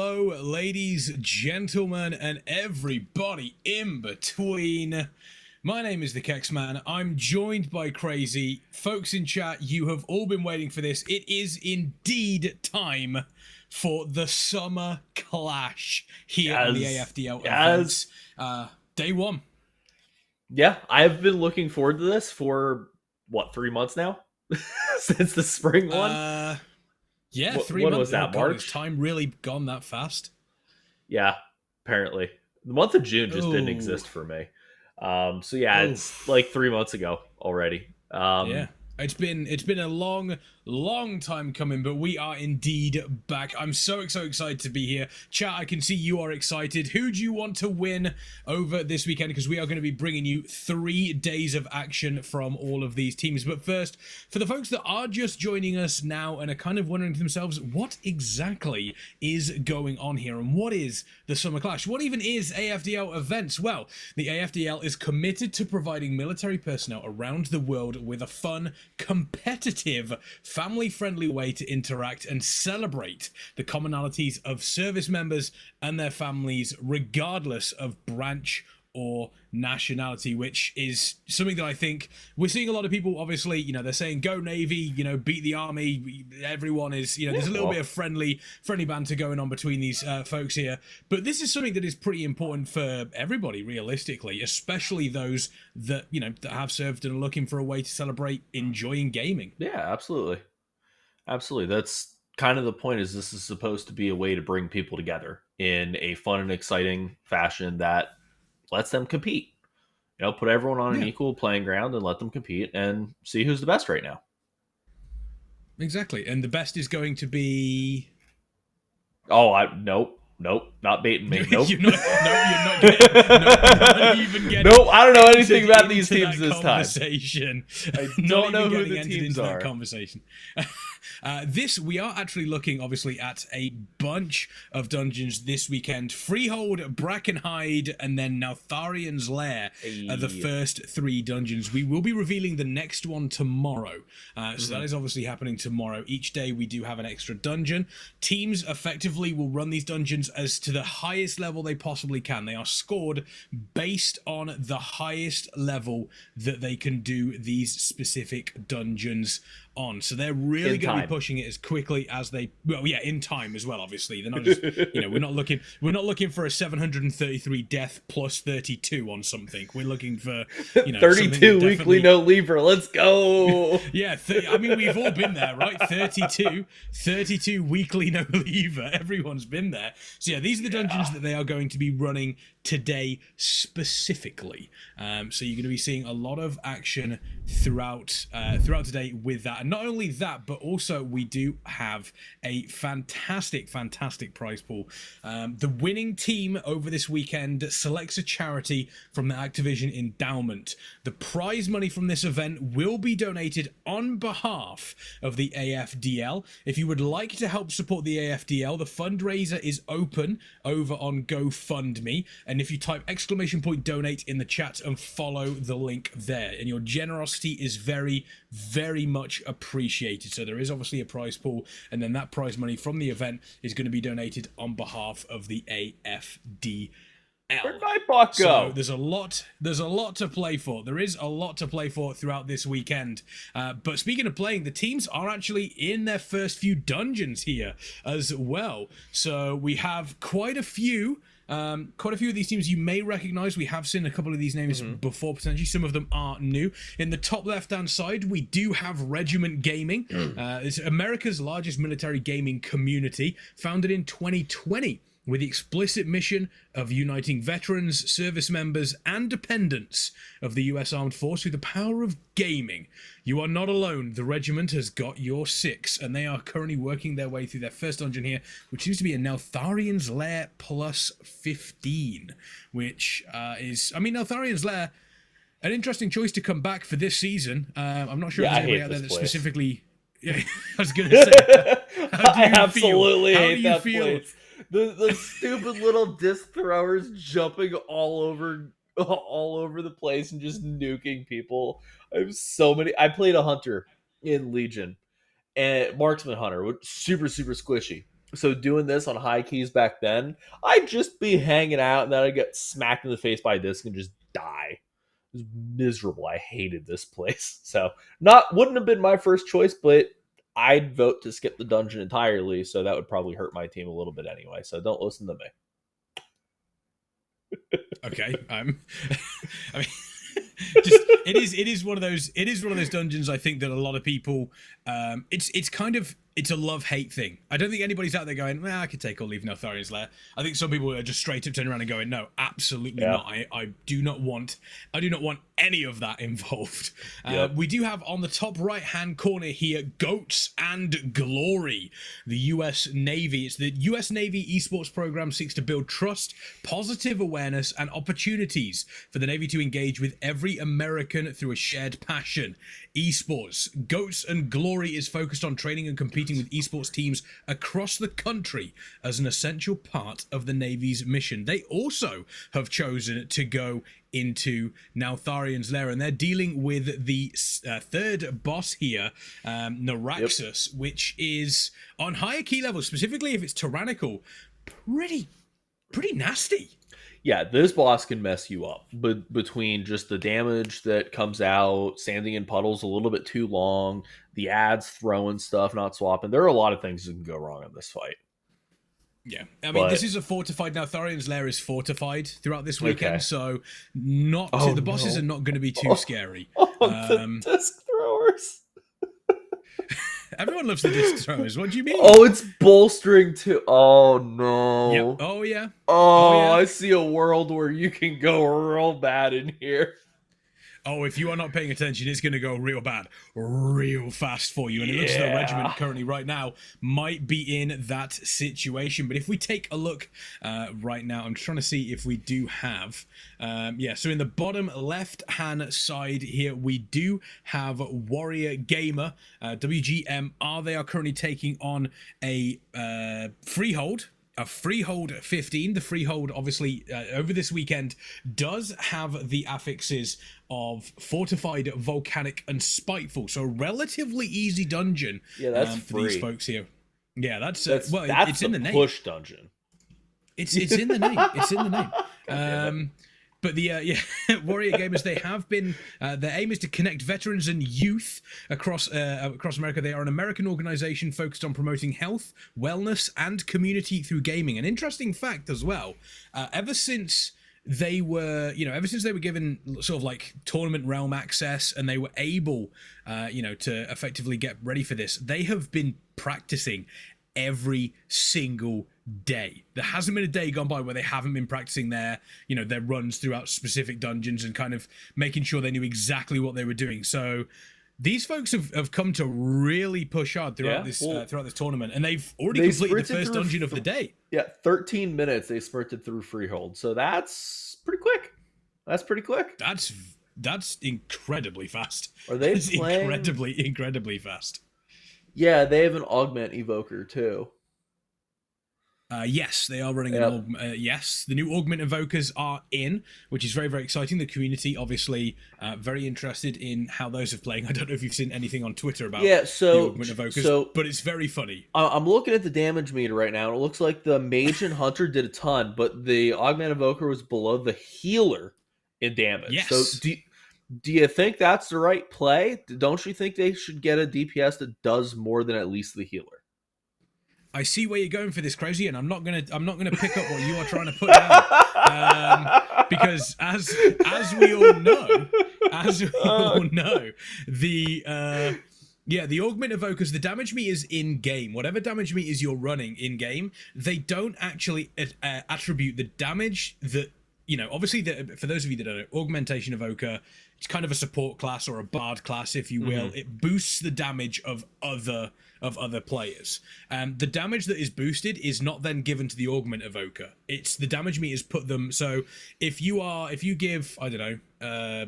hello, ladies, gentlemen, and everybody in between. My name is the Kex Man. I'm joined by Crazy. Folks in chat, you have all been waiting for this. It is indeed time for the Summer Clash here on the AFDL events. Day one. Yeah, I've been looking forward to this for, 3 months now? Since the spring one? Yeah, 3 when months. was that, God, March? has time really gone that fast? Yeah, apparently. The month of June just didn't exist for me. So yeah, it's like 3 months ago already. Yeah. It's been a long time coming, but we are indeed back. I'm so excited to be here. Chat, I can see you are excited. Who do you want to win over this weekend? Because we are going to be bringing you 3 days of action from all of these teams. But first, for the folks that are just joining us now and are kind of wondering to themselves, what exactly is going on here? And what is the Summer Clash? What even is AFDL events? Well, the AFDL is committed to providing military personnel around the world with a fun, competitive, family-friendly way to interact and celebrate the commonalities of service members and their families, regardless of branch or nationality, which is something that I think we're seeing a lot of people, obviously, they're saying go Navy, beat the Army. Everyone is, there's a little bit of friendly banter going on between these folks here. But this is something that is pretty important for everybody, realistically, especially those that, that have served and are looking for a way to celebrate enjoying gaming. Yeah, absolutely. Absolutely. That's kind of the point, is this is supposed to be a way to bring people together in a fun and exciting fashion that lets them compete. Put everyone on an equal playing ground and let them compete and see who's the best right now. Exactly. And the best is going to be... Nope, not baiting me. Nope. You're not even getting. Nope, I don't know anything about these teams this time. I don't know who the teams are. That conversation. We are actually looking, obviously, at a bunch of dungeons this weekend. Freehold, Brackenhide, and then Neltharian's Lair are the first 3 dungeons. We will be revealing the next one tomorrow. So that is obviously happening tomorrow. Each day we do have an extra dungeon. Teams effectively will run these dungeons as to the highest level they possibly can. They are scored based on the highest level that they can do these specific dungeons on. So they're really going to be pushing it as quickly as they, in time as well, obviously. They're not just, we're not looking for a 733 death plus 32 on something. We're looking for, 32 weekly no lever. Let's go. Yeah, we've all been there, right? 32 weekly no lever. Everyone's been there. So yeah, these are the dungeons that they are going to be running today specifically. So you're going to be seeing a lot of action throughout today with that. And not only that, but also we do have a fantastic prize pool. The winning team over this weekend selects a charity from the Activision endowment. The prize money from this event will be donated on behalf of the AFDL. If you would like to help support the AFDL, the fundraiser is open over on GoFundMe. And if you type !donate in the chat and follow the link there, and your generosity is very, very much appreciated. So there is obviously a prize pool, and then that prize money from the event is going to be donated on behalf of the AFDL. Where'd my buck go? So there's a lot to play for. There is a lot to play for throughout this weekend. But speaking of playing, the teams are actually in their first few dungeons here as well. So we have quite a few of these teams you may recognize. We have seen a couple of these names before, potentially. Some of them are new. In the top left-hand side, we do have Regiment Gaming. It's America's largest military gaming community, founded in 2020. With the explicit mission of uniting veterans, service members, and dependents of the US Armed Force through the power of gaming. You are not alone. The regiment has got your 6, and they are currently working their way through their first dungeon here, which seems to be a Neltharian's Lair plus 15, which is, Neltharian's Lair, an interesting choice to come back for this season. I'm not sure if there's anybody out there that specifically... Yeah, I was going to say, I absolutely hate that place. The stupid little disc throwers jumping all over the place and just nuking people. I played a hunter in Legion, and marksman hunter, super squishy. So doing this on high keys back then, I'd just be hanging out and then I'd get smacked in the face by a disc and just die. It was miserable. I hated this place. So wouldn't have been my first choice, but I'd vote to skip the dungeon entirely. So that would probably hurt my team a little bit anyway. So don't listen to me. Okay, I mean, just it is one of those dungeons. I think that a lot of people, it's a love-hate thing. I don't think anybody's out there going, well, I could take or leave Neltharion's Lair. I think some people are just straight up turning around and going, no, absolutely not. I do not want any of that involved. We do have on the top right-hand corner here, Goats and Glory, the US Navy. It's the US Navy Esports program seeks to build trust, positive awareness, and opportunities for the Navy to engage with every American through a shared passion. Esports. Goats and Glory is focused on training and competing with esports teams across the country as an essential part of the Navy's mission. They also have chosen to go into Neltharion's Lair, and they're dealing with the third boss here, Naraxus, which is on higher key levels, specifically if it's tyrannical, pretty nasty. Yeah, this boss can mess you up, but between just the damage that comes out, standing in puddles a little bit too long, the ads throwing stuff, not swapping, there are a lot of things that can go wrong in this fight. Yeah, I mean, this is a fortified. Now, Tharion's Lair is fortified throughout this weekend, so the bosses are not going to be too scary. The disc throwers. Everyone loves the disc throwers. What do you mean? Oh, it's bolstering too. Oh, no. Yep. Oh, yeah. I see a world where you can go real bad in here. Oh, if you are not paying attention, it's going to go real bad, real fast for you. And it looks as though Regiment currently right now might be in that situation. But if we take a look right now, I'm trying to see if we do have... so in the bottom left-hand side here, we do have Warrior Gamer, WGMR. They are currently taking on a Freehold. A Freehold 15. The Freehold, obviously, over this weekend, does have the affixes of Fortified, Volcanic, and Spiteful. So, relatively easy dungeon for these folks here. Yeah, that's it's in the name. Push dungeon. It's in the name. It's in the name. But the Warrior Gamers, they have been. Their aim is to connect veterans and youth across America. They are an American organization focused on promoting health, wellness, and community through gaming. An interesting fact as well. Ever since they were given sort of like tournament realm access, and they were able, to effectively get ready for this, they have been practicing every single day. There hasn't been a day gone by where they haven't been practicing their runs throughout specific dungeons and kind of making sure they knew exactly what they were doing. So these folks have come to really push hard throughout this tournament, and they've already completed the first dungeon of the day. Yeah, 13 minutes they sprinted through Freehold, so that's pretty quick. That's incredibly fast. Are they playing? Incredibly fast. Yeah, they have an augment evoker too. Yes, they are running yes, the new augment evokers are in, which is very, very exciting. The community, obviously, very interested in how those are playing. I don't know if you've seen anything on Twitter about the augment evokers, but it's very funny. I'm looking at the damage meter right now, and it looks like the mage and hunter did a ton, but the augment evoker was below the healer in damage. Yes. So do you think that's the right play? Don't you think they should get a DPS that does more than at least the healer? I see where you're going for this, Crazy, and I'm not gonna pick up what you are trying to put down, because as we all know, the augment evokers, the damage meters in game, whatever damage meters you're running in game, they don't actually attribute the damage that obviously, for those of you that don't know, augmentation evoker, it's kind of a support class or a bard class, if you will. Mm-hmm. It boosts the damage of other players. The damage that is boosted is not then given to the augment evoker. It's the damage meters put them. So if you give, I don't know,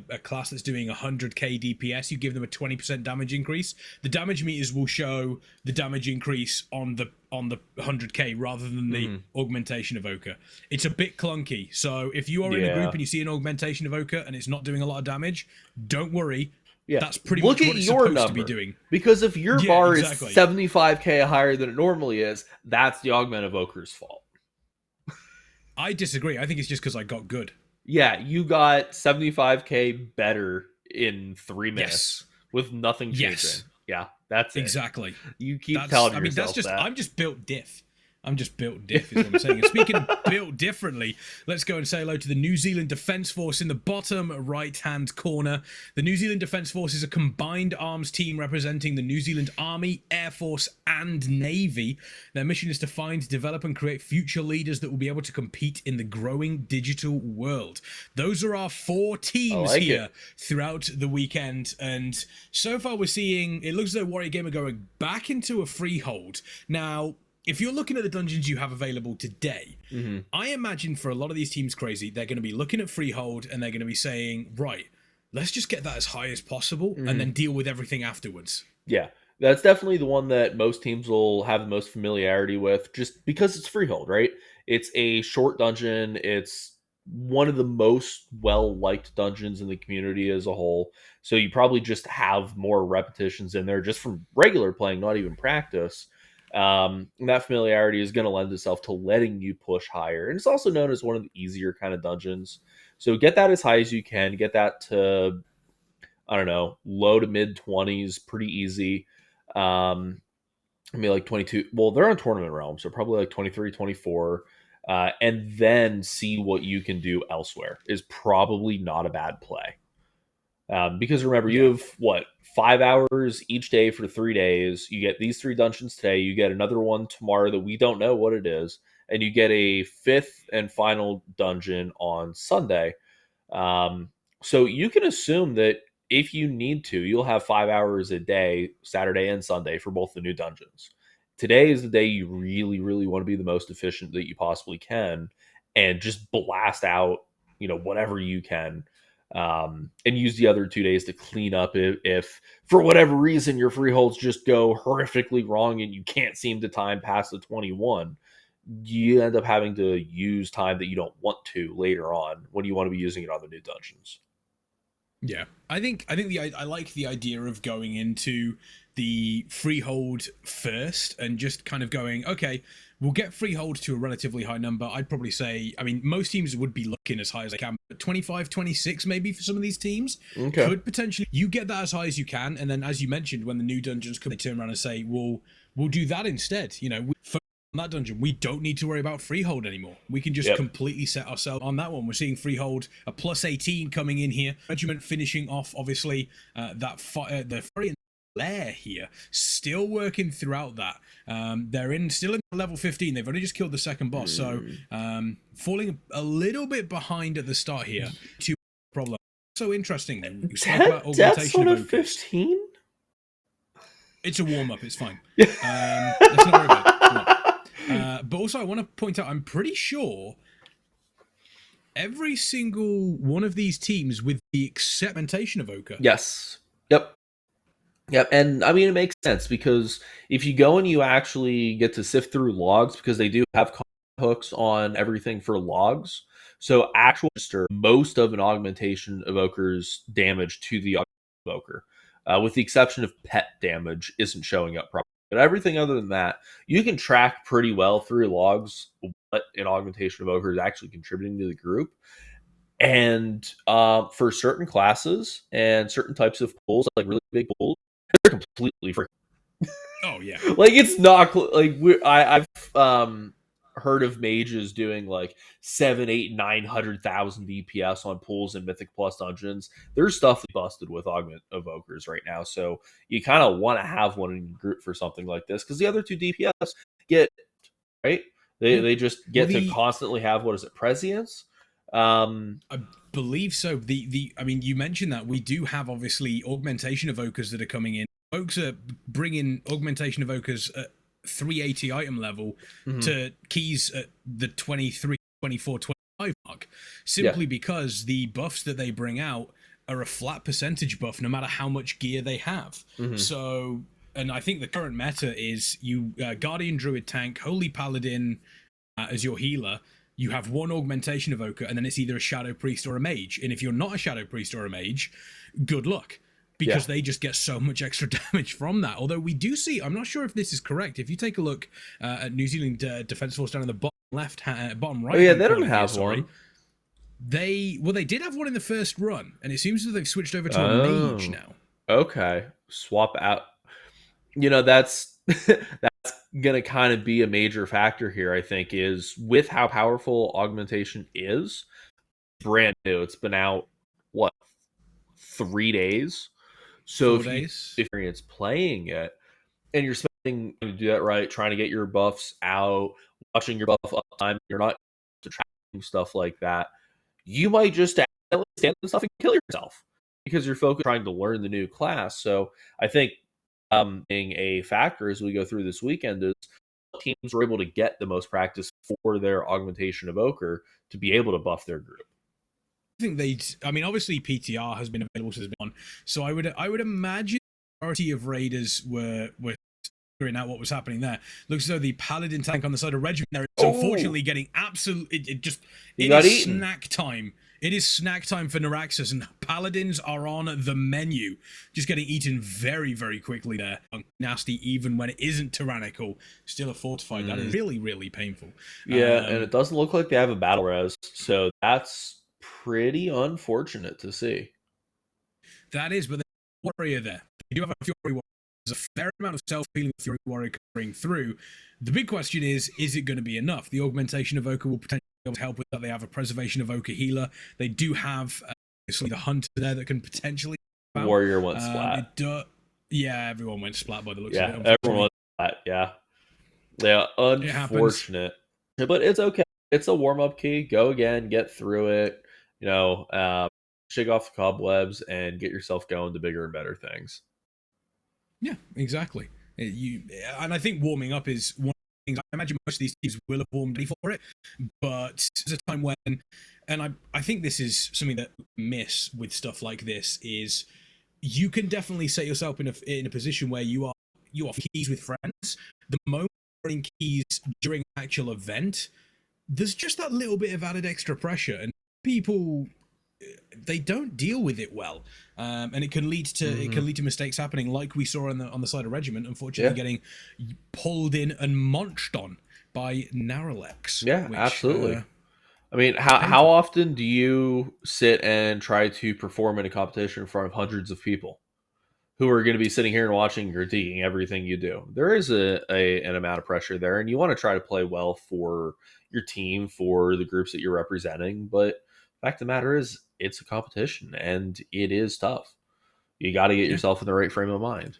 a class that's doing 100k DPS, you give them a 20% damage increase. The damage meters will show the damage increase on the 100k rather than the augmentation evoker. It's a bit clunky. So if you are in a group and you see an augmentation evoker and it's not doing a lot of damage, don't worry. Yeah. That's pretty Look much at what it's your supposed to be number. doing. Because if your Yeah, bar exactly. is 75k higher than it normally is, that's the Augment Evoker's fault. I disagree. I think it's just because I got good. Yeah, you got 75k better in 3 minutes Yes. with nothing changing. Yes. Yeah, that's it. Exactly. You keep telling yourself that's just, that. I'm just built diff. I'm just built diff is what I'm saying. And speaking of built differently, let's go and say hello to the New Zealand Defence Force in the bottom right-hand corner. The New Zealand Defence Force is a combined arms team representing the New Zealand Army, Air Force, and Navy. Their mission is to find, develop, and create future leaders that will be able to compete in the growing digital world. Those are our 4 teams here throughout the weekend. And so far we're seeing, it looks as though Warrior Gamer going back into a freehold. Now, if you're looking at the dungeons you have available today, I imagine for a lot of these teams, Crazy, they're going to be looking at Freehold and they're going to be saying, right, let's just get that as high as possible and then deal with everything afterwards. Yeah, that's definitely the one that most teams will have the most familiarity with, just because it's Freehold, right? It's a short dungeon. It's one of the most well-liked dungeons in the community as a whole. So you probably just have more repetitions in there just from regular playing, not even practice. And that familiarity is going to lend itself to letting you push higher. And it's also known as one of the easier kind of dungeons. So get that as high as you can. Get that to, I don't know, low to mid 20s, pretty easy. I mean, like 22. Well, they're on tournament realm, so probably like 23, 24. And then see what you can do elsewhere is probably not a bad play. Because remember, you have 5 hours each day for 3 days. You get these 3 dungeons today. You get another one tomorrow that we don't know what it is, and you get a 5th and final dungeon on Sunday. So you can assume that if you need to, you'll have 5 hours a day, Saturday and Sunday, for both the new dungeons. Today is the day you really, really want to be the most efficient that you possibly can, and just blast out, whatever you can. And use the other 2 days to clean up if for whatever reason your freeholds just go horrifically wrong and you can't seem to time past the 21. You end up having to use time that you don't want to later on when you want to be using it on the new dungeons. Yeah, I think I like the idea of going into the freehold first and just kind of going, okay, we'll get freehold to a relatively high number. I'd probably say, I mean, most teams would be looking as high as they can, but 25, 26 maybe for some of these teams. Okay. Could potentially, you get that as high as you can, and then as you mentioned, when the new dungeons come, they turn around and say, we'll do that instead. For that dungeon, we don't need to worry about freehold anymore. We can just completely set ourselves on that one. We're seeing freehold a plus 18 coming in here. Regiment finishing off, obviously, the Furry Lair here, still working throughout that. They're still in level 15. They've only just killed the second boss, so falling a little bit behind at the start here. Two problem. So interesting. We spoke about augmentation of 15. It's a warm up. It's fine. Let's not worry about it. But also, I want to point out, I'm pretty sure every single one of these teams, with the exception of Oka. Yes. Yep. And I mean, it makes sense because if you go and you actually get to sift through logs, because they do have hooks on everything for logs. So actual most of an augmentation evoker's damage to the evoker, with the exception of pet damage, isn't showing up properly. But everything other than that, you can track pretty well through logs what an augmentation evoker is actually contributing to the group. And for certain classes and certain types of pools, like really big pools, they're completely free. Oh yeah, like it's not like I've heard of mages doing like 7, 8, 900,000 DPS on pools and Mythic Plus dungeons. There's stuff busted with augment evokers right now, so you kind of want to have one in your group for something like this because the other 2 DPS get right. They just get to constantly have prescience. I believe so. I mean, you mentioned that we do have obviously augmentation evokers that are coming in. Folks are bringing augmentation evokers at 380 item level to keys at the 23, 24, 25 mark, simply because the buffs that they bring out are a flat percentage buff no matter how much gear they have. So, and I think the current meta is you Guardian Druid tank, Holy Paladin as your healer. You have one augmentation evoker, and then it's either a Shadow Priest or a Mage. And if you're not a Shadow Priest or a Mage, good luck. because they just get so much extra damage from that. Although we do see, I'm not sure if this is correct. If you take a look at New Zealand Defence Force down in the bottom right, they don't have one. They did have one in the first run, and it seems that they've switched over to a mage now. Okay, swap out. That's that's gonna kind of be a major factor here. I think is with how powerful augmentation is. Brand new. It's been out 3 days. So 4 days. If you're playing it and you're spending to do that right, trying to get your buffs out, watching your buff uptime, you're not tracking stuff like that. You might just accidentally stand and stuff and kill yourself because you're focused trying to learn the new class. So I think being a factor as we go through this weekend is teams were able to get the most practice for their augmentation evoker to be able to buff their group. I think obviously PTR has been available since it's been on, so I would imagine the majority of raiders were figuring out what was happening there. Looks as though the paladin tank on the side of Regiment there is unfortunately getting it is snack time. It is snack time for Neuraxis, and paladins are on the menu. Just getting eaten very, very quickly there. Nasty, even when it isn't tyrannical. Still a fortified. That is really, really painful. Yeah, and it doesn't look like they have a battle res, so that's pretty unfortunate to see. That is, but there's a warrior there. You do have a Fury Warrior. There's a fair amount of self-healing Fury Warrior coming through. The big question is it going to be enough? The augmentation evoker will potentially be able to help with that. They have a preservation evoker healer. They do have obviously the hunter there that can potentially... Warrior went splat. Yeah, everyone went splat by the looks of it. Yeah, everyone went splat, yeah. Yeah, unfortunate. But it's okay. It's a warm-up key. Go again, get through it. Shake off the cobwebs and get yourself going to bigger and better things. Yeah, exactly. And I think warming up is one of the things. I imagine most of these teams will have warmed ready for it, but there's a time when, and I think this is something that we miss with stuff like this, is you can definitely set yourself in a position where you are keys with friends. The moment you're running keys during an actual event, there's just that little bit of added extra pressure, and people, they don't deal with it well, and it can lead to mistakes happening, like we saw on the side of Regiment, unfortunately getting pulled in and munched on by Naralex. Yeah, absolutely. I mean, how often do you sit and try to perform in a competition in front of hundreds of people who are going to be sitting here and watching and critiquing everything you do? There is an amount of pressure there, and you want to try to play well for your team, for the groups that you're representing, but the fact of the matter is, it's a competition, and it is tough. You got to get yourself in the right frame of mind.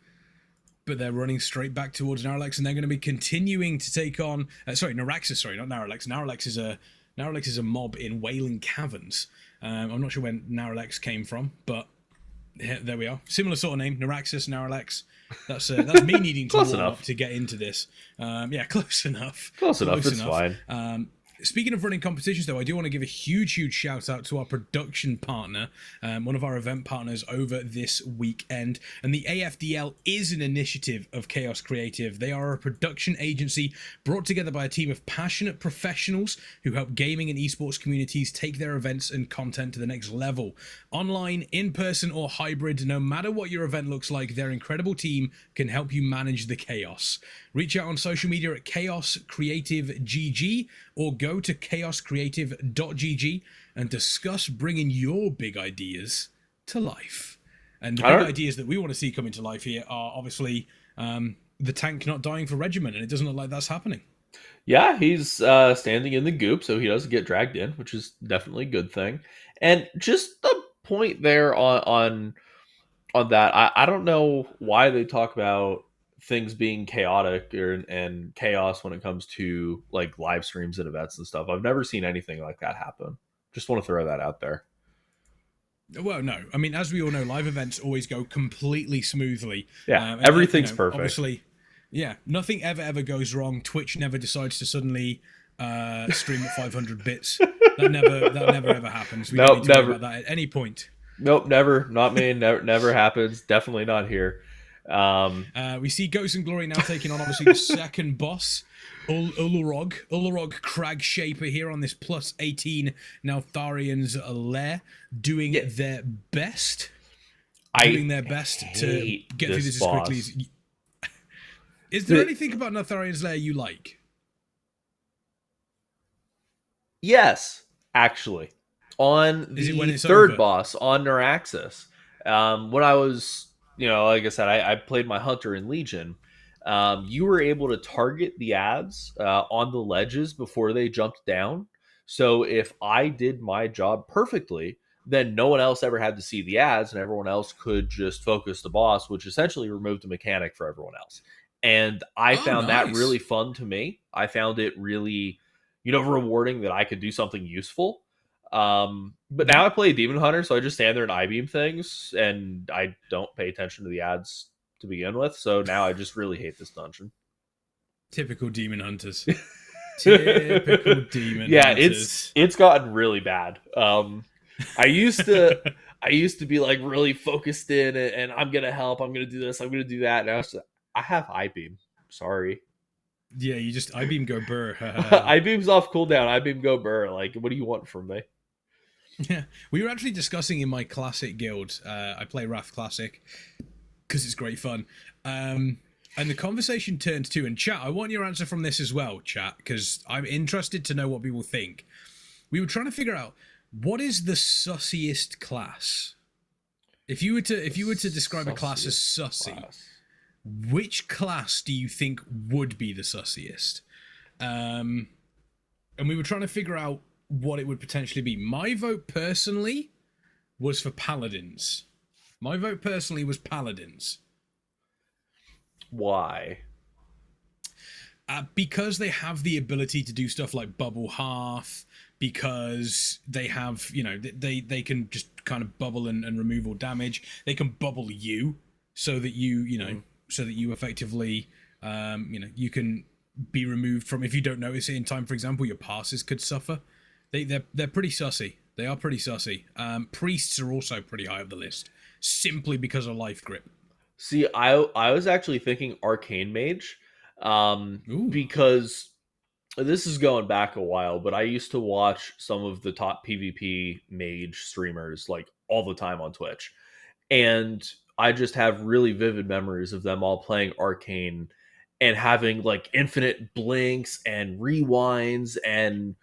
But they're running straight back towards Naralex, and they're going to be continuing to take on... Neuraxis, not Naralex. Naralex is a mob in Wailing Caverns. I'm not sure where Naralex came from, but there we are. Similar sort of name, Neuraxis, Naralex. That's me needing to warm up to get into this. Close enough. Close enough, it's fine. Speaking of running competitions, though, I do want to give a huge shout out to our production partner, one of our event partners over this weekend. And the AFDL is an initiative of Chaos Creative. They are a production agency brought together by a team of passionate professionals who help gaming and esports communities take their events and content to the next level. Online, in person, or hybrid, no matter what your event looks like, their incredible team can help you manage the chaos. Reach out on social media at Chaos Creative GG or go to chaoscreative.gg and discuss bringing your big ideas to life. And the big ideas that we want to see coming to life here are obviously the tank not dying for Regiment, and it doesn't look like that's happening. Yeah, he's standing in the goop, so he doesn't get dragged in, which is definitely a good thing. And just the point there on that, I don't know why they talk about things being chaotic and chaos when it comes to like live streams and events and stuff. I've never seen anything like that happen. Just want to throw that out there. Well, no. I mean, as we all know, live events always go completely smoothly. Yeah, everything's perfect. Obviously, yeah, nothing ever goes wrong. Twitch never decides to suddenly stream at 500 bits. That never ever happens. We don't need to worry about that at any point. Nope, never. Not me. Never happens. Definitely not here. We see Ghosts and Glory now taking on obviously the second boss, Ulurog Crag Shaper here on this plus 18 Neltharian's lair, doing their best. doing I their best to hate get through this this as quickly boss. as. Is there anything about Natharian's Lair you like? Yes, actually. On Is it when the it's third over? boss on Neuraxis, when I was, like I said, I played my hunter in Legion. You were able to target the ads on the ledges before they jumped down. So if I did my job perfectly, then no one else ever had to see the ads, and everyone else could just focus the boss, which essentially removed a mechanic for everyone else. And I Oh, found that really nice. fun to me. I found it really, rewarding that I could do something useful. But Yeah. now I play Demon Hunter, so I just stand there and I-beam things, and I don't pay attention to the ads to begin with. So now I just really hate this dungeon. Typical demon hunters. Typical demon Yeah, it's hunters. it's gotten really bad. I used to I used to be like really focused in, and I'm gonna help. I'm gonna do this. I'm gonna do that. Now I have I-beam. Sorry. Yeah, you just I beam go burr. I-beam's off cooldown. I-beam go burr. Like, what do you want from me? Yeah, we were actually discussing in my classic guild. I play Wrath Classic because it's great fun. And the conversation turned to, and chat, I want your answer from this as well, chat, because I'm interested to know what people think. We were trying to figure out what is the sussiest class. If you were to describe a class as sussy, which class do you think would be the sussiest? And we were trying to figure out what it would potentially be. My vote personally was for paladins. My vote personally was paladins. Why? Because they have the ability to do stuff like bubble hearth, because they have, they can just kind of bubble and remove all damage. They can bubble you so that so that you effectively, you can be removed from, if you don't notice it in time, for example, your passes could suffer. They're pretty sussy. They are pretty sussy. Priests are also pretty high up the list, simply because of life grip. See, I was actually thinking Arcane Mage, Ooh. because this is going back a while, but I used to watch some of the top PvP mage streamers like all the time on Twitch, and I just have really vivid memories of them all playing Arcane and having like infinite blinks and rewinds and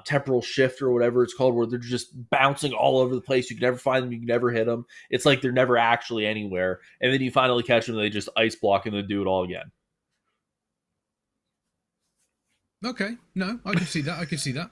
temporal shift or whatever it's called, where they're just bouncing all over the place. You can never find them. You can never hit them. It's like they're never actually anywhere. And then you finally catch them, and they just ice block and then do it all again. Okay, no, I can see that. I can see that.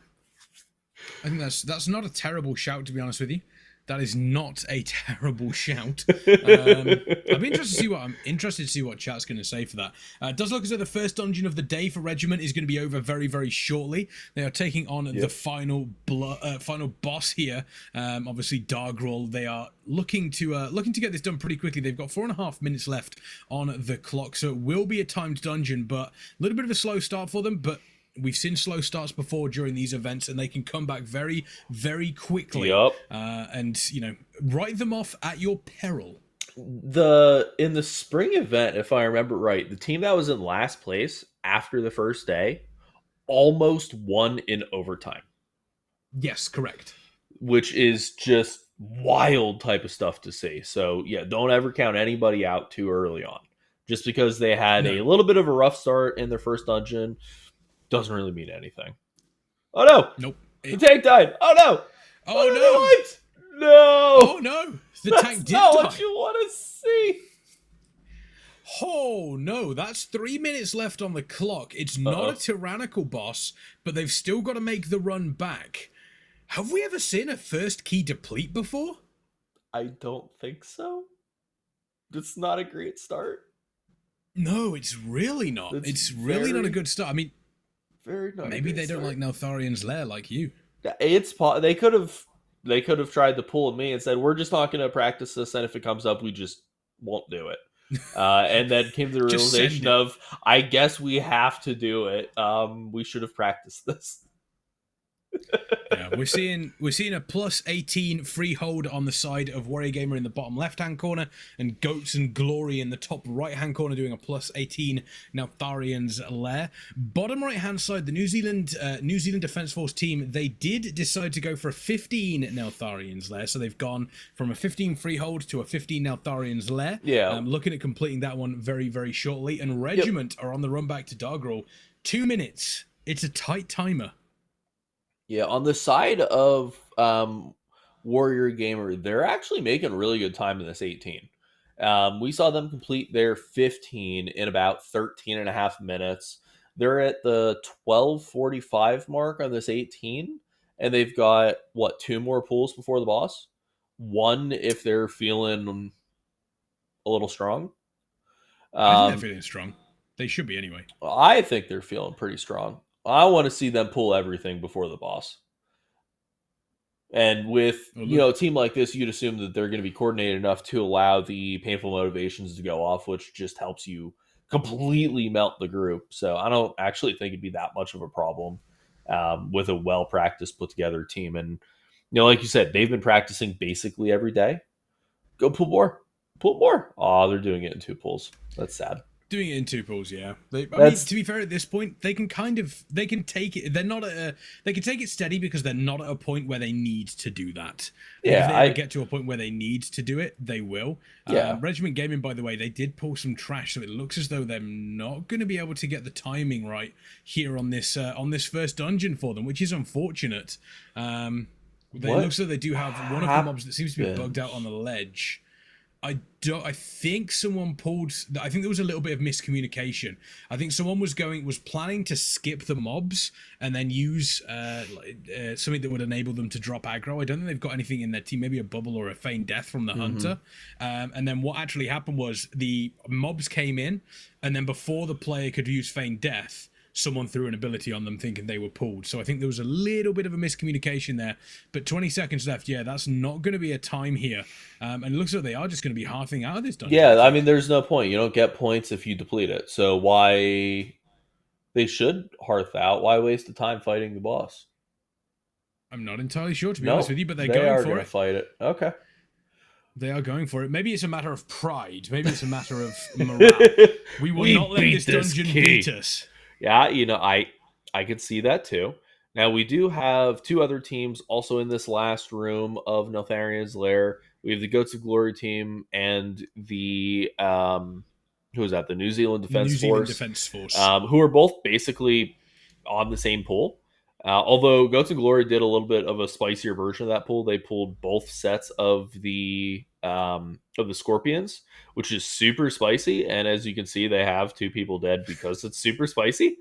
I think that's not a terrible shout, to be honest with you. That is not a terrible shout. I'm interested to see what chat's going to say for that. It does look as though the first dungeon of the day for Regiment is going to be over very, very shortly. They are taking on the final boss here. Obviously, Dargrul. They are looking to get this done pretty quickly. They've got 4.5 minutes left on the clock, so it will be a timed dungeon, but a little bit of a slow start for them. But we've seen slow starts before during these events, and they can come back very, very quickly. Yep. And write them off at your peril. In the spring event, if I remember right, the team that was in last place after the first day almost won in overtime. Yes, correct. Which is just wild type of stuff to see. So yeah, don't ever count anybody out too early on. Just because they had a little bit of a rough start in their first dungeon doesn't really mean anything. Oh no! Nope. The tank died. Oh no! Oh no! What? No! Oh no! The tank did die. What you want to see? Oh no! That's 3 minutes left on the clock. It's not a tyrannical boss, but they've still got to make the run back. Have we ever seen a first key deplete before? I don't think so. It's not a great start. No, it's really not. It's really not a good start. I mean, maybe they don't like Neltharian's Lair like you. They could have tried to pull me and said, we're just not going to practice this, and if it comes up, we just won't do it. And then came the realization of, I guess we have to do it. We should have practiced this. Yeah, we're seeing a plus 18 freehold on the side of Warrior Gamer in the bottom left hand corner, and Goats and Glory in the top right hand corner doing a plus 18 Neltharian's Lair. Bottom right hand side, the New Zealand Defence Force team, they did decide to go for a 15 Neltharian's Lair, so they've gone from a 15 freehold to a 15 Neltharian's Lair. Yeah. Looking at completing that one very, very shortly. And Regiment are on the run back to Dargrel. 2 minutes. It's a tight timer. Yeah, on the side of Warrior Gamer, they're actually making really good time in this 18. We saw them complete their 15 in about 13 and a half minutes. They're at the 12:45 mark on this 18, and they've got, what, 2 more pulls before the boss? 1 if they're feeling a little strong. I think they're feeling strong. They should be anyway. I think they're feeling pretty strong. I want to see them pull everything before the boss. And with, a team like this, you'd assume that they're going to be coordinated enough to allow the painful motivations to go off, which just helps you completely melt the group. So I don't actually think it'd be that much of a problem with a well-practiced, put-together team. And, like you said, they've been practicing basically every day. Go pull more. Pull more. Oh, they're doing it in 2 pulls. That's sad. Doing it in 2 pulls, yeah. I mean, to be fair, at this point, they can take it. They can take it steady because they're not at a point where they need to do that. Yeah, if they ever get to a point where they need to do it, they will. Yeah. Regiment Gaming, by the way, they did pull some trash, so it looks as though they're not going to be able to get the timing right here on this first dungeon for them, which is unfortunate. It looks like they do have one of the mobs that seems to be bugged out on the ledge. I think someone pulled. I think there was a little bit of miscommunication. I think someone was planning to skip the mobs and then use something that would enable them to drop aggro. I don't think they've got anything in their team. Maybe a bubble or a feigned death from the hunter. And then what actually happened was the mobs came in, and then before the player could use feigned death, someone threw an ability on them thinking they were pulled. So I think there was a little bit of a miscommunication there. But 20 seconds left. Yeah, that's not going to be a time here. And it looks like they are just going to be halving out of this dungeon. Yeah, I mean, there's no point. You don't get points if you deplete it. So why... They should hearth out. Why waste the time fighting the boss? I'm not entirely sure, to be honest with you, but they're going for it. Fight it. Okay. They are going for it. Maybe it's a matter of pride. Maybe it's a matter of morale. We will not let this dungeon beat us. Yeah, I could see that too. Now, we do have 2 other teams also in this last room of Neltharian's Lair. We have the Goats of Glory team and the who is that? The New Zealand Defence Force. Who are both basically on the same pool. Although Goats of Glory did a little bit of a spicier version of that pool. They pulled both sets of the Scorpions, which is super spicy. And as you can see, they have 2 people dead because it's super spicy.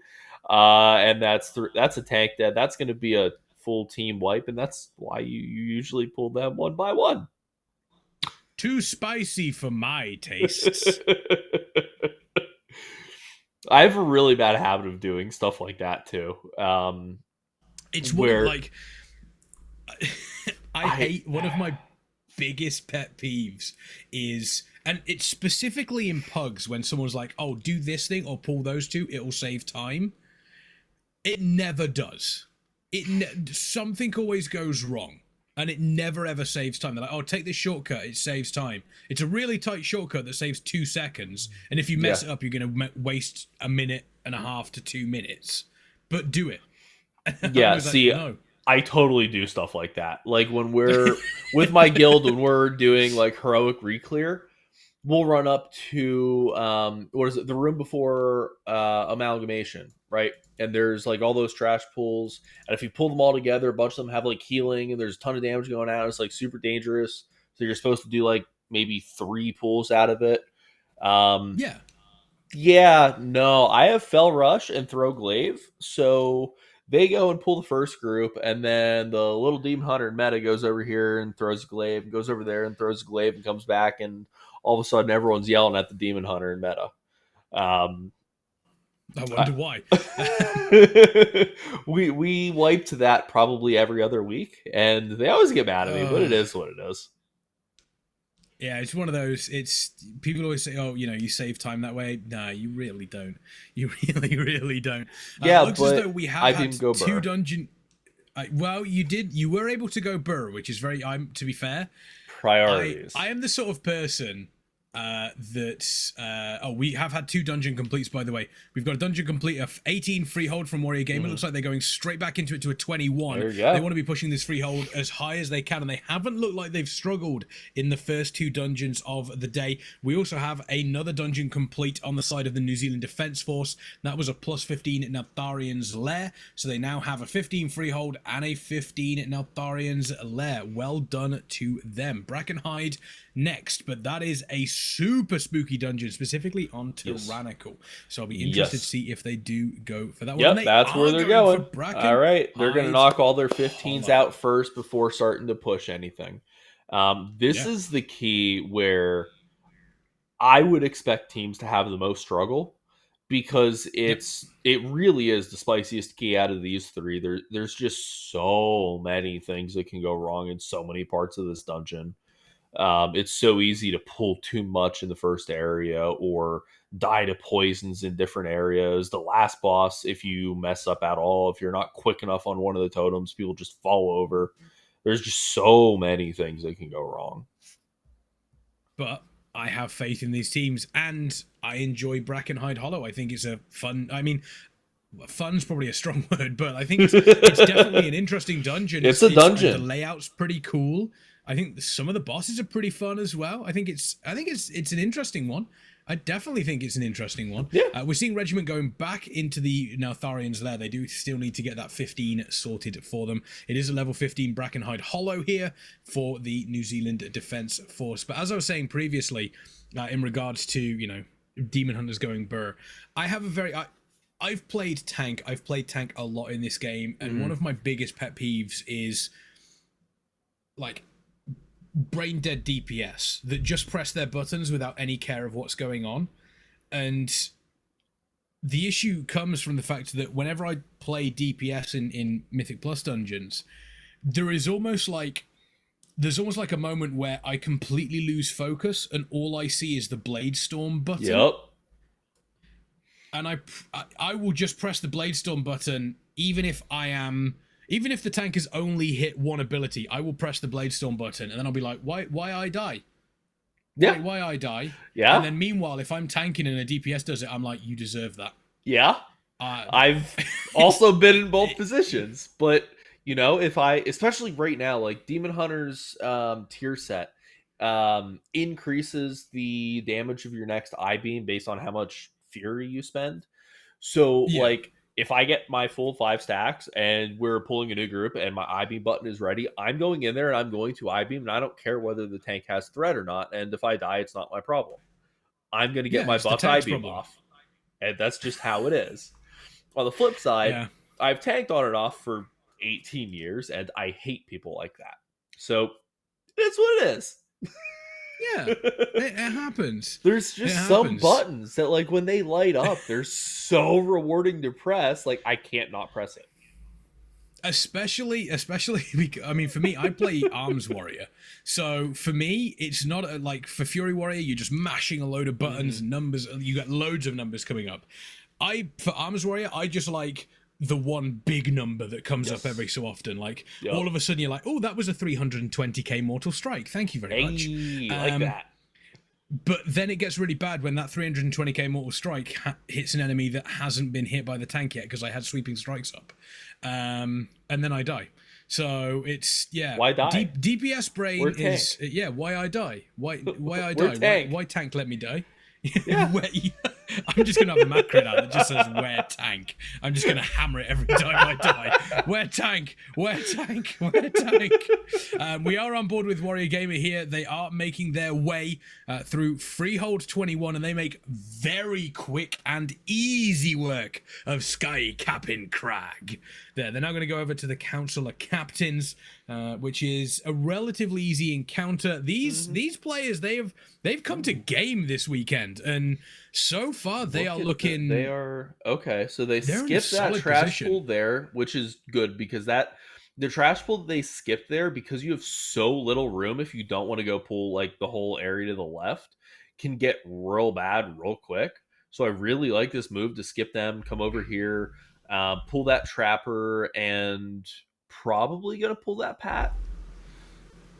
And that's a tank dead. That's going to be a full team wipe, and that's why you usually pull them one by one. Too spicy for my tastes. I have a really bad habit of doing stuff like that too. It's where like I hate one of my biggest pet peeves is, and it's specifically in pugs, when someone's like, oh, do this thing or pull those 2, it'll save time. It never does. Something always goes wrong, and it never ever saves time. They're like, oh, take this shortcut, it saves time. It's a really tight shortcut that saves 2 seconds, and if you mess it up, you're going to waste 1.5 minutes to 2 minutes. But do it. Yeah, see, no. I totally do stuff like that. Like when we're with my guild, when we're doing like heroic reclear, we'll run up to the room before amalgamation, right? And there's like all those trash pools, and if you pull them all together, a bunch of them have like healing, and there's a ton of damage going out. It's like super dangerous. So you're supposed to do like maybe 3 pulls out of it. Yeah, no, I have Fell Rush and Throw Glaive, so they go and pull the first group, and then the little Demon Hunter in meta goes over here and throws a glaive, and goes over there and throws a glaive, and comes back, and all of a sudden everyone's yelling at the Demon Hunter in meta. I wonder why. we wipe to that probably every other week, and they always get mad at me, but it is what it is. Yeah, it's one of those. It's people always say, "Oh, you save time that way." No, you really don't. You really, really don't. Yeah, it looks but as though we have had 2 dungeon. Well, you were able to go Burr, which is very. I'm to be fair, Priorities. I am the sort of person we have had 2 dungeon completes, by the way. We've got a dungeon complete of 18 freehold from Warrior Game. It looks like they're going straight back into it to a 21. There you go. They want to be pushing this freehold as high as they can, and they haven't looked like they've struggled in the first 2 dungeons of the day. We also have another dungeon complete on the side of the New Zealand Defence Force. That was a plus 15 Neltharian's Lair, so they now have a 15 freehold and a 15 Neltharian's Lair. Well done to them. Brackenhide next, but that is a super spooky dungeon, specifically on Tyrannical. Yes. So I'll be interested to see if they do go for that one. Yep, that's where they're going. All right, they're going to knock all their 15s out first before starting to push anything. This is the key where I would expect teams to have the most struggle, because it really is the spiciest key out of these 3. There's just so many things that can go wrong in so many parts of this dungeon. It's so easy to pull too much in the first area or die to poisons in different areas. The last boss, if you mess up at all, if you're not quick enough on one of the totems, people just fall over. There's just so many things that can go wrong. But I have faith in these teams, and I enjoy Brackenhide Hollow. I think it's a fun... I mean, fun's probably a strong word, but I think it's definitely an interesting dungeon. It's a dungeon. The layout's pretty cool. I think some of the bosses are pretty fun as well. I think it's an interesting one. I definitely think it's an interesting one. Yeah. We're seeing Regiment going back into the Neltharian's Lair. They do still need to get that 15 sorted for them. It is a level 15 Brackenhide Hollow here for the New Zealand Defence Force. But as I was saying previously, in regards to, Demon Hunters going Burr, I've played tank. I've played tank a lot in this game, and one of my biggest pet peeves is like brain dead DPS that just press their buttons without any care of what's going on. And the issue comes from the fact that whenever I play DPS in Mythic Plus dungeons, there's almost like a moment where I completely lose focus and all I see is the Blade Storm button. Yep. And I will just press the Blade Storm button even if the tank has only hit one ability. I will press the Blade Storm button, and then I'll be like, why I die? Yeah. Why I die? Yeah. And then meanwhile, if I'm tanking and a DPS does it, I'm like, you deserve that. Yeah. I've also been in both positions, but especially right now, like Demon Hunter's tier set increases the damage of your next I-beam based on how much fury you spend. So like, if I get my full 5 stacks and we're pulling a new group and my I-beam button is ready, I'm going in there and I'm going to I-beam, and I don't care whether the tank has threat or not. And if I die, it's not my problem. I'm going to get my buff I-beam off. And that's just how it is. On the flip side, I've tanked on and off for 18 years, and I hate people like that. So it's what it is. Yeah, it happens. There's just some buttons that, like, when they light up, they're so rewarding to press. Like, I can't not press it. Especially because, I mean, for me, I play Arms Warrior. So for me, it's not like for Fury Warrior, you're just mashing a load of buttons and numbers. You got loads of numbers coming up. For Arms Warrior, I just like the one big number that comes up every so often. Like, all of a sudden you're like, oh, that was a 320k mortal strike. Thank you very much. Like that. But then it gets really bad when that 320k mortal strike hits an enemy that hasn't been hit by the tank yet, because I had sweeping strikes up. And then I die. So it's, why die? DPS brain is, why I die? Why I die? Why tank let me die? Yeah. I'm just going to have a macro now that just says where tank. I'm just going to hammer it every time I die. Where tank? Where tank? Where tank? We are on board with Warrior Gamer here. They are making their way through Freehold 21, and they make very quick and easy work of Sky Captain Crag. They're now going to go over to the Council of Captains, which is a relatively easy encounter. These players, they've come to game this weekend, and so far they are looking. They are okay. So they skipped that trash pool there, which is good, because the trash pool they skipped there, because you have so little room if you don't want to go pull like the whole area to the left, can get real bad real quick. So I really like this move to skip them, come over here, pull that trapper, and probably gonna pull that pat.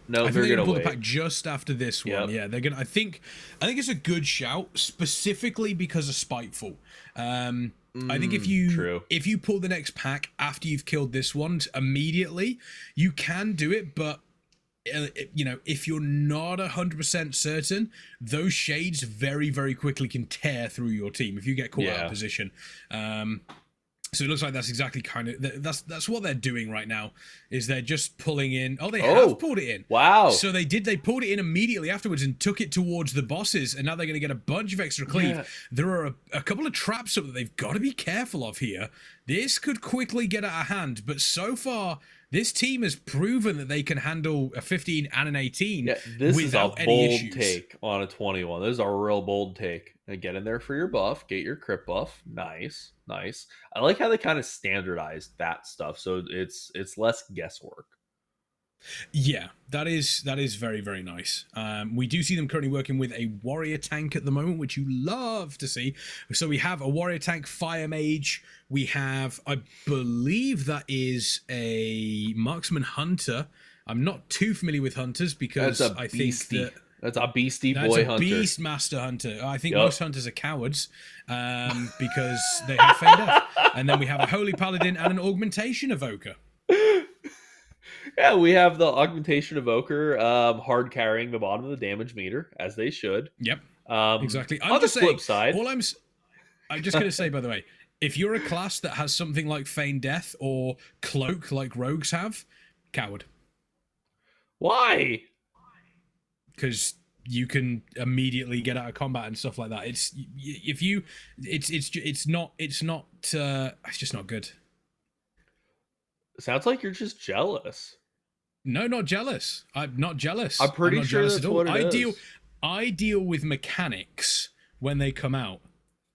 No, I think they're they're gonna gonna pull the wait. pack just after this one. Yep. Yeah, they're gonna. I think it's a good shout, specifically because of Spiteful. I think True. if you pull the next pack after you've killed this one immediately, you can do it. But if you're not 100% certain, those shades very, very quickly can tear through your team if you get caught out of position. So it looks like that's exactly kind of that's what they're doing right now. Is they're just pulling in. Oh, they have pulled it in. Wow. So they did. They pulled it in immediately afterwards and took it towards the bosses, and now they're going to get a bunch of extra cleave. Yeah. There are a couple of traps up that they've got to be careful of here. This could quickly get out of hand, but so far this team has proven that they can handle a 15 and an 18 without any issues. This is a bold take on a 21. This is a real bold take. And get in there for your buff. Get your crit buff. Nice. I like how they kind of standardized that stuff, so it's less guesswork. Yeah, that is very, very nice. We do see them currently working with a warrior tank at the moment, which you love to see. So we have a warrior tank, fire mage. We have, I believe that is a marksman hunter. I'm not too familiar with hunters because I think that that's a beastie boy hunter. That's a beast master hunter. I think most hunters are cowards because they have fade death. And then we have a holy paladin and an augmentation evoker. Yeah, we have the augmentation evoker hard carrying the bottom of the damage meter, as they should. Yep, exactly. On the flip side, I'm just going to say, by the way, if you're a class that has something like feign death or cloak like rogues have, coward. Why? Because you can immediately get out of combat and stuff like that. It's just not good. Sounds like you're just jealous. No, not jealous. I'm not jealous. I'm pretty sure that's what it is. I deal with mechanics when they come out.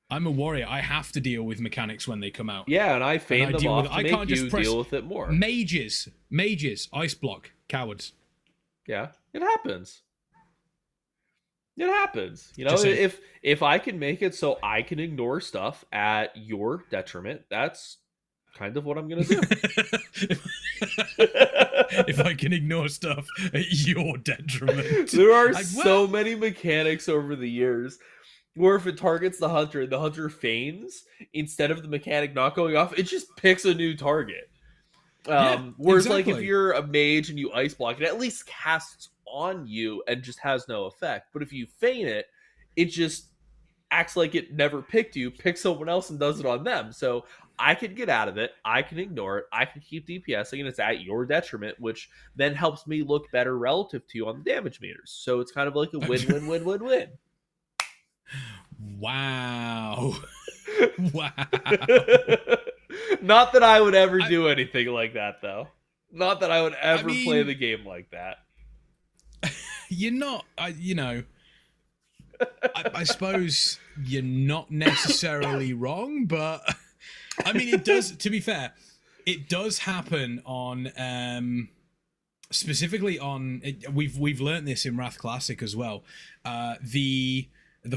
I'm a warrior. I have to deal with mechanics when they come out. Yeah, and I feign them off to make you deal with it more. Mages, ice block, cowards. Yeah, it happens. It happens. You know, if I can make it so I can ignore stuff at your detriment, that's kind of what I'm going to do. If I can ignore stuff at your detriment. There are so many mechanics over the years where if it targets the hunter feigns, instead of the mechanic not going off, it just picks a new target. Whereas like if you're a mage and you ice block, it at least casts on you and just has no effect. But if you feign it, it just acts like it never picked you, picks someone else and does it on them. So I can get out of it, I can ignore it, I can keep DPSing, and it's at your detriment, which then helps me look better relative to you on the damage meters. So it's kind of like a win-win-win-win-win. Wow. Wow. Not that I would ever do anything like that, though. Not that I would ever play the game like that. You're not, I suppose you're not necessarily wrong, but I mean, it does, to be fair, it does happen on, specifically on, we've learned this in Wrath Classic as well. The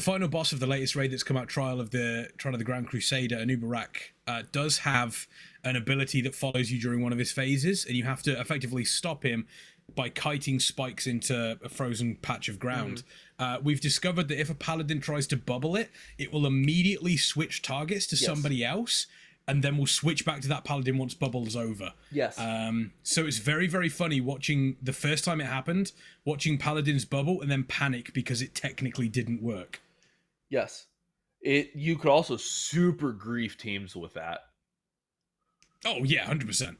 final boss of the latest raid that's come out, Trial of the Grand Crusader, Anubarak, does have an ability that follows you during one of his phases, and you have to effectively stop him by kiting spikes into a frozen patch of ground. We've discovered that if a paladin tries to bubble it, it will immediately switch targets to somebody else, and then we'll switch back to that paladin once bubble's over. Yes. So it's very, very funny watching the first time it happened, watching paladins bubble and then panic because it technically didn't work. Yes. You could also super grief teams with that. Oh yeah, 100%.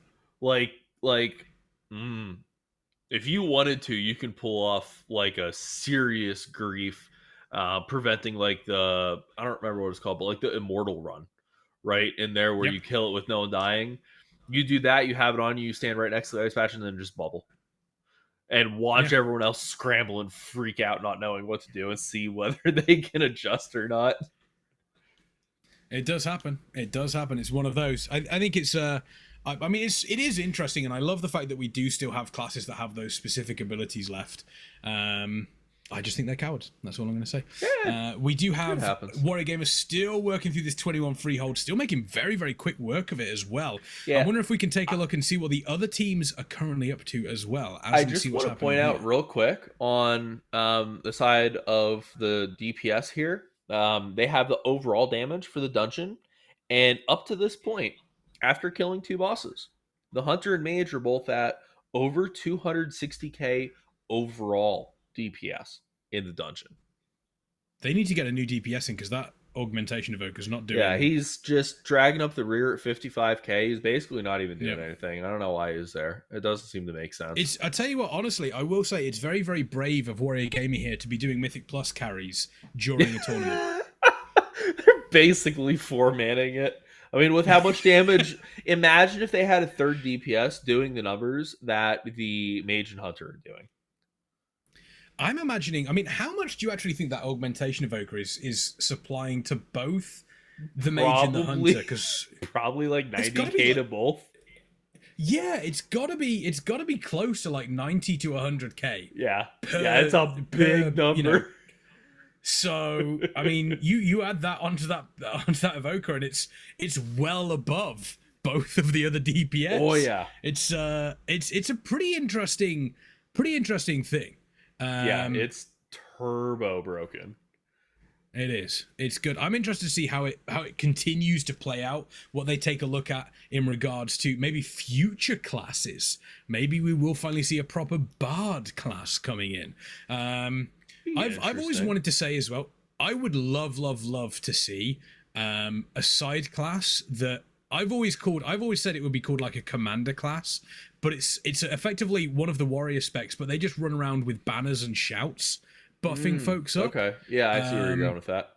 If you wanted to, you can pull off like a serious grief, preventing like I don't remember what it's called, but like the immortal run, right in there where you kill it with no one dying. You do that, you have it on you, stand right next to the ice patch, and then just bubble and watch everyone else scramble and freak out, not knowing what to do, and see whether they can adjust or not. It does happen. It's one of those. I think it's I mean, it is interesting, and I love the fact that we do still have classes that have those specific abilities left. I I just think they're cowards. That's all I'm going to say. Yeah, We do have happens. Warrior Gamers still working through this 21 freehold, still making very, very quick work of it as well. I Yeah. wonder if we can take a look and see what the other teams are currently up to as well. As I we see just what's want to happening point out here. real quick on the side of the DPS here. They have the overall damage for the dungeon, and up to this point, after killing 2 bosses, the Hunter and Mage are both at over 260k overall DPS in the dungeon. They need to get a new DPS in because that augmentation evoker is not Yeah, doing. he's just dragging up the rear at 55k. He's basically not even doing Yeah. anything. I don't know why he's there. It doesn't seem to make sense. I tell you what, honestly, I will say it's very, very brave of Warrior Gaming here to be doing Mythic Plus carries during a tournament. They're basically 4-manning it. I mean, with how much damage, imagine if they had a third DPS doing the numbers that the Mage and Hunter are doing. I'm imagining. I mean, how much do you actually think that augmentation evoker is supplying to both the mage and the hunter? Because probably like 90k to both. Yeah, it's gotta be close to like 90 to 100k. Yeah, it's a big number. You know, so I mean, you add that onto that evoker, and it's well above both of the other DPS. Oh yeah, it's a pretty interesting thing. Yeah, it's turbo broken. It is. It's good. I'm interested to see how it continues to play out. What they take a look at in regards to maybe future classes. Maybe we will finally see a proper bard class coming in. I've always wanted to say as well. I would love to see a side class that I've always said it would be called like a commander class, but it's effectively one of the warrior specs, but they just run around with banners and shouts, buffing folks up. Okay, yeah, I see where you're going with that.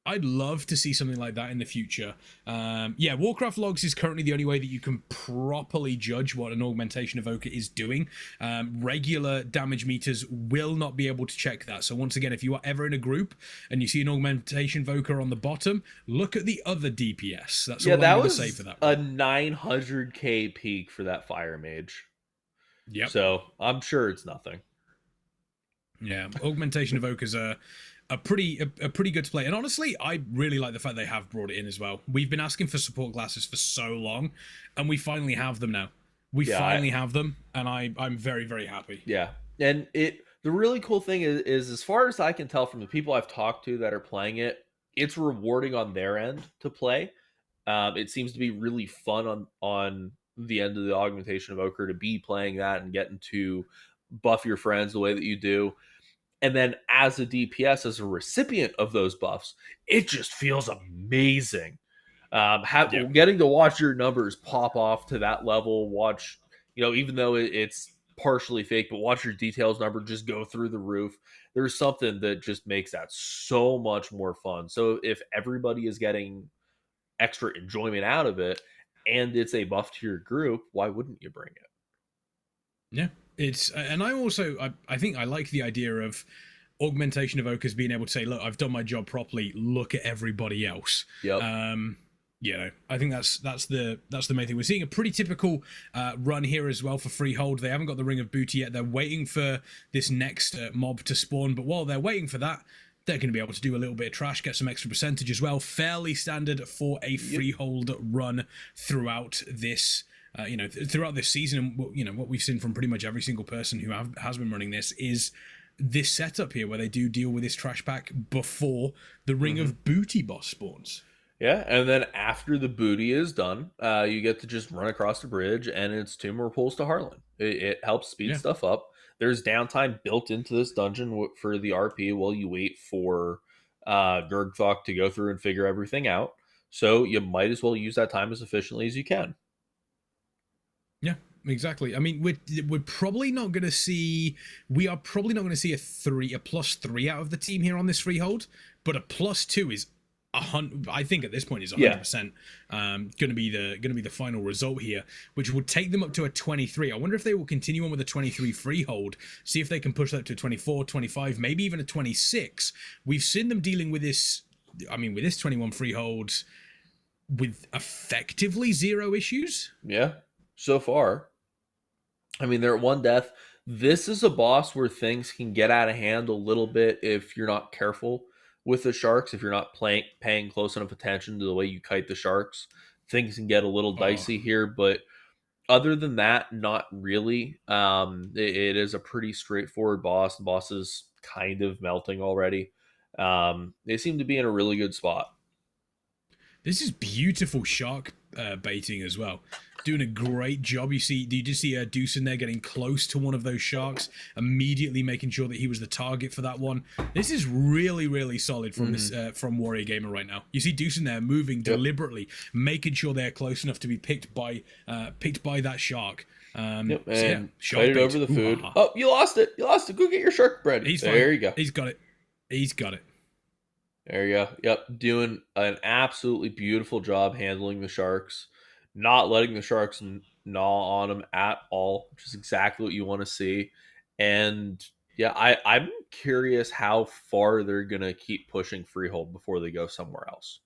I'd love to see something like that in the future. Yeah, Warcraft logs is currently the only way that you can properly judge what an augmentation evoker is doing. Regular damage meters will not be able to check that. So once again, if you are ever in a group and you see an augmentation evoker on the bottom, look at the other DPS. That's all I'm going to say for that. A 900k peak for that fire mage. Yep. So I'm sure it's nothing. Yeah, augmentation evokers are a pretty good to play, and honestly, I really like the fact they have brought it in as well. We've been asking for support classes for so long, and we finally have them now. We finally have them, and I'm very, very happy. Yeah, and the really cool thing is as far as I can tell from the people I've talked to that are playing it, it's rewarding on their end to play. It seems to be really fun on the end of the augmentation evoker to be playing that and getting to buff your friends the way that you do. And then as a DPS, as a recipient of those buffs, it just feels amazing. Getting to watch your numbers pop off to that level, watch, even though it's partially fake, but watch your details number just go through the roof. There's something that just makes that so much more fun. So if everybody is getting extra enjoyment out of it and it's a buff to your group, why wouldn't you bring it? Yeah. And I think I like the idea of augmentation evokers being able to say, look, I've done my job properly, look at everybody else. Yep. I think that's the main thing. We're seeing a pretty typical run here as well for Freehold. They haven't got the Ring of Booty yet. They're waiting for this next mob to spawn, but while they're waiting for that, they're going to be able to do a little bit of trash, get some extra percentage as well. Fairly standard for a Freehold run throughout this throughout this season. And what we've seen from pretty much every single person who has been running this is this setup here where they do deal with this trash pack before the Ring of Booty boss spawns. Yeah, and then after the booty is done, you get to just run across the bridge, and it's 2 more pulls to Harlan. It helps speed stuff up. There's downtime built into this dungeon for the RP while you wait for Gurgthok to go through and figure everything out. So you might as well use that time as efficiently as you can. Yeah, exactly. I mean, we're probably not going to see. We are probably not going to see a +3 out of the team here on this freehold, but a +2 is 100. I think at this point is 100% going to be the final result here, which would take them up to a 23. I wonder if they will continue on with a 23 freehold, see if they can push that to a 24, 25, maybe even a 26. We've seen them dealing with this. I mean, with this 21 freehold, with effectively 0 issues. Yeah. So far, I mean, they're at 1 death. This is a boss where things can get out of hand a little bit if you're not careful with the sharks. If you're not paying close enough attention to the way you kite the sharks, things can get a little Oh, dicey here. But other than that, not really. It is a pretty straightforward boss. The boss is kind of melting already. They seem to be in a really good spot. this is beautiful shark baiting as well. Doing a great job. You did see Deuce in there getting close to one of those sharks, immediately making sure that he was the target for that one. This is really, really solid from this from Warrior Gamer right now. You see Deuce in there moving deliberately, making sure they're close enough to be picked by that shark. Yep, So yeah, and shark fight it bait. over the food. Ooh-ha. Oh, you lost it! You lost it. Go get your shark bread. He's fine. There you go. He's got it. He's got it. There you go. Yep, doing an absolutely beautiful job handling the sharks, not letting the sharks gnaw on them at all, which is exactly what you want to see. And yeah, I'm curious how far they're gonna keep pushing Freehold before they go somewhere else.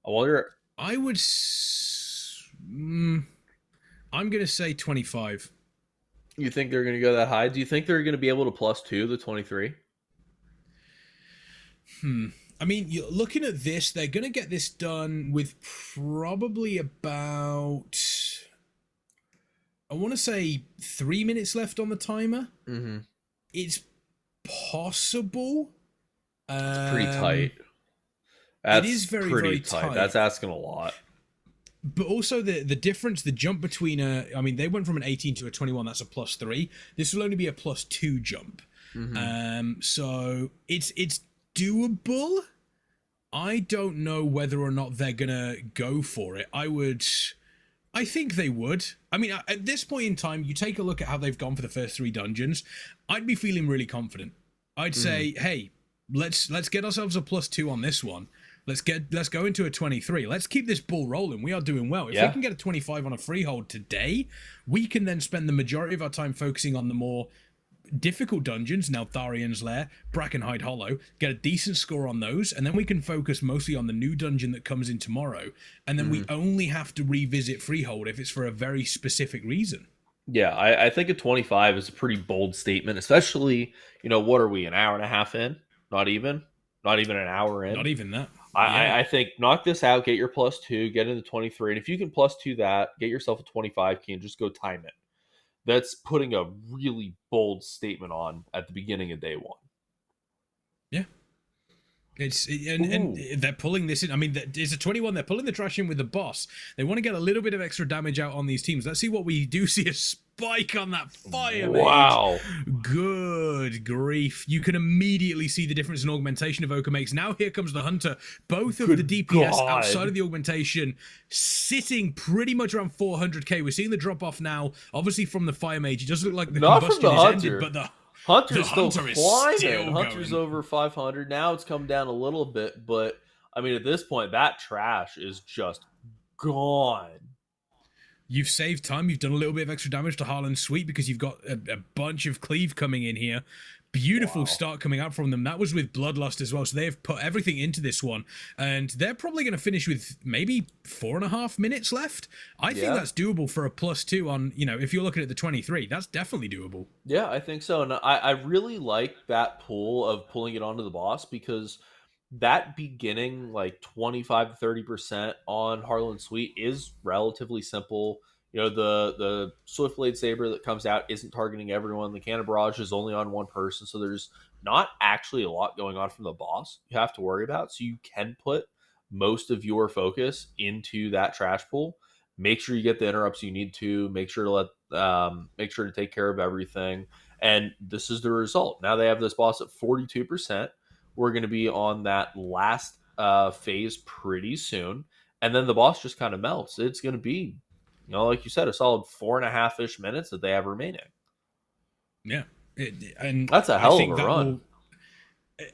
I wonder. I would. I'm gonna say 25. You think they're gonna go that high? Do you think they're gonna be able to +2 the 23? I mean, you're looking at this, they're going to get this done with probably about, I want to say 3 minutes left on the timer. Mm-hmm. It's possible. It's pretty tight. That's it is very, pretty very tight. tight. That's asking a lot. But also the difference, the jump between I mean, they went from an 18 to a 21. That's a +3. This will only be a +2 jump. Mm-hmm. So it's doable. I don't know whether or not they're gonna go for it. I think they would. I mean, at this point in time, you take a look at how they've gone for the first 3 dungeons. I'd be feeling really confident. I'd say, hey, let's get ourselves a +2 on this one. Let's go into a 23. Let's keep this ball rolling. We are doing well. If we can get a 25 on a freehold today, we can then spend the majority of our time focusing on the more difficult dungeons, now Tharian's Lair, Brackenhide Hollow, get a decent score on those, and then we can focus mostly on the new dungeon that comes in tomorrow, and then we only have to revisit Freehold if it's for a very specific reason. Yeah, I think a 25 is a pretty bold statement, especially, what are we, an hour and a half in? Not even an hour in. Not even that. I think knock this out, get your +2, get into 23, and if you can +2 that, get yourself a 25 key and just go time it. That's putting a really bold statement on at the beginning of day one. Yeah. And they're pulling this in. I mean, it's a 21. They're pulling the trash in with the boss. They want to get a little bit of extra damage out on these teams. Let's see what we do. See a spike on that fire. Wow. Mage. Good grief. You can immediately see the difference in augmentation of Oka makes. Now here comes the Hunter. Both of the DPS outside of the augmentation sitting pretty much around 400k. We're seeing the drop off now. Obviously from the fire mage. It doesn't look like the Not combustion is ended, but the Hunter's still Hunter climbing. Hunter's over 500. Now it's come down a little bit, but I mean, at this point, that trash is just gone. You've saved time. You've done a little bit of extra damage to Harlan's Sweet because you've got a bunch of cleave coming in here. Beautiful start coming out from them. That was with Bloodlust as well. So they've put everything into this one. And they're probably going to finish with maybe 4.5 minutes left. I think that's doable for a +2 on, if you're looking at the 23. That's definitely doable. Yeah, I think so. And I really like that pull of pulling it onto the boss because that beginning like 25 to 30% on Harlan Sweet is relatively simple. The Swiftblade Saber that comes out isn't targeting everyone. The Cannon Barrage is only on one person, so there's not actually a lot going on from the boss you have to worry about. So you can put most of your focus into that trash pool. Make sure you get the interrupts you need to. Make sure to take care of everything. And this is the result. Now they have this boss at 42%. We're going to be on that last phase pretty soon, and then the boss just kind of melts. It's going to be, like you said, a solid 4.5-ish minutes that they have remaining. Yeah, and that's a hell of a run.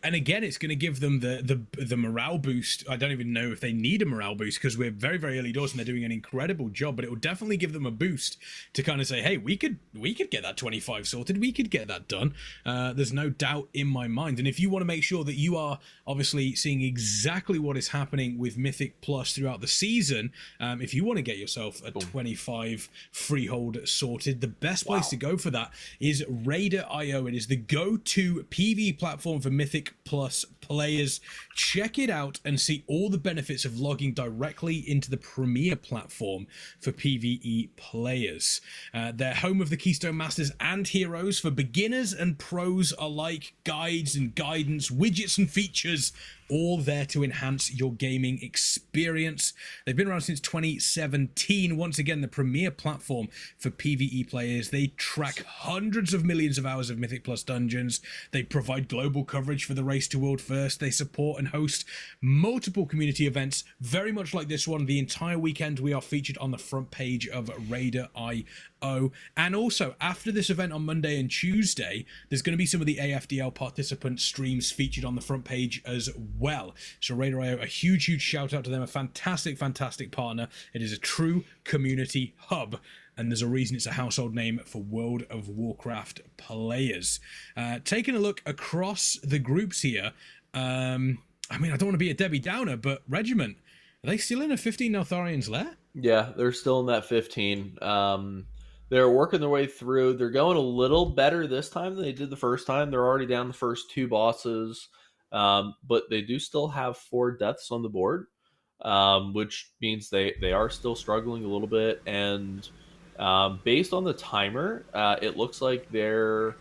And again, it's going to give them the morale boost. I don't even know if they need a morale boost because we're very, very early doors and they're doing an incredible job. But it will definitely give them a boost to kind of say, hey, we could get that 25 sorted. We could get that done. There's no doubt in my mind. And if you want to make sure that you are obviously seeing exactly what is happening with Mythic Plus throughout the season, if you want to get yourself a 25 freehold sorted, the best place to go for that is Raider.io. It is the go-to PvE platform for Mythic Plus players. Check it out and see all the benefits of logging directly into the premier platform for PvE players. They're home of the Keystone Masters and Heroes for beginners and pros alike, guides and guidance, widgets and features, all there to enhance your gaming experience. They've been around since 2017. Once again, the premier platform for PvE players. They track hundreds of millions of hours of Mythic Plus dungeons. They provide global coverage for the race to World First. They support and host multiple community events, very much like this one. The entire weekend we are featured on the front page of Raider.io. And also, after this event on Monday and Tuesday, there's going to be some of the AFDL participant streams featured on the front page as well. So Raider.io, a huge shout out to them. A fantastic partner. It is a true community hub, and there's a reason it's a household name for World of Warcraft players. Taking a look across the groups here, I mean, I don't want to be a Debbie Downer, but Regiment, are they still in a 15 Neltharian's lair? Yeah, they're still in that 15. They're working their way through. They're going a little better this time than they did the first time. They're already down the first 2 bosses, but they do still have 4 deaths on the board, which means they are still struggling a little bit. And based on the timer, it looks like they're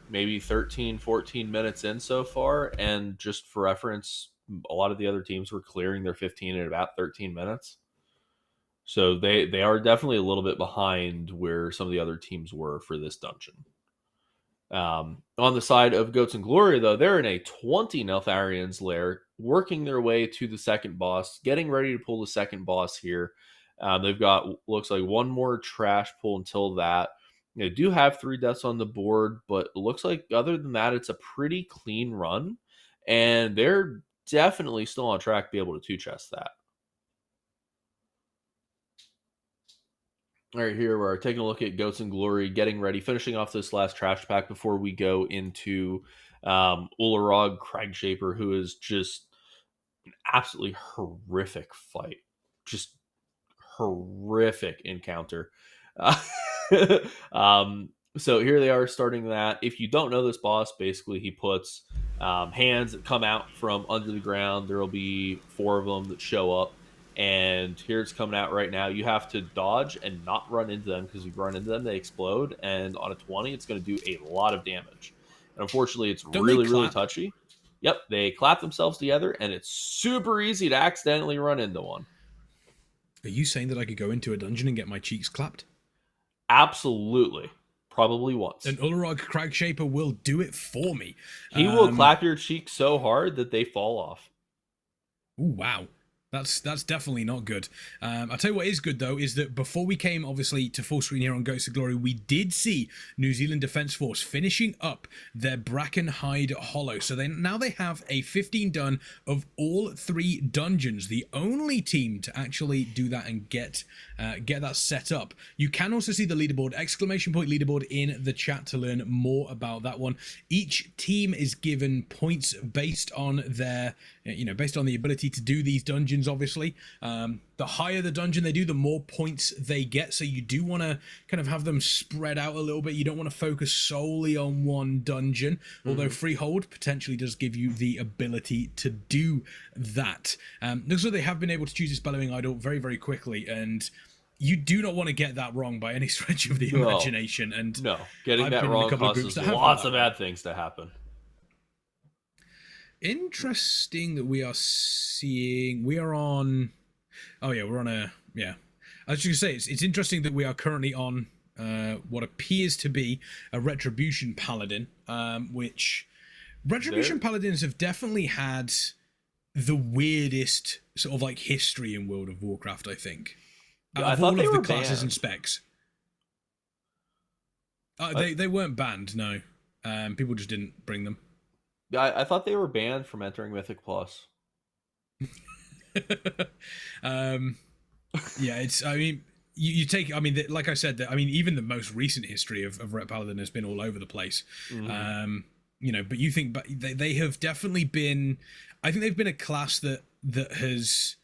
maybe 13, 14 minutes in so far. And just for reference, a lot of the other teams were clearing their 15 in about 13 minutes. So they are definitely a little bit behind where some of the other teams were for this dungeon. On the side of Goats and Glory, though, they're in a 20 Neltharian's lair, working their way to the second boss, getting ready to pull the second boss here. They've got, looks like, 1 more trash pull until that. They do have 3 deaths on the board, but it looks like other than that, it's a pretty clean run. And they're definitely still on track to be able to 2-chest that. All right, here we're taking a look at Goats and Glory, getting ready, finishing off this last trash pack before we go into Ularog Cragshaper, who is just an absolutely horrific fight. Just horrific encounter. So here they are starting that. If you don't know this boss, basically he puts hands that come out from under the ground. There will be 4 of them that show up. And here it's coming out right now. You have to dodge and not run into them, because if you run into them, they explode. And on a 20, it's going to do a lot of damage. And unfortunately, it's really touchy. Yep, they clap themselves together, and it's super easy to accidentally run into one. Are you saying that I could go into a dungeon and get my cheeks clapped? Absolutely. Probably once. And Ularog Cragshaper will do it for me. He will clap your cheeks so hard that they fall off. Ooh, wow. That's definitely not good. I'll tell you what is good, though, is that before we came, obviously, to full screen here on Ghosts of Glory, we did see New Zealand Defence Force finishing up their Brackenhide Hollow. So now they have a 15 done of all 3 dungeons. The only team to actually do that and get that set up. You can also see the leaderboard, ! Leaderboard, in the chat to learn more about that one. Each team is given points based on their, based on the ability to do these dungeons. Obviously, the higher the dungeon they do, the more points they get. So you do want to kind of have them spread out a little bit. You don't want to focus solely on one dungeon, although Freehold potentially does give you the ability to do that. Looks like they have been able to choose this Bellowing Idol very, very quickly, and you do not want to get that wrong by any stretch of the imagination. And getting that wrong causes lots of bad things to happen. Interesting that we are seeing, we're on a, I was just gonna say, it's interesting that we are currently on what appears to be a Retribution Paladin, which Retribution Paladins have definitely had the weirdest sort of like history in World of Warcraft, I think. I thought all they of were the classes banned. and specs. They weren't banned, no. People just didn't bring them. Yeah, I thought they were banned from entering Mythic Plus. um, yeah, it's. I mean, you take. I mean, like I said, I mean, even the most recent history of Ret Paladin has been all over the place. Mm-hmm. But you think, but they have definitely been. I think they've been a class that has.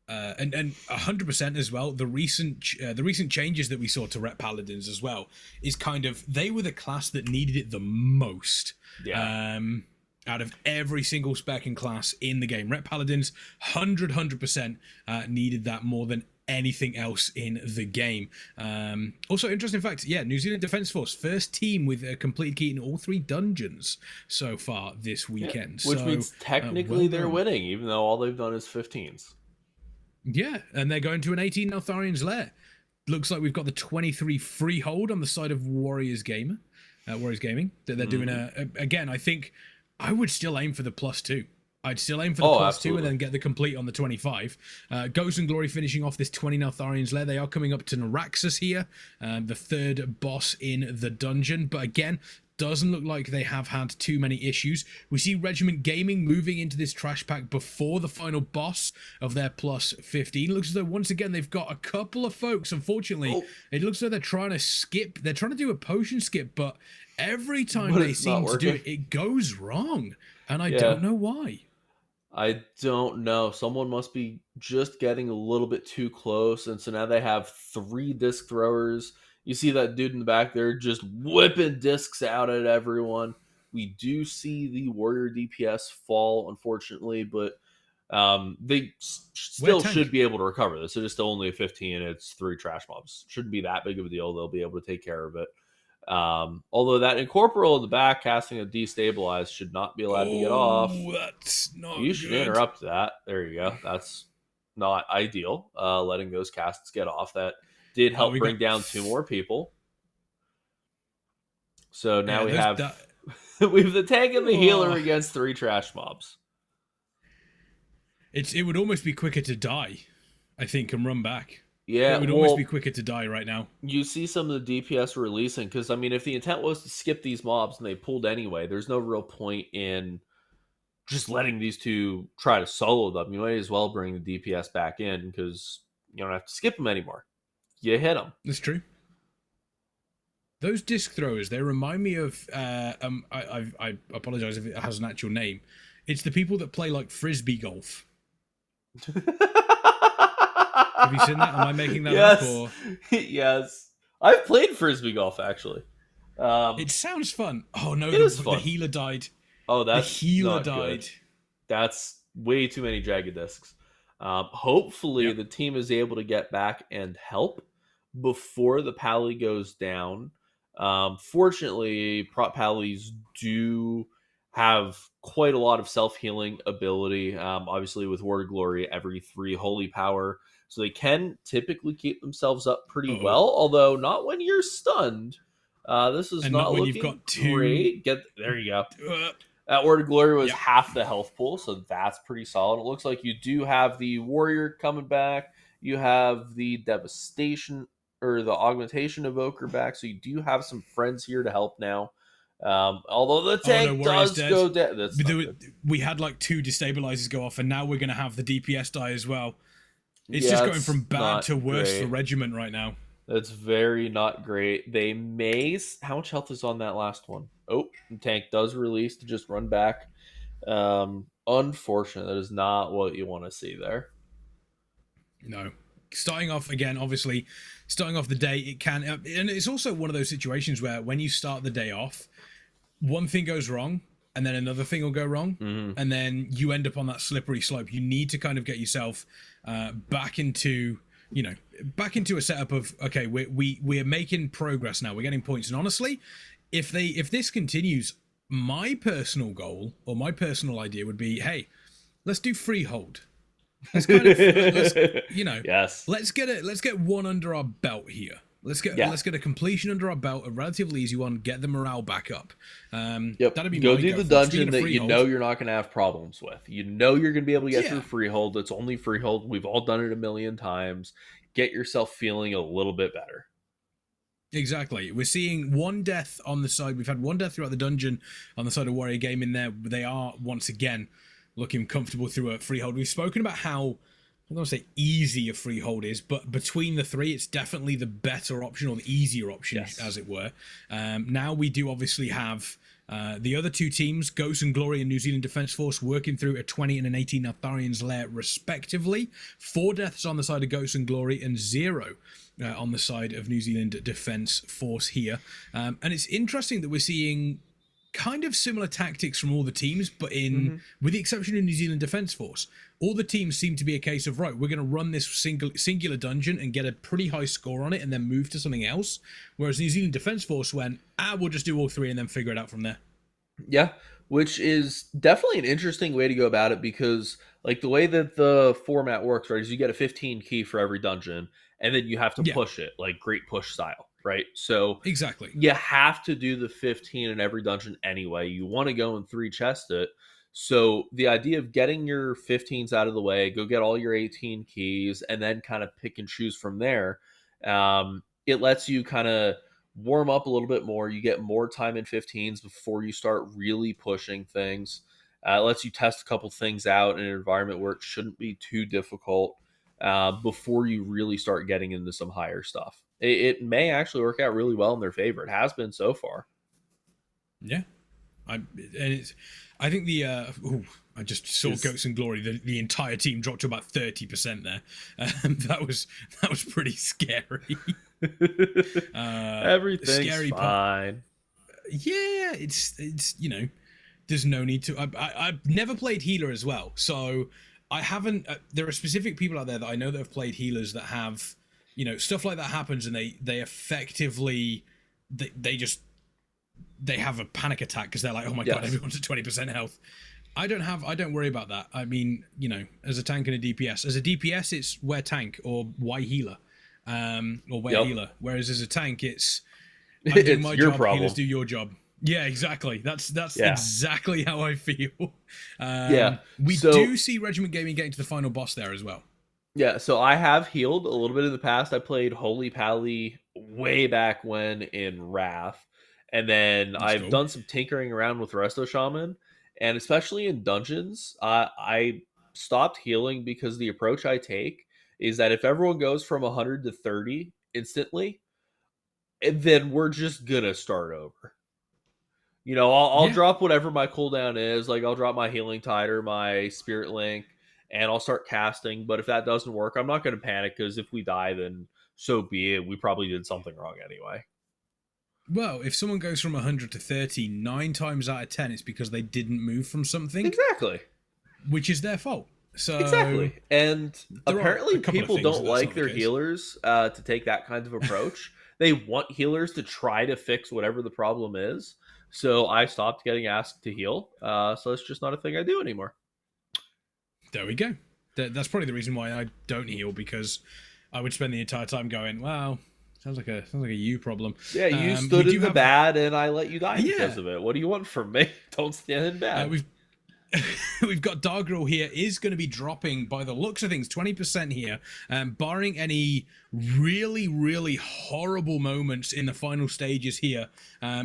And 100% as well. The recent changes that we saw to Ret Paladins as well is kind of they were the class that needed it the most. Yeah. Out of every single spec and class in the game, Ret Paladins 100% needed that more than anything else in the game. Also, interesting fact, yeah, New Zealand Defence Force, first team with a complete key in all 3 dungeons so far this weekend. Which so, means technically they're winning, even though all they've done is 15s. Yeah, and they're going to an 18 Neltharian's Lair. Looks like we've got the 23 freehold on the side of Warriors Gaming. That they're doing again, I think I would still aim for the +2. I'd still aim for the +2 and then get the complete on the 25. Ghost and Glory finishing off this 20 Neltharian's Lair. They are coming up to Naraxus here, the 3rd boss in the dungeon. But again, doesn't look like they have had too many issues. We see Regiment Gaming moving into this trash pack before the final boss of their +15. Looks as though once again they've got a couple of folks. Unfortunately, it looks like they're trying to skip. They're trying to do a potion skip, but every time they seem to do it, it goes wrong. And I don't know why. I don't know. Someone must be just getting a little bit too close. And so now they have 3 disc throwers. You see that dude in the back there just whipping discs out at everyone. We do see the Warrior DPS fall, unfortunately, but they still should be able to recover this. It is still only a 15. It's 3 trash mobs. Shouldn't be that big of a deal. They'll be able to take care of it. Although that Incorporeal in the back casting a Destabilize should not be allowed to get off. That's not You should interrupt that. There you go. That's not ideal, letting those casts get off. That did help bring down 2 more people. So now we have we have the tank and the healer against 3 trash mobs. It would almost be quicker to die, I think, and run back. Yeah, it would almost be quicker to die right now. You see some of the DPS releasing, because, I mean, if the intent was to skip these mobs and they pulled anyway, there's no real point in just letting these 2 try to solo them. You might as well bring the DPS back in, because you don't have to skip them anymore. You hit them. That's true. Those disc throwers, they remind me of, I apologize if it has an actual name. It's the people that play, like, Frisbee golf. Have you seen that? Am I making that up? Or? Yes. I've played Frisbee golf, actually. It sounds fun. Oh, no, the healer died. Oh, that's the healer died. Good. That's way too many Jagged Discs. Hopefully, the team is able to get back and help before the Pally goes down. Fortunately, Prop Pallies do have quite a lot of self-healing ability. Obviously, with Word of Glory, every 3 holy power. So they can typically keep themselves up pretty well, although not when you're stunned. This is not looking you've got great. There you go. That Word of Glory was half the health pool, so that's pretty solid. It looks like you do have the Warrior coming back. You have the Devastation or the Augmentation Evoker back, so you do have some friends here to help now. Although the tank does go down. We had like 2 destabilizers go off, and now we're going to have the DPS die as well. It's just going from bad to worse for Regiment right now. That's very not great. They may... How much health is on that last one? Oh, the tank does release to just run back. Unfortunate. That is not what you want to see there. No. Starting off again, obviously, starting off the day, it can... And it's also one of those situations where when you start the day off, one thing goes wrong, and then another thing will go wrong, and then you end up on that slippery slope. You need to kind of get yourself back into a setup of, okay, we're making progress now. We're getting points, and honestly, if this continues, my personal goal or my personal idea would be, hey, let's do freehold. Let's kind of, let's get one under our belt here. Let's get a completion under our belt, a relatively easy one. Get the morale back up. That'd be go do the dungeon that you know you're not going to have problems with. You know you're going to be able to get through freehold. It's only freehold. We've all done it a million times. Get yourself feeling a little bit better. Exactly. We're seeing one death on the side. We've had one death throughout the dungeon on the side of Warrior Gaming there. They are, once again, looking comfortable through a freehold. We've spoken about how, I don't want to say easy a freehold is, but between the three, it's definitely the better option, or the easier option, Yes. as it were. Now we do obviously have the other two teams, Ghosts and Glory and New Zealand Defence Force, working through a 20 and an 18 Natharian's Lair, respectively. 4 deaths on the side of Ghosts and Glory, and 0 on the side of New Zealand Defence Force here. And it's interesting that we're seeing kind of similar tactics from all the teams, but with the exception of New Zealand Defence Force, all the teams seem to be a case of, right, we're going to run this singular dungeon and get a pretty high score on it and then move to something else. Whereas New Zealand Defence Force went, we'll just do all 3 and then figure it out from there. Yeah, which is definitely an interesting way to go about it, because like the way that the format works, right, is you get a 15 key for every dungeon, and then you have to push it, like great push style, right? So exactly, you have to do the 15 in every dungeon anyway. You want to go and 3 chest it. So the idea of getting your 15s out of the way, go get all your 18 keys, and then kind of pick and choose from there. It lets you kind of warm up a little bit more. You get more time in 15s before you start really pushing things. It lets you test a couple things out in an environment where it shouldn't be too difficult before you really start getting into some higher stuff. It may actually work out really well in their favor. It has been so far. Yeah. I think I just saw Goats and Glory. The entire team dropped to about 30% there. That was pretty scary. Everything's scary fine. Yeah, it's there's no need to. I've never played healer as well, so I haven't. There are specific people out there that I know that have played healers that have, stuff like that happens, and they effectively they have a panic attack because they're like, oh my god, everyone's at 20% health. I don't worry about that. I mean, as a tank and a DPS. As a DPS, it's wear tank or why healer, or wear healer. Whereas as a tank, it's I'm doing my your job, problem. healers do your job. Yeah, exactly. That's exactly how I feel. We do see Regiment Gaming getting to the final boss there as well. Yeah, so I have healed a little bit in the past. I played Holy Pally way back when in Wrath. And then I've done some tinkering around with Resto Shaman. And especially in dungeons, I stopped healing because the approach I take is that if everyone goes from 100 to 30 instantly, then we're just going to start over. I'll drop whatever my cooldown is. Like, I'll drop my Healing Tide or my Spirit Link, and I'll start casting. But if that doesn't work, I'm not going to panic, because if we die, then so be it. We probably did something wrong anyway. Well, if someone goes from 100 to 30, 9 times out of 10, it's because they didn't move from something. Exactly. Which is their fault. So exactly. And apparently people don't like their healers to take that kind of approach. They want healers to try to fix whatever the problem is. So I stopped getting asked to heal. So it's just not a thing I do anymore. There we go. That's probably the reason why I don't heal, because I would spend the entire time going, wow, sounds like a you problem. Yeah, you stood in the bad and I let you die because of it. What do you want from me? Don't stand in bad. We've got Dargrel here is going to be dropping, by the looks of things, 20% here, barring any really, really horrible moments in the final stages here.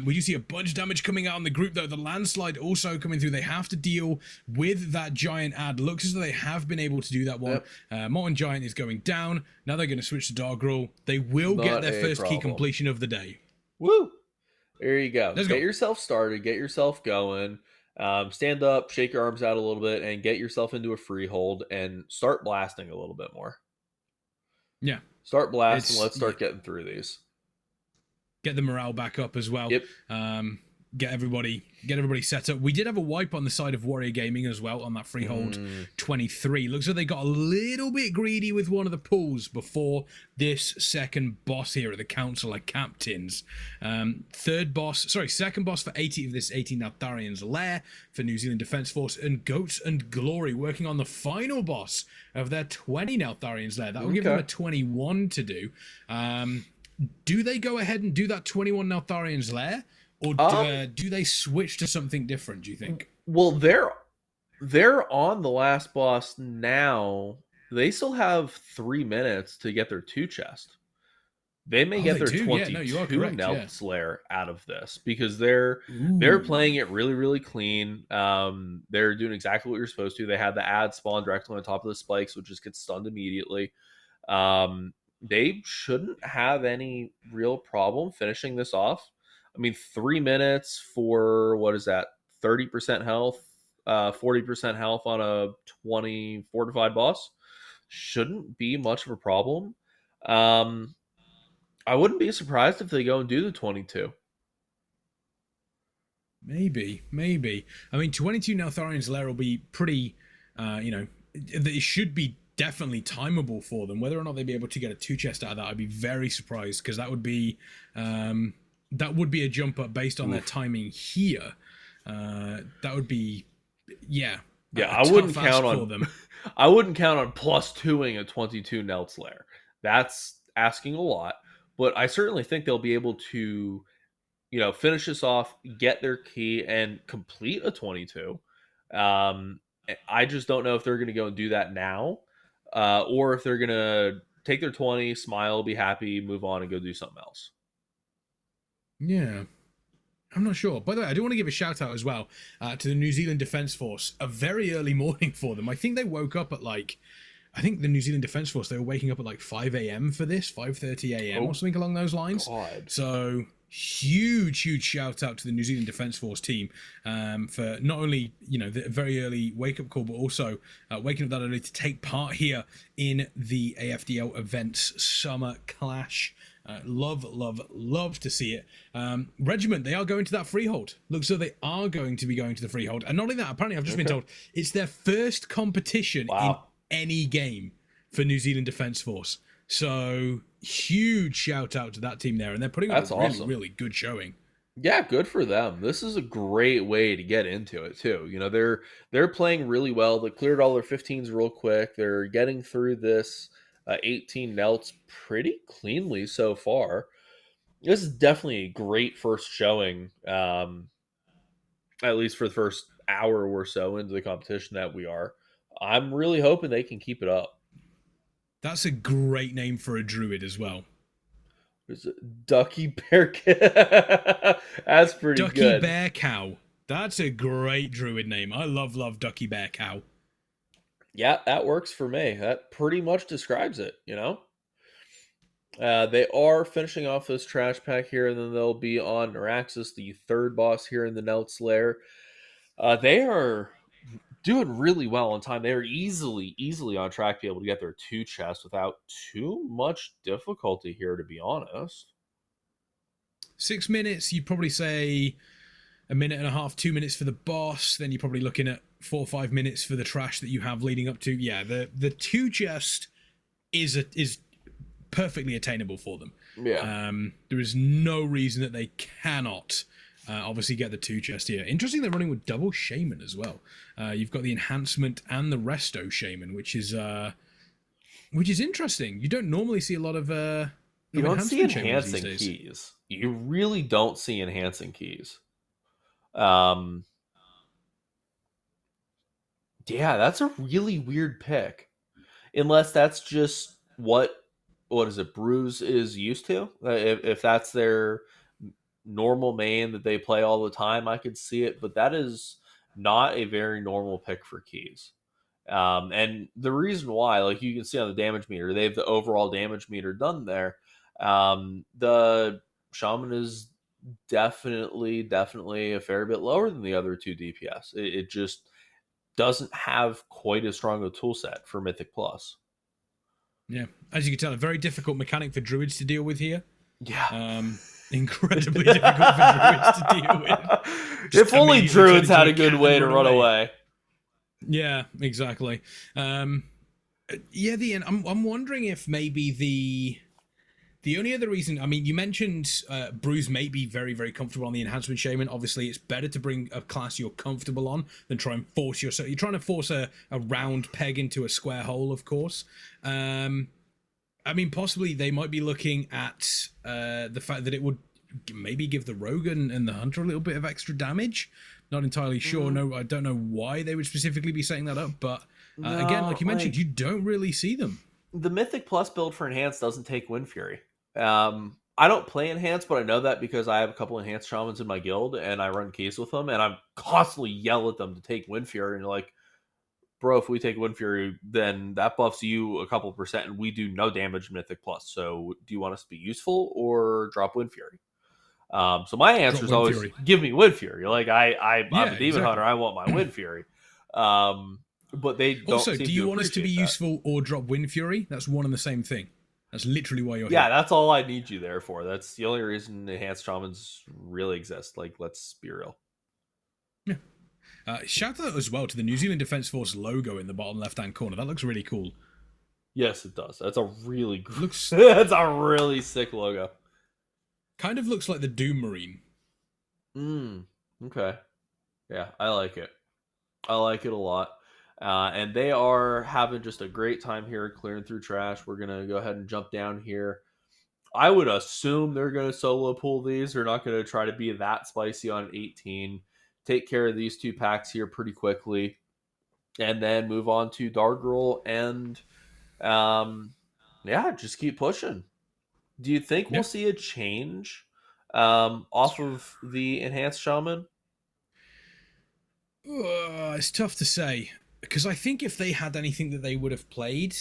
We do see a bunch of damage coming out on the group, though. The landslide also coming through. They have to deal with that giant ad. Looks as though they have been able to do that one. Molten Giant is going down. Now they're going to switch to Dargrel. They will get their first key completion of the day. Woo! There you go. Let's get yourself started. Get yourself going. Stand up, shake your arms out a little bit, and get yourself into a freehold and start blasting a little bit more. Yeah. Start blasting. Let's start getting through these. Get the morale back up as well. Yep. Get everybody set up. We did have a wipe on the side of Warrior Gaming as well on that freehold 23. Looks like they got a little bit greedy with one of the pulls before this second boss here at the Council of Captains. Second boss for 80 of this 18 Natharian's Lair for New Zealand Defence Force, and Goats and Glory working on the final boss of their 20 Natharian's Lair. That will give them a 21 to do. Do they go ahead and do that 21 Natharian's Lair? Or do they switch to something different, do you think? Well, they're on the last boss now. They still have 3 minutes to get their 2 chest. They may Oh, get they their do. Yeah, no, you are 22 correct. Yeah. Nelts layer out of this because they're playing Ooh. it really, really clean. They're doing exactly what you're supposed to. They had the ad spawn directly on top of the spikes, which just gets stunned immediately. They shouldn't have any real problem finishing this off. I mean, 3 minutes for what is that? 30% health, 40% health on a 20 fortified boss shouldn't be much of a problem. Um, I wouldn't be surprised if they go and do the 22. Maybe, maybe. I mean, 22 Neltharian's Lair will be pretty, it should be definitely timeable for them. Whether or not they'd be able to get a 2 chest out of that, I'd be very surprised because that would be a jump up based on their timing here. That would be, yeah, Yeah, a I wouldn't tough ask count for on them. I wouldn't count on plus twoing a 22 Nelts lair. That's asking a lot, but I certainly think they'll be able to, finish this off, get their key, and complete a 22. I just don't know if they're going to go and do that now, or if they're going to take their 20, smile, be happy, move on, and go do something else. Yeah. I'm not sure. By the way, I do want to give a shout out as well to the New Zealand Defence Force. A very early morning for them. I think they woke up at I think the New Zealand Defence Force, they were waking up at 5 a.m. for this, 5:30 a.m. or something along those lines. God. So huge shout out to the New Zealand Defence Force team for not only the very early wake up call, but also waking up that early to take part here in the AFDL events Summer Clash. Love to see it. Regiment, they are going to that freehold. Looks so they are going to be going to the freehold. And not only that, apparently I've just been told it's their first competition in any game for New Zealand Defence Force. So huge shout out to that team there. And they're putting up a really good showing. Yeah, good for them. This is a great way to get into it too. They're playing really well. They cleared all their 15s real quick. They're getting through this 18 Nelts pretty cleanly so far. This is definitely a great first showing, at least for the first hour or so into the competition that we are. I'm really hoping they can keep it up. That's a great name for a druid as well. There's a Ducky Bear Cow. That's pretty Ducky good. Bear Cow. That's a great druid name. I love Ducky Bear Cow. Yeah, that works for me. That pretty much describes it, They are finishing off this trash pack here, and then they'll be on Neuraxis, the third boss here in the Nelt's Lair. They are doing really well on time. They are easily on track to be able to get their 2 chests without too much difficulty here, to be honest. 6 minutes, you'd probably say a minute and a half, 2 minutes for the boss. Then you're probably looking at 4 or 5 minutes for the trash that you have leading up to. Yeah, the 2 chest is perfectly attainable for them. Yeah. There is no reason that they cannot obviously get the 2 chest here. Interesting, they're running with double shaman as well. You've got the enhancement and the resto shaman, which is interesting. You don't normally see a lot of you don't see enhancing keys. You really don't see enhancing keys. Yeah, that's a really weird pick. Unless that's just what is it, Bruise is used to. If that's their normal main that they play all the time, I could see it, but that is not a very normal pick for keys. And the reason why, like you can see on the damage meter, they have the overall damage meter done there. The Shaman is definitely a fair bit lower than the other 2 DPS. It just doesn't have quite as strong a tool set for Mythic Plus. Yeah, as you can tell, a very difficult mechanic for druids to deal with here. Yeah. Incredibly difficult for druids to deal with. If only druids had a good way to run away. Yeah, exactly. I'm wondering if maybe the only other reason, I mean, you mentioned Bruise may be very, very comfortable on the Enhancement Shaman. Obviously, it's better to bring a class you're comfortable on than try and force yourself. You're trying to force a round peg into a square hole, of course. I mean, possibly they might be looking at the fact that it would maybe give the Rogue and the Hunter a little bit of extra damage. Not entirely sure. No, I don't know why they would specifically be setting that up. But again, like you mentioned, you don't really see them. The Mythic Plus build for Enhanced doesn't take Wind Fury. I don't play enhanced, but I know that because I have a couple enhanced shamans in my guild, and I run keys with them, and I'm constantly yell at them to take Wind Fury, and you're like, bro, if we take Wind Fury, then that buffs you a couple percent, and we do no damage Mythic Plus. So, do you want us to be useful or drop Wind Fury? So my answer Drop is Wind always Fury. give me Wind Fury. Like I'm Yeah, a demon hunter, exactly. I want my Wind Fury. But they don't Also, seem do to you want us to be appreciate that. useful or drop Wind Fury? That's one and the same thing. That's literally why you're Yeah, here. that's all I need you there for. That's the only reason enhanced shamans really exist. Like, let's be real. Yeah. Shout out as well to the New Zealand Defence Force logo in the bottom left-hand corner. That looks really cool. Yes, it does. That's a really Looks that's a really sick logo. kind of looks like the Doom Marine. Okay. Yeah, I like it. I like it a lot. And they are having just a great time here clearing through trash. We're going to go ahead and jump down here. I would assume they're going to solo pull these. They're not going to try to be that spicy on 18. Take care of these two packs here pretty quickly. And then move on to Dargirl and, yeah, just keep pushing. Do you think Yeah. we'll see a change off of the Enhanced Shaman? It's tough to say because I think if they had anything that they would have played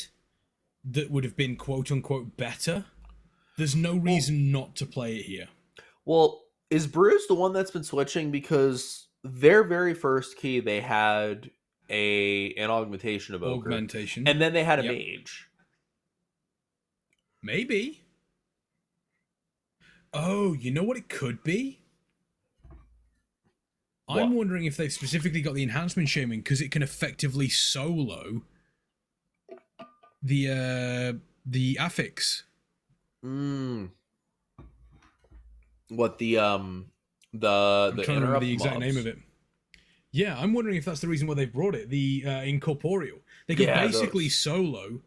that would have been quote unquote better, there's no reason not to play it here. Well, is Bruce the one that's been switching? Because their very first key, they had an augmentation of Ogre, Augmentation. and then they had a Yep. mage. Maybe. Oh, you know what it could be? What? I'm wondering if they've specifically got the enhancement shaman because it can effectively solo the affix. What the I'm trying to remember interrupt the exact mobs? name of it. Yeah, I'm wondering if that's the reason why they've brought it. The incorporeal. They could Yeah, basically those. solo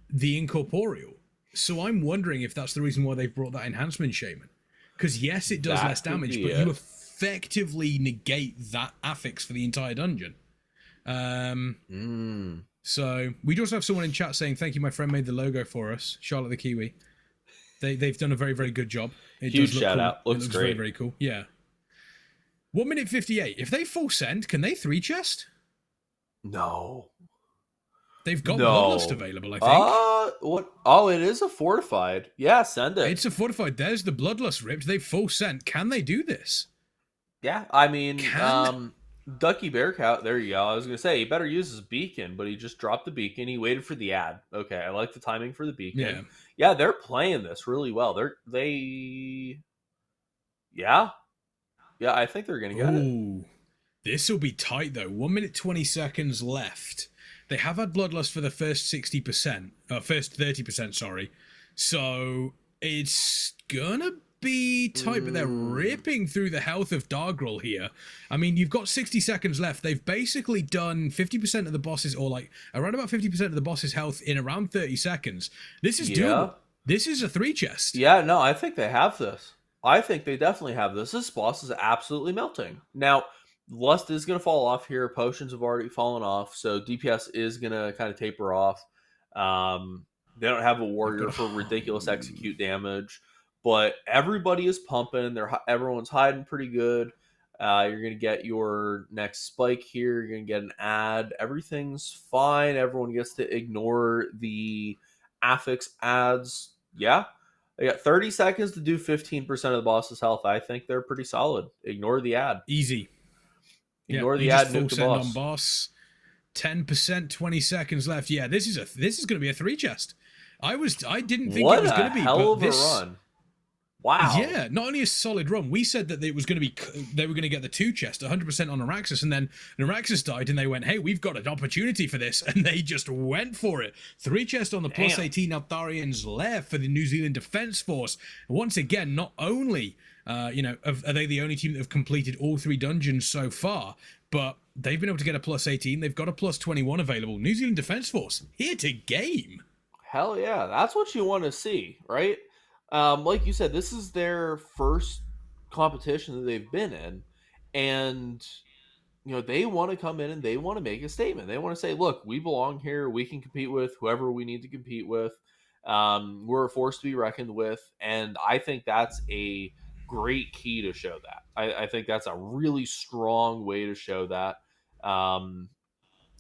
the incorporeal. So I'm wondering if that's the reason why they've brought that enhancement shaman. Because yes, it does less That could damage, be but you it. effectively negate that affix for the entire dungeon. So we also have someone in chat saying, "Thank you, my friend made the logo for us, Charlotte the Kiwi." They've done a very very good job. It Huge does look shout cool. out. Looks it looks great. very very cool. Yeah. 1 minute 58. If they full send, can they 3-chest? No. They've got Bloodlust No. available, I think. What? Oh, it is a fortified. Yeah, send it. It's a fortified. There's the Bloodlust ripped. They've full sent. Can they do this? Yeah, I mean, Can? Ducky Bear Cow. There you go. I was gonna say he better use his beacon, but he just dropped the beacon. He waited for the ad. Okay, I like the timing for the beacon. Yeah. Yeah, they're playing this really well. Yeah, yeah. I think they're gonna get it. Ooh. This will be tight, though. 1 minute 20 seconds left. They have had Bloodlust for the first 60%. First 30%, sorry. So it's gonna be tight, but they're ripping through the health of Dargrul here. I mean, you've got 60 seconds left. They've basically done 50% of the bosses, or like around about 50% of the boss's health in around 30 seconds. This is doable. This is a 3-chest. Yeah, no, I think they have this. I think they definitely have this. This boss is absolutely melting. Now, Lust is going to fall off here. Potions have already fallen off, so DPS is going to kind of taper off. They don't have a warrior for ridiculous execute damage, but everybody is pumping. Everyone's hiding pretty good. You're going to get your next spike here. You're going to get an ad. Everything's fine. Everyone gets to ignore the affix ads. Yeah. They got 30 seconds to do 15% of the boss's health. I think they're pretty solid. Ignore the ad. Easy. Ignore the you ad. just full Nuke the send boss. on boss. 10%, 20 seconds left. Yeah, this is going to be a 3-chest. I didn't think it was going to be, hell but of this a run. Wow. Yeah, not only a solid run. We said that it was going to be they were going to get the 2-chest 100% on Araxis, and then Araxis died, and they went, "Hey, we've got an opportunity for this," and they just went for it. 3-chest on the plus 18 Altharian's Lair for the New Zealand Defence Force. Once again, not only are they the only team that have completed all 3 dungeons so far, but they've been able to get a plus 18. They've got a plus 21 available. New Zealand Defence Force here to game. Hell yeah, that's what you want to see, right? Like you said, this is their first competition that they've been in, and they want to come in and they want to make a statement. They want to say, "Look, we belong here. We can compete with whoever we need to compete with." We're a force to be reckoned with, and I think that's a great key to show that. I think that's a really strong way to show that. And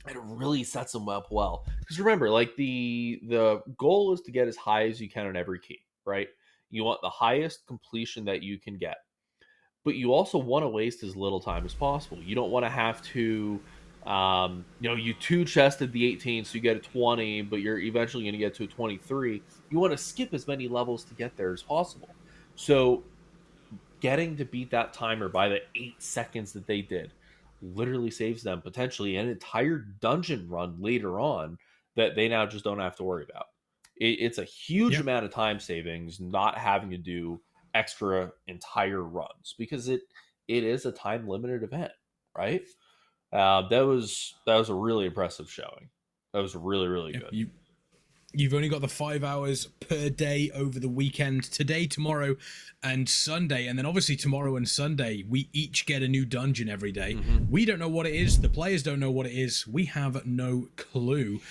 it really sets them up well. Because remember, like the goal is to get as high as you can on every key, right? You want the highest completion that you can get, but you also want to waste as little time as possible. You don't want to have to, you two chested the 18, so you get a 20, but you're eventually going to get to a 23. You want to skip as many levels to get there as possible. So getting to beat that timer by the 8 seconds that they did literally saves them potentially an entire dungeon run later on that they now just don't have to worry about. It's a huge Yeah. amount of time savings not having to do extra entire runs because it is a time limited event, right? That was a really impressive showing. That was really really Yeah. good. You've only got the 5 hours per day over the weekend, today, tomorrow, and Sunday. And then obviously tomorrow and Sunday, we each get a new dungeon every day. Mm-hmm. We don't know what it is. The players don't know what it is. We have no clue.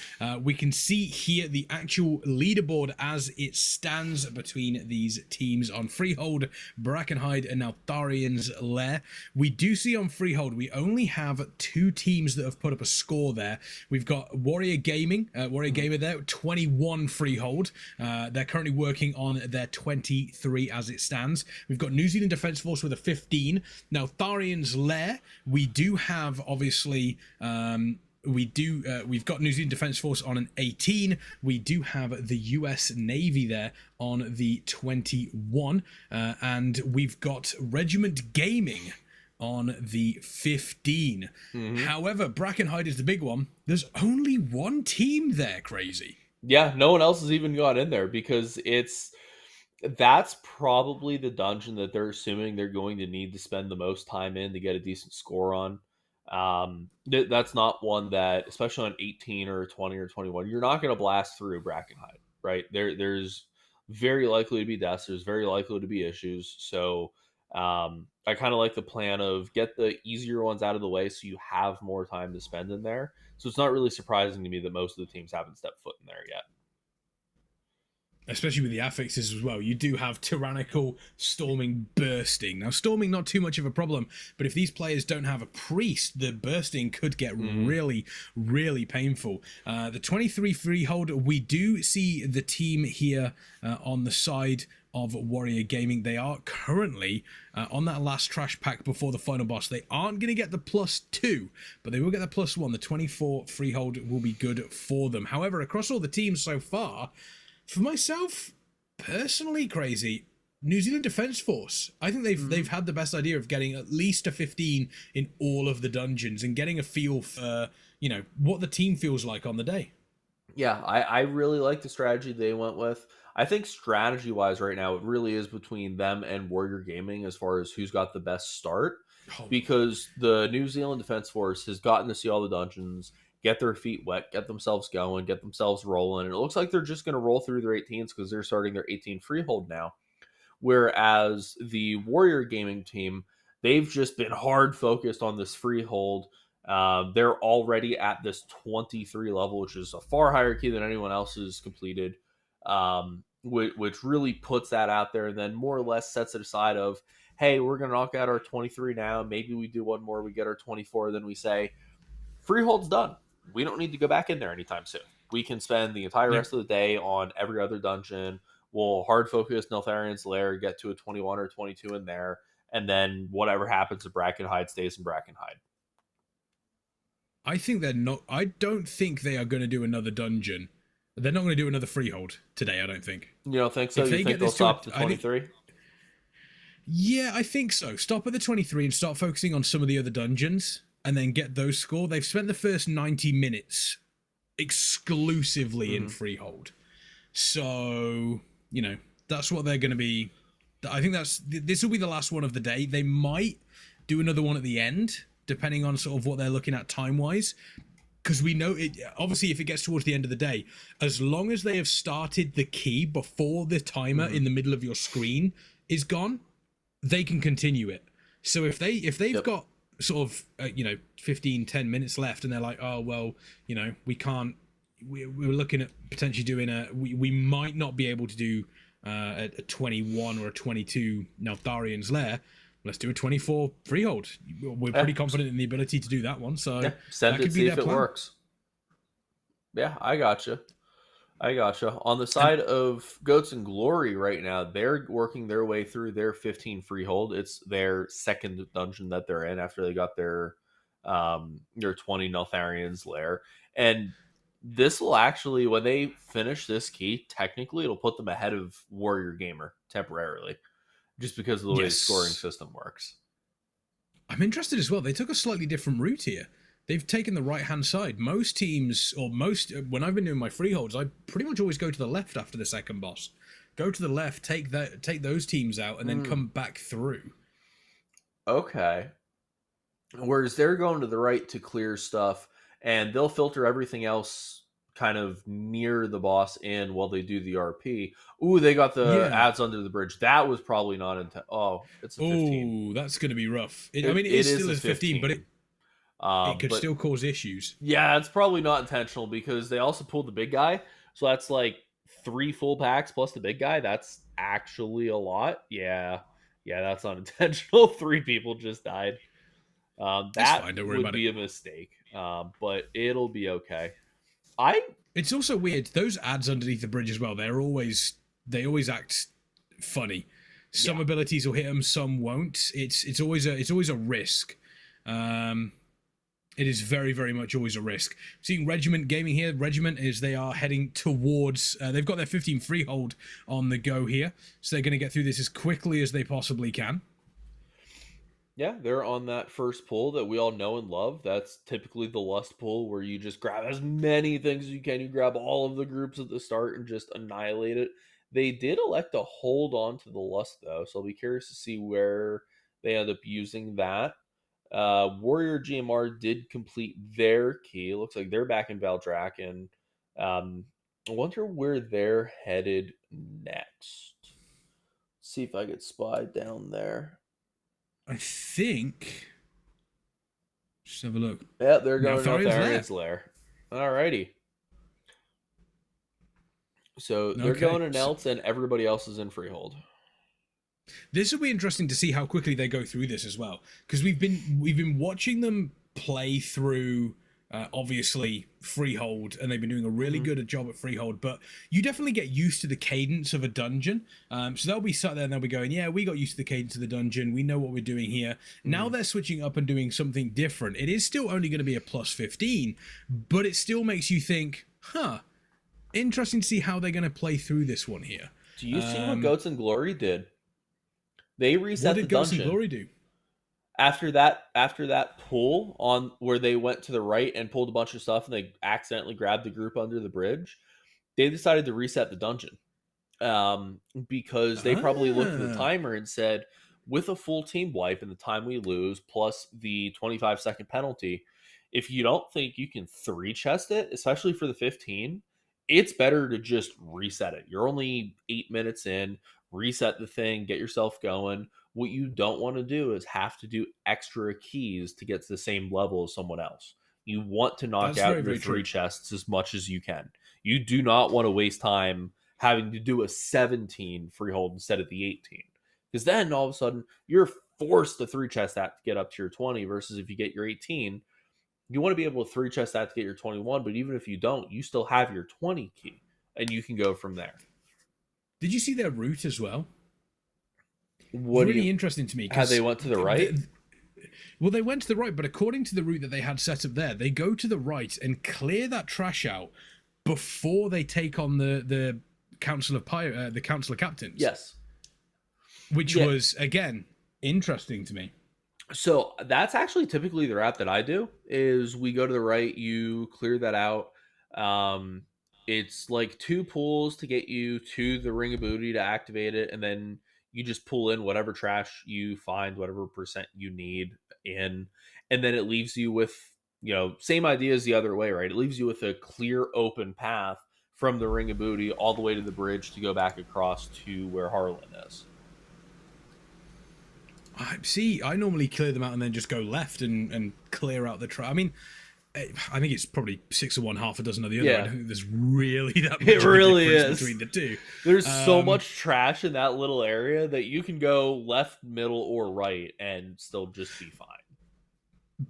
We can see here the actual leaderboard as it stands between these teams on Freehold, Brackenhide, and now Tharian's Lair. We do see on Freehold, we only have 2 teams that have put up a score there. We've got Warrior Gaming, Gamer there, 21 Freehold. They're currently working on their 23 as it stands. We've got New Zealand Defence Force with a 15. Now, Tharian's Lair, we do have, obviously, we've got New Zealand Defence Force on an 18. We do have the US Navy there on the 21. And we've got Regiment Gaming on the 15. Mm-hmm. However, Brackenhide is the big one. There's only one team there, Crazy. Yeah, no one else has even got in there because that's probably the dungeon that they're assuming they're going to need to spend the most time in to get a decent score on. That's not one that, especially on 18 or 20 or 21, you're not going to blast through Brackenhide, right? There's very likely to be deaths. There's very likely to be issues. So I kind of like the plan of get the easier ones out of the way so you have more time to spend in there. So it's not really surprising to me that most of the teams haven't stepped foot in there yet. Especially with the affixes as well. You do have Tyrannical, Storming, Bursting. Now, Storming, not too much of a problem, but if these players don't have a Priest, the Bursting could get really, really painful. The 23 Freehold, we do see the team here on the side of Warrior Gaming. They are currently on that last trash pack before the final boss. They aren't going to get the +2, but they will get the +1. The 24 Freehold will be good for them. However, across all the teams so far, for myself, personally, Crazy, New Zealand Defence Force. I think they've had the best idea of getting at least a 15 in all of the dungeons and getting a feel for, what the team feels like on the day. Yeah, I really like the strategy they went with. I think strategy-wise right now, it really is between them and Warrior Gaming as far as who's got the best start. Because the New Zealand Defence Force has gotten to see all the dungeons, get their feet wet, get themselves going, get themselves rolling. And it looks like they're just going to roll through their 18s because they're starting their 18 Freehold now. Whereas the Warrior Gaming team, they've just been hard focused on this Freehold. They're already at this 23 level, which is a far higher key than anyone else has completed, which really puts that out there and then more or less sets it aside of, hey, we're going to knock out our 23 now. Maybe we do one more, we get our 24, then we say, Freehold's done. We don't need to go back in there anytime soon. We can spend the entire rest of the day on every other dungeon. We'll hard focus Neltharian's Lair, get to a 21 or 22 in there, and then whatever happens to Brackenhide stays in Brackenhide. I don't think they are going to do another dungeon. They're not going to do another Freehold today, I don't think. You don't think so? You think they'll stop to 23? Yeah, I think so. Stop at the 23 and start focusing on some of the other dungeons and then get those score. They've spent the first 90 minutes exclusively in Freehold. So, that's what they're going to be. I think this will be the last one of the day. They might do another one at the end, depending on sort of what they're looking at time-wise. Because we know, obviously, if it gets towards the end of the day, as long as they have started the key before the timer in the middle of your screen is gone, they can continue it. So if they've got sort of 10 minutes left and they're like, oh well, we can't we're looking at potentially doing we might not be able to do a 21 or a 22 Neltharian's Lair. Let's do a 24 freehold. We're pretty confident in the ability to do that one, so send that it, could be see their if it plan. works. Yeah, I gotcha. On the And side of Goats and Glory right now, they're working their way through their 15 freehold. It's their second dungeon that they're in after they got their 20 Neltharian's Lair. And this will actually, when they finish this key, technically it'll put them ahead of Warrior Gamer temporarily, just because of the way the scoring yes, system works. I'm interested as well. They took a slightly different route here. They've taken the right hand side. Most teams, or most, when I've been doing my freeholds, I pretty much always go to the left after the second boss. Go to the left, take those teams out, and then come back through. Okay. Whereas they're going to the right to clear stuff, and they'll filter everything else kind of near the boss in while they do the RP. Ooh, they got the Yeah. ads under the bridge. That was probably not intent. Oh, it's a 15. Oh, that's going to be rough. I It, mean, it it is is still a a 15, but 15. it could But still cause issues. yeah, it's probably not intentional because they also pulled the big guy. So that's like 3 full packs plus the big guy. That's actually a lot. Yeah. Yeah, that's not intentional. 3 people just died. It's That fine. Don't worry would about it. be a mistake, but it'll be okay. I It's also weird. Those ads underneath the bridge as well. They always act funny. Some Yeah. abilities will hit them, some won't. It's always a risk. It is very, very much always a risk. Seeing Regiment gaming here. Regiment is they are heading towards. They've got their 15 freehold on the go here, so they're going to get through this as quickly as they possibly can. Yeah, they're on that first pull that we all know and love. That's typically the lust pull where you just grab as many things as you can. You grab all of the groups at the start and just annihilate it. They did elect to hold on to the lust though, so I'll be curious to see where they end up using that. Warrior GMR did complete their key. It looks like they're back in Valdrak, and I wonder where they're headed next. See if I get spied down there. I think. Just have a look. Yeah, they're going to Neltharian's Lair. Alrighty. So they're Okay. going to Nelts, and everybody else is in Freehold. This will be interesting to see how quickly they go through this as well, because we've been watching them play through obviously Freehold, and they've been doing a really good job at Freehold. But you definitely get used to the cadence of a dungeon. So they'll be sat there and they'll be going, "Yeah, we got used to the cadence of the dungeon. We know what we're doing here." Now they're switching up and doing something different. It is still only going to be a plus 15, but it still makes you think, "Huh, interesting to see how they're going to play through this one here." Do you see what Goats and Glory did? They reset What the did Ghost and dungeon Glory do? after that pull on where they went to the right and pulled a bunch of stuff, and they accidentally grabbed the group under the bridge. They decided to reset the dungeon because they probably looked at the timer and said, with a full team wipe and the time we lose plus the 25-second penalty, if you don't think you can 3-chest it, especially for the 15, it's better to just reset it. You're only 8 minutes in. Reset the thing, get yourself going. What you don't want to do is have to do extra keys to get to the same level as someone else. You want to knock out your 3 chests as much as you can. You do not want to waste time having to do a 17 freehold instead of the 18. Because then all of a sudden you're forced to 3-chest that to get up to your 20 versus if you get your 18, you want to be able to 3-chest that to get your 21, but even if you don't, you still have your 20 key and you can go from there. Did you see their route as well? What really interesting to me. How they went to the right? Well, they went to the right, but according to the route that they had set up there, they go to the right and clear that trash out before they take on the Council of the Council of Captains. Yes. Which was, again, interesting to me. So that's actually typically the route that I do, is we go to the right, you clear that out. It's like 2 pulls to get you to the Ring of Booty to activate it, and then you just pull in whatever trash you find, whatever percent you need in, and then it leaves you with, same idea as the other way, right? It leaves you with a clear open path from the Ring of Booty all the way to the bridge to go back across to where Harlan is. I normally clear them out and then just go left and clear out the trash. I mean, I think it's probably 6 of one, half a dozen of the other. I Yeah, don't think there's really that much it of a really difference is. between the two. There's so much trash in that little area that you can go left, middle, or right and still just be fine.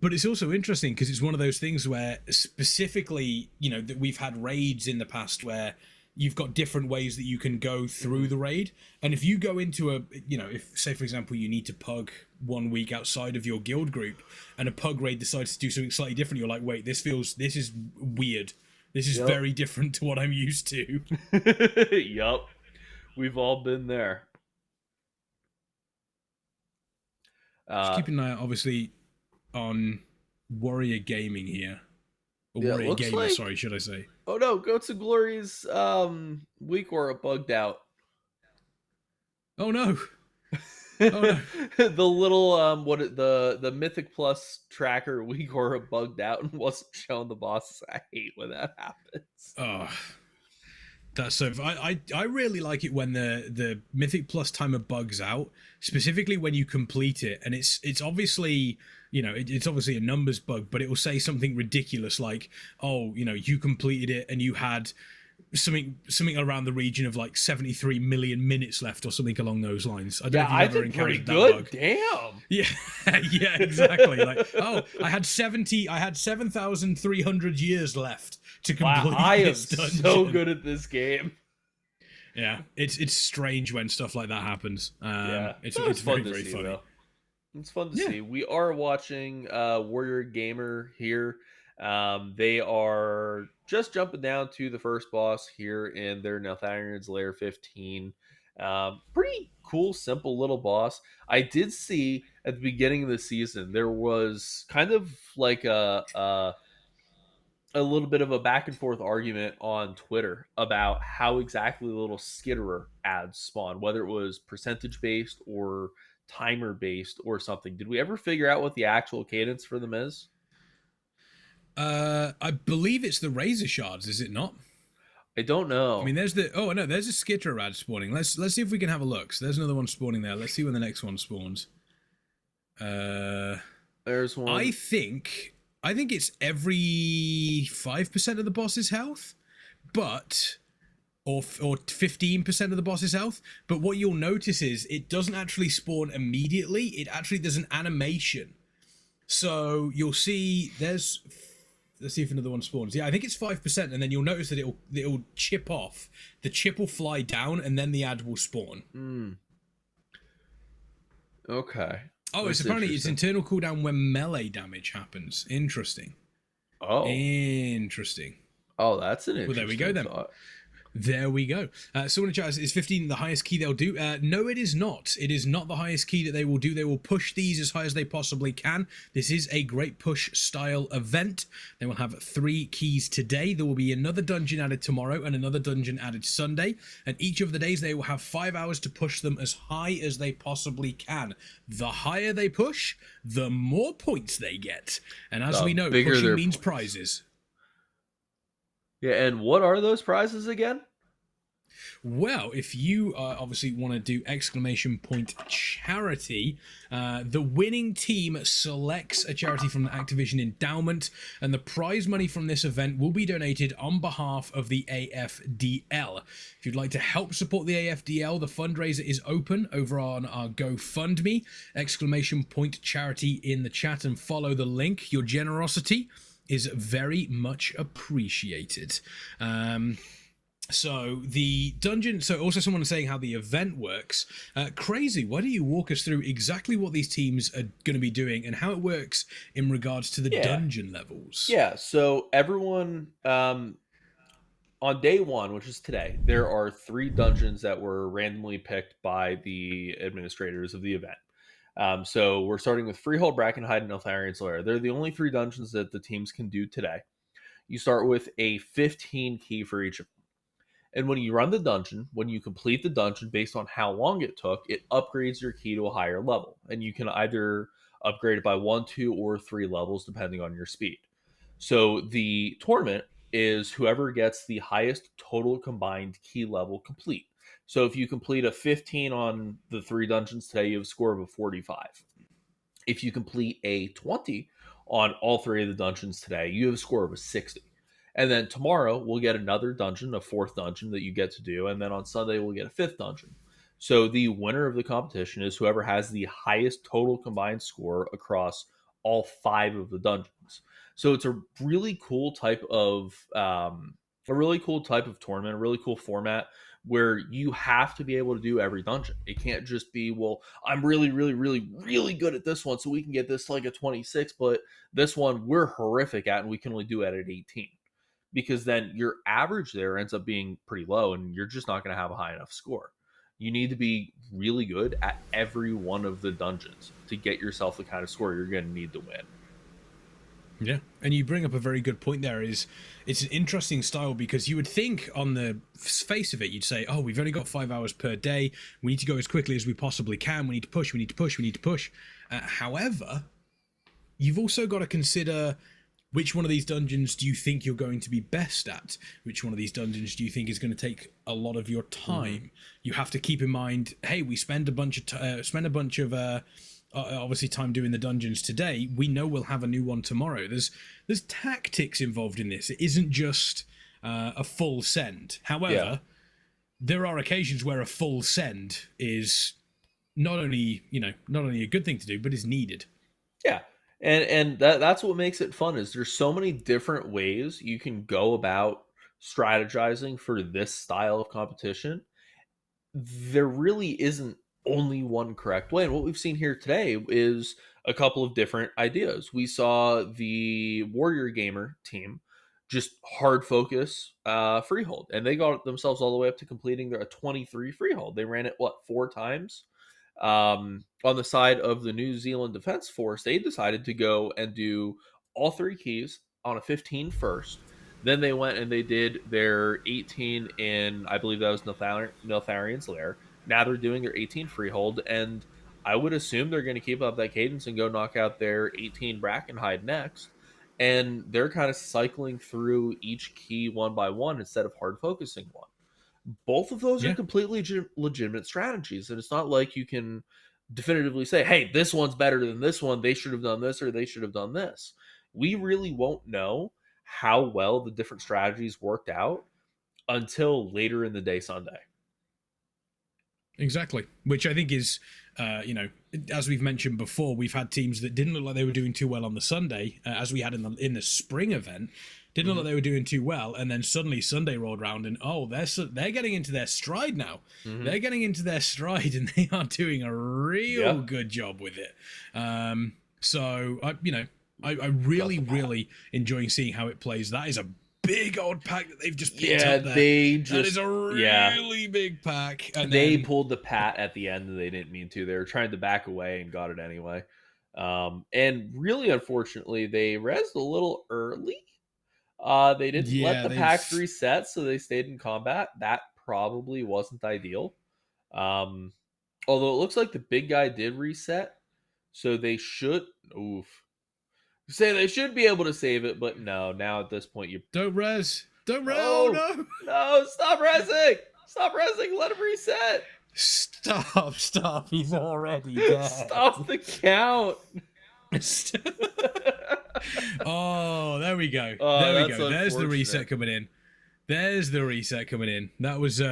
But it's also interesting because it's one of those things where specifically, that we've had raids in the past where you've got different ways that you can go through the raid. And if you go into if, say, for example, you need to pug 1 week outside of your guild group and a pug raid decides to do something slightly different, you're like, wait, this is weird. This is very different to what I'm used to. Yup. We've all been there. Just keep an eye out, obviously, on Warrior Gaming here. Or Warrior Gamer, sorry, should I say. Oh no, Goats and Glory's week were bugged out. Oh no. Oh no. The little the Mythic Plus tracker week were bugged out and wasn't showing the bosses. I hate when that happens. Oh. That's so. I really like it when the Mythic Plus timer bugs out, specifically when you complete it, and it's obviously it's obviously a numbers bug, but it will say something ridiculous like, oh, you completed it and you had something around the region of like 73 million minutes left or something along those lines. I don't know if you've ever encountered that bug. Damn. Yeah, yeah, exactly. Like, oh, I had 7,300 years left to complete this dungeon. So good at this game. Yeah, it's strange when stuff like that happens. It's fun very, very funny. Though. It's fun to see. We are watching Warrior Gamer here. They are just jumping down to the first boss here in their Neltharian's Lair 15. Pretty cool, simple little boss. I did see at the beginning of the season there was kind of like a little bit of a back and forth argument on Twitter about how exactly the little skitterer ads spawn, whether it was percentage based or timer based or something. Did we ever figure out what the actual cadence for them is? I believe it's the Razor Shards, is it not? I don't know. I mean, there's a skitterer ad spawning. Let's see if we can have a look. So there's another one spawning there. Let's see when the next one spawns. There's one. I think it's every 5% of the boss's health, but or 15% of the boss's health. But what you'll notice is it doesn't actually spawn immediately. It actually does an animation. So you'll see there's. Let's see if another one spawns. Yeah, I think it's 5%, and then you'll notice that it'll chip off. The chip will fly down, and then the ad will spawn. Okay. Oh, it's apparently its internal cooldown when melee damage happens. Interesting. Oh. Interesting. Oh, that's an interesting Well, there we go then. thought. There we go. Someone in chat is 15 the highest key they'll do? No, it is not. It is not the highest key that they will do. They will push these as high as they possibly can. This is a great push style event. They will have 3 keys today. There will be another dungeon added tomorrow and another dungeon added Sunday. And each of the days they will have 5 hours to push them as high as they possibly can. The higher they push, the more points they get. And as we know, pushing means prizes. Yeah, and what are those prizes again? Well, if you obviously want to do exclamation point charity, the winning team selects a charity from the Activision endowment, and the prize money from this event will be donated on behalf of the AFDL. If you'd like to help support the AFDL, the fundraiser is open over on our GoFundMe, exclamation point charity in the chat, and follow the link. Your generosity is very much appreciated. So the dungeon, so also someone is saying how the event works. Crazy, why don't you walk us through exactly what these teams are going to be doing and how it works in regards to the dungeon levels? Yeah, so everyone, on day 1, which is today, there are 3 dungeons that were randomly picked by the administrators of the event. So we're starting with Freehold, Brackenhide, and Neltharian's Lair. They're the only 3 dungeons that the teams can do today. You start with a 15 key for each of them. And when you run the dungeon, when you complete the dungeon based on how long it took, it upgrades your key to a higher level. And you can either upgrade it by 1, 2, or 3 levels depending on your speed. So the tournament is whoever gets the highest total combined key level complete. So if you complete a 15 on the 3 dungeons today, you have a score of a 45. If you complete a 20 on all 3 of the dungeons today, you have a score of a 60. And then tomorrow we'll get another dungeon, a 4th dungeon that you get to do, and then on Sunday we'll get a 5th dungeon. So the winner of the competition is whoever has the highest total combined score across all 5 of the dungeons. So it's a really cool type of tournament, a really cool format where you have to be able to do every dungeon. It can't just be, well, I'm really, really, really, really good at this one, so we can get this to like a 26, but this one we're horrific at and we can only do it at 18. Because then your average there ends up being pretty low and you're just not going to have a high enough score. You need to be really good at every one of the dungeons to get yourself the kind of score you're going to need to win. Yeah, and you bring up a very good point there. It's an interesting style because you would think on the face of it, you'd say, oh, we've only got 5 hours per day. We need to go as quickly as we possibly can. We need to push, we need to push, we need to push. However, you've also got to consider which one of these dungeons do you think you're going to be best at? Which one of these dungeons do you think is going to take a lot of your time? You have to keep in mind, hey, we spend a bunch of obviously time doing the dungeons today. We know we'll have a new one tomorrow. There's tactics involved in this. It isn't just a full send. However, there are occasions where a full send is not only a good thing to do, but is needed. Yeah. And that's what makes it fun is there's so many different ways you can go about strategizing for this style of competition. There really isn't only one correct way. And what we've seen here today is a couple of different ideas. We saw the Warrior Gamer team just hard focus freehold, and they got themselves all the way up to completing their 23 freehold. They ran it 4 times. On the side of the New Zealand Defense Force, they decided to go and do all 3 keys on a 15 first. Then they went and they did their 18 in, I believe that was Neltharian's Lair. Now they're doing their 18 freehold, and I would assume they're going to keep up that cadence and go knock out their 18 Brackenhide next. And they're kind of cycling through each key one by one instead of hard focusing one. Both of those are completely legitimate strategies, and it's not like you can definitively say, hey, this one's better than this one, they should have done this or they should have done this. We really won't know how well the different strategies worked out until later in the day Sunday. Exactly, which I think is, as we've mentioned before, we've had teams that didn't look like they were doing too well on the Sunday, as we had in the spring event. Didn't look like they were doing too well, and then suddenly Sunday rolled around, and they're getting into their stride now. They're getting into their stride, and they are doing a real good job with it. So I really enjoying seeing how it plays. That is a big old pack that they've just picked up there. That is a really big pack. And they pulled the pat at the end, and they didn't mean to. They were trying to back away and got it anyway. And really, unfortunately, they rezzed a little early. They didn't let the packs reset, so they stayed in combat. That probably wasn't ideal. Although it looks like the big guy did reset, so they should. Say they should be able to save it, but no. Now at this point, you don't res. No, stop rezzing. Stop rezzing. Let him reset. Stop. He's already dead. Stop the count. Oh, there we go. There we go. There's the reset coming in. That was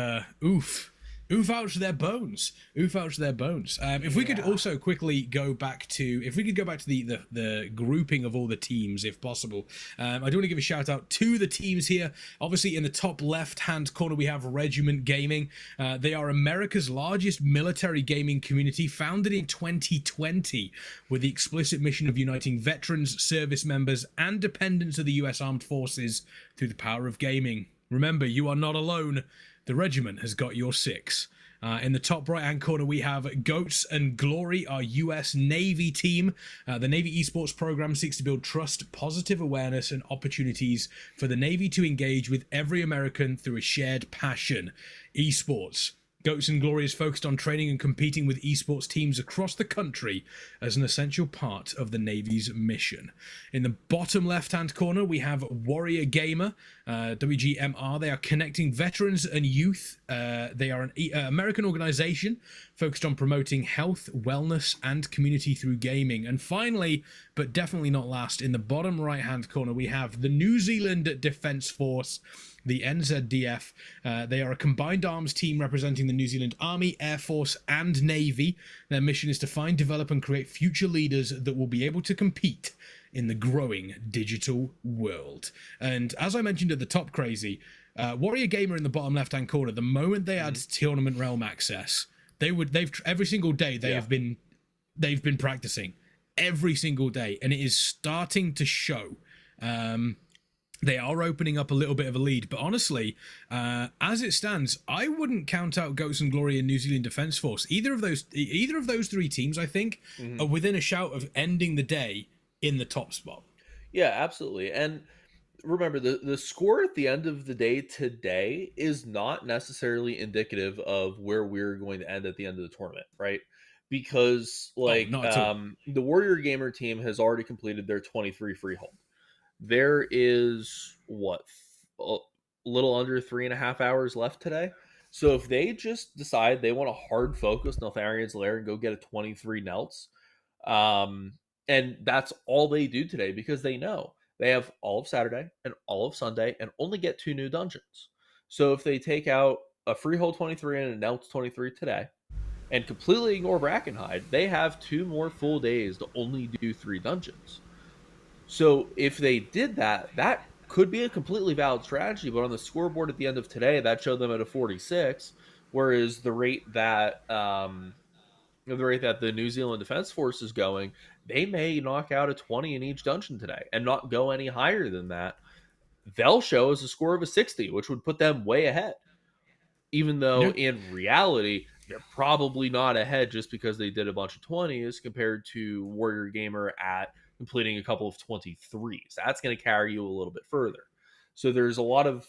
oof. Oof out to their bones. If we could also quickly go back to the grouping of all the teams, if possible. I do want to give a shout out to the teams here. Obviously, in the top left-hand corner, we have Regiment Gaming. They are America's largest military gaming community, founded in 2020, with the explicit mission of uniting veterans, service members, and dependents of the U.S. Armed Forces through the power of gaming. Remember, you are not alone. The regiment has got your 6. In the top right-hand corner, we have Goats and Glory, our U.S. Navy team. The Navy Esports program seeks to build trust, positive awareness, and opportunities for the Navy to engage with every American through a shared passion. Esports. Goats and Glory is focused on training and competing with esports teams across the country as an essential part of the Navy's mission. In the bottom left-hand corner, we have Warrior Gamer, WGMR. They are connecting veterans and youth. They are an American organization focused on promoting health, wellness, and community through gaming. And finally, but definitely not last, in the bottom right-hand corner, we have the New Zealand Defence Force, the NZDF. They are a combined arms team representing the New Zealand Army, Air Force, and Navy. Their mission is to find, develop, and create future leaders that will be able to compete in the growing digital world. And as I mentioned at the top, Crazy, Warrior Gamer in the bottom left-hand corner, the moment they add tournament realm access, they've every single day they've been practicing every single day, and it is starting to show. They are opening up a little bit of a lead, but honestly, as it stands, I wouldn't count out Goats and Glory and New Zealand Defence Force. Either of those three teams, I think, are within a shout of ending the day in the top spot. Yeah, absolutely. And remember, the score at the end of the day today is not necessarily indicative of where we're going to end at the end of the tournament, right? Because the Warrior Gamer team has already completed their 23 freehold. There is a little under 3.5 hours left today. So if they just decide they want to hard focus Neltharion's Lair and go get a 23 Nelts, and that's all they do today, because they know they have all of Saturday and all of Sunday and only get 2 new dungeons. So if they take out a Freehold 23 and a Nelts 23 today and completely ignore Brackenhide, they have 2 more full days to only do 3 dungeons. So if they did that, that could be a completely valid strategy, but on the scoreboard at the end of today, that showed them at a 46, whereas the rate that the New Zealand Defence Force is going, they may knock out a 20 in each dungeon today and not go any higher than that. They'll show as a score of a 60, which would put them way ahead. Even though in reality, they're probably not ahead just because they did a bunch of 20s compared to Warrior Gamer at completing a couple of 23s. That's going to carry you a little bit further. So there's a lot of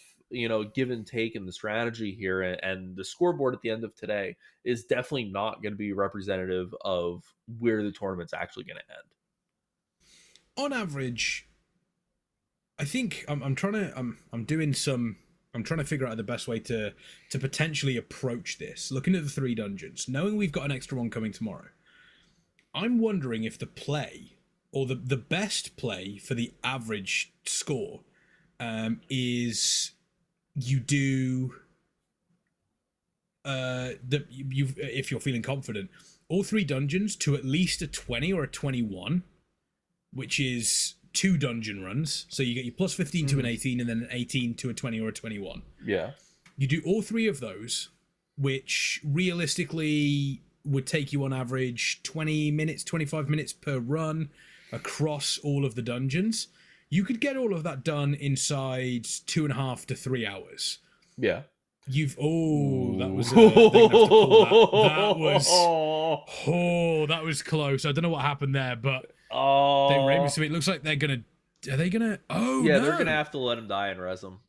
give and take in the strategy here, and the scoreboard at the end of today is definitely not going to be representative of where the tournament's actually going to end. On average, I think I'm trying to figure out the best way to potentially approach this. Looking at the 3 dungeons, knowing we've got an extra one coming tomorrow, I'm wondering if the play, or the best play for the average score, is you do if you're feeling confident, all 3 dungeons to at least a 20 or a 21, which is 2 dungeon runs. So you get your plus 15 to an 18, and then an 18 to a 20 or a 21. Yeah. You do all 3 of those, which realistically would take you on average 20 minutes, 25 minutes per run across all of the dungeons. You could get all of that done inside 2.5 to 3 hours. Yeah. That was close. I don't know what happened there, but they raved to me. It looks like they're gonna. Are they gonna? Oh yeah, no. They're gonna have to let him die and res him.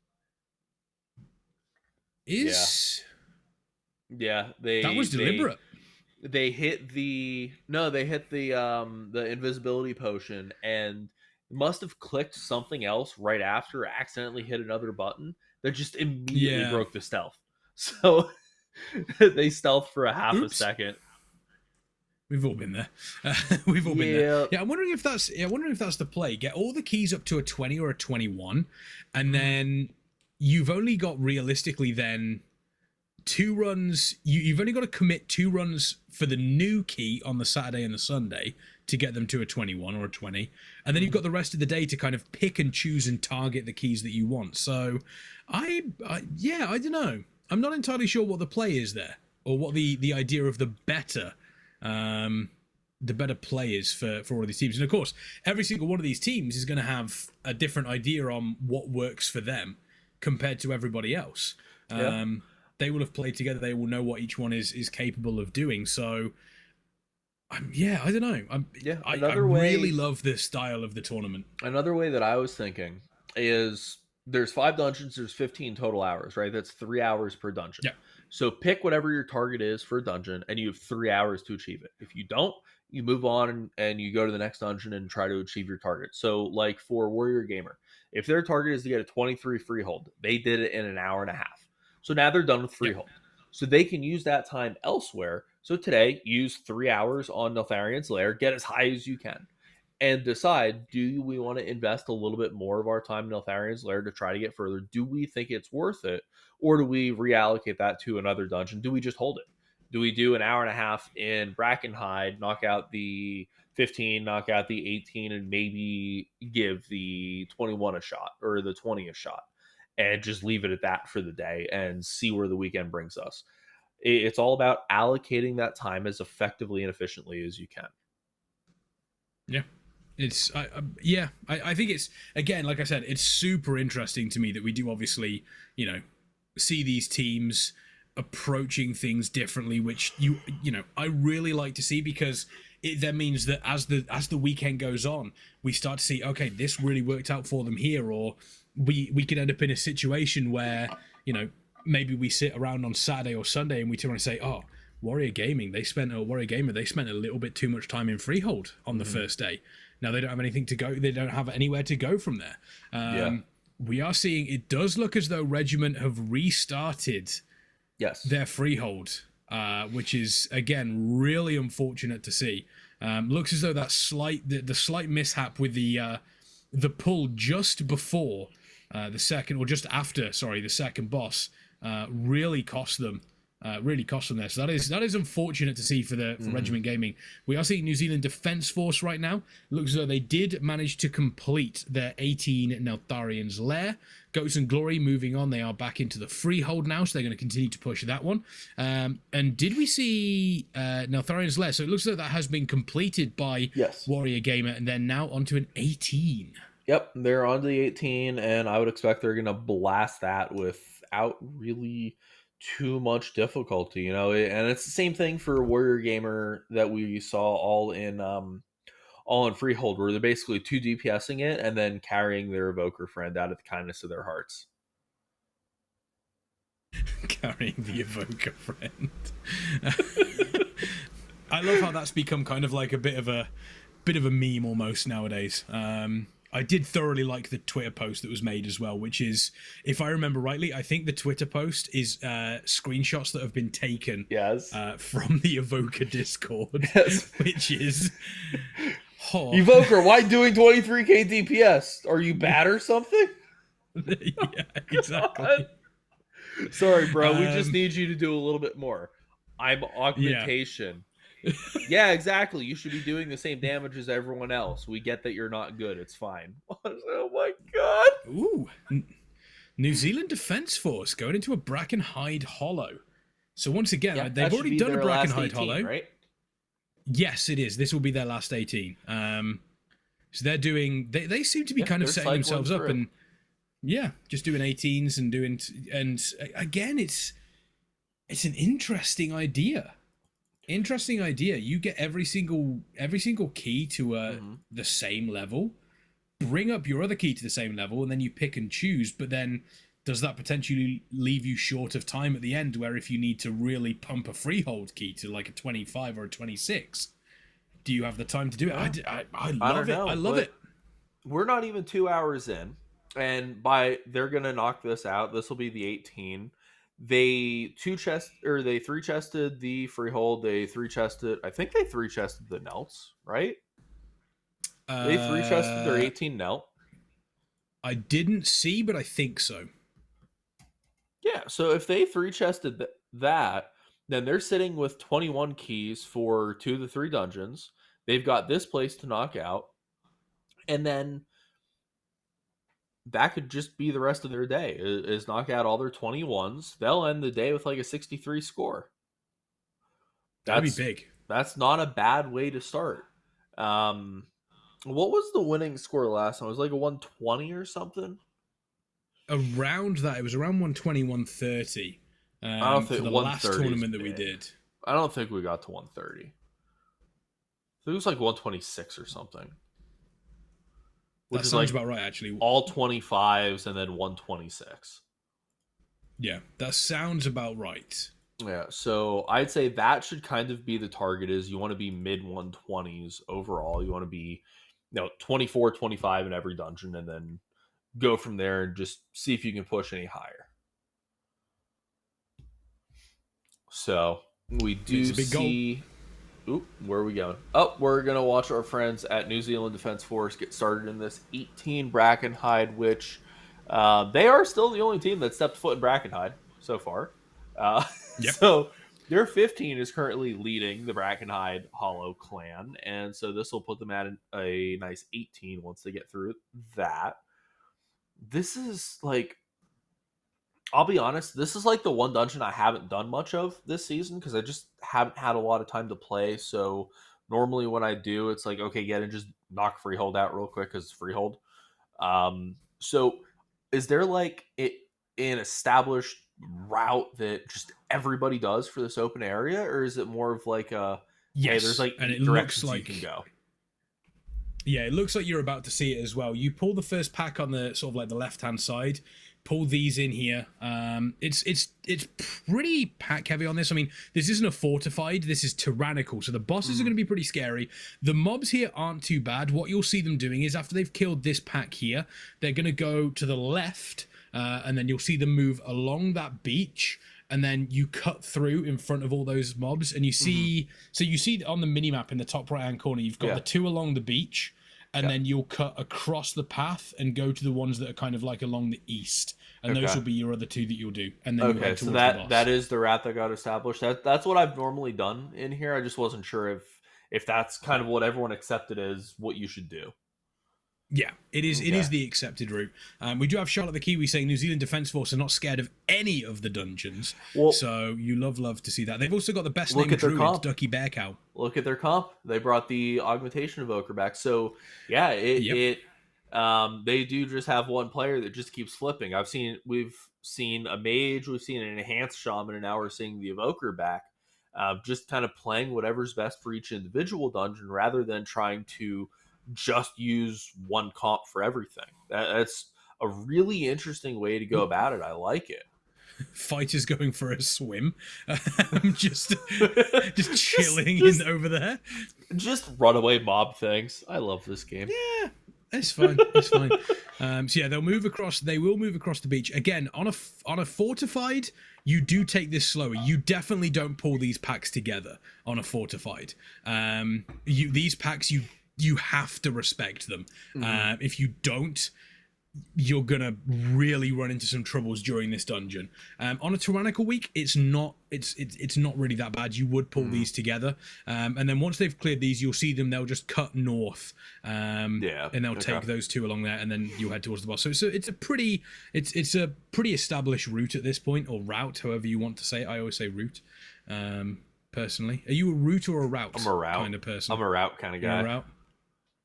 That was deliberate. They hit the invisibility potion and must have clicked something else right after, accidentally hit another button that just immediately broke the stealth. So they stealth for a half a second. We've all been there. We've all been there. Yeah, I'm wondering if that's the play. Get all the keys up to a 20 or a 21, and then you've only got realistically then 2 runs. You've only got to commit 2 runs for the new key on the Saturday and the Sunday to get them to a 21 or a 20, and then you've got the rest of the day to kind of pick and choose and target the keys that you want. So I don't know. I'm not entirely sure what the play is there, or what the idea of the better play is for all of these teams. And of course, every single one of these teams is going to have a different idea on what works for them compared to everybody else. They will have played together. They will know what each one is capable of doing. So, I don't know. I really love this style of the tournament. Another way that I was thinking is there's 5 dungeons. There's 15 total hours, right? That's 3 hours per dungeon. Yeah. So pick whatever your target is for a dungeon, and you have 3 hours to achieve it. If you don't, you move on and you go to the next dungeon and try to achieve your target. So like for Warrior Gamer, if their target is to get a 23 freehold, they did it in an hour and a half. So now they're done with freehold. So they can use that time elsewhere. So today, use 3 hours on Neltharion's Lair, get as high as you can, and decide, do we want to invest a little bit more of our time in Neltharion's Lair to try to get further? Do we think it's worth it? Or do we reallocate that to another dungeon? Do we just hold it? Do we do an hour and a half in Brackenhide, knock out the 15, knock out the 18, and maybe give the 21 a shot or the 20 a shot and just leave it at that for the day and see where the weekend brings us? It's all about allocating that time as effectively and efficiently as you can. Yeah. I think it's, again, like I said, it's super interesting to me that we do obviously, see these teams approaching things differently, which I really like to see, because it then means that as the weekend goes on, we start to see, okay, this really worked out for them here, or we could end up in a situation where maybe we sit around on Saturday or Sunday and we turn around and say, oh, Warrior Gamer, they spent a little bit too much time in Freehold on the first day. Now they don't have anything to go. They don't have anywhere to go from there. We are seeing, it does look as though Regiment have restarted their Freehold, which is, again, really unfortunate to see. Looks as though that the slight mishap with the pull just before the second, or just after, the second boss, really cost them there. So that is unfortunate to see for Regiment Gaming. We are seeing New Zealand Defence Force right now. It looks as though they did manage to complete their 18 Neltharion's Lair. Goats and Glory moving on. They are back into the Freehold now, so they're going to continue to push that one. And did we see Neltharion's Lair? So it looks like that has been completed by Warrior Gamer, and they're now onto an 18. Yep, they're on to the 18, and I would expect they're going to blast that without really too much difficulty, and it's the same thing for Warrior Gamer that we saw all in Freehold, where they're basically 2 DPSing it and then carrying their Evoker friend out of the kindness of their hearts. Carrying the Evoker friend. I love how that's become kind of like a bit of a meme almost nowadays. I did thoroughly like the Twitter post that was made as well, which is, if I remember rightly, I think the Twitter post is screenshots that have been taken from the Evoker Discord, which is... Evoker, why doing 23k DPS? Are you bad or something? Yeah, exactly. Sorry, bro. We just need you to do a little bit more. I'm augmentation. Yeah, exactly. You should be doing the same damage as everyone else. We get that you're not good. It's fine. Oh my god. Ooh. New Zealand Defence Force going into a Brackenhide Hollow. So once again, they've already done a Brackenhide Hollow. Right? Yes, it is. This will be their last 18. So they're doing... They seem to be kind of setting themselves up and... Yeah, just doing 18s and doing... And again, it's an interesting idea. You get every single key to the same level. Bring up your other key to the same level, and then you pick and choose. But then, does that potentially leave you short of time at the end? Where if you need to really pump a Freehold key to like a 25 or a 26, do you have the time to do it? I love it. I love it. We're not even 2 hours in, and they're gonna knock this out. This will be the 18. They 3-chested the Freehold. They 3-chested. I think they 3-chested the Nelts, right? They 3-chested their 18 Nelt. I didn't see, but I think so. Yeah, so if they 3-chested that, then they're sitting with 21 keys for 2 of the 3 dungeons. They've got this place to knock out, and then that could just be the rest of their day, is knock out all their 21s. They'll end the day with like a 63 score. That'd be big. That's not a bad way to start. What was the winning score last time? It was like a 120 or something? Around that. It was around 120, 130. I don't think for the last tournament that we did. I don't think we got to 130. I think it was like 126 or something. That sounds about right, actually. All 25s and then 126. Yeah, that sounds about right. Yeah, so I'd say that should kind of be the target. Is you want to be mid 120s overall. You want to be 24, 25 in every dungeon, and then go from there and just see if you can push any higher. So we It's do a big goal. see. Oop, where are we going? Oh, we're gonna watch our friends at New Zealand Defence Force get started in this 18 Brackenhide, which they are still the only team that stepped foot in Brackenhide so far. Yep. So their 15 is currently leading the Brackenhide Hollow clan, and so this will put them at a nice 18 once they get through that. This is like, I'll be honest, this is like the one dungeon I haven't done much of this season because I just haven't had a lot of time to play. So normally when I do, it's like, okay, get and just knock Freehold out real quick because it's Freehold. So is there like an established route that just everybody does for this open area, or is it more of like hey, there's Yes, like and it 8 looks directions you like, can go? yeah, it looks like you're about to see it as well. You pull the first pack on the sort of like the left hand side. Pull these in here. It's pretty pack heavy on this. I mean, this isn't a fortified. This is tyrannical. So the bosses are going to be pretty scary. The mobs here aren't too bad. What you'll see them doing is after they've killed this pack here, they're going to go to the left, and then you'll see them move along that beach. And then you cut through in front of all those mobs, and you see. So you see on the minimap in the top right hand corner, you've got the two along the beach. And then you'll cut across the path and go to the ones that are kind of like along the east, and those will be your other two that you'll do. And then you'll head towards the boss. That is the route that got established. That's what I've normally done in here. I just wasn't sure if that's kind of what everyone accepted as what you should do. Yeah, it is. Okay. It is the accepted route. We do have Charlotte the Kiwi saying New Zealand Defence Force are not scared of any of the dungeons. Well, so you love to see that. They've also got the best named druid, Ducky Bear Cow. Look at their comp. They brought the augmentation of Ochre back. So yeah, they do just have one player that just keeps flipping. We've seen a mage, we've seen an enhanced shaman, and now we're seeing the evoker back. Just kind of playing whatever's best for each individual dungeon rather than trying to just use one comp for everything. That's a really interesting way to go about it. I like it. Fighters going for a swim, just chilling over there. Just runaway mob things. I love this game. Yeah, it's fine. It's fine. So yeah, they'll move across. They will move across the beach again on a fortified. You do take this slower. You definitely don't pull these packs together on a fortified. These packs you have to respect them. If you don't, you're gonna really run into some troubles during this dungeon. On a tyrannical week, it's not really that bad. You would pull these together, and then once they've cleared these, you'll see them. They'll just cut north, and they'll take those two along there, and then you'll head towards the boss. So it's a pretty established route at this point, or route, however you want to say it. I always say route. Personally, are you a route or a route? I'm a route kind of person. I'm a route kind of guy. You're a route.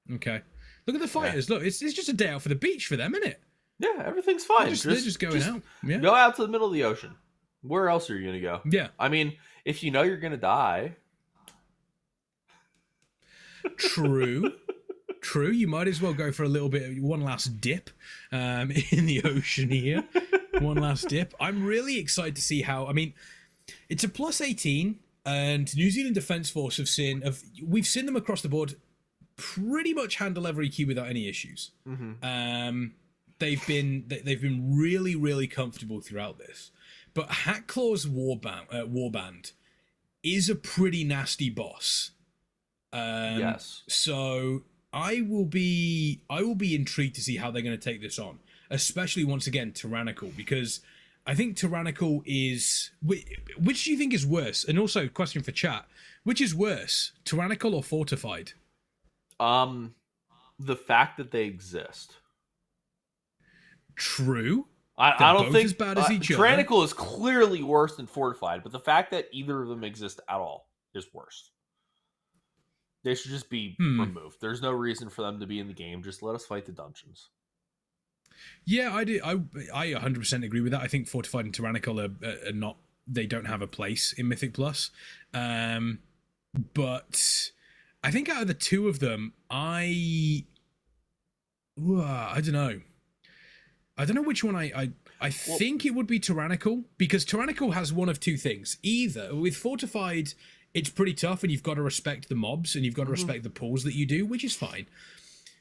Okay. Look at the fighters. Yeah. Look, it's just a day out for the beach for them, isn't it? Yeah, everything's fine. They're just going out. Yeah. Go out to the middle of the ocean. Where else are you going to go? Yeah. I mean, if you know you're going to die. True. True. You might as well go for a little bit, one last dip in the ocean here. One last dip. I'm really excited to see how, I mean, it's a plus 18, and New Zealand Defence Force we've seen them across the board pretty much handle every key without any issues. They've been really comfortable throughout this, but Hatclaw's Warband is a pretty nasty boss. Yes. So I will be intrigued to see how they're going to take this on, especially once again tyrannical, because I think tyrannical is, which do you think is worse? And also, question for chat: which is worse, tyrannical or fortified? The fact that they exist. True. I don't think as bad as each other. Tyrannical is clearly worse than fortified, but the fact that either of them exist at all is worse. They should just be removed. There's no reason for them to be in the game. Just let us fight the dungeons. Yeah, I do. I 100% agree with that. I think fortified and tyrannical are not. They don't have a place in Mythic Plus. But I think out of the two of them, I don't know. I don't know which one I think it would be tyrannical, because tyrannical has one of two things. Either with fortified, it's pretty tough and you've got to respect the mobs and you've got to respect the pulls that you do, which is fine.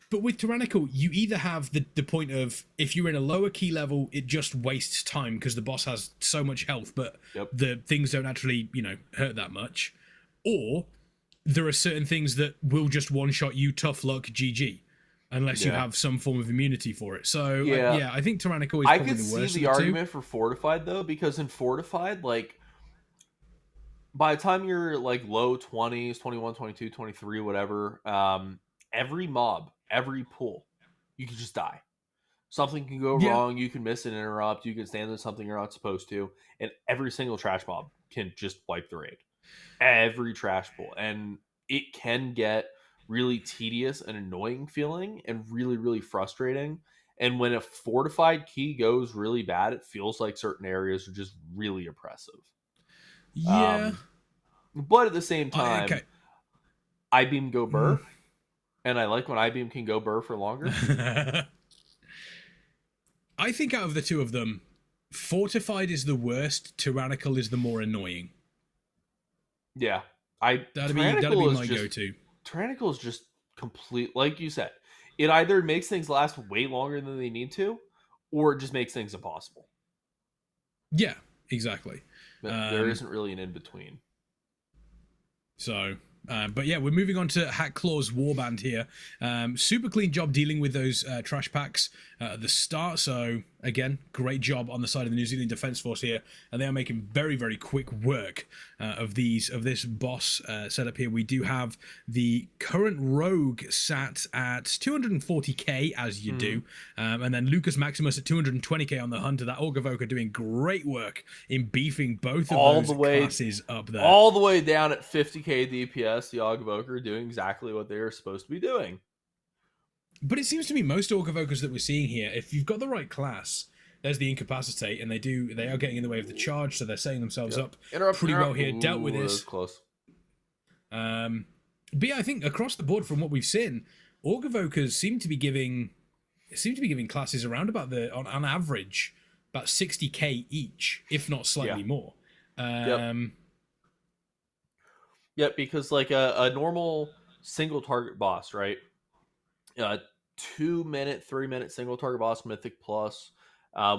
But with Tyrannical, you either have the point of, if you're in a lower key level, it just wastes time because the boss has so much health, but Yep. the things don't actually, hurt that much. Or there are certain things that will just one-shot you, tough luck, GG, unless you have some form of immunity for it. So, I think Tyrannical is probably the worst. I could see the argument for Fortified, though, because in Fortified, like, by the time you're, like, low 20s, 21, 22, 23, whatever, every mob, every pull, you can just die. Something can go wrong, you can miss an interrupt, you can stand in something you're not supposed to, and every single trash mob can just wipe the raid. Every trash pull. And it can get really tedious and annoying feeling and really, really frustrating. And when a fortified key goes really bad, it feels like certain areas are just really oppressive. Yeah. But at the same time, I-beam go burr. And I like when I-beam can go burr for longer. I think out of the two of them, Fortified is the worst, Tyrannical is the more annoying. Yeah. That'd be my go-to. Tyrannical is just complete, like you said. It either makes things last way longer than they need to, or it just makes things impossible. Yeah, exactly. There isn't really an in-between. So... but yeah, we're moving on to Hat Claw's Warband here. Super clean job dealing with those trash packs at the start. So again, great job on the side of the New Zealand Defence Force here, and they are making very, very quick work of this boss setup here. We do have the current rogue sat at 240k, as you do, and then Lucas Maximus at 220k on the hunter. That Orgavoker doing great work in beefing both of those classes up there. All the way down at 50k DPS. The Orgavoker doing exactly what they are supposed to be doing. But it seems to me most Orgavokers that we're seeing here, if you've got the right class, there's the Incapacitate, and they are getting in the way of the charge, so they're setting themselves up pretty well here. Dealt with this. Close. But yeah, I think across the board from what we've seen, Orgavokers seem to be giving classes around about on average about 60k each, if not slightly more. Yeah, because like a normal single target boss, right? 2 minute, 3 minute single target boss, Mythic Plus,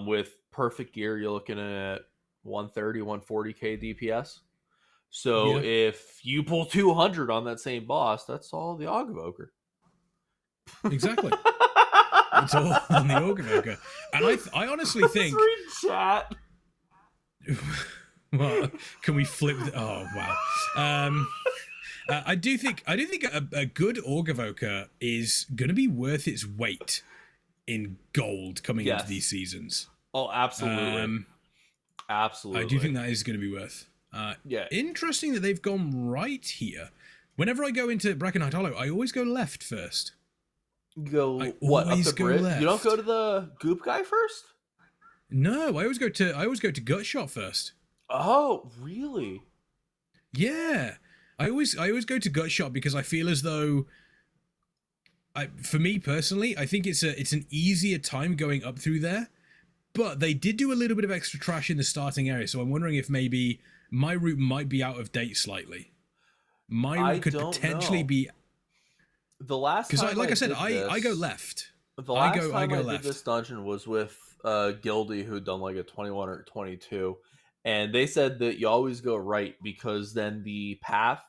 with perfect gear, you're looking at 130, 140k DPS. So if you pull 200 on that same boss, that's all the Orgavoker. Exactly. It's all on the Orgavoker. And I honestly think... Read chat. Well, can we flip? Oh wow! I do think a good Orgavoker is going to be worth its weight in gold coming into these seasons. Oh, absolutely, absolutely. I do think that is going to be worth. Interesting that they've gone right here. Whenever I go into Brackenhide Hollow, I always go left first. You go up the bridge? Left. You don't go to the goop guy first? No, I always go to Gut Shot first. Oh, really? Yeah. I always go to Gut Shot because I feel as though for me personally, I think it's an easier time going up through there. But they did do a little bit of extra trash in the starting area, so I'm wondering if maybe my route might be out of date slightly. My route could potentially be the last time because like I said, I go left. The last time I did this dungeon was with Gildy, who'd done like a 21 or 22. And they said that you always go right because then the path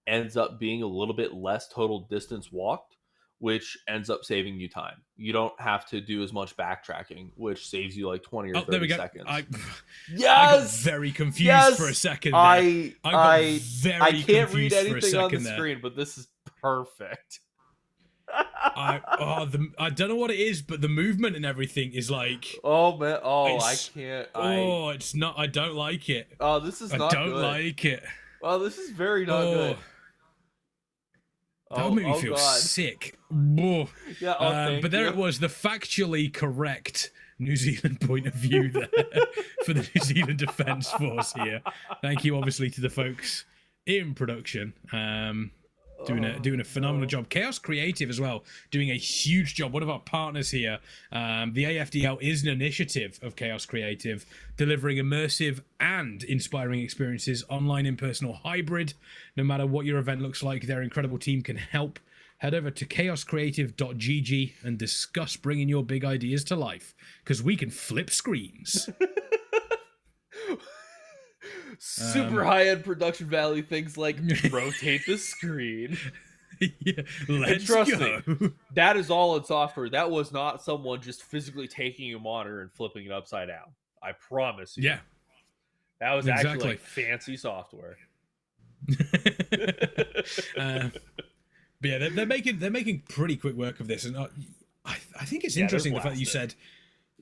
ends up being a little bit less total distance walked, which ends up saving you time. You don't have to do as much backtracking, which saves you like 20 or 30 seconds. I got very confused for a second. I can't read anything on the screen, but this is perfect. I don't know what it is, but the movement and everything is like. Oh man! Oh, I can't. It's not. I don't like it. Oh, this is not good. I don't like it. Oh, this is very not good. That would make me feel sick. Yeah, but there you. It was, the factually correct New Zealand point of view there for the New Zealand Defence Force here. Thank you, obviously, to the folks in production. Doing a phenomenal job. Chaos Creative as well, doing a huge job. One of our partners here, the AFDL, is an initiative of Chaos Creative, delivering immersive and inspiring experiences, online, in-person, or hybrid. No matter what your event looks like, their incredible team can help head over to chaoscreative.gg and discuss bringing your big ideas to life, because we can flip screens. Super high-end production value things like rotate the screen. Yeah, let's trust go. me, that is all in software. That was not someone just physically taking a monitor and flipping it upside down. I promise you. Yeah. That was actually Exactly. like fancy software. But yeah, they're making pretty quick work of this, and I think it's interesting the fact that you said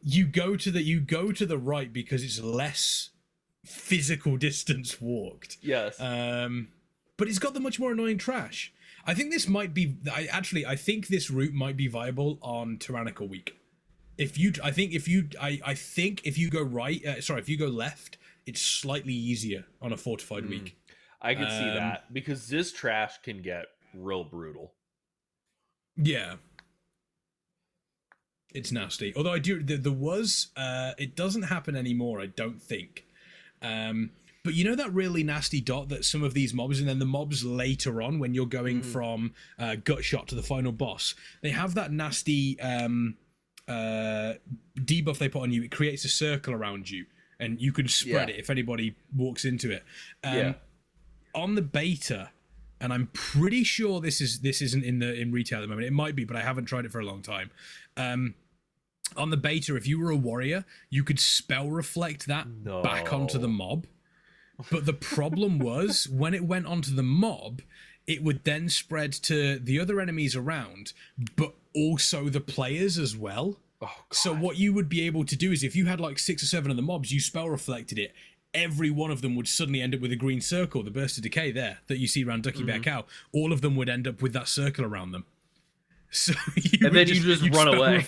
you go to the right because it's less physical distance walked. Yes. But it's got the much more annoying trash. I think this might be. I think this route might be viable on Tyrannical Week. If you go right, if you go left, it's slightly easier on a fortified week. I could see that, because this trash can get real brutal. Yeah. It's nasty. Although there was, it doesn't happen anymore, I don't think. But you know that really nasty dot that some of these mobs, and then the mobs later on when you're going from gut shot to the final boss, they have that nasty debuff they put on you. It creates a circle around you, and you can spread it if anybody walks into it. On the beta, and I'm pretty sure this isn't in retail at the moment. It might be, but I haven't tried it for a long time. On the beta, if you were a warrior, you could spell reflect that back onto the mob. But the problem was, when it went onto the mob, it would then spread to the other enemies around, but also the players as well. Oh, so what you would be able to do is, if you had like 6 or 7 of the mobs, you spell reflected it, every one of them would suddenly end up with a green circle, the burst of decay there that you see around Ducky Bear Cow. All of them would end up with that circle around them. So you'd run away.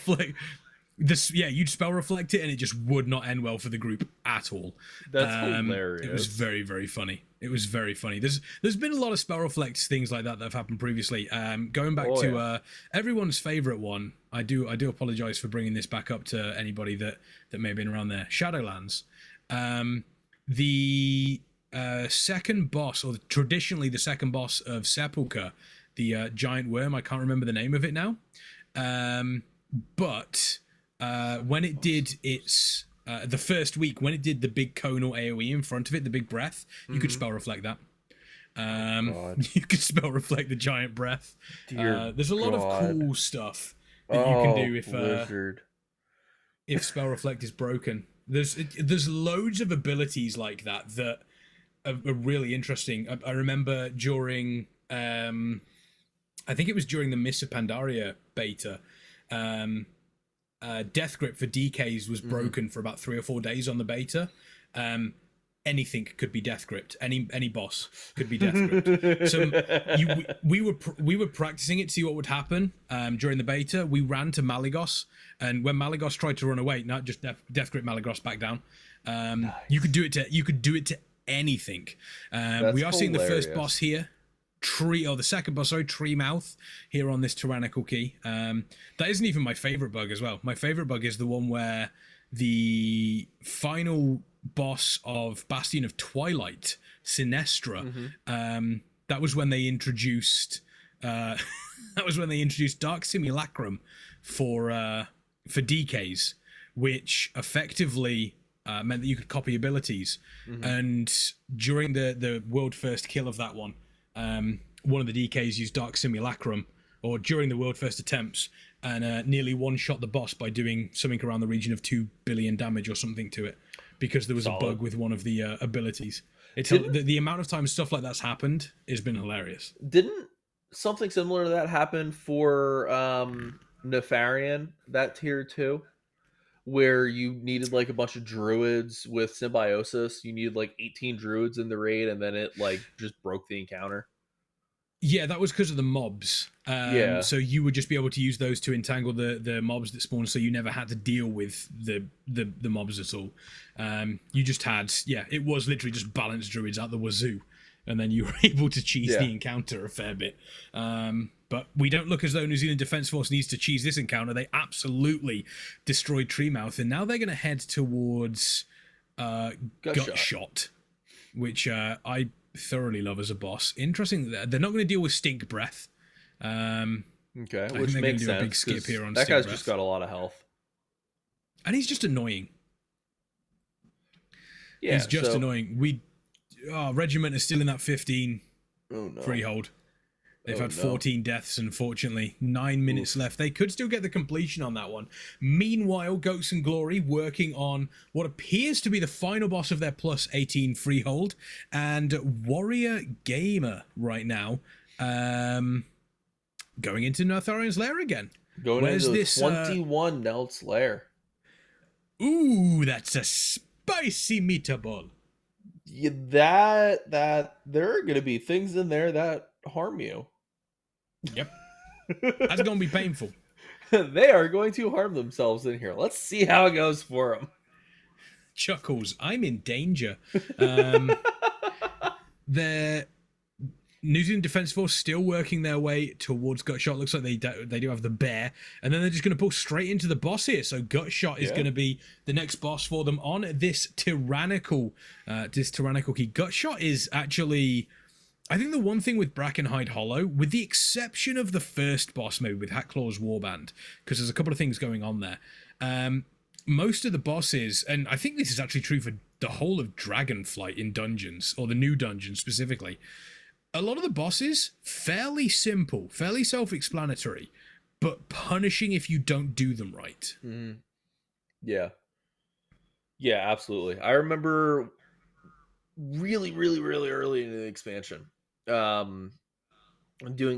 You'd spell reflect it, and it just would not end well for the group at all. That's hilarious. It was very, very funny. It was very funny. There's been a lot of spell reflects things like that have happened previously. Going back to everyone's favorite one, I do apologize for bringing this back up to anybody that may have been around there. Shadowlands. The second boss, or traditionally the second boss of Sepulchre, the giant worm, I can't remember the name of it now, but when it did its the first week, when it did the big conal AoE in front of it, the big breath, you could spell reflect that. You could spell reflect the giant breath. There's a lot of cool stuff that you can do if spell reflect is broken. There's loads of abilities like that are really interesting. I remember during I think it was during the Miss of Pandaria beta, Death Grip for DKs was broken for about 3 or 4 days on the beta. Anything could be death gripped. Any boss could be death gripped. So we were practicing it to see what would happen during the beta. We ran to Malygos, and when Malygos tried to run away, not just death grip Malygos back down. Nice. You could do it to anything. We are seeing the first boss here. The second boss, Tree Mouth, here on this Tyrannical Key. That isn't even my favorite bug as well. My favorite bug is the one where the final boss of Bastion of Twilight, Sinestra. That was when they introduced Dark Simulacrum for DKs, which effectively meant that you could copy abilities. And during the world first kill of that one of the DKs used Dark Simulacrum, or during the world first attempts, and nearly one-shot the boss by doing something around the region of 2 billion damage or something to it, because there was a bug with one of the abilities. The amount of times stuff like that's happened has been hilarious. Didn't something similar to that happen for Nefarian, that tier 2? Where you needed like a bunch of druids with symbiosis. You needed like 18 druids in the raid, and then it like just broke the encounter. Yeah, that was because of the mobs. So you would just be able to use those to entangle the mobs that spawn, so you never had to deal with the mobs at all. You just had, it was literally just balanced druids out the wazoo, and then you were able to cheese the encounter a fair bit. But we don't look as though New Zealand Defence Force needs to cheese this encounter. They absolutely destroyed Treemouth, and now they're going to head towards Gutshot, which I thoroughly love as a boss. Interesting, they're not going to deal with Stink Breath. Okay, I think which they're going makes to do a sense big skip because here on that Steel guy's Breath. just got a lot of health. And he's just annoying. Yeah, He's just annoying. Regiment is still in that 15 Oh no. freehold. They've Oh, had no. 14 deaths, unfortunately. 9 minutes left. They could still get the completion on that one. Meanwhile, Goats and Glory working on what appears to be the final boss of their plus 18 freehold. And Warrior Gamer right now going into Notharian's Lair again. Going Where's into this 21 Nelt's lair. Ooh, that's a spicy meatball. Yeah, that there are gonna be things in there that harm you. Yep. That's going to be painful. They are going to harm themselves in here. Let's see how it goes for them. Chuckles, I'm in danger. The New Zealand Defence Force still working their way towards Gutshot. Looks like they do have the bear. And then they're just going to pull straight into the boss here. So Gutshot is going to be the next boss for them on this tyrannical key. Gutshot is actually... I think the one thing with Brackenhide Hollow, with the exception of the first boss maybe with Hatclaw's Warband, because there's a couple of things going on there, most of the bosses, and I think this is actually true for the whole of Dragonflight in dungeons, or the new dungeon specifically, a lot of the bosses, fairly simple, fairly self-explanatory, but punishing if you don't do them right. Mm-hmm. Yeah. Yeah, absolutely. I remember really, really, really early in the expansion, doing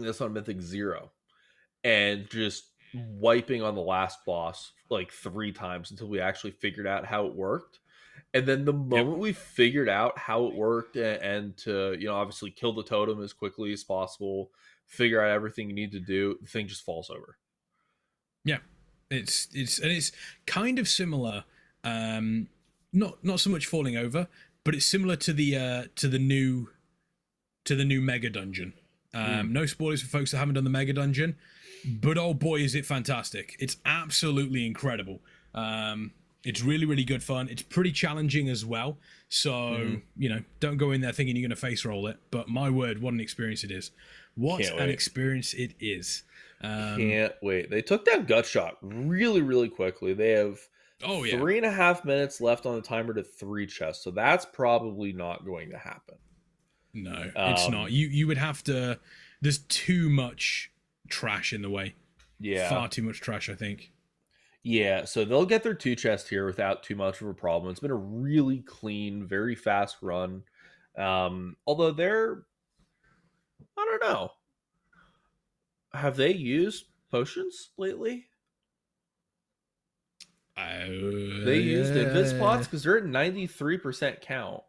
this on Mythic 0 and just wiping on the last boss like 3 times until we actually figured out how it worked. And then the moment we figured out how it worked and to, obviously kill the totem as quickly as possible, figure out everything you need to do, the thing just falls over. Yeah. It's kind of similar, not so much falling over, but it's similar to the new mega dungeon. No spoilers for folks that haven't done the mega dungeon, but oh boy is it fantastic. It's absolutely incredible. It's really, really good fun. It's pretty challenging as well. So, don't go in there thinking you're going to face roll it. But my word, what an experience it is. What an experience it is. Can't wait. They took down Gutshot really, really quickly. They have 3.5 minutes left on the timer to 3 chests. So that's probably not going to happen. No, it's not. You would have to... There's too much trash in the way. Yeah. Far too much trash, I think. Yeah, so they'll get their 2 chests here without too much of a problem. It's been a really clean, very fast run. Although they're... I don't know. Have they used potions lately? They used invis pots because they're at 93% count.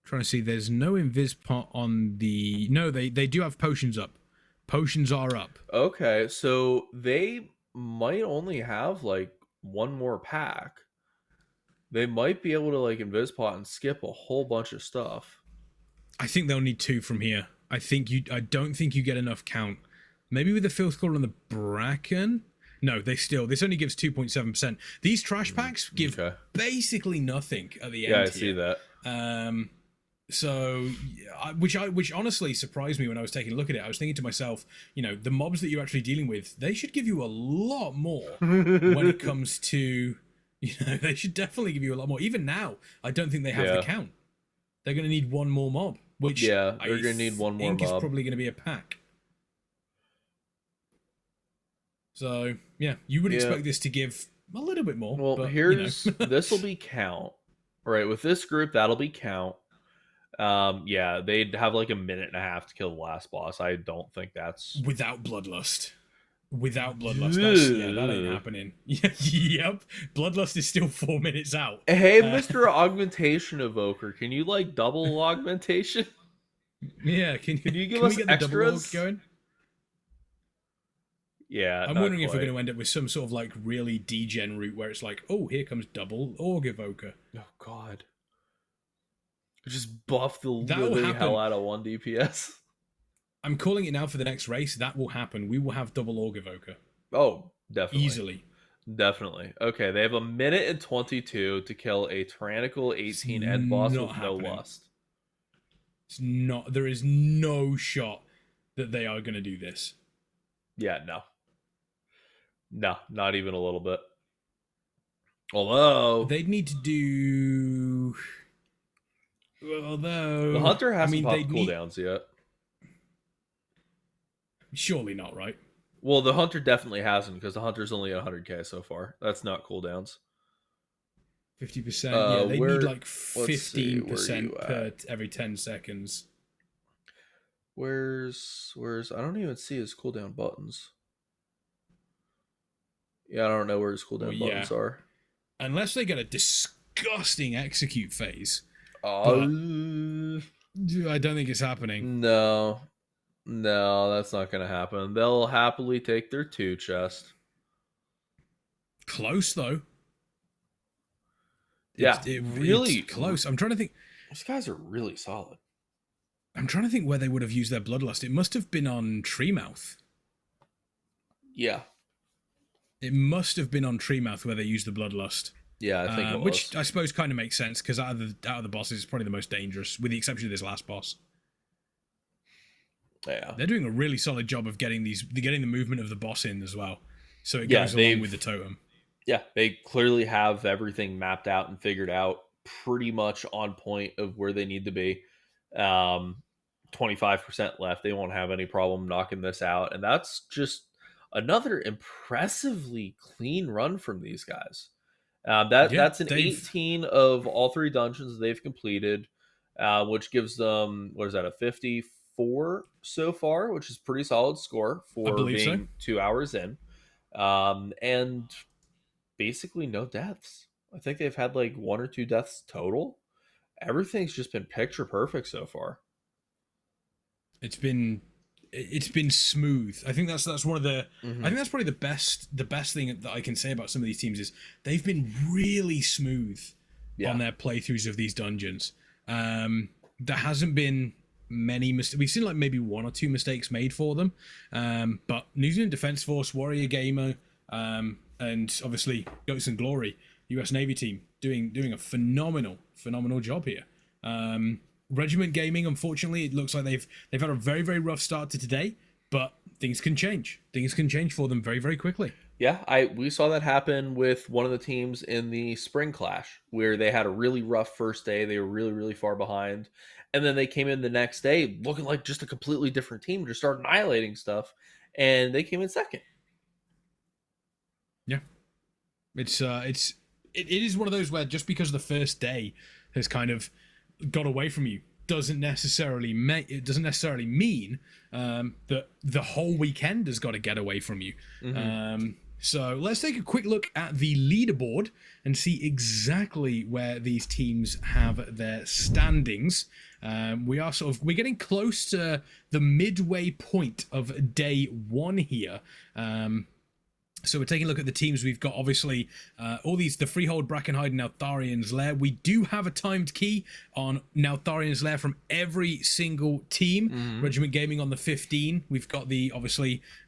Trying to see, there's no invis pot on the... No, they do have potions up. Potions are up. Okay, so they might only have like 1 more pack. They might be able to like invis pot and skip a whole bunch of stuff. I think they'll need 2 from here. I don't think you get enough count. Maybe with the Filth Claw and the Bracken? No, this only gives 2.7%. These trash packs give basically nothing at the end. Yeah, I see that. So, which honestly surprised me when I was taking a look at it. I was thinking to myself, the mobs that you're actually dealing with, they should give you a lot more when it comes to, they should definitely give you a lot more. Even now, I don't think they have the count. They're going to need 1 more mob, which they're going to need 1 more mob. Is probably going to be a pack. So, yeah, you would expect this to give a little bit more. Well, but, this will be count. Right, with this group, that'll be count. Yeah, they'd have like 1.5 minutes to kill the last boss. I don't think that's... Without Bloodlust. That ain't happening. Yep. Bloodlust is still 4 minutes out. Hey, Mr. Augmentation Evoker, can you like double augmentation? Yeah, can you give us extras going? Yeah, I'm wondering if we're going to end up with some sort of like really degen route where it's like, oh, here comes double Org Evoker. Oh god. Just buff the living hell out of 1 DPS. I'm calling it now for the next race. That will happen. We will have double Org Evoker. Oh, definitely. Easily. Definitely. Okay, they have 1 minute and 22 to kill a tyrannical 18 end boss with no lust. It's not. There is no shot that they are going to do this. Yeah, no, not even a little bit. Although they'd need to do. the hunter hasn't popped cooldowns yet. Surely not, right? Well, the hunter definitely hasn't, because the hunter's only at 100k so far. That's not cooldowns. 50%. Yeah, they need like 15% per every 10 seconds. Where's I don't even see his cooldown buttons. Yeah, I don't know where his cooldown buttons are. Unless they get a disgusting execute phase. I don't think it's happening. No, that's not going to happen. They'll happily take their 2 chest. Close, though. Really close. I'm trying to think. These guys are really solid. I'm trying to think where they would have used their Bloodlust. It must have been on Treemouth. Yeah. It must have been on Treemouth where they used the Bloodlust. Yeah, I think it was. Which I suppose kind of makes sense, because out of the bosses, it's probably the most dangerous, with the exception of this last boss. Yeah. They're doing a really solid job of getting the movement of the boss in as well. So it goes along with the totem. Yeah, they clearly have everything mapped out and figured out, pretty much on point of where they need to be. 25% left. They won't have any problem knocking this out. And that's just another impressively clean run from these guys. That's an 18 of all 3 dungeons they've completed, which gives them, what is that, a 54 so far, which is pretty solid score for being 2 hours in. And basically no deaths. I think they've had like 1 or 2 deaths total. Everything's just been picture perfect so far. It's been smooth. I think that's one of the. I think that's probably the best thing that I can say about some of these teams is they've been really smooth on their playthroughs of these dungeons. There hasn't been many mistakes. We've seen like maybe 1 or 2 mistakes made for them. But New Zealand Defense Force, Warrior Gamer, and obviously Goats and Glory, US Navy team, doing a phenomenal job here. Regiment Gaming, unfortunately, it looks like they've had a very, very rough start to today, but things can change. Things can change for them very, very quickly. Yeah, we saw that happen with one of the teams in the Spring Clash, where they had a really rough first day. They were really, really far behind. And then they came in the next day looking like just a completely different team, just started annihilating stuff, and they came in second. Yeah. It is one of those where just because the first day has kind of got away from you doesn't necessarily mean that the whole weekend has got to get away from you. So let's take a quick look at the leaderboard and see exactly where these teams have their standings. We're getting close to the midway point of day 1 here. So we're taking a look at the teams we've got. Obviously, the Freehold, Brackenhide, and Neltharian's Lair. We do have a timed key on Neltharian's Lair from every single team. Regiment Gaming on the 15. We've got the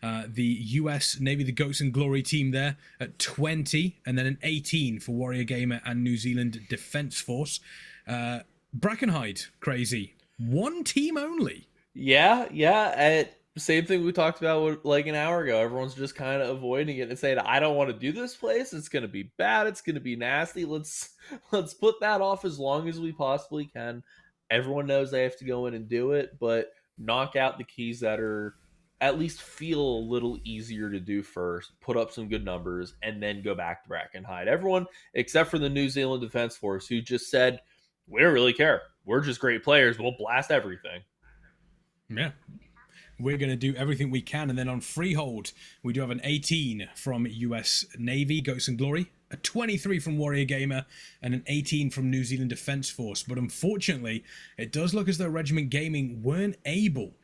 US Navy, the Goats and Glory team there at 20, and then an 18 for Warrior Gamer and New Zealand Defense Force. Brackenhide, crazy. 1 team only. Yeah. Same thing we talked about like an hour ago. Everyone's just kind of avoiding it and saying, I don't want to do this place. It's going to be bad. It's going to be nasty. Let's put that off as long as we possibly can. Everyone knows they have to go in and do it, but knock out the keys that are at least feel a little easier to do first, put up some good numbers, and then go back to Brackenhide. Everyone, except for the New Zealand Defense Force, who just said, we don't really care. We're just great players. We'll blast everything. Yeah. We're going to do everything we can. And then on Freehold, we do have an 18 from US Navy, Goats and Glory, a 23 from Warrior Gamer, and an 18 from New Zealand Defense Force. But unfortunately, it does look as though Regiment Gaming weren't able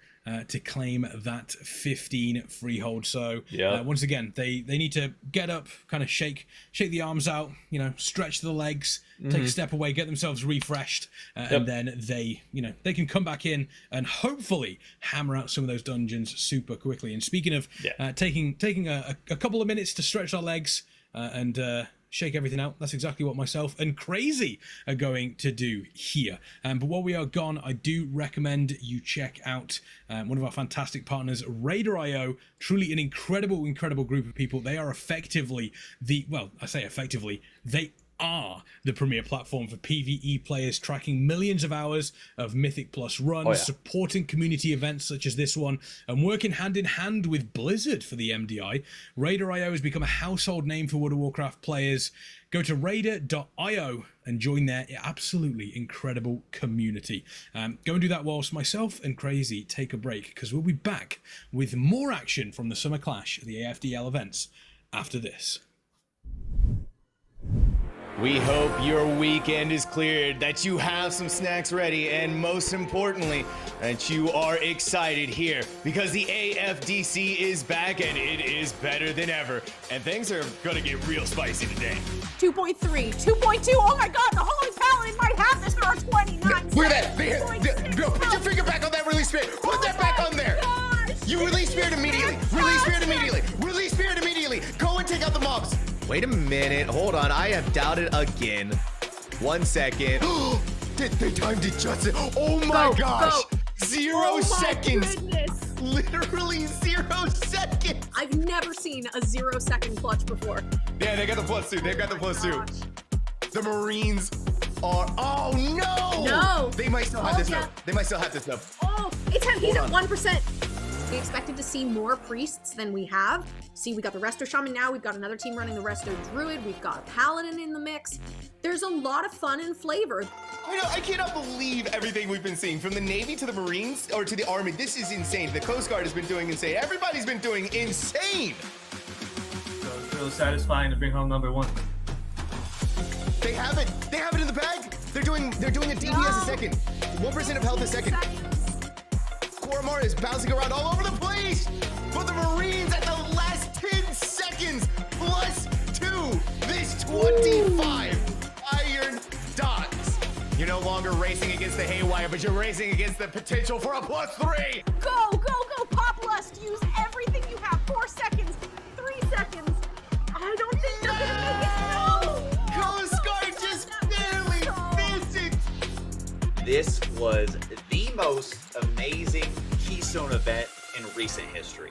to claim that 15 Freehold. So once again, they need to get up, kind of shake the arms out, stretch the legs, take a step away, get themselves refreshed, and then they can come back in and hopefully hammer out some of those dungeons super quickly. And speaking of taking a couple of minutes to stretch our legs and shake everything out. That's exactly what myself and Crazy are going to do here. But while we are gone, I do recommend you check out one of our fantastic partners, Raider.io. Truly an incredible, incredible group of people. They are effectively I say effectively, they are the premier platform for PvE players, tracking millions of hours of Mythic Plus runs, supporting community events such as this one, and working hand in hand with Blizzard for the MDI. Raider.io has become a household name for World of Warcraft players. Go to Raider.io and join their absolutely incredible community. Go and do that whilst myself and Crazy take a break, because we'll be back with more action from the Summer Clash at the AFDL events after this. We hope your weekend is cleared, that you have some snacks ready, and most importantly, that you are excited here because the AFDC is back and it is better than ever. And things are gonna get real spicy today. 2.3, 2.2, oh my god, the Holy Paladin might have this for 29 Look at that! Bro, put your finger back on that release spirit! Put that back on there! You release spirit immediately! Release spirit immediately! Release spirit immediately! Go and take out the mobs! Wait a minute, hold on, I have doubted again. 1 second. They timed it just. Oh my gosh! 0 seconds! Goodness. Literally 0 seconds! I've never seen a 0-second clutch before. Yeah, they got the +2. They've got the +2. Gosh. The Marines are. Oh no! No! They might still have this though. They might still have this though. Oh, it's him. He's at 1%. We expected to see more priests than we have. See, we got the Resto Shaman now. We've got another team running the Resto Druid. We've got a Paladin in the mix. There's a lot of fun and flavor. I know, I cannot believe everything we've been seeing, from the Navy to the Marines or to the Army. This is insane. The Coast Guard has been doing insane. Everybody's been doing insane. So it's really satisfying to bring home #1. They have it. They have it in the bag. They're doing a DPS a second. 1% of health a second. Koromar is bouncing around all over the place. But the Marines at the last 10 seconds +2. This 25 iron dots. You're no longer racing against the haywire, but you're racing against the potential for a +3. Go, go, go, Pop Lust. Use everything you have. 4 seconds, 3 seconds. I don't think they're gonna make it. No! Coast Guard just barely missed it. This was the most amazing Keystone event in recent history.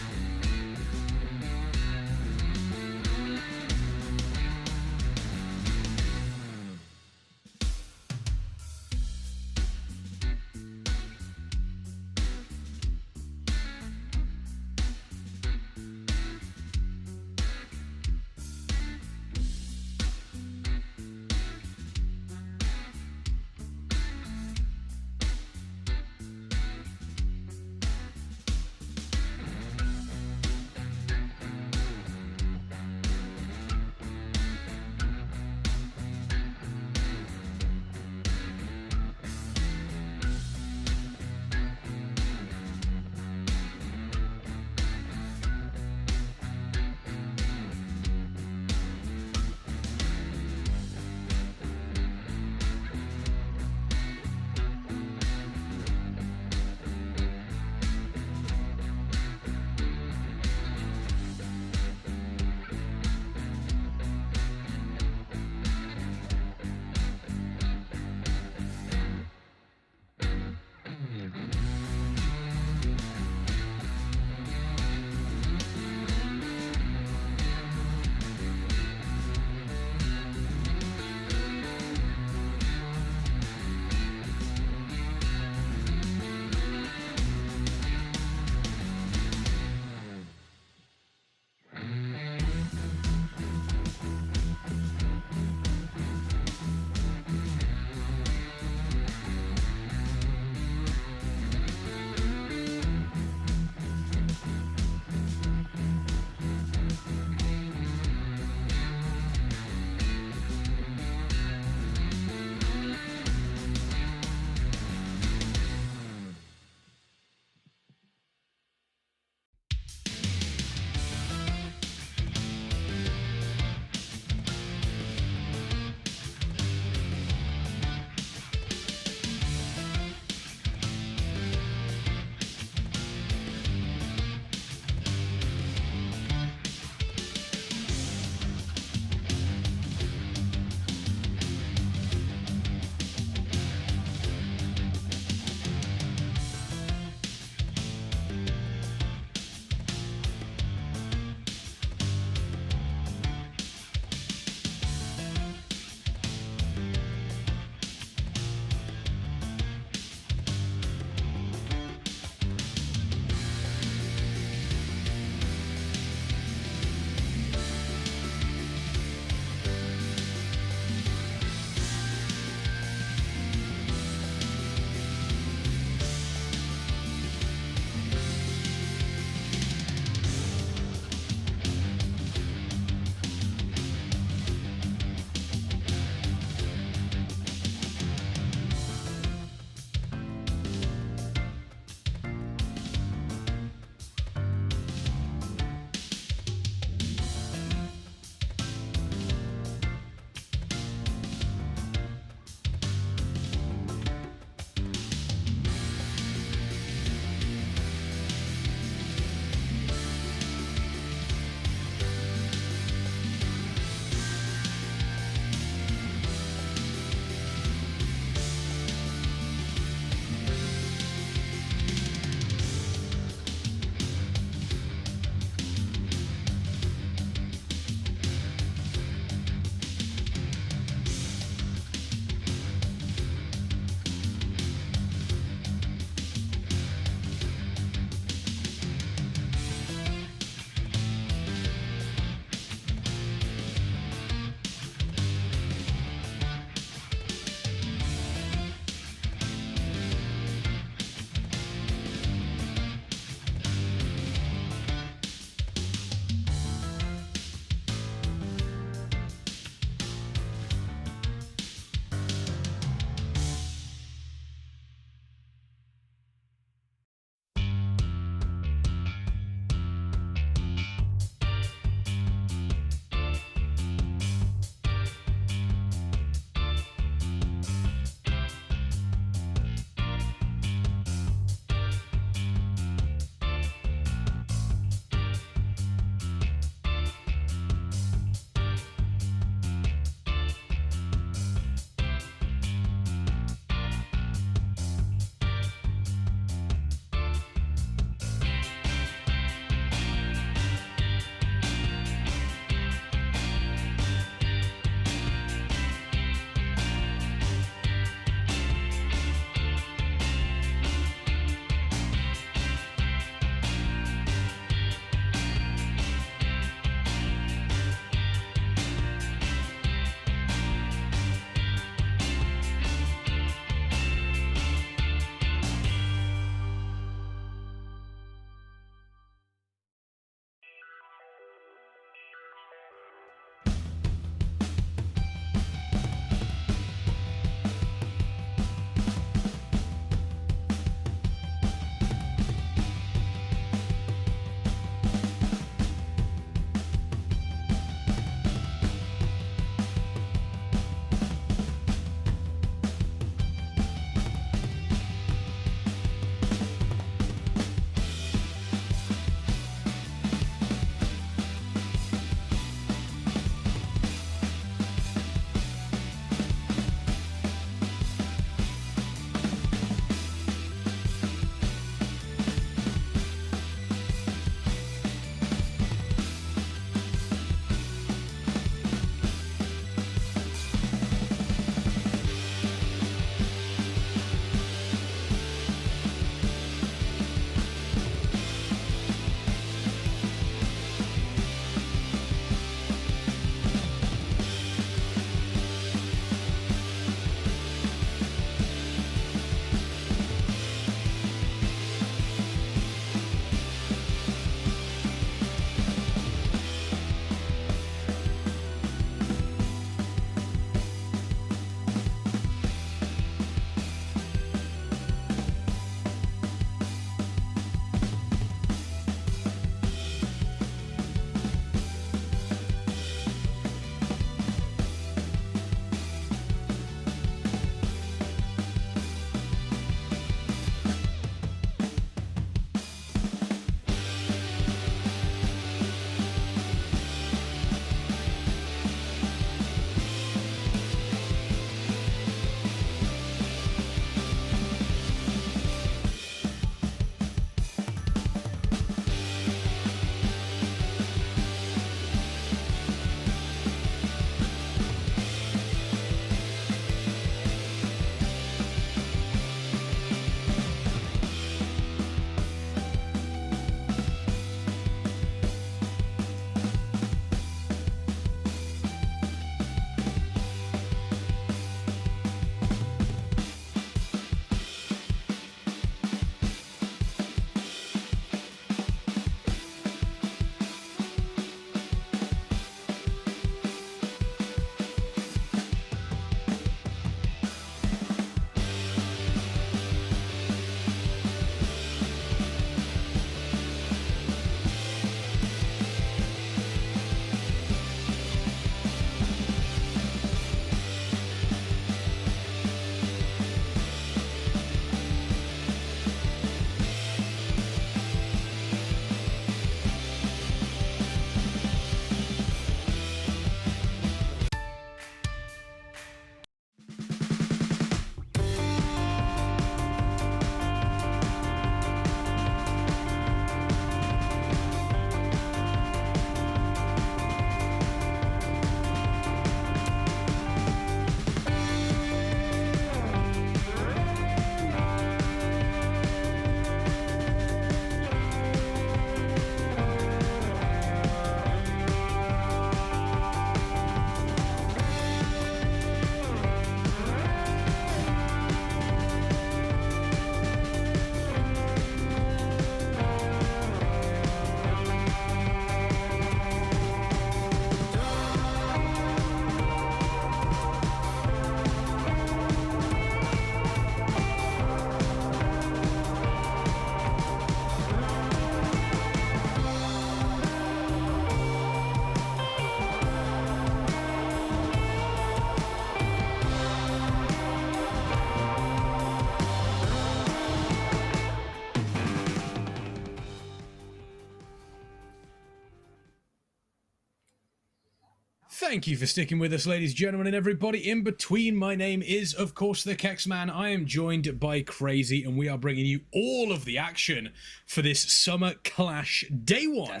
Thank you for sticking with us, ladies, gentlemen, and everybody in between. My name is, of course, the Kexman. I am joined by Crazy, and we are bringing you all of the action for this Summer Clash Day 1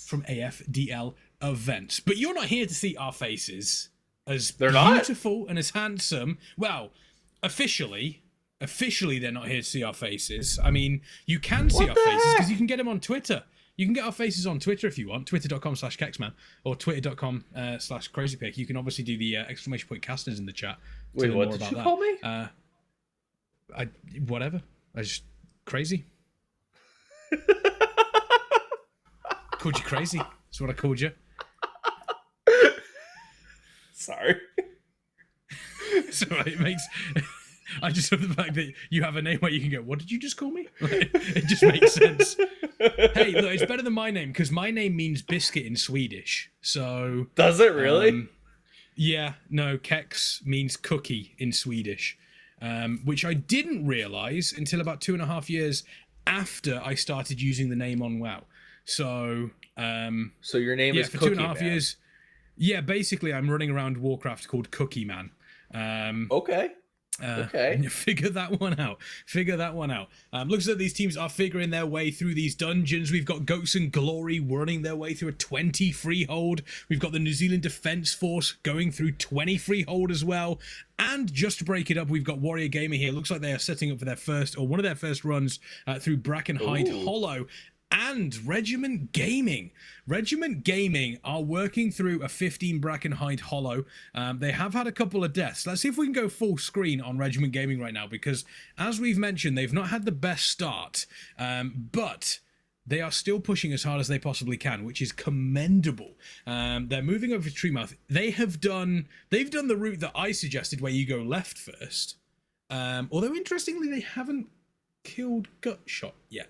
from AFDL events. But you're not here to see our faces as beautiful and as handsome. Well, officially, they're not here to see our faces. I mean, you can see our faces because you can get them on Twitter. You can get our faces on Twitter if you want, twitter.com/Kexman or twitter.com/CrazyPick. You can obviously do the exclamation point casters in the chat. Wait, what did you call me? Whatever. I just crazy. Called you crazy. That's what I called you. Sorry. So it makes... I just love the fact that you have a name where you can go, what did you just call me? It just makes sense. Hey, look, it's better than my name, because my name means biscuit in Swedish. So... Does it really? Yeah, no, Kex means cookie in Swedish, which I didn't realise until about 2.5 years after I started using the name on WoW. So... so your name is for Cookie 2.5 years. Yeah, basically, I'm running around Warcraft called Cookie Man. Okay. Figure that one out. Looks like these teams are figuring their way through these dungeons. We've got Goats and Glory running their way through a 20 freehold. We've got the New Zealand Defence Force going through 20 freehold as well. And just to break it up, we've got Warrior Gamer here. Looks like they are setting up for their first, or one of their first runs through Brackenhide Hollow. And Regiment Gaming. Regiment Gaming are working through a 15 Brackenhide Hollow. They have had a couple of deaths. Let's see if we can go full screen on Regiment Gaming right now, because as we've mentioned, they've not had the best start, but they are still pushing as hard as they possibly can, which is commendable. They're moving over to Treemouth. They've done the route that I suggested, where you go left first. Although interestingly, they haven't killed Gutshot yet.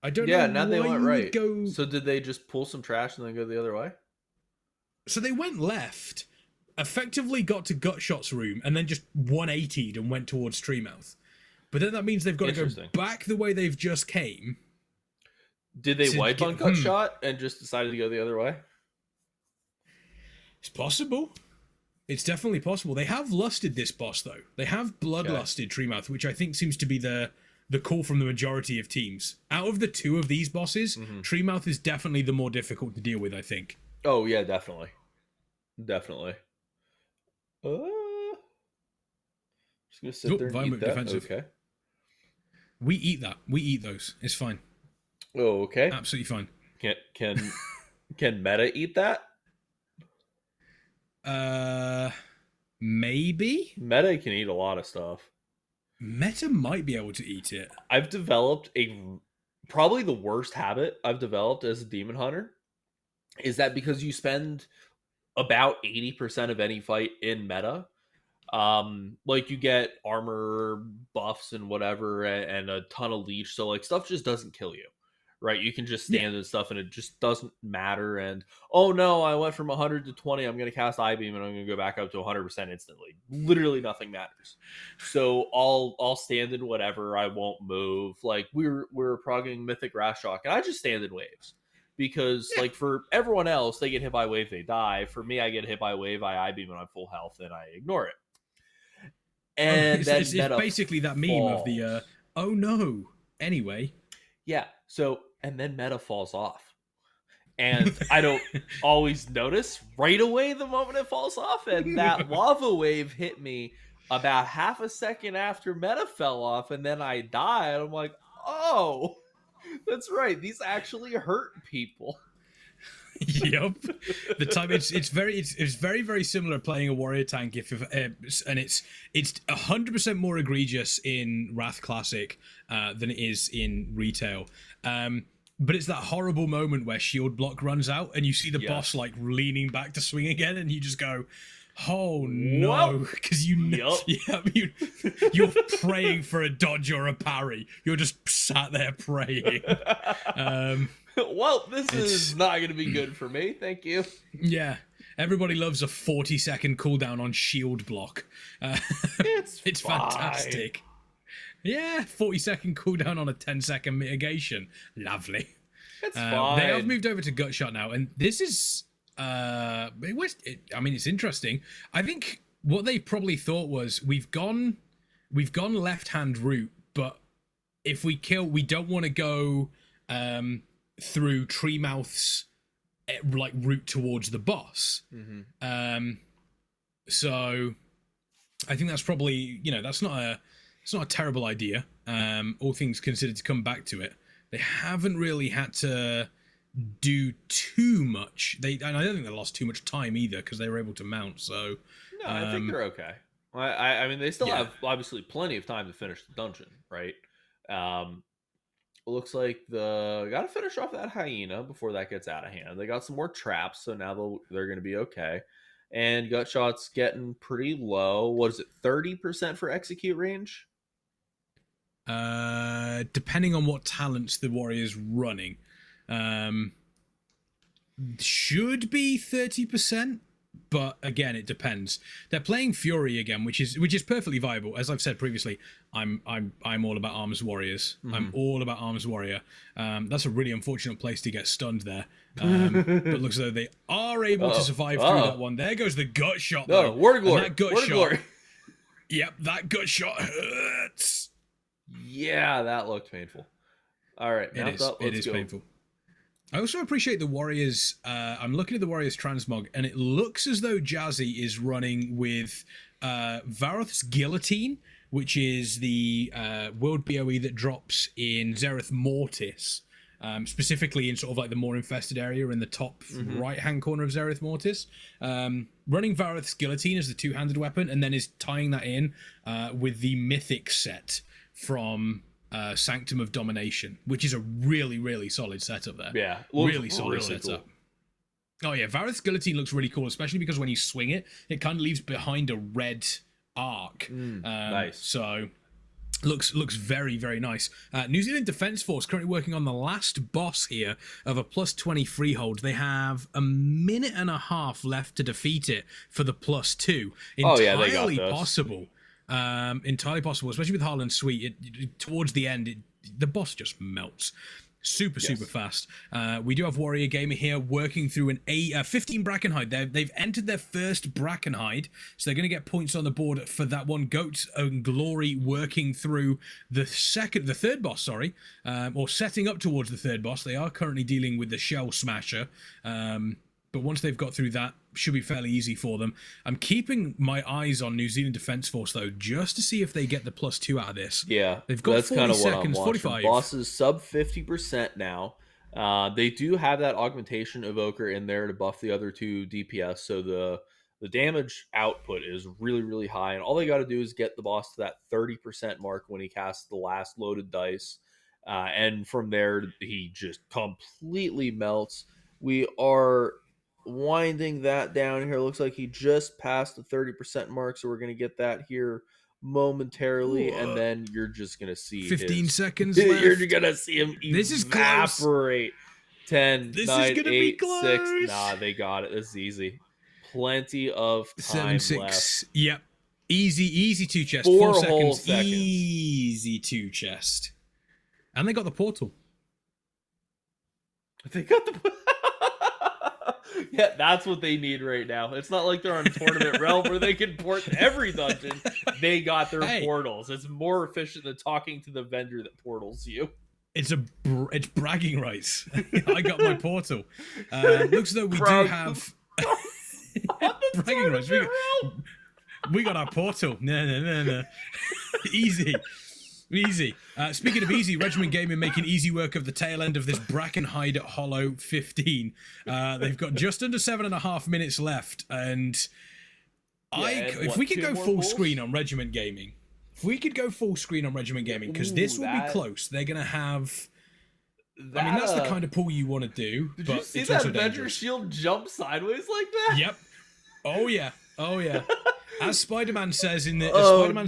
I don't know. Yeah, now they went right. Go... So did they just pull some trash and then go the other way? So they went left, effectively got to Gutshot's room, and then just 180'd and went towards Treemouth. But then that means they've got to go back the way they've just came. Did they wipe on Gutshot and just decided to go the other way? It's possible. It's definitely possible. They have lusted this boss, though. They have bloodlusted Treemouth, which I think seems to be the call from the majority of teams. Out of the two of these bosses, Treemouth is definitely the more difficult to deal with, I think. Oh, yeah, definitely. Definitely. Just going to sit there and eat that. Defensive. Okay. We eat that. We eat those. It's fine. Oh, okay. Absolutely fine. Can Meta eat that? Maybe? Meta can eat a lot of stuff. Meta might be able to eat it. I've developed probably the worst habit I've developed as a demon hunter is that because you spend about 80% of any fight in meta, like you get armor buffs and whatever and a ton of leech, so like stuff just doesn't kill you, right? You can just stand and stuff and it just doesn't matter. And oh no, I went from 100 to 20, I'm going to cast Eye Beam and I'm going to go back up to 100% instantly. Literally nothing matters. So I'll stand in whatever, I won't move. Like we're progging Mythic Rashock and I just stand in waves. Because like for everyone else, they get hit by a wave, they die. For me, I get hit by a wave, I Eye Beam and I'm full health and I ignore it. And it's basically that meme of the oh no. Anyway. Yeah. So and then meta falls off. And I don't always notice right away the moment it falls off. And that lava wave hit me about half a second after meta fell off. And then I died. I'm like, oh, that's right. These actually hurt people. Yep. The time it's very, very similar playing a warrior tank and it's 100% more egregious in Wrath Classic than it is in retail. But it's that horrible moment where shield block runs out and you see the boss like leaning back to swing again and you just go, oh no, because you're praying for a dodge or a parry. You're just sat there praying. Well, this is not going to be good for me. Thank you. Yeah. Everybody loves a 40-second cooldown on shield block. It's fantastic. Yeah, 40-second cooldown on a 10-second mitigation. Lovely. It's fine. They have moved over to Gutshot now, and this is I mean, it's interesting. I think what they probably thought was we've gone left-hand route, but if we kill, we don't want to go through Treemouth's like route towards the boss. So I think that's probably, it's not a terrible idea. All things considered, to come back to it, they haven't really had to do too much. And I don't think they lost too much time either because they were able to mount. So no, I think they're okay. I mean, they still have obviously plenty of time to finish the dungeon, right? Looks like got to finish off that hyena before that gets out of hand. They got some more traps, so now they're going to be okay. And Gutshot's getting pretty low. What is it, 30% for execute range? Depending on what talents the warrior's running, should be 30%. But again, it depends. They're playing Fury again, which is perfectly viable. As I've said previously, I'm all about Arms Warriors. I'm all about Arms Warrior. That's a really unfortunate place to get stunned there. But it looks as though they are able to survive through that one. There goes the gut shot. No, Word of Glory. That gut Word of Glory. Yep, that gut shot hurts. Yeah, that looked painful. All right, it is painful. I also appreciate the Warriors. I'm looking at the Warriors transmog, and it looks as though Jazzy is running with Varoth's Guillotine, which is the world BOE that drops in Zereth Mortis, specifically in sort of like the more infested area in the top right-hand corner of Zereth Mortis. Running Varoth's Guillotine as the two-handed weapon, and then is tying that in with the Mythic set from Sanctum of Domination, which is a really, really solid setup there. Yeah, really solid setup. Cool. Oh yeah, Varoth's Guillotine looks really cool, especially because when you swing it, it kind of leaves behind a red arc. Nice. So looks very, very nice. New Zealand Defence Force currently working on the last boss here of a +20 freehold. They have a minute and a half left to defeat it for the +2. Entirely possible. Entirely possible, especially with Harlan Sweet. Towards the end, the boss just melts. Super fast. We do have Warrior Gamer here working through an 15 Brackenhide. They've entered their first Brackenhide, so they're going to get points on the board for that one. Goat's Own Glory working through the third boss, or setting up towards the third boss. They are currently dealing with the Shell Smasher. But once they've got through that, should be fairly easy for them. I'm keeping my eyes on New Zealand Defence Force, though, just to see if they get the +2 out of this. Yeah, they've got 40 seconds, 45. Boss is sub 50% now. They do have that augmentation evoker in there to buff the other two DPS, so the damage output is really, really high. And all they got to do is get the boss to that 30% mark when he casts the last loaded dice. And from there, he just completely melts. We are winding that down here. Looks like he just passed the 30% mark, so we're going to get that here momentarily. And then you're just going to see 15 seconds left. You're going to see him this evaporate. Is 10, this 9, is gonna 8, be close. 6. Nah, they got it. This is easy. Plenty of time 7, 6. left. Yep. Easy 2 chest. 4 4 whole seconds. Easy 2 chest. And they got the portal. They got the... Yeah, that's what they need right now. It's not like they're on Tournament Realm where they can port every dungeon. They got their portals. It's more efficient than talking to the vendor that portals you. It's bragging rights. I got my portal. Looks as though we do have bragging rights. We got our portal. No. Easy. Speaking of easy, Regiment Gaming making easy work of the tail end of this Brackenhide Hollow 15. They've got just under 7.5 minutes left, and if we could go full screen on Regiment Gaming, because this will be close. They're gonna have. That's the kind of pull you want to do. Did but you see it's that also Avenger dangerous. Shield jump sideways like that? Yep. Oh yeah. As Spider-Man says in in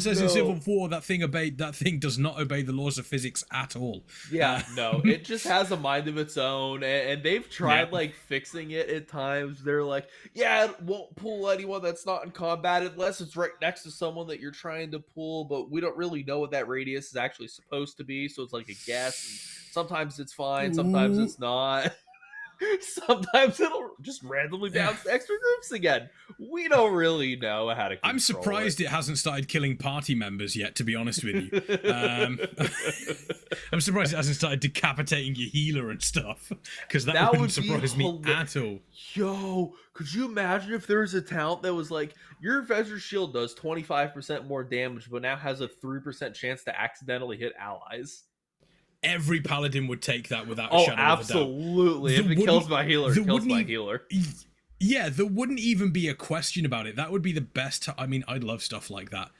Civil War, that thing does not obey the laws of physics at all. Yeah, no, it just has a mind of its own, and they've tried like fixing it at times. They're like, yeah, it won't pull anyone that's not in combat unless it's right next to someone that you're trying to pull, but we don't really know what that radius is actually supposed to be, so it's like a guess. And sometimes it's fine, sometimes it's not. Sometimes it'll just randomly bounce to extra groups again. We don't really know how to control I'm surprised it hasn't started killing party members yet, to be honest with you. I'm surprised it hasn't started decapitating your healer and stuff, because that wouldn't surprise me at all. Yo, could you imagine if there was a talent that was like, your Vezir Shield does 25% more damage, but now has a 3% chance to accidentally hit allies? Every paladin would take that without a shadow of a doubt. Absolutely. If it kills my healer, it kills my healer. Yeah, there wouldn't even be a question about it. That would be the best. I mean, I love stuff like that.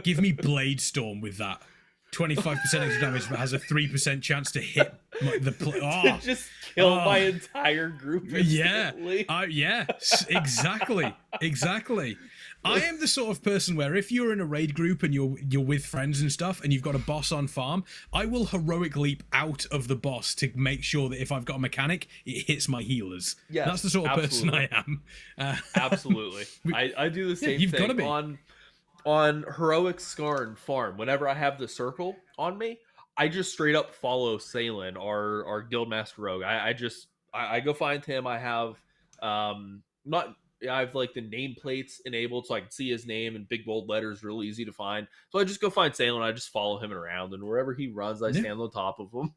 Give me Blade Storm with that. 25% extra damage, but has a 3% chance to hit to just kill my entire group instantly. Yeah, exactly. I am the sort of person where if you're in a raid group and you're with friends and stuff and you've got a boss on farm, I will heroic leap out of the boss to make sure that if I've got a mechanic, it hits my healers. Yeah, that's the sort of person I am. Absolutely. I do the same thing on heroic Skarn farm. Whenever I have the circle on me, I just straight up follow Salen, our guildmaster rogue. I go find him. I have I have like the nameplates enabled so I can see his name in big bold letters, real easy to find. So I just go find Salen, I just follow him around, and wherever he runs, I stand on top of him.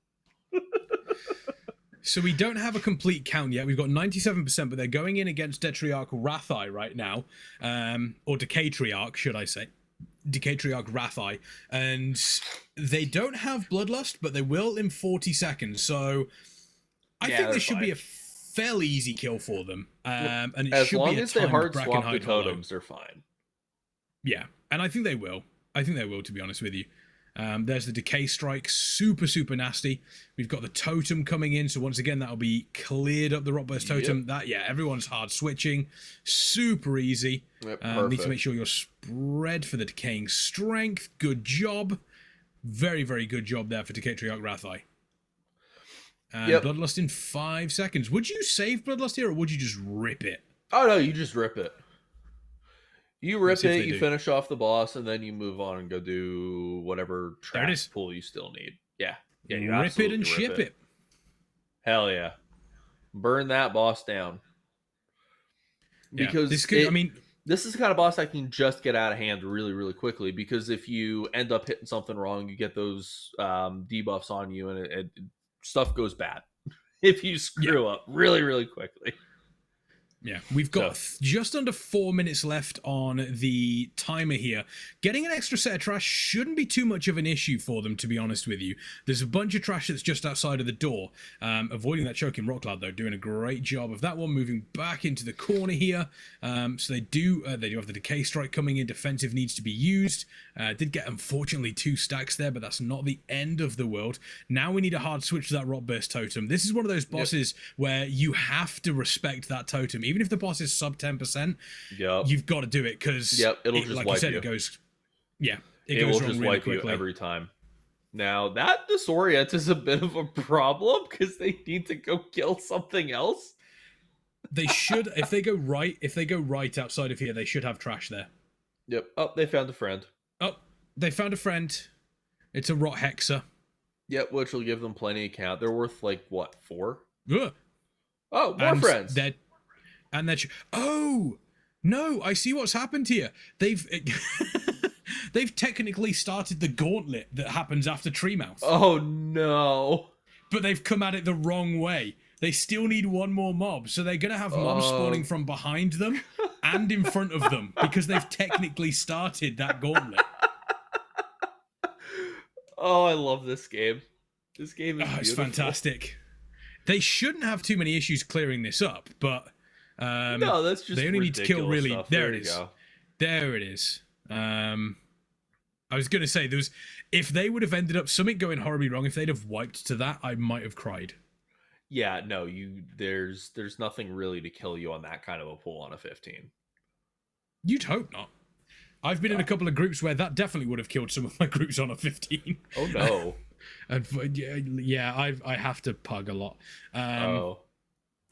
So we don't have a complete count yet. We've got 97%, but they're going in against Detriarch Rathai right now. Or Decatriarch, should I say. Decatriarch Rathai. And they don't have Bloodlust, but they will in 40 seconds. So I think this should be a fairly easy kill for them. And it as should long be a as they hard timed swap the Brackenhide totems, they're fine. Yeah, and I think they will. To be honest with you. There's the Decay Strike, super nasty. We've got the totem coming in, so once again that'll be cleared up the Rockburst totem. Everyone's hard switching, super easy. Need to make sure you're spread for the Decaying Strength. Good job, very good job there for Decatriarch Rathai. Bloodlust in 5 seconds. Would you save Bloodlust here, or would you just rip it? Oh no, you just rip it. You rip it, you finish off the boss, and then you move on and go do whatever trash pool you still need. Yeah, you rip it and ship it. Hell yeah. Burn that boss down. Because this is the kind of boss that can just get out of hand really quickly, because if you end up hitting something wrong, you get those debuffs on you, and stuff goes bad if you screw up really quickly. Yeah, we've got just under 4 minutes left on the timer here. Getting an extra set of trash shouldn't be too much of an issue for them, to be honest with you. There's a bunch of trash that's just outside of the door. Avoiding that choking rock cloud, though, doing a great job of that one, moving back into the corner here. So they do have the Decay Strike coming in. Defensive needs to be used. Did get, unfortunately, 2 stacks there, but that's not the end of the world. Now we need a hard switch to that Rock Burst totem. This is one of those bosses where you have to respect that totem. Even if the boss is sub 10%, you've got to do it, because it'll just like wipe you said, you. it goes will just really wipe quickly. you every time. Now that disorient is a bit of a problem, because they need to go kill something else. They should, if they go right outside of here, they should have trash there. Yep. Oh, they found a friend. Oh, they found a friend. It's a rot hexer. Yep, which will give them plenty of count. They're worth like what, 4? Ugh. Oh, more friends. Oh no! I see what's happened here. They've technically started the gauntlet that happens after Treemouth. Oh no! But they've come at it the wrong way. They still need one more mob, so they're gonna have mobs spawning from behind them and in front of them, because they've technically started that gauntlet. Oh, I love this game. This game is beautiful. It's fantastic. They shouldn't have too many issues clearing this up, but no, that's just they only need to kill really. Stuff. There it is. There it is. I was gonna say if they would have ended up something going horribly wrong, if they'd have wiped to that, I might have cried. Yeah, no, there's nothing really to kill you on that kind of a pull on a 15. You'd hope not. I've been in a couple of groups where that definitely would have killed some of my groups on a 15. Oh no. And I have to pug a lot.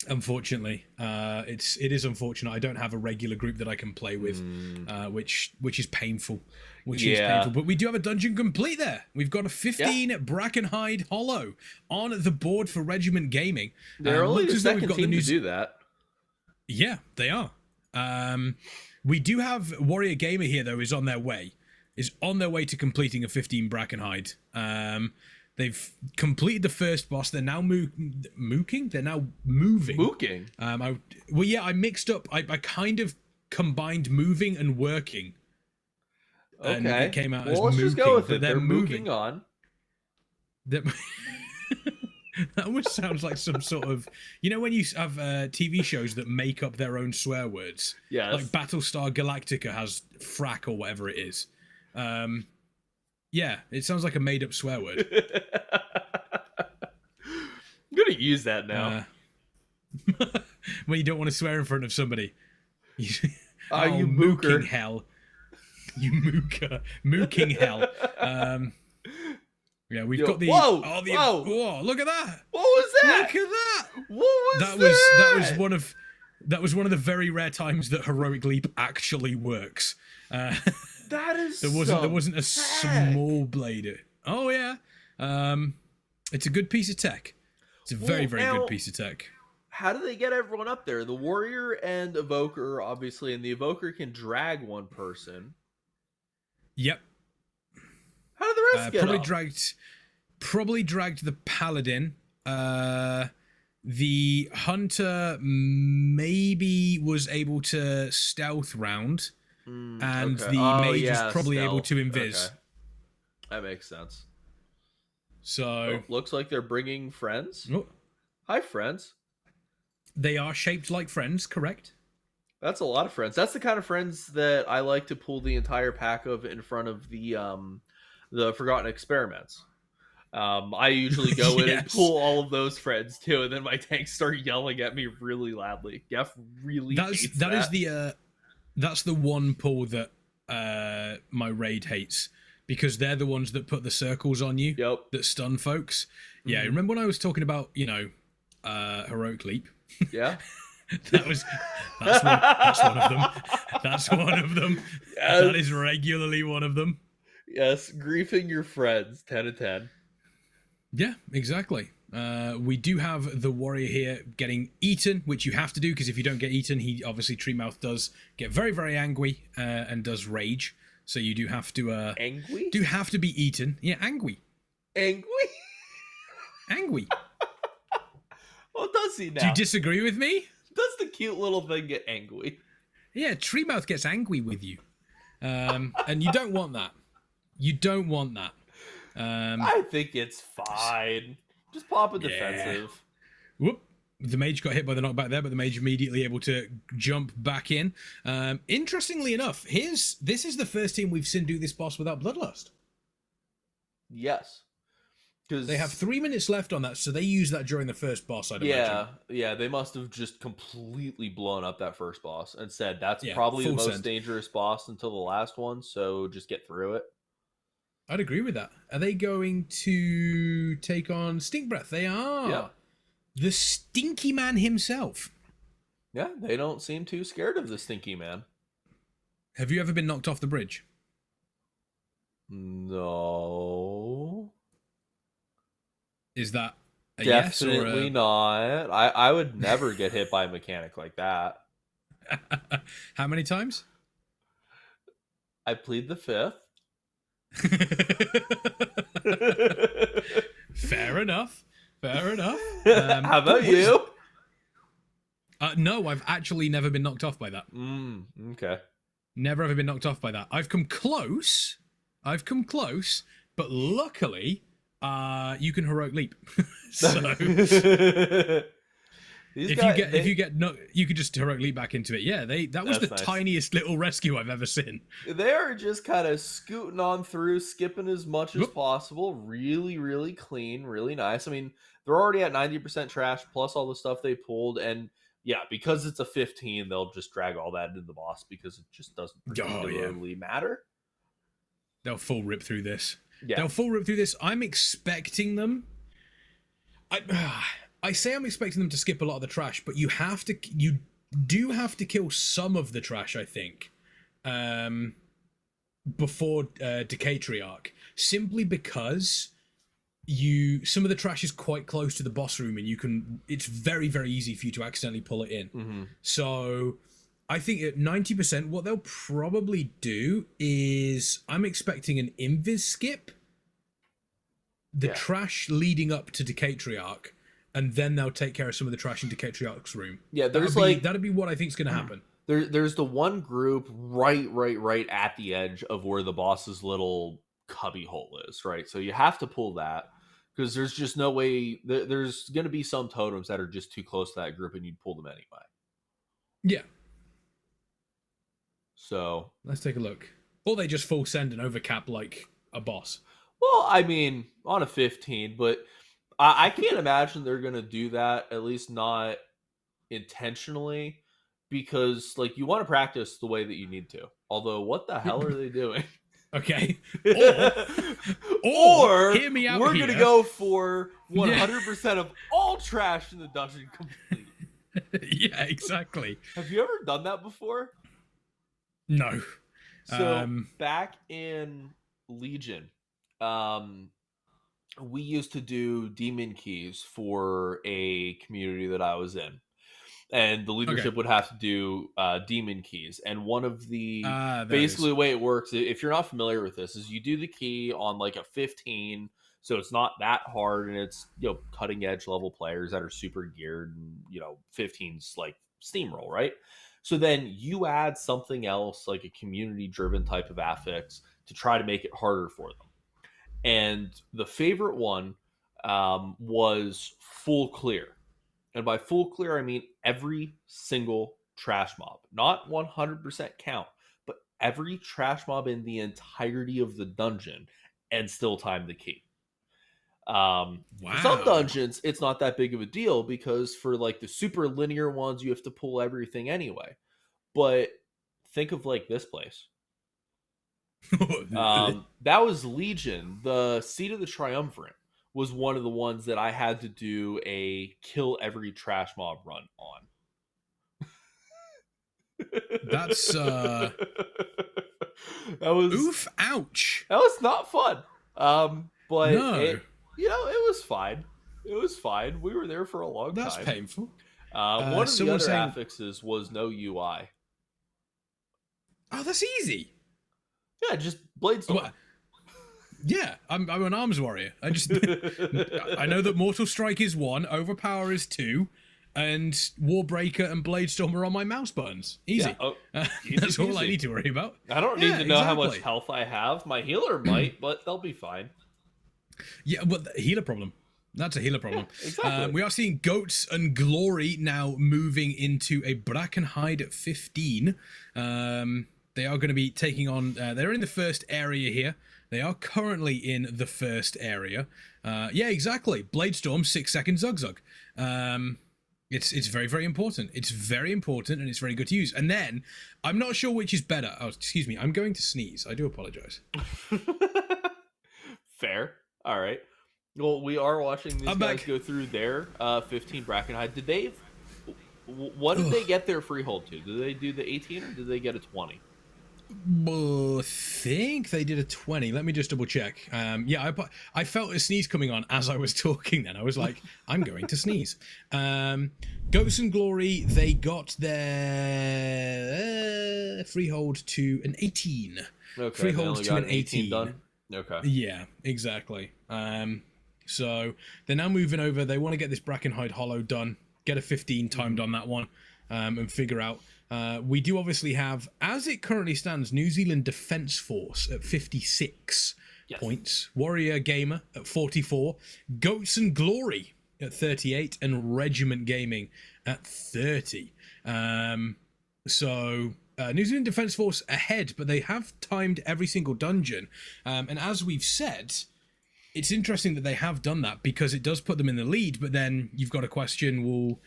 Unfortunately, it is unfortunate. I don't have a regular group that I can play with, which is painful. Is painful. But we do have a dungeon complete there. We've got a 15 Brackenhide Hollow on the board for Regiment Gaming. They're only the looks as though second we've got team the to do that. Yeah, they are. We do have Warrior Gamer here though. Is on their way to completing a 15 Brackenhide. They've completed the first boss. They're now mooking. They're now moving. Mooking. I mixed up. I kind of combined moving and working. Okay. And it came out as let's mooking, just go with it. They're moving on. That almost sounds like some sort of, when you have TV shows that make up their own swear words. Yes. Like Battlestar Galactica has frack or whatever it is. Yeah, it sounds like a made-up swear word. I'm gonna use that now. When you don't want to swear in front of somebody. You mooking mooker. hell. You mooker. Mooking hell. Yeah, we've got the... Whoa! Whoa, look at that! What was that? Look at that! What was that? That was one of the very rare times that Heroic Leap actually works. That is there wasn't a small blade. Oh yeah, it's a good piece of tech. It's a very good piece of tech. How do they get everyone up there? The warrior and evoker, obviously, and the evoker can drag one person. Yep. How did the rest get up? Probably dragged the paladin. The hunter maybe was able to stealth round. And the mage is probably able to invis. Okay. That makes sense. So looks like they're bringing friends. Oh. Hi, friends. They are shaped like friends, correct? That's a lot of friends. That's the kind of friends that I like to pull the entire pack of in front of the Forgotten Experiments. I usually go in and pull all of those friends too, and then my tanks start yelling at me really loudly. Geff really hates that. That's the one pull that my raid hates, because they're the ones that put the circles on you. Yep. That stun folks. Yeah, remember when I was talking about, Heroic Leap? Yeah. that's one of them. That's one of them. Yes. That is regularly one of them. Yes, griefing your friends, 10 of 10. Yeah, exactly. We do have the warrior here getting eaten, which you have to do, because if you don't get eaten, he obviously Treemouth does get very, very angry and does rage. So you do have to angry? Do have to be eaten. Yeah, angry. Angry? Angry. Well, does he now? Do you disagree with me? Does the cute little thing get angry? Yeah, Treemouth gets angry with you. And you don't want that. You don't want that. I think it's fine. Just pop a defensive. Whoop. The mage got hit by the knockback there, but the mage immediately able to jump back in. Interestingly enough, this is the first team we've seen do this boss without Bloodlust. Yes. Because they have 3 minutes left on that, so they use that during the first boss, I'd imagine. Yeah, they must have just completely blown up that first boss and said that's probably the most dangerous boss until the last one, so just get through it. I'd agree with that. Are they going to take on Stink Breath? They are. Yeah. The Stinky Man himself. Yeah, they don't seem too scared of the Stinky Man. Have you ever been knocked off the bridge? No. Is that a Definitely yes or not. I would never get hit by a mechanic like that. How many times? I plead the fifth. Fair enough. How about you? No, I've actually never been knocked off by that. Okay. Never ever been knocked off by that. I've come close, but luckily, you can heroic leap. So if you get you could just heroic leap back into it. Yeah, that was the tiniest little rescue I've ever seen. They are just kind of scooting on through, skipping as much as possible. Really, really clean, really nice. I mean, they're already at 90% trash plus all the stuff they pulled, and yeah, because it's a 15, they'll just drag all that into the boss because it just doesn't particularly matter. They'll full rip through this. Yeah. They'll full rip through this. I'm expecting them. I say I'm expecting them to skip a lot of the trash, but you do have to kill some of the trash, I think, before Decatriarch, simply because some of the trash is quite close to the boss room, and it's very, very easy for you to accidentally pull it in. Mm-hmm. So I think at 90%, what they'll probably do is I'm expecting an invis skip, the trash leading up to Decatriarch, and then they'll take care of some of the trash in Decatriarch's room. Yeah, that'd be what I think is going to happen. There's the one group right at the edge of where the boss's little cubby hole is, right? So you have to pull that, because there's just no way. There's going to be some totems that are just too close to that group, and you'd pull them anyway. Yeah. So let's take a look. Or they just full send and overcap like a boss. Well, I mean, on a 15, but I can't imagine they're going to do that, at least not intentionally, because like you want to practice the way that you need to. Although, what the hell are they doing? Okay. Or hear me out, we're going to go for 100% of all trash in the dungeon complete. Yeah, exactly. Have you ever done that before? No. So back in Legion, we used to do demon keys for a community that I was in, and the leadership would have to do demon keys. And one of the basically the way it works, if you're not familiar with this, is you do the key on like a 15, so it's not that hard, and it's cutting edge level players that are super geared, and 15's like steamroll, right? So then you add something else, like a community-driven type of affix, to try to make it harder for them. And the favorite one was full clear. And by full clear, I mean every single trash mob. Not 100% count, but every trash mob in the entirety of the dungeon, and still time the key. For some dungeons, it's not that big of a deal, because for like the super linear ones, you have to pull everything anyway. But think of like this place. That was Legion. The Seat of the Triumvirate was one of the ones that I had to do a kill every trash mob run on. That's that was oof, ouch. That was not fun. But no. It was fine. It was fine. We were there for a long time. That's painful. One of the other affixes was no UI. Oh, that's easy. Yeah, just Bladestorm. Well, yeah, I'm an arms warrior. I know that Mortal Strike is 1, Overpower is 2, and Warbreaker and Bladestorm are on my mouse buttons. Easy. Yeah. That's all I need to worry about. I don't need to know how much health I have. My healer might, but they'll be fine. Yeah, but healer problem. That's a healer problem. Yeah, exactly. We are seeing Goats and Glory now moving into a Brackenhide at 15. They are going to be taking on... they're in the first area here. They are currently in the first area. Yeah, exactly. Bladestorm, 6-second Zug. It's very, very important. It's very important, and it's very good to use. And then, I'm not sure which is better. Oh, excuse me. I'm going to sneeze. I do apologize. Fair. All right. Well, we are watching these guys go through their 15 Brackenhide. What did they get their freehold to? Did they do the 18 or did they get a 20? I think they did a 20. Let me just double check. Yeah, I felt a sneeze coming on as I was talking then. I was like, I'm going to sneeze. Ghosts and Glory, they got their freehold to an 18. Okay, freehold to an 18 done? Okay. Yeah, exactly. So they're now moving over. They want to get this Brackenhide Hollow done, get a 15 timed on that one, and figure out. We do obviously have, as it currently stands, New Zealand Defence Force at 56 points, Warrior Gamer at 44, Goats and Glory at 38, and Regiment Gaming at 30. So New Zealand Defence Force ahead, but they have timed every single dungeon. And as we've said, it's interesting that they have done that because it does put them in the lead, but then you've got to question, well,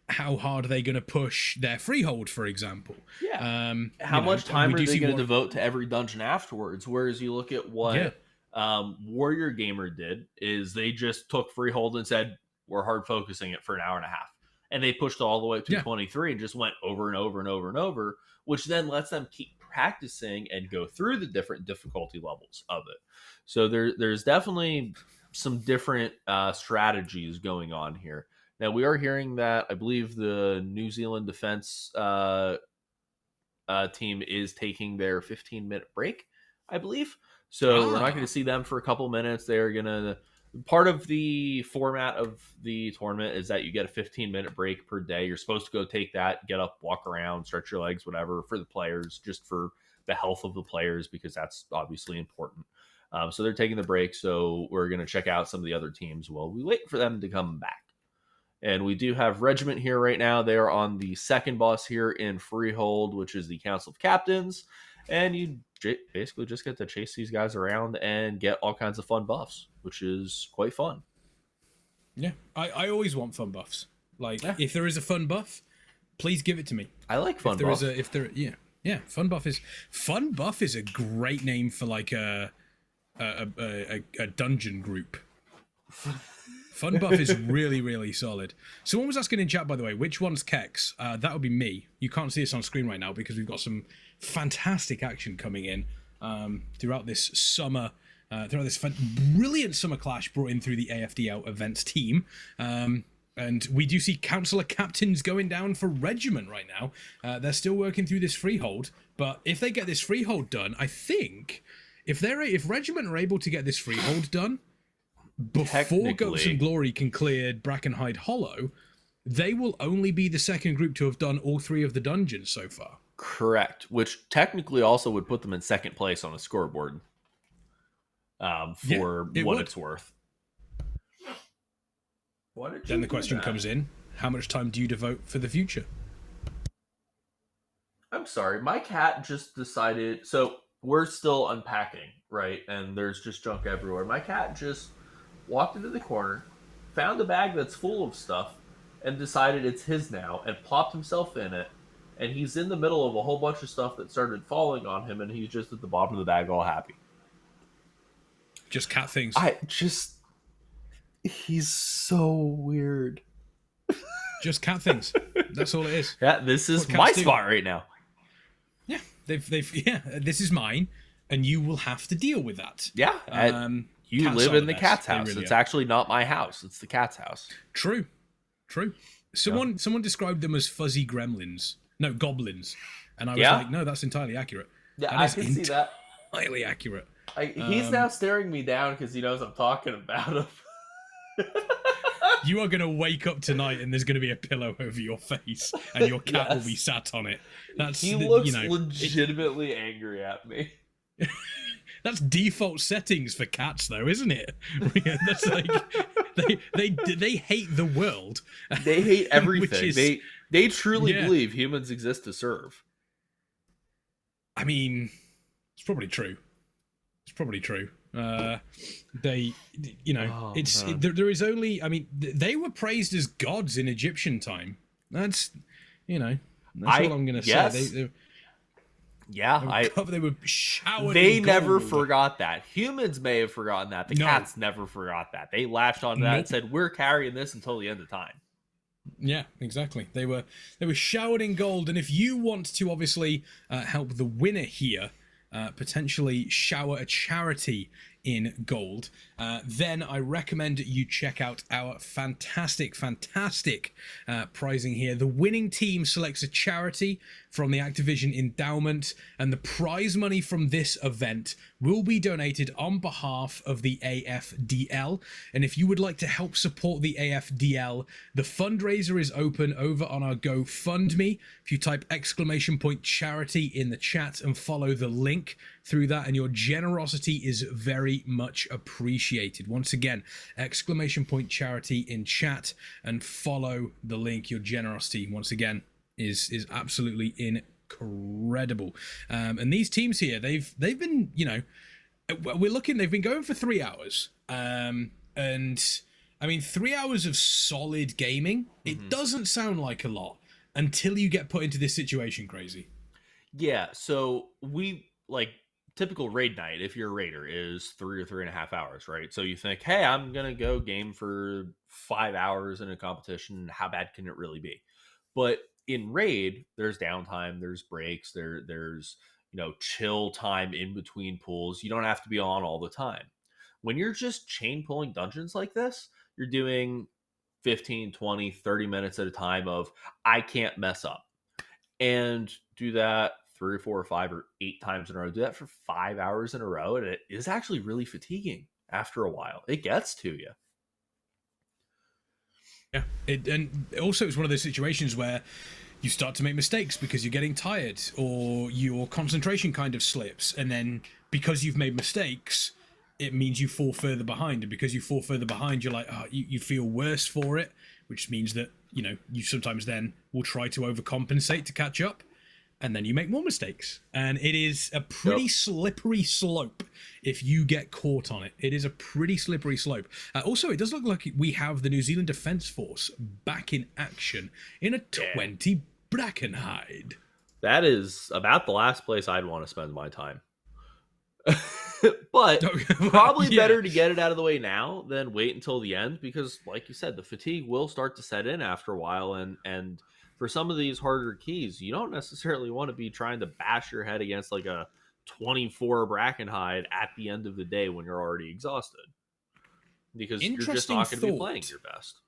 how hard are they going to push their freehold, for example? Yeah. How much time are they going to devote to every dungeon afterwards? Whereas you look at what Warrior Gamer did, is they just took freehold and said, we're hard focusing it for an hour and a half. And they pushed all the way to 23 and just went over and over and over and over, which then lets them keep practicing and go through the different difficulty levels of it. So there's definitely some different strategies going on here. Now, we are hearing that I believe the New Zealand defense team is taking their 15-minute break, I believe. So we're not going to see them for a couple minutes. They're going to... Part of the format of the tournament is that you get a 15-minute break per day. You're supposed to go take that, get up, walk around, stretch your legs, whatever, for the players, just for the health of the players, because that's obviously important. So they're taking the break. So we're going to check out some of the other teams while we wait for them to come back. And we do have Regiment here right now. They are on the second boss here in Freehold, which is the Council of Captains. And you basically just get to chase these guys around and get all kinds of fun buffs, which is quite fun. Yeah, I always want fun buffs. Like, if there is a fun buff, please give it to me. I like fun buff. Fun buff is a great name for like a dungeon group. Fun buff is really, really solid. Someone was asking in chat, by the way, which one's Kex? That would be me. You can't see us on screen right now because we've got some fantastic action coming in throughout this summer, throughout this brilliant summer clash brought in through the AFDL events team. And we do see Councillor Captains going down for Regiment right now. They're still working through this freehold, but if they get this freehold done, I think if Regiment are able to get this freehold done before Ghosts and Glory can clear Brackenhide Hollow, they will only be the second group to have done all 3 of the dungeons so far. Correct, which technically also would put them in second place on a scoreboard for what it's worth. Then the question comes in, how much time do you devote for the future? I'm sorry, my cat just decided... So we're still unpacking, right? And there's just junk everywhere. My cat just walked into the corner, found a bag that's full of stuff, and decided it's his now, and plopped himself in it. And he's in the middle of a whole bunch of stuff that started falling on him, and he's just at the bottom of the bag all happy. Just cat things. He's so weird. Just cat things. That's all it is. Yeah, this is my spot right now. Yeah, this is mine, and you will have to deal with that. Yeah, you live in the cat's house. Really it's actually not my house. It's the cat's house. True. Someone described them as fuzzy gremlins. No, goblins. And I was like, no, that's entirely accurate. Yeah, I can see that. Entirely accurate. He's now staring me down because he knows I'm talking about him. You are going to wake up tonight and there's going to be a pillow over your face and your cat will be sat on it. He looks legitimately angry at me. That's default settings for cats, though, isn't it? That's like they hate the world. They hate everything. They truly believe humans exist to serve. I mean, it's probably true. There is only. I mean, they were praised as gods in Egyptian time. That's all I'm going to say. They were showered. They in never gold. Forgot that. Humans may have forgotten that. The cats never forgot that. They latched onto that and said, "We're carrying this until the end of time." Yeah, exactly. They were showered in gold, and if you want to obviously help the winner here, potentially shower a charity in gold, then I recommend you check out our fantastic prizing here. The winning team selects a charity from the Activision endowment, and the prize money from this event will be donated on behalf of the AFDL. And if you would like to help support the AFDL, the fundraiser is open over on our GoFundMe. If you type !charity in the chat and follow the link through that, and your generosity is very much appreciated. Once again, !charity in chat and follow the link. Your generosity, once again, is absolutely incredible. And these teams here, they've been, they've been going for 3 hours. And I mean, 3 hours of solid gaming, it doesn't sound like a lot until you get put into this situation, Crazy. Yeah, so we typical raid night, if you're a raider, is 3 or 3.5 hours, right? So you think, hey, I'm gonna go game for 5 hours in a competition. How bad can it really be? But in raid, there's downtime, there's breaks, there's chill time in between pools. You don't have to be on all the time. When you're just chain pulling dungeons like this, you're doing 15, 20, 30 minutes at a time of I can't mess up. And do that 3 or 4 or 5 or 8 times in a row. Do that for 5 hours in a row, and it is actually really fatiguing after a while. It gets to you. Yeah, and also it's one of those situations where you start to make mistakes because you're getting tired, or your concentration kind of slips, and then because you've made mistakes, it means you fall further behind, and because you fall further behind, you're like, you feel worse for it, which means that you sometimes then will try to overcompensate to catch up, and then you make more mistakes, and it is a pretty slippery slope if you get caught on it. It is a pretty slippery slope. Also, it does look like we have the New Zealand Defence Force back in action in a 20 Brackenhide. That is about the last place I'd want to spend my time. But probably better to get it out of the way now than wait until the end, because like you said, the fatigue will start to set in after a while, and for some of these harder keys, you don't necessarily want to be trying to bash your head against like a 24 Brackenhide at the end of the day when you're already exhausted, because you're just not going to be playing your best.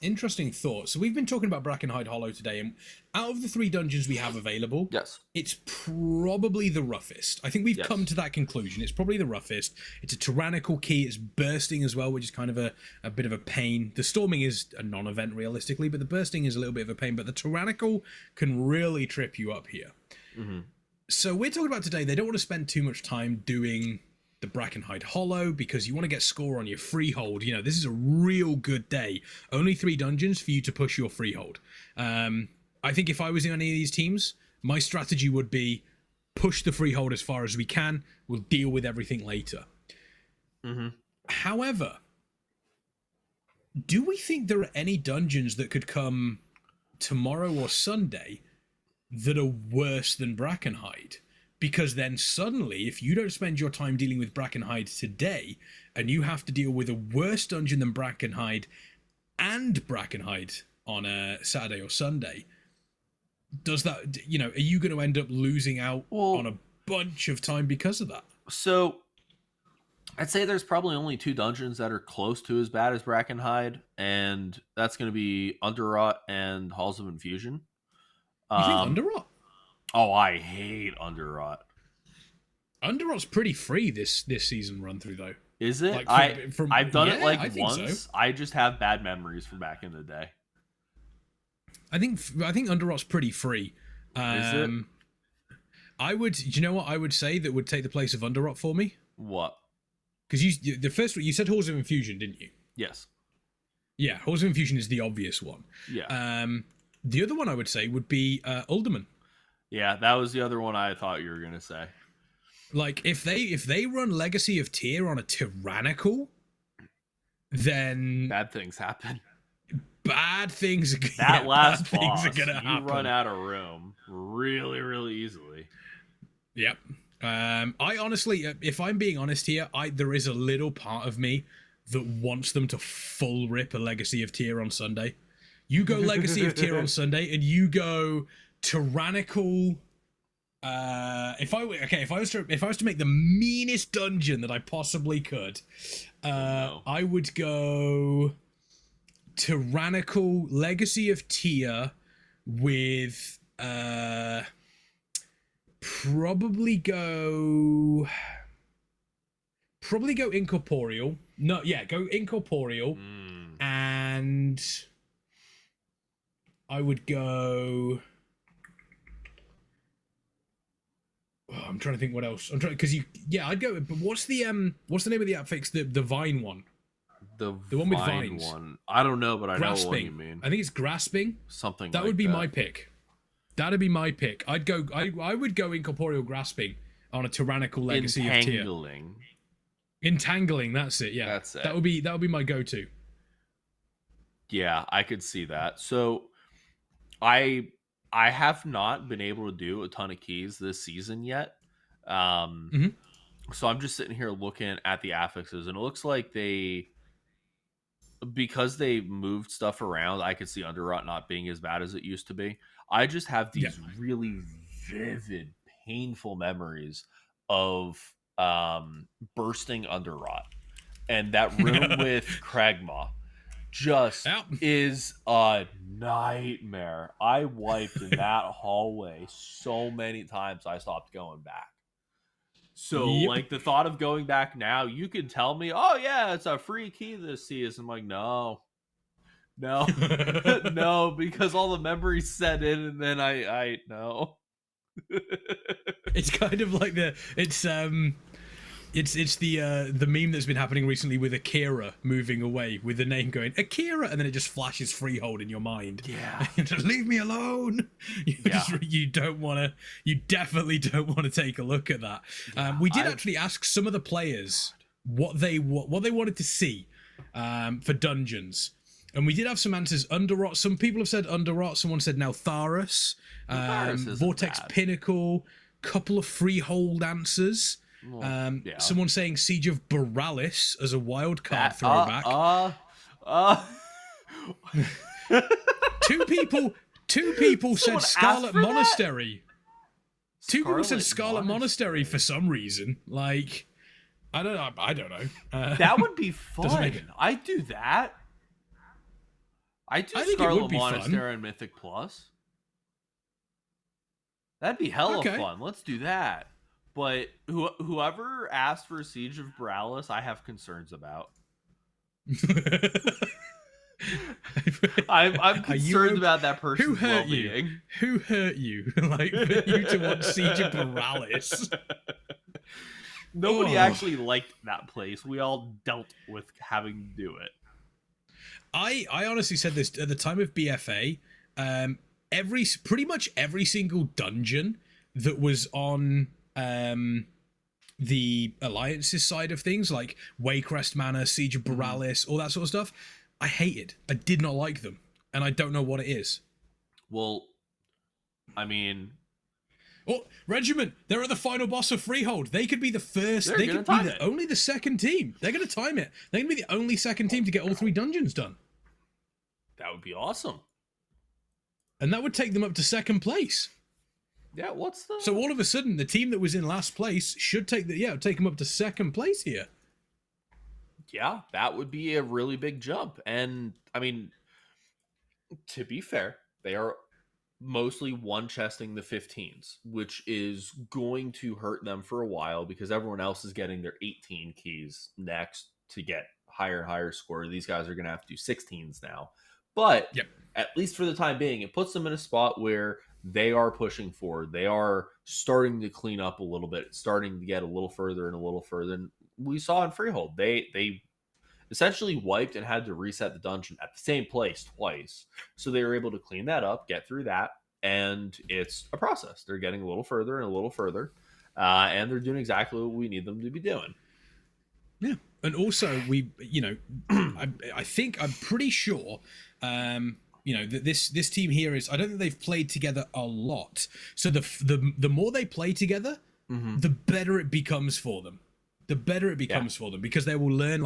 Interesting thought. So we've been talking about Brackenhide Hollow today, and out of the 3 dungeons we have available, it's probably the roughest. I think we've come to that conclusion. It's probably the roughest. It's a tyrannical key. It's bursting as well, which is kind of a bit of a pain. The storming is a non-event realistically, but the bursting is a little bit of a pain. But the tyrannical can really trip you up here. Mm-hmm. So we're talking about today, they don't want to spend too much time doing the Brackenhide Hollow because you want to get score on your freehold. This is a real good day. Only 3 dungeons for you to push your freehold. I think if I was in any of these teams, my strategy would be push the freehold as far as we can. We'll deal with everything later. Mm-hmm. However, do we think there are any dungeons that could come tomorrow or Sunday that are worse than Brackenhide? Because then suddenly, if you don't spend your time dealing with Brackenhide today, and you have to deal with a worse dungeon than Brackenhide and Brackenhide on a Saturday or Sunday, does that, are you going to end up losing out on a bunch of time because of that? So I'd say there's probably only 2 dungeons that are close to as bad as Brackenhide, and that's going to be Underrot and Halls of Infusion. You think Underrot? Oh, I hate Underrot. Underrot's pretty free this season run through though. Is it? I've done it like once. So. I just have bad memories from back in the day. I think Underrot's pretty free. Is it? Do you know what I would say that would take the place of Underrot for me? What? Because you said Halls of Infusion, didn't you? Yes. Yeah, Halls of Infusion is the obvious one. Yeah. The other one I would say would be Uldaman. Yeah, that was the other one I thought you were gonna say. Like if they run Legacy of Tyr on a tyrannical, then bad things happen. Bad things. That last boss, are gonna happen. You run out of room really, really easily. Yep. I honestly, if I'm being honest here, there is a little part of me that wants them to full rip a Legacy of Tyr on Sunday. You go Legacy of Tyr on Sunday, and you go tyrannical. If I was to make the meanest dungeon that I possibly could, I would go tyrannical Legacy of Tyr with probably go incorporeal. No, yeah, go incorporeal, and I would go. Oh, I'm trying to think what else. I'd go. But what's the name of the affix? The vine one. The one with vines. One. I don't know, but Grasping. I know what you mean. I think it's grasping. Something. That would be my pick. That'd be my pick. I would go incorporeal grasping on a tyrannical Legacy of Tyr. Entangling. That's it. Yeah. That's it. That would be my go-to. Yeah, I could see that. So, I have not been able to do a ton of keys this season yet. So I'm just sitting here looking at the affixes, and it looks like because they moved stuff around, I could see Underrot not being as bad as it used to be. I just have these really vivid, painful memories of bursting Underrot. And that room with Kragma just is a nightmare. I wiped in that hallway so many times I stopped going back. So, like, the thought of going back now, you can tell me, oh, yeah, it's a free key this season. I'm like, no, no, because all the memories set in, and then I no. It's kind of like it's the meme that's been happening recently with Akira moving away with the name going Akira, and then it just flashes Freehold in your mind. Yeah, just leave me alone. You definitely don't want to take a look at that. We did actually ask some of the players what they wanted to see for dungeons, and we did have some answers. Underrot. Some people have said Underrot. Someone said now Tharus, Vortex bad. Pinnacle. Couple of Freehold answers. Someone saying Siege of Borealis as a wild card throwback. Two people said Scarlet Monastery. Two people said Scarlet Monastery for some reason. Like, I don't know. That would be fun. I'd do that. I Scarlet Monastery and Mythic Plus. That'd be hella fun. Let's do that. But whoever asked for Siege of Borealis, I have concerns about. I'm concerned about that person's well-being. Who hurt you? Like, for you to want Siege of Borealis? Nobody actually liked that place. We all dealt with having to do it. I honestly said this at the time of BFA. Pretty much every single dungeon that was on the Alliance's side of things, like Waycrest Manor, Siege of Borealis, all that sort of stuff, I hated. I did not like them, and I don't know what it is. Well, I mean... Oh, Regiment, they're at the final boss of Freehold. They could be the first. They could be only the second team. They're going to time it. They're going to be the only second team to get all 3 dungeons done. That would be awesome. And that would take them up to second place. Yeah, So all of a sudden, the team that was in last place should take them up to second place here. Yeah, that would be a really big jump. And, I mean, to be fair, they are mostly one-chesting the 15s, which is going to hurt them for a while because everyone else is getting their 18 keys next to get higher and higher score. These guys are going to have to do 16s now. But at least for the time being, it puts them in a spot where they are pushing forward. They are starting to clean up a little bit, starting to get a little further and a little further. And we saw in Freehold, they essentially wiped and had to reset the dungeon at the same place twice. So they were able to clean that up, get through that, and it's a process. They're getting a little further and a little further, and they're doing exactly what we need them to be doing. Yeah, and also I think I'm pretty sure, that this team here is. I don't think they've played together a lot. So the more they play together, the better it becomes for them. The better it becomes for them, because they will learn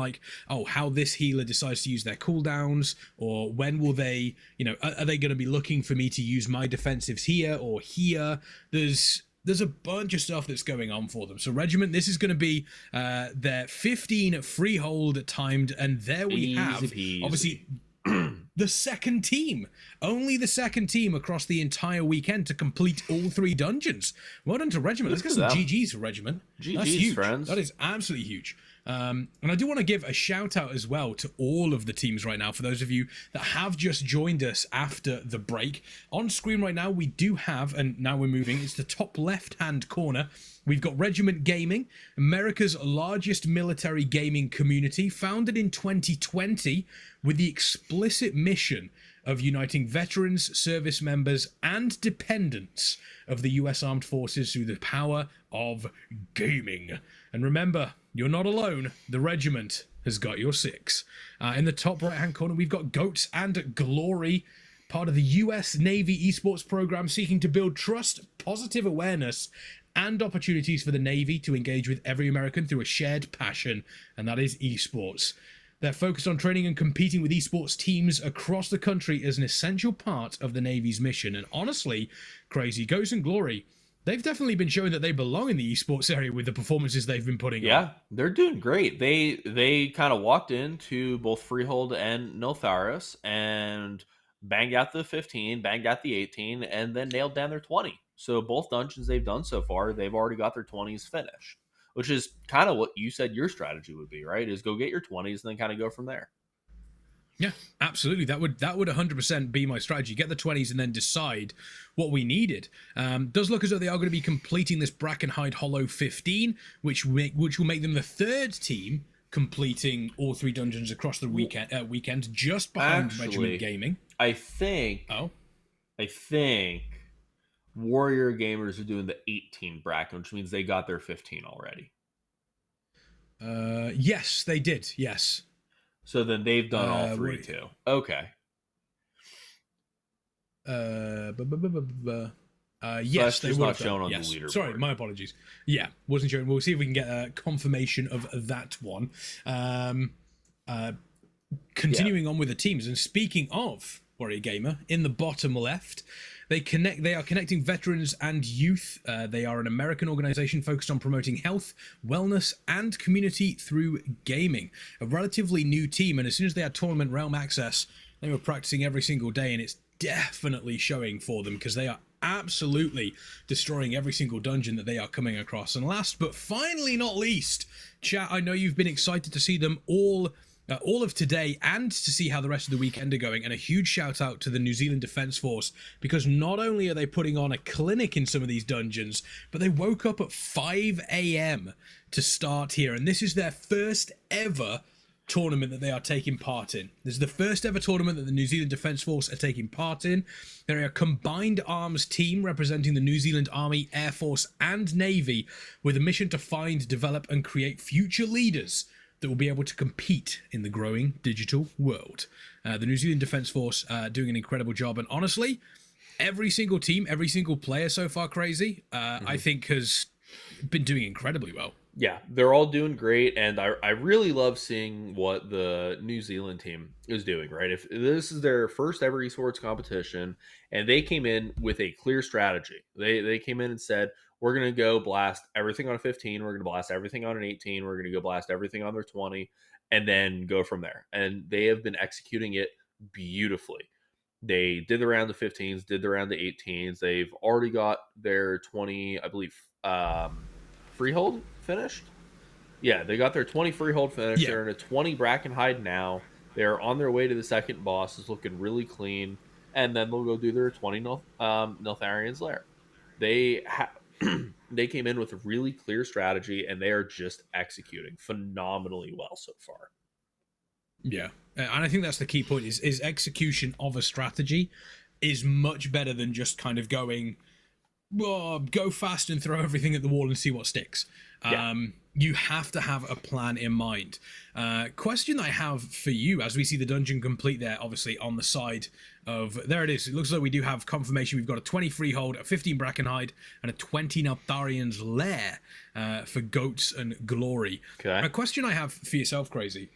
how this healer decides to use their cooldowns, or when will they, are they going to be looking for me to use my defensives here or here? There's a bunch of stuff that's going on for them. So Regiment, this is going to be their 15 Freehold timed, and there we have, obviously, the second team. Only the second team across the entire weekend to complete all 3 dungeons. Well done to Regiment. Let's get some GGs for Regiment. That's huge. Friends. That is absolutely huge. And I do want to give a shout out as well to all of the teams right now. For those of you that have just joined us after the break, on screen right now we do have, and now we're moving, it's the top left hand corner. We've got Regiment Gaming, America's largest military gaming community, founded in 2020 with the explicit mission of uniting veterans, service members, and dependents of the US Armed Forces through the power of gaming. And remember, you're not alone. The Regiment has got your 6. In the top right-hand corner, we've got Goats and Glory, part of the US Navy Esports program seeking to build trust, positive awareness, and opportunities for the Navy to engage with every American through a shared passion, and that is esports. They're focused on training and competing with esports teams across the country as an essential part of the Navy's mission. And honestly, crazy, Ghost and Glory, they've definitely been showing that they belong in the esports area with the performances they've been putting on. Yeah, they're doing great. They kind of walked into both Freehold and Notharis and banged out the 15, banged out the 18, and then nailed down their 20. So both dungeons they've done so far, they've already got their 20s finished, which is kind of what you said your strategy would be, right? Is go get your 20s and then kind of go from there. Yeah, absolutely. That would 100% be my strategy. Get the 20s and then decide what we needed. Does look as though they are going to be completing this Brackenhide Hollow 15, which will make them the third team completing all 3 dungeons across the weekend, just behind Regiment Gaming. I think Warrior Gamers are doing the 18 bracket, which means they got their 15 already. Yes, they did. Yes. So then they've done all 3 too. Okay. Yes, they would have shown done. on Yes. the leaderboard. Sorry, my apologies. Yeah, wasn't showing. We'll see if we can get a confirmation of that one. Continuing on with the teams, and speaking of Warrior Gamer, in the bottom left, they are connecting veterans and youth. They are an American organization focused on promoting health, wellness, and community through gaming. A relatively new team, and as soon as they had Tournament Realm access, they were practicing every single day, and it's definitely showing for them because they are absolutely destroying every single dungeon that they are coming across. And last but finally not least, chat, I know you've been excited to see them all of today and to see how the rest of the weekend are going, and a huge shout out to the New Zealand Defence Force, because not only are they putting on a clinic in some of these dungeons, but they woke up at 5 a.m. to start here, and this is their first ever tournament that they are taking part in. This is the first ever tournament that the New Zealand Defence Force are taking part in. They're a combined arms team representing the New Zealand Army, Air Force and Navy, with a mission to find, develop and create future leaders that will be able to compete in the growing digital world. The New Zealand Defence Force doing an incredible job, and honestly, every single team, every single player so far, Crazy, I think has been doing incredibly well. Yeah, they're all doing great, and I really love seeing what the New Zealand team is doing, right? If this is their first ever esports competition, and they came in with a clear strategy. They came in and said, we're going to go blast everything on a 15, we're going to blast everything on an 18, we're going to go blast everything on their 20, and then go from there. And they have been executing it beautifully. They did the round of 15s, did the round of 18s. They've already got their 20, I believe, freehold finished. Yeah, they got their 20 freehold finished. Yeah. They're in a 20 Brackenhide now. They're on their way to the second boss. It's looking really clean. And then they'll go do their 20 Neltharian's Lair. They came in with a really clear strategy, and they are just executing phenomenally well so far. Yeah, and I think that's the key point, is execution of a strategy is much better than just kind of going, go fast and throw everything at the wall and see what sticks. Yeah. You have to have a plan in mind. Question I have for you, as we see the dungeon complete there, obviously on the side of, there it is. It looks like we do have confirmation. We've got a 20 freehold, a 15 Brackenhide, and a 20 Neltharian's Lair for Goats and Glory. Okay. A question I have for yourself, Crazy.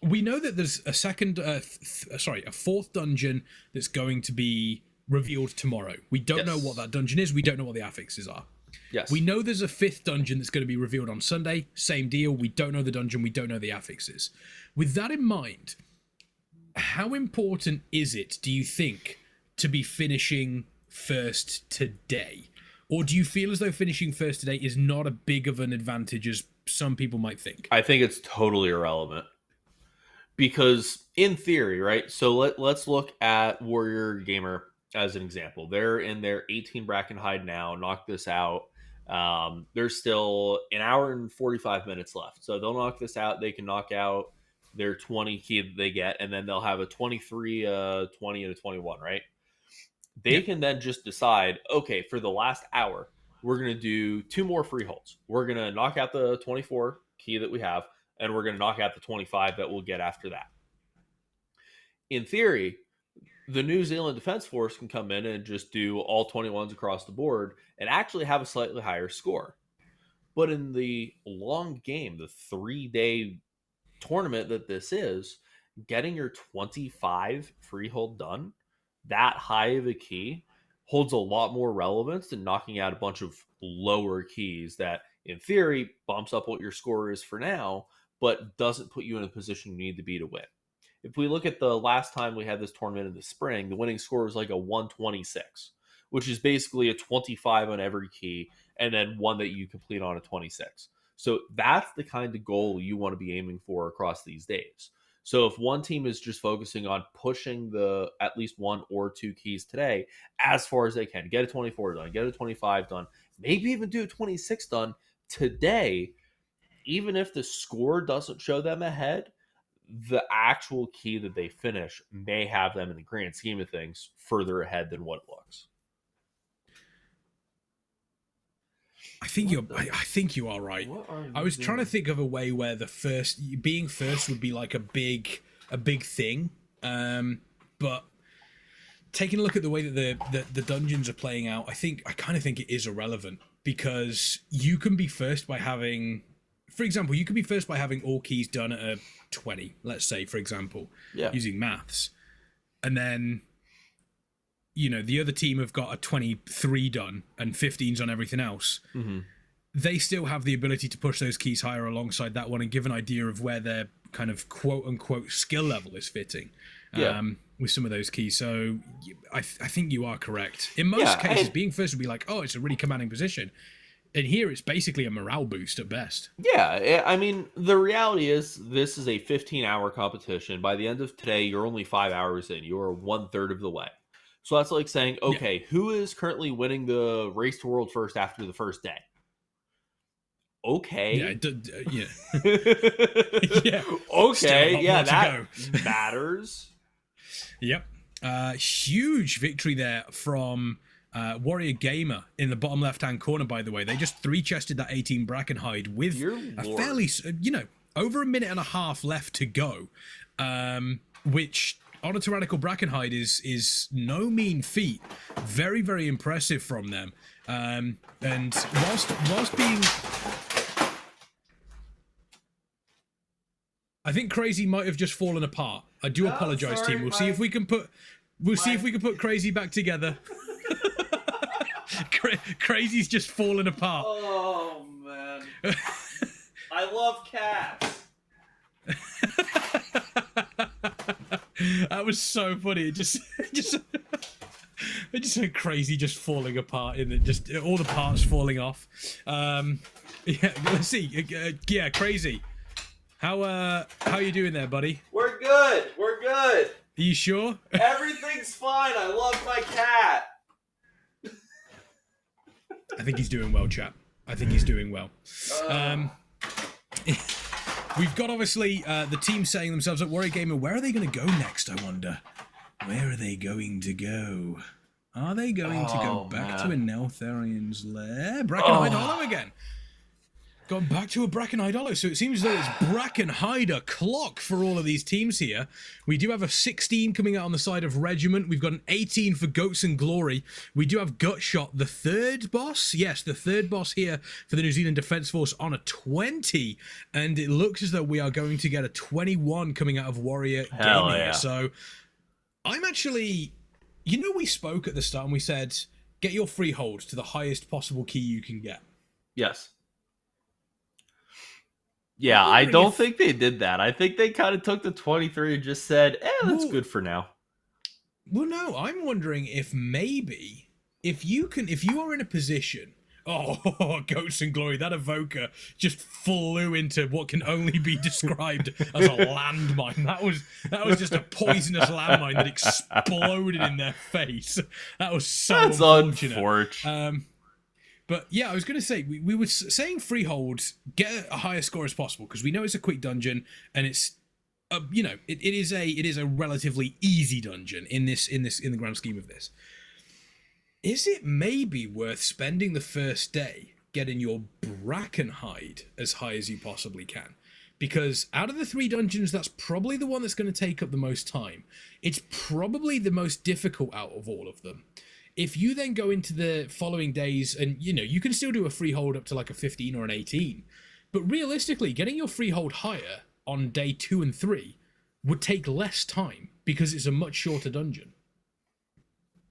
We know that there's a fourth dungeon that's going to be revealed tomorrow. We don't know what that dungeon is. We don't know what the affixes are. Yes. We know there's a fifth dungeon that's going to be revealed on Sunday. Same deal. We don't know the dungeon. We don't know the affixes. With that in mind, how important is it, do you think, to be finishing first today? Or do you feel as though finishing first today is not a big of an advantage as some people might think? I think it's totally irrelevant. Because in theory, right? So let's look at Warrior Gamer as an example. They're in their 18 Brackenhide now. Knock this out. There's still an hour and 45 minutes left. So they'll knock this out. They can knock out their 20 key that they get, and then they'll have a 23, 20, and a 21, right? They can then just decide, okay, for the last hour, we're going to do 2 more freeholds. We're going to knock out the 24 key that we have, and we're going to knock out the 25 that we'll get after that. In theory, the New Zealand Defense Force can come in and just do all 21s across the board and actually have a slightly higher score. But in the long game, the 3-day tournament that this is, getting your 25 freehold done, that high of a key, holds a lot more relevance than knocking out a bunch of lower keys that, in theory, bumps up what your score is for now, but doesn't put you in a position you need to be to win. If we look at the last time we had this tournament in the spring, the winning score was like a 126, which is basically a 25 on every key and then one that you complete on a 26. So that's the kind of goal you want to be aiming for across these days. So if one team is just focusing on pushing the at least 1 or 2 keys today as far as they can, get a 24 done, get a 25 done, maybe even do a 26 done today, even if the score doesn't show them ahead, the actual key that they finish may have them in the grand scheme of things further ahead than what it looks. I think you are right. I was trying to think of a way where being first would be like a big thing. But taking a look at the way that the dungeons are playing out, I kind of think it is irrelevant, because you can be first by having, for example, all keys done at a 20, let's say, for example, using maths. And then, the other team have got a 23 done and 15s on everything else. Mm-hmm. They still have the ability to push those keys higher alongside that one and give an idea of where their kind of quote unquote skill level is fitting with some of those keys. So I think you are correct. In most cases, being first would be like, oh, it's a really commanding position. And here it's basically a morale boost at best. Yeah, I mean, the reality is this is a 15-hour competition. By the end of today, you're only 5 hours in. You're 1/3 of the way. So that's like saying, okay, who is currently winning the race to world first after the first day? Okay. Yeah. Okay. Yeah, that matters. Yep. Huge victory there from Warrior Gamer in the bottom left-hand corner, by the way. They just 3-chested that 18 Brackenhide with a fairly, over a minute and a half left to go, which on a Tyrannical Brackenhide is no mean feat. Very, very impressive from them. And whilst being... I think Crazy might have just fallen apart. I do apologize, team. We'll see if we can put Crazy back together. Crazy's just fallen apart. Oh man. I love cats. That was so funny. It just said Crazy just falling apart in it, just all the parts falling off. Let's see. Crazy. How you doing there, buddy? We're good. Are you sure? Everything's fine. I love my cat. I think he's doing well, chap. I think he's doing well. We've got, obviously, the team setting themselves up. Warrior Gamer, where are they going to go next, I wonder? Where are they going to go? Are they going to go back to a Neltharian's lair? Brackenhide Hollow again. Gone back to a Brackenhide Hollow. So it seems as though it's Brackenhide o'clock for all of these teams here. We do have a 16 coming out on the side of Regiment. We've got an 18 for Goats and Glory. We do have Gutshot, the third boss. Yes, the third boss here for the New Zealand Defence Force on a 20. And it looks as though we are going to get a 21 coming out of Warrior Gaming. Yeah. So I'm actually... we spoke at the start and we said, get your freehold to the highest possible key you can get. Yes. Yeah, I don't think they did that. I think they kind of took the 23 and just said, that's good for now. Well, no, I'm wondering if maybe, if you are in a position, Goats and Glory, that evoker just flew into what can only be described as a landmine. That was just a poisonous landmine that exploded in their face. That was so unfortunate. But yeah, I was going to say, we were saying freehold, get a higher score as possible, because we know it's a quick dungeon, and it's, it is a relatively easy dungeon in the grand scheme of this. Is it maybe worth spending the first day getting your Brackenhide as high as you possibly can? because out of the 3 dungeons, that's probably the one that's going to take up the most time. It's probably the most difficult out of all of them. If you then go into the following days, and you can still do a freehold up to like a 15 or an 18, but realistically, getting your freehold higher on day 2 and 3 would take less time because it's a much shorter dungeon.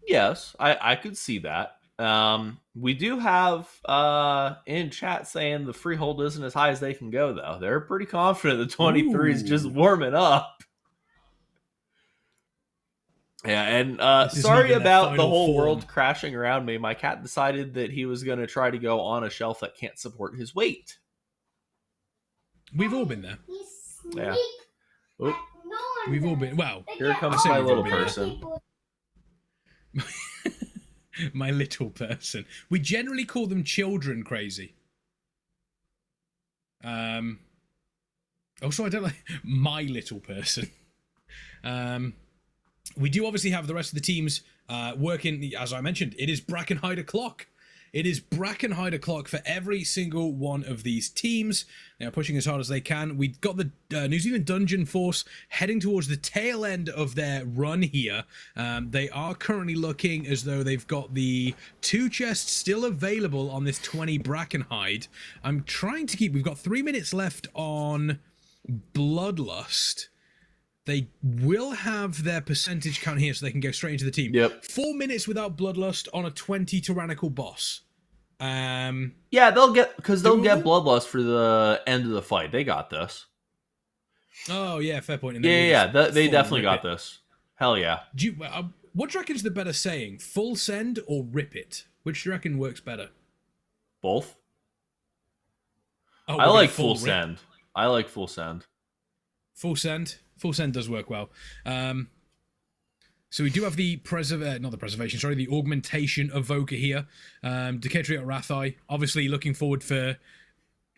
Yes, I could see that. We do have in chat saying the freehold isn't as high as they can go, though. They're pretty confident the 23 is just warming up. Yeah, and sorry about the whole world crashing around me. My cat decided that he was going to try to go on a shelf that can't support his weight. We've all been there. Yeah. Oop. We've all been. Well, Here comes my little person. My little person. We generally call them children crazy. Also, I don't like my little person. We do obviously have the rest of the teams working. As I mentioned, it is Brackenhide o'clock. It is Brackenhide o'clock for every single one of these teams. They are pushing as hard as they can. We've got the New Zealand Dungeon Force heading towards the tail end of their run here. They are currently looking as though they've got the 2 chests still available on this 20 Brackenhide. I'm trying to keep... We've got 3 minutes left on Bloodlust. They will have their percentage count here so they can go straight into the team. Yep. 4 minutes without Bloodlust on a 20 tyrannical boss. Yeah, they'll get Bloodlust for the end of the fight. They got this. Oh, yeah, fair point. And Yeah, they definitely got this. Hell yeah. What do you reckon is the better saying? Full send or rip it? Which do you reckon works better? Both. Oh, I like full send. I like full send. Full send. Full send does work well. So we do have the the augmentation evoker here. Decatriarch Rathai, obviously looking forward for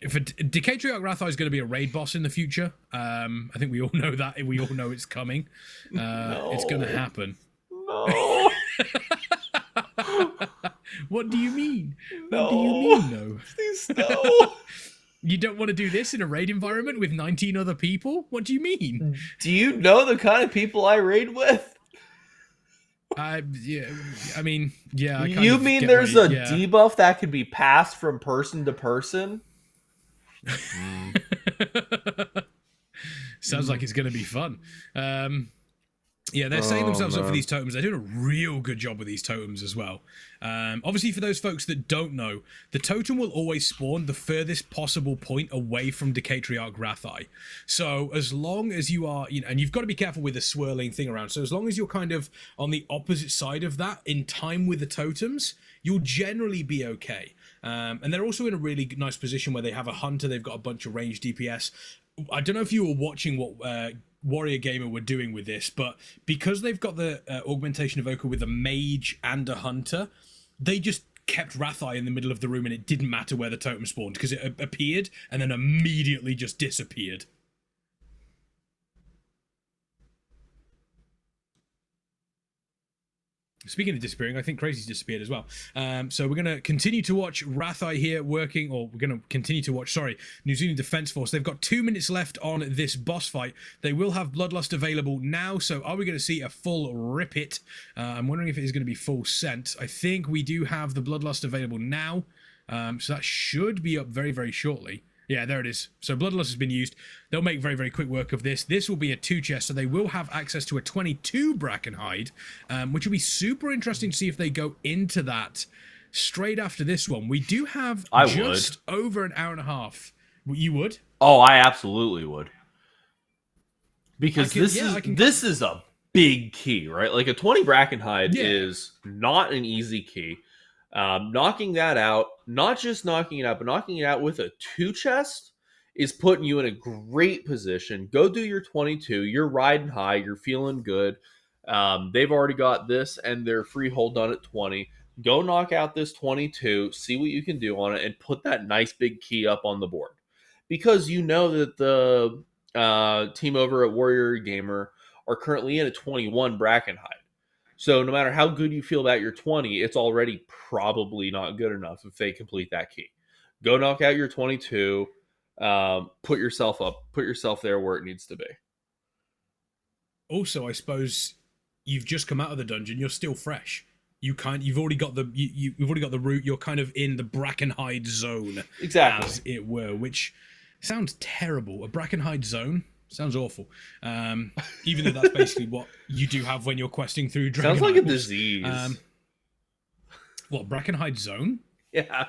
Decatriarch Rathai is going to be a raid boss in the future. I think we all know that. We all know it's coming. No. It's going to happen. No. What do you mean? No. What do you mean, no? Please, no. You don't want to do this in a raid environment with 19 other people? What do you mean? Do you know the kind of people I raid with? Yeah, I mean, yeah. You mean there's a debuff that can be passed from person to person? Sounds like it's going to be fun. Yeah, they're setting themselves up for these totems. They're doing a real good job with these totems as well. Obviously, for those folks that don't know, the totem will always spawn the furthest possible point away from Decatriarch Rathai. So as long as you are, and you've got to be careful with the swirling thing around. So as long as you're kind of on the opposite side of that in time with the totems, you'll generally be okay. And they're also in a really nice position where they have a hunter. They've got a bunch of ranged DPS. I don't know if you were watching what Warrior Gamer were doing with this, but because they've got the augmentation evoker with a mage and a hunter, they just kept Rathai in the middle of the room and it didn't matter where the totem spawned because it appeared and then immediately just disappeared. Speaking of disappearing, I think Crazy's disappeared as well. So we're going to continue to watch Rathai here working, or we're going to continue to watch, New Zealand Defence Force. They've got 2 minutes left on this boss fight. They will have Bloodlust available now, so are we going to see a full rip it? I'm wondering if it is going to be full sent. I think we do have the Bloodlust available now, so that should be up very, very shortly. Yeah, there it is. So Bloodlust has been used. They'll make very, very quick work of this. This will be a 2 chest, so they will have access to a 22 Brackenhide, which will be super interesting to see if they go into that straight after this one. We do have over an hour and a half. You would? Oh, I absolutely would. Because this is a big key, right? Like a 20 Brackenhide is not an easy key. Knocking that out, not just knocking it out, but knocking it out with a 2 chest is putting you in a great position. Go do your 22. You're riding high. You're feeling good. They've already got this and their freehold done at 20. Go knock out this 22, see what you can do on it, and put that nice big key up on the board. Because you know that the team over at Warrior Gamer are currently in a 21 Brackenhide. So no matter how good you feel about your 20, it's already probably not good enough if they complete that key. Go knock out your 22, Put yourself there where it needs to be. Also, I suppose you've just come out of the dungeon. You're still fresh. You've already got the you've already got the route. You're kind of in the Brackenhide zone, Exactly. as it were, which sounds terrible. A Brackenhide zone sounds awful. Even though that's basically what you do have when you're questing through Dragon. Sounds like a Isles. disease. What, Brackenhide zone? Yeah.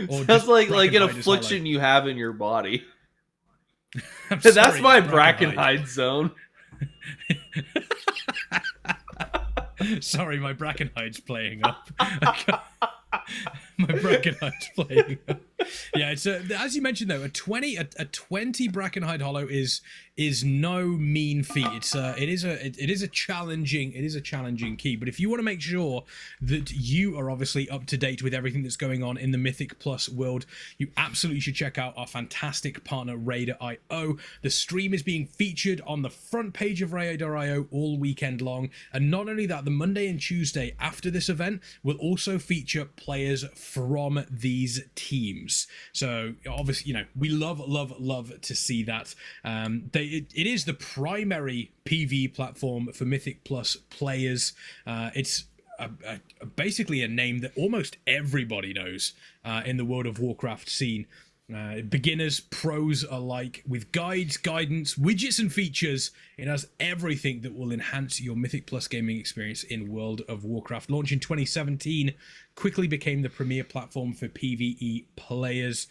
Or Sounds just like an Brackenhide is affliction you have in your body. I'm That's sorry, my it's Brackenhide zone. Sorry, my Brackenhide's playing up. My Brackenhide's playing up. Yeah, it's as you mentioned though, a 20 Brackenhide Hollow is no mean feat. It is a challenging key. But if you want to make sure that you are obviously up to date with everything that's going on in the Mythic Plus world, you absolutely should check out our fantastic partner Raider.io. The stream is being featured on the front page of Raider.io all weekend long, and not only that, the Monday and Tuesday after this event will also feature players from these teams. So obviously, we love to see that. It is the primary PvE platform for Mythic Plus players. It's basically a name that almost everybody knows in the World of Warcraft scene. Beginners, pros alike, with guides, guidance, widgets and features. It has everything that will enhance your Mythic Plus gaming experience in World of Warcraft. Launched in 2017, quickly became the premier platform for PvE players,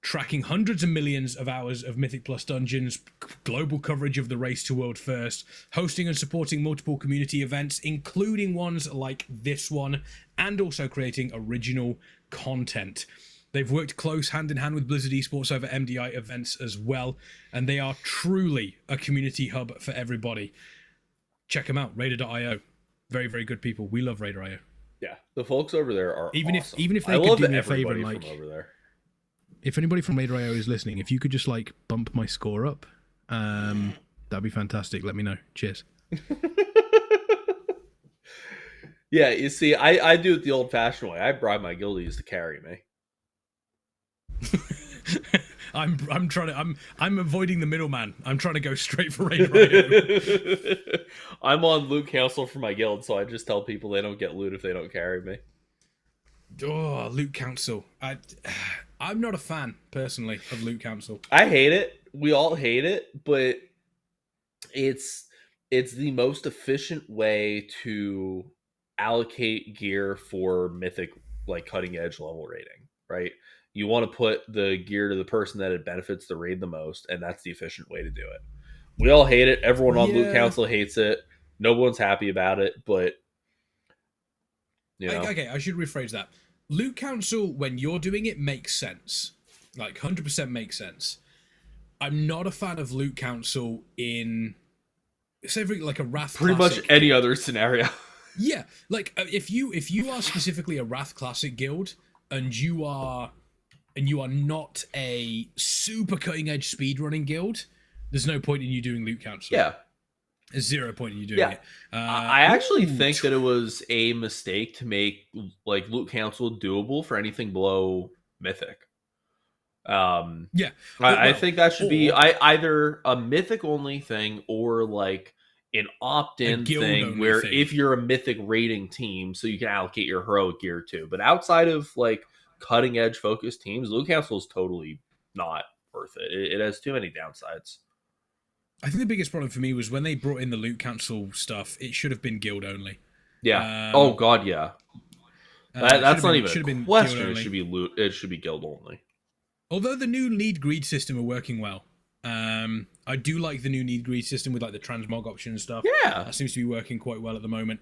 tracking hundreds of millions of hours of Mythic Plus dungeons, global coverage of the race to world first, hosting and supporting multiple community events, including ones like this one, and also creating original content. They've worked close hand in hand with Blizzard Esports over MDI events as well, and they are truly a community hub for everybody. Check them out, Raider.io. Very, very good people. We love Raider.io. Yeah, the folks over there are even awesome. if they I could love do me a favor, everybody like from over there. If anybody from Raider.io is listening, if you could just bump my score up, that'd be fantastic. Let me know. Cheers. Yeah, you see, I do it the old-fashioned way. I bribe my guildies to carry me. I'm avoiding the middleman. I'm trying to go straight for Raider.io. I'm on loot council for my guild, so I just tell people they don't get loot if they don't carry me. Oh, loot council. I'm not a fan personally of loot council. I hate it. We all hate it, but it's the most efficient way to allocate gear for mythic, like cutting edge level rating, right? You want to put the gear to the person that it benefits the raid the most, and that's the efficient way to do it. We all hate it. Everyone on Loot Council hates it. No one's happy about it, but Okay, I should rephrase that. Loot Council, when you're doing it, makes sense. Like 100% makes sense. I'm not a fan of Loot Council in like a Wrath pretty Classic much any other scenario. Yeah, like if you are specifically a Wrath Classic guild and you are not a super cutting edge speedrunning guild, there's no point in you doing Loot Council. Yeah. There's zero point in you doing it. I actually think that it was a mistake to make like Loot Council doable for anything below Mythic. I think that should be either a Mythic only thing or like an opt-in thing where if you're a Mythic rating team, so you can allocate your heroic gear too. But outside of like cutting edge focused teams, Loot Council is totally not worth it. It has too many downsides. I think the biggest problem for me was when they brought in the Loot Council stuff, it should have been guild only. Yeah. Oh god, yeah. That's not even a question. It should be loot. It should be guild only. Although the new need greed system are working well. I do like the new need greed system with like the transmog option and stuff. Yeah. That seems to be working quite well at the moment.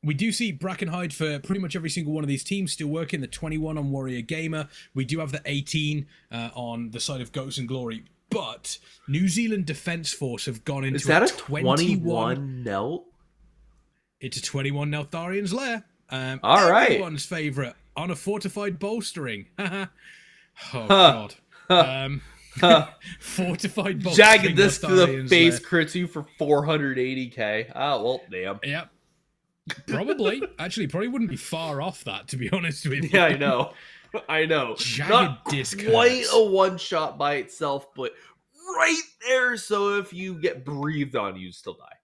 We do see Brackenhide for pretty much every single one of these teams still working. The 21 on Warrior Gamer. We do have the 18 on the side of Goats and Glory. But New Zealand Defence Force have gone into a 21 Nelt? It's a 21 Neltharian's Lair. All right. Everyone's favourite on a fortified bolstering. Oh god. Fortified bolstering. Jagged this to the face crits you for 480k. Oh well, damn. Yep. Probably wouldn't be far off that, to be honest with you. Yeah, I know. I know. Jagged Not disc quite hurts. a one shot by itself, but right there. So if you get breathed on, you still die.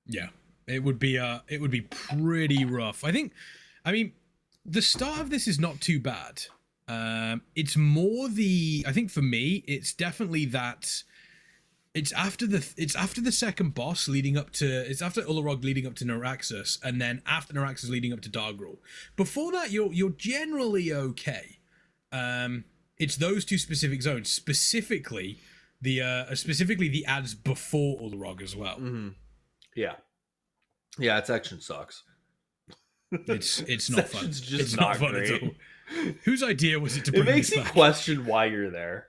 Yeah, it would be pretty rough. I mean, the start of this is not too bad. It's more I think for me, it's definitely that. It's after the second boss leading up to, it's after Ularog leading up to Naraxus, and then after Naraxus leading up to Dargrul. Before that, you're generally okay. It's those two specific zones, specifically the ads before Ularog as well. Mm-hmm. Yeah, its section sucks. It's not fun. Section's just It's not not fun great. at all. Whose idea was it to It bring makes this you back? question why you're there.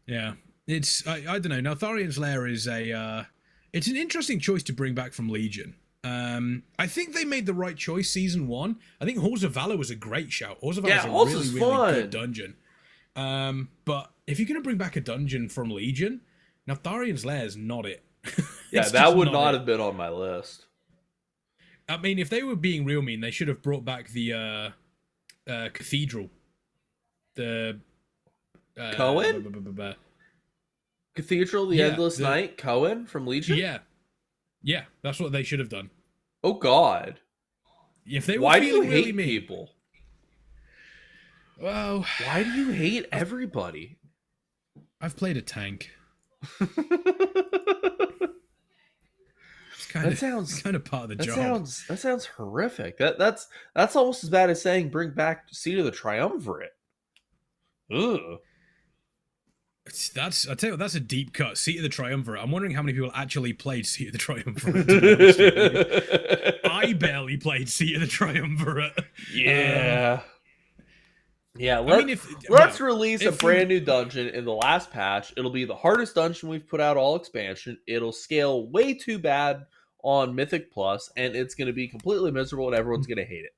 Yeah, it's I don't know. Now Tharian's Lair is it's an interesting choice to bring back from Legion. I think they made the right choice season 1. I think Halls of Valor was a great shout. Halls of Valor is a Halls really, is really fun. good dungeon. But if you're gonna bring back a dungeon from Legion, now Tharian's Lair is not it. Yeah, It's that just would not not it. have been on my list. I mean, if they were being real mean, they should have brought back the cathedral. The Cohen? Cathedral, the Yeah, Endless Night, Cohen from Legion? Yeah, that's what they should have done. Oh, God. If they were Why do you feeling really hate mean, people? well, Why do you hate everybody? I've played a tank. It's kind That of sounds kind of part of the that job. sounds horrific. That's almost as bad as saying bring back Seat of the Triumvirate. Ugh. I tell you what, that's a deep cut. Seat of the Triumvirate. I'm wondering how many people actually played Seat of the Triumvirate. To be honest with you. I barely played Seat of the Triumvirate. Yeah. Yeah, I mean, let's release a if brand new dungeon in the last patch. It'll be the hardest dungeon we've put out all expansion. It'll scale way too bad on Mythic Plus, and it's going to be completely miserable, and everyone's going to hate it.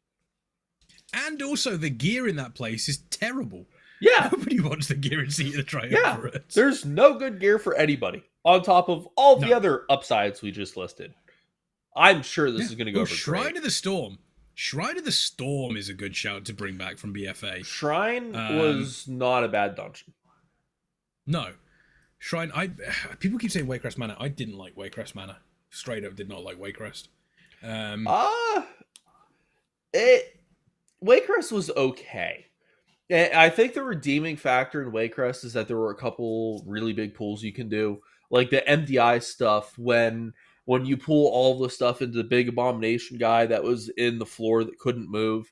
And also, the gear in that place is terrible. Yeah, Nobody wants the gear in Seat of the Triumvirate. there's no good gear for anybody, on top of all the No. other upsides we just listed. I'm sure this is going to go over Shrine great. of the Storm. Shrine of the Storm is a good shout to bring back from BFA. Shrine was not a bad dungeon. No. Shrine, people keep saying Waycrest Manor. I didn't like Waycrest Manor. Straight up did not like Waycrest. Waycrest was okay. I think the redeeming factor in Waycrest is that there were a couple really big pulls you can do. Like the MDI stuff, when you pull all the stuff into the big abomination guy that was in the floor that couldn't move.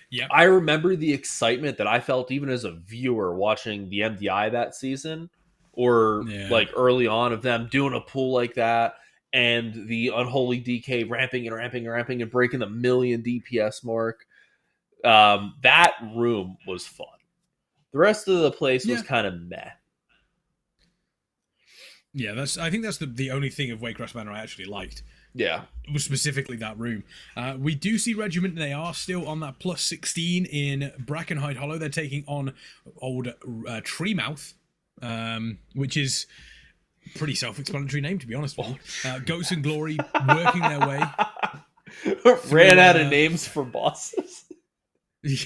Yeah. I remember the excitement that I felt even as a viewer watching the MDI that season, or like early on, of them doing a pull like that, and the Unholy DK ramping and breaking the 1,000,000 DPS mark. That room was fun. The rest of the place was kind of meh. Yeah, I think that's the only thing of Waycrest Manor I actually liked. Yeah. Was specifically that room. We do see Regiment. They are still on that plus 16 in Brackenhide Hollow. They're taking on old Treemouth, which is a pretty self-explanatory name, to be honest with you. Ghosts and Glory working their way. Ran out of names for bosses. It's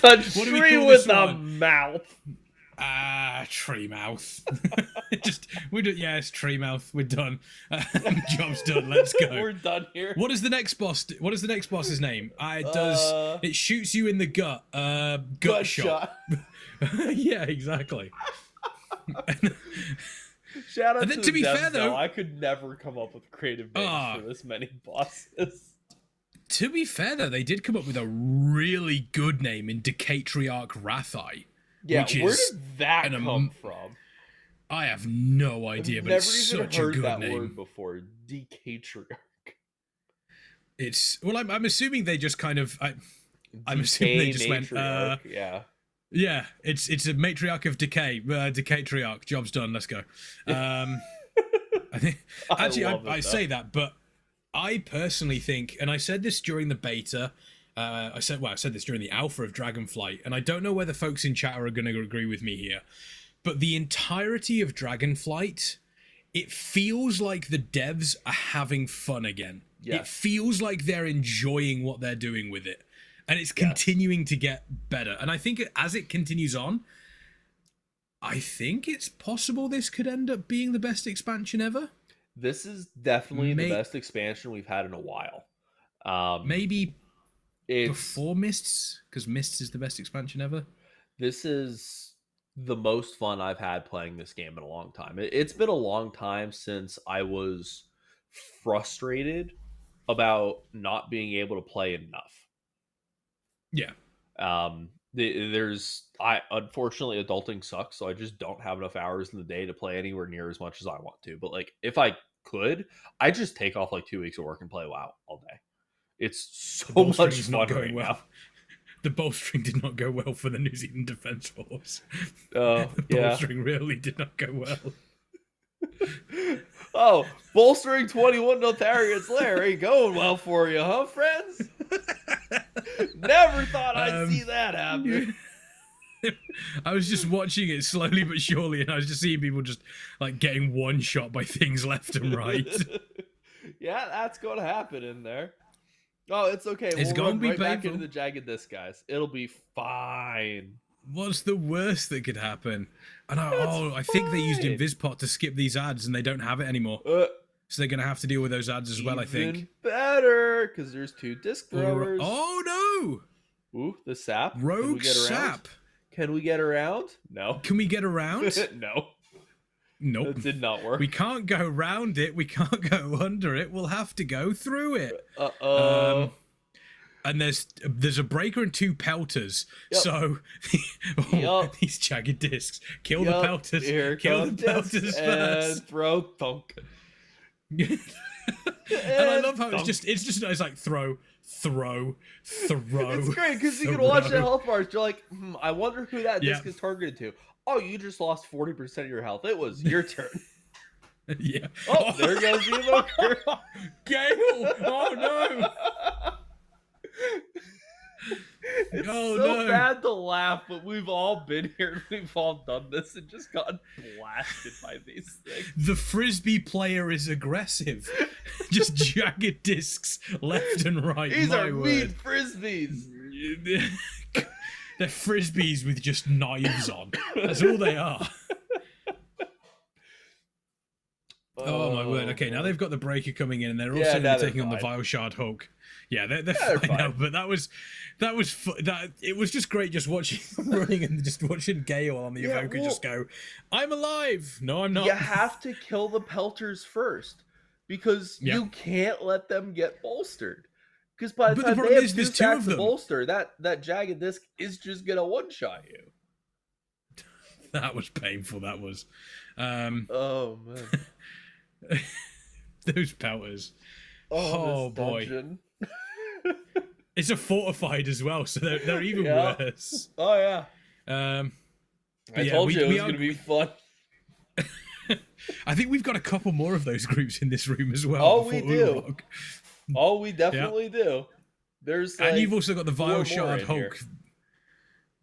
a tree with a mouth. Treemouth. It's Treemouth. We're done. Job's done. Let's go. We're done here. What is the next boss? What is the next boss's name? It shoots you in the gut. Gut shot. Yeah, exactly. Shout out to be fair, though, I could never come up with creative names for this many bosses. To be fair, though, they did come up with a really good name in Decatriarch Rathai. Yeah, which where is did that come from? I have no idea, but it's such a good name. Word before. Decatriarch. I'm assuming they just kind of. I'm assuming they just went. Yeah, it's a matriarch of decay. Decatriarch. Job's done. Let's go. I think I say that, but I personally think, and I said this during the beta. I said this during the alpha of Dragonflight, and I don't know whether folks in chat are going to agree with me here, but the entirety of Dragonflight, it feels like the devs are having fun again. Yeah. It feels like they're enjoying what they're doing with it. And it's continuing to get better. And I think as it continues on, I think it's possible this could end up being the best expansion ever. This is definitely the best expansion we've had in a while. Maybe before Mists, because Mists is the best expansion ever. This is the most fun I've had playing this game in a long time. It's been a long time since I was frustrated about not being able to play enough. Yeah. Unfortunately, adulting sucks, so I just don't have enough hours in the day to play anywhere near as much as I want to. But like, if I could, I just take off like 2 weeks of work and play WoW all day. It's so much fun right now. The bowstring did not go well for the New Zealand Defence Force. The bowstring really did not go well. Oh, bolstering 21 Notarians Lair ain't going well for you, huh, friends? Never thought I'd see that happen. I was just watching it slowly but surely, and I was just seeing people just like getting one shot by things left and right. Yeah, that's going to happen in there. Oh, it's okay. It's going to be right back painful. into the Jagged Disc, guys. It'll be fine. What's the worst that could happen? And I think they used InvisPot to skip these ads, and they don't have it anymore. So they're going to have to deal with those ads as well, I think. Even better, because there's 2 disc throwers. Oh, no! Ooh, the sap. Rogue sap. Can we get around? No. Can we get around? No. Nope. That did not work. We can't go around it. We can't go under it. We'll have to go through it. Uh-oh. And there's a breaker and 2 pelters. Yep. So these jagged discs. Kill the pelters. Kill the pelters first. And throw thunk. And I love how it's like throw. It's great because you can watch the health bars. You're like, I wonder who that disc is targeted to. Oh, you just lost 40% of your health. It was your turn. Yeah. Oh, there goes the evoker. Gale! Oh no! It's so bad to laugh, but we've all been here and we've all done this and just gotten blasted by these things. The frisbee player is aggressive. Just jagged discs left and right. These are mean word. Frisbees. They're frisbees with just knives on. That's all they are. Oh my word. Okay, now they've got the breaker coming in, and they're also taking on the Vile Shard Hulk. Yeah, they're fine now, but that was it was just great just watching them running and just watching Gale on the evoker just go, I'm alive. No, I'm not. You have to kill the pelters first because you can't let them get bolstered. Because by the time they have 2 stacks of bolster, that jagged disc is just gonna one-shot you. That was painful. That was. Oh man. Those pelters. Oh boy. It's a fortified as well, so they're even worse. Oh yeah. I told you it was going to be fun. I think we've got a couple more of those groups in this room as well. Oh, we do. Oh, we definitely do. There's and you've also got the Vile Shard Hulk.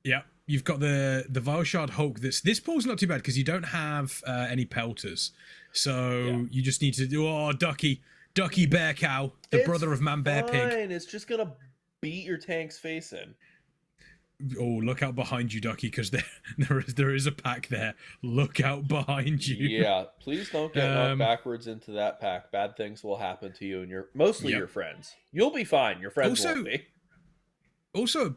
Yeah, you've got the Vile Shard Hulk. This pool's not too bad because you don't have any pelters, so you just need to do Ducky Bear Cow, the brother of Man Bear Pig. It's just gonna beat your tank's face in. Oh, look out behind you, Ducky, because there is a pack there. Look out behind you. Yeah, please don't get knocked backwards into that pack. Bad things will happen to you and mostly your friends. You'll be fine. Your friends won't be. Also,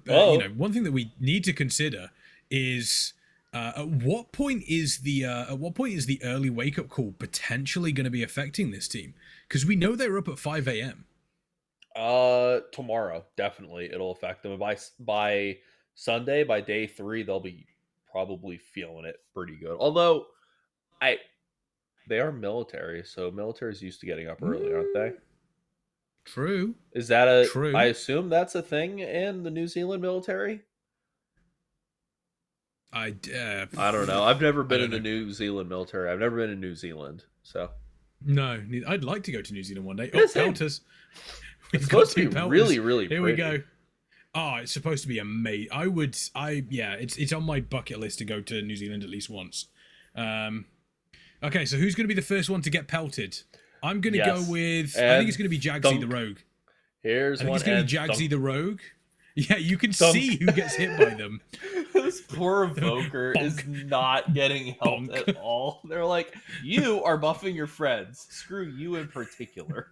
one thing that we need to consider is at what point is the early wake up call potentially going to be affecting this team? Because we know they're up at 5 a.m. Tomorrow definitely it'll affect them. By Sunday, by day 3, they'll be probably feeling it pretty good. Although, they are military, so military's used to getting up early, aren't they? True. Is that True. I assume that's a thing in the New Zealand military. I don't know. I've never been in the New Zealand military. I've never been in New Zealand, so. No, I'd like to go to New Zealand one day. Pelters. It's supposed to be really, really pretty. Here we go. Oh, it's supposed to be amazing. It's on my bucket list to go to New Zealand at least once. Okay, so who's going to be the first one to get pelted? I'm going to go with. I think it's going to be Jagsy the Rogue. Here's I think it's going to be Jagsy the Rogue, Yeah, you can Thunk. see who gets hit by them. This poor evoker is Bonk. not getting help Bonk. at all. They're like, you are buffing your friends. Screw you in particular.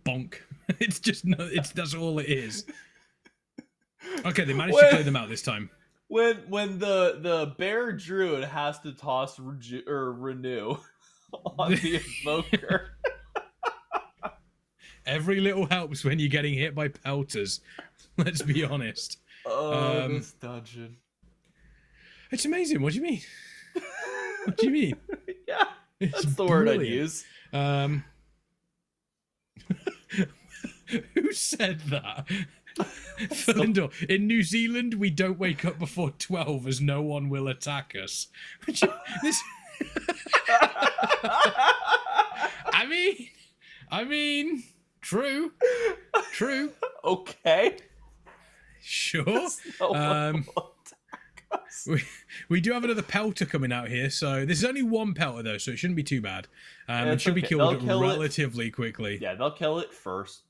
Bonk. It's just no. That's all it is. Okay, they managed to clear them out this time. When the bear druid has to toss renew on the evoker. Every little helps when you're getting hit by pelters. Let's be honest. Oh, this dungeon. It's amazing. What do you mean? What do you mean? Yeah, It's that's the word I'd brilliant. use. Who said that? Philindor, in New Zealand, we don't wake up before 12 as no one will attack us. This... I mean, true. Okay. Sure. No one will attack us. We do have another pelter coming out here, so this is only one pelter though, so it shouldn't be too bad. It It's should be okay. killed They'll kill it. relatively quickly. Yeah, they'll kill it first.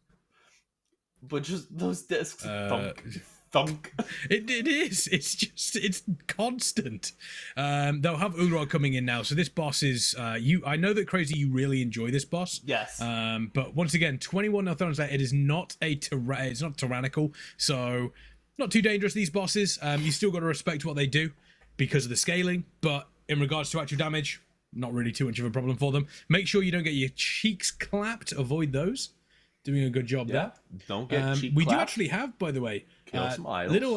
But just those discs, thunk. It is. It's constant. They'll have Urok coming in now. So this boss is I know that Crazy, you really enjoy this boss. Yes. But once again, 21 Nelthorons there. It is not it's not tyrannical. So not too dangerous. These bosses. You still got to respect what they do because of the scaling. But in regards to actual damage, not really too much of a problem for them. Make sure you don't get your cheeks clapped. Avoid those. Doing a good job there. Don't get cheek We do clapped. actually have, by the way, Kill some idols. little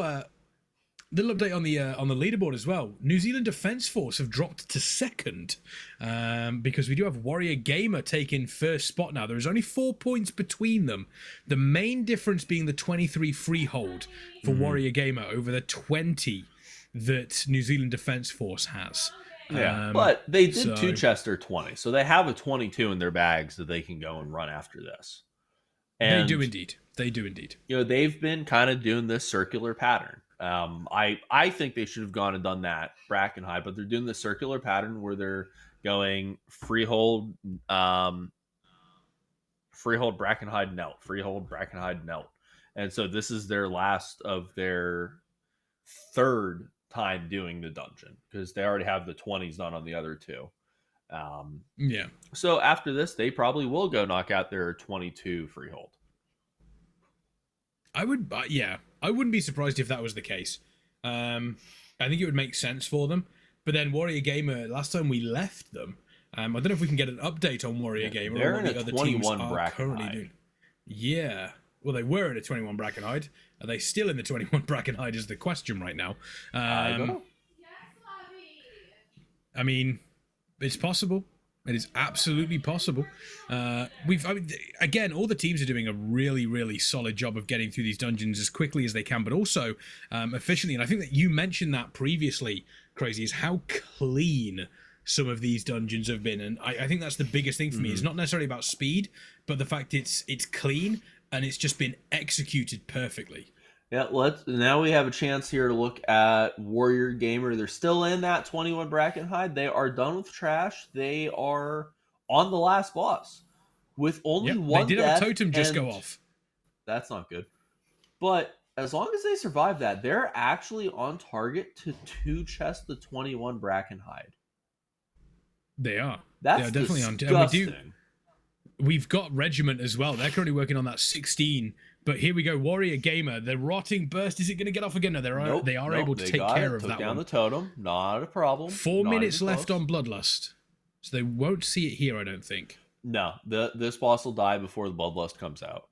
update on the leaderboard as well. New Zealand Defence Force have dropped to second because we do have Warrior Gamer taking first spot now. There is only 4 points between them. The main difference being the 23 freehold for Warrior Gamer over the 20 that New Zealand Defence Force has. Yeah, but they did so- two Chester 20, so they have a 22 in their bags that they can go and run after this. And, They do indeed. You know, they've been kind of doing this circular pattern. I think they should have gone and done that Brackenhide, but they're doing the circular pattern where they're going freehold, Brackenhide, Knelt, freehold, Brackenhide, Knelt. And so this is their last of their third time doing the dungeon because they already have the 20s done on the other two. Yeah. So after this, they probably will go knock out their 22 freehold. I would, I wouldn't be surprised if that was the case. I think it would make sense for them. But then Warrior Gamer, last time we left them, I don't know if we can get an update on Warrior Gamer. They're or what in the a other 21 teams are currently Brackenhide. doing. Yeah. Well, they were in a 21 Brackenhide. Are they still in the 21 Brackenhide is the question right now. I don't know. I mean, it's possible. It is absolutely possible. Again, all the teams are doing a really, really solid job of getting through these dungeons as quickly as they can, but also efficiently. And I think that you mentioned that previously, Crazy, is how clean some of these dungeons have been. And I think that's the biggest thing for me. It's not necessarily about speed, but the fact it's clean and it's just been executed perfectly. Yeah, now we have a chance here to look at Warrior Gamer. They're still in that 21 Brackenhide. They are done with trash. They are on the last boss with only one They did have a death totem just and- go off. That's not good. But as long as they survive that, they're actually on target to 2 chest the 21 Brackenhide. They are. That's They are definitely disgusting. on. We've got Regiment as well. They're currently working on that 16. But here we go, Warrior Gamer. The Rotting Burst, is it going to get off again? No, they are able to they take got care it, of took that down one. the totem, not a problem. 4 not minutes even left close. on Bloodlust. So they won't see it here, I don't think. No, this boss will die before the Bloodlust comes out.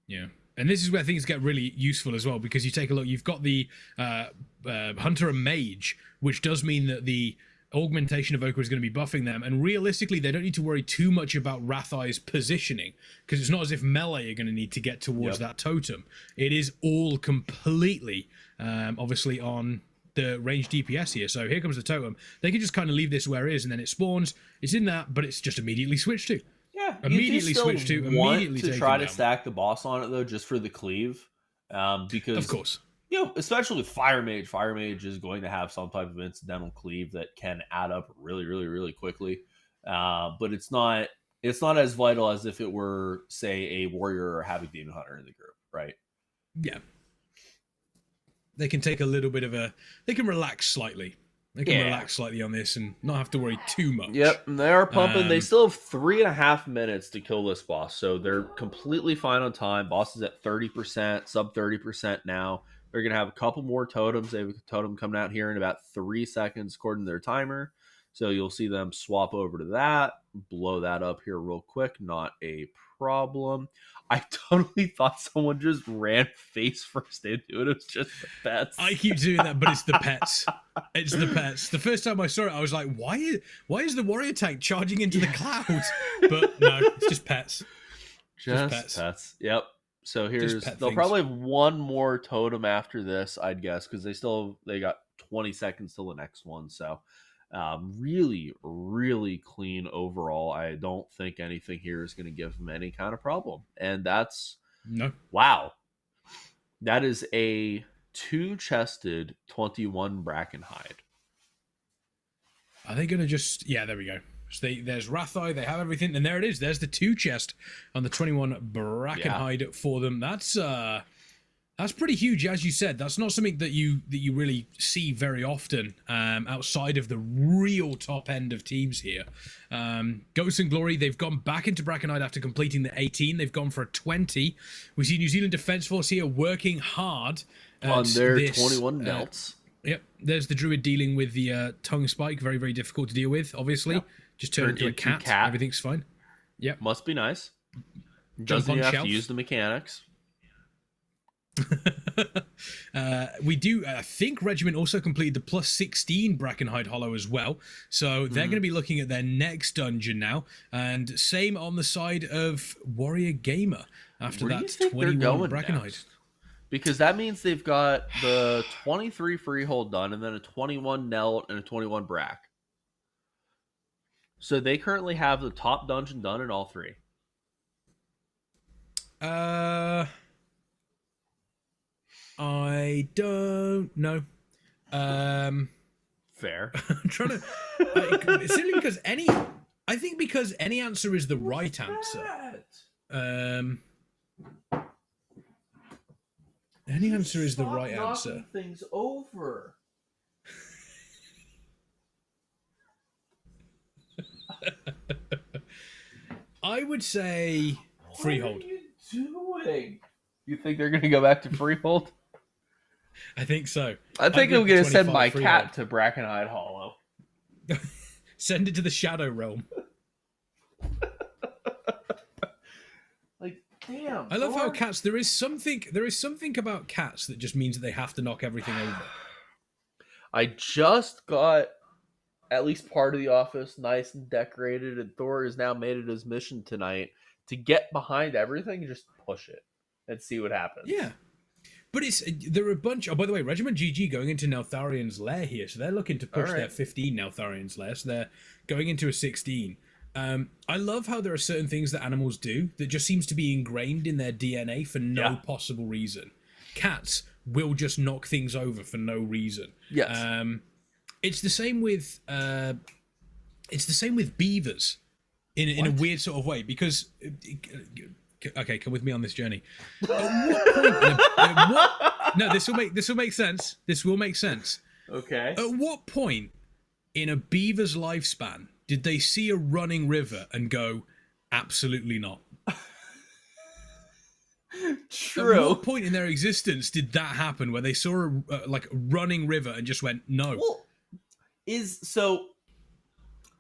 Yeah. And this is where things get really useful as well, because you take a look, you've got the Hunter and Mage, which does mean that the augmentation evoker is going to be buffing them, and realistically they don't need to worry too much about Rathai's positioning, because it's not as if melee are going to need to get towards that totem. It is all completely obviously on the range DPS here. So here comes the totem. They can just kind of leave this where it is, and then it spawns, it's in that, but it's just immediately switched to. Yeah, Immediately switch to, want immediately to take try him to down. stack the boss on it though, just for the cleave, because Of course. you know, especially with Fire Mage is going to have some type of incidental cleave that can add up really, really, really quickly. But it's not It's not as vital as if it were, say, a warrior or havoc demon hunter in the group, right? Yeah. They can take a little bit of they can relax slightly. They can relax slightly on this and not have to worry too much. Yep, and they are pumping. They still have 3.5 minutes to kill this boss, so they're completely fine on time. Boss is at 30%, sub 30% now. They're going to have a couple more totems. They have a totem coming out here in about 3 seconds according to their timer. So you'll see them swap over to that, blow that up here real quick. Not a problem. I totally thought someone just ran face first into it. It was just the pets. I keep doing that, but it's the pets. It's the pets. The first time I saw it, I was like, why is the warrior tank charging into the clouds? But no, it's just pets. Just pets. Yep. So they'll probably have one more totem after this, I'd guess, because they got 20 seconds till the next one. So really, really clean overall. I don't think anything here is going to give them any kind of problem. And that's wow. That is a 2-chested 21 Brackenhide. Are they going to just... Yeah, there we go. So there's Rathai, they have everything, and there it is. There's the 2-chest on the 21 Brackenhide for them. That's pretty huge, as you said. That's not something that you really see very often outside of the real top end of teams here. Ghosts and Glory, they've gone back into Brackenhide after completing the 18. They've gone for a 20. We see New Zealand Defence Force here working hard on their 21 belts. Yep, there's the Druid dealing with the tongue spike. Very, very difficult to deal with, obviously. Yep. Just turn into a cat. Everything's fine. Yep. Must be nice. Doesn't have to use the mechanics. We do, I think Regiment also completed the plus 16 Brackenhide Hollow as well. So they're going to be looking at their next dungeon now. And same on the side of Warrior Gamer after that 21 Brackenhide. Next? Because that means they've got the 23 Freehold done and then a 21 Nelt and a 21 Brack. So they currently have the top dungeon done in all three. I don't know. Fair. I'm trying to... simply because I think because any answer is the right answer. Any answer is the right answer. Things over. I would say Freehold. What are you doing? You think they're going to go back to Freehold? I think so. I think I'm going to send my cat to Brackenhide Hollow. Send it to the Shadow Realm. Like, damn. I love how cats. There is something about cats that just means that they have to knock everything over. I just got at least part of the office nice and decorated, and Thor has now made it his mission tonight to get behind everything and just push it and see what happens. Yeah. But there are a bunch... Oh, by the way, Regiment GG going into Neltharian's lair here, so they're looking to push their 15 Neltharian's lair, so they're going into a 16. I love how there are certain things that animals do that just seems to be ingrained in their DNA for no possible reason. Cats will just knock things over for no reason. Yes. It's the same with beavers in a weird sort of way, because okay, come with me on this journey. No, this will make sense. This will make sense. Okay. At what point in a beaver's lifespan did they see a running river and go, absolutely not? True. At what point in their existence did that happen, where they saw a running river and just went, no? Well, so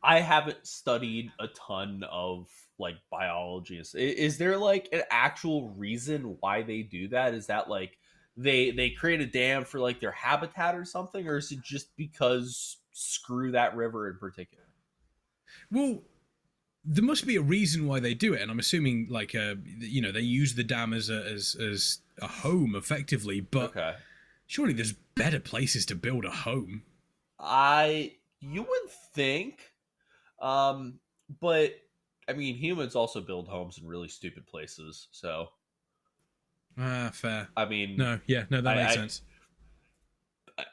I haven't studied a ton of like biology. Is there like an actual reason why they do that? Is that like they create a dam for like their habitat or something, or is it just because screw that river in particular? Well, there must be a reason why they do it, and I'm assuming like they use the dam as a home effectively, but surely there's better places to build a home. You would think, but I mean, humans also build homes in really stupid places, so. Fair. I mean, that makes sense.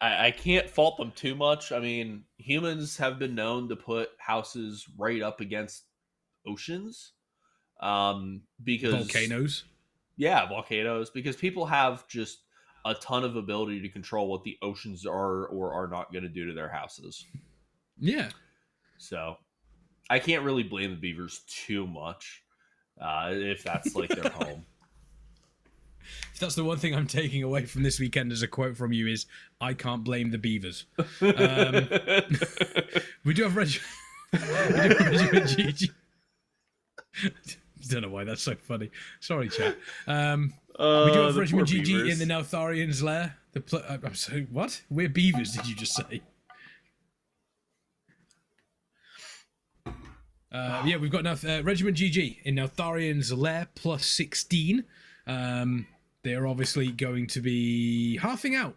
I can't fault them too much. I mean, humans have been known to put houses right up against oceans. Because Volcanoes. Yeah, volcanoes, because people have just a ton of ability to control what the oceans are or are not going to do to their houses. Yeah. So I can't really blame the beavers too much if that's like their home. If that's the one thing I'm taking away from this weekend as a quote from you is, I can't blame the beavers. We do have Regiment GG. Don't know why that's so funny. Sorry, chat. We do have Regiment GG beavers. in the Neltharian's lair. I'm sorry, what? We're beavers, did you just say? Yeah, we've got now Regiment GG in Neltharian's lair plus 16. They're obviously going to be halving out.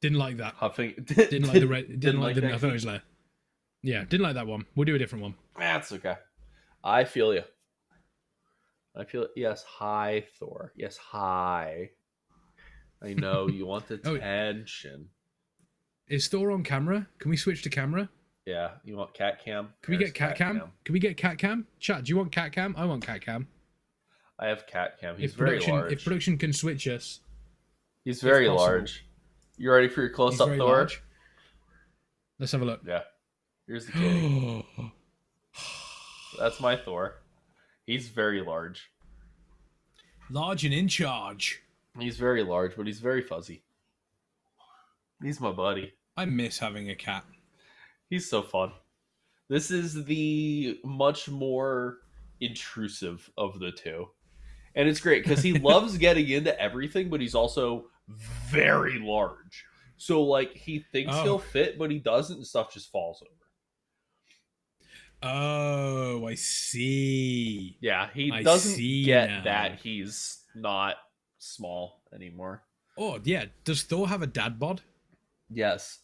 Didn't like that. Didn't like the Neltharian's lair. Yeah, didn't like that one. We'll do a different one. That's okay. I feel you. Yes, hi, Thor. Yes, hi. I know you want attention. Is Thor on camera? Can we switch to camera? Yeah, you want cat cam? Can we get cat cam? Can we get cat cam? Chat, do you want cat cam? I want cat cam. I have cat cam. He's very large. If production can switch us. He's very large. You ready for your close-up, Thor? Large. Let's have a look. Yeah. Here's the kitty. That's my Thor. He's very large. Large and in charge. He's very large, but he's very fuzzy. He's my buddy. I miss having a cat. He's so fun. This is the much more intrusive of the two. And it's great because he loves getting into everything, but he's also very large. So, like, he thinks he'll fit, but he doesn't, and stuff just falls over. Oh, I see. Yeah, he doesn't get now that he's not small anymore. Oh, yeah. Does Thor have a dad bod? Yes.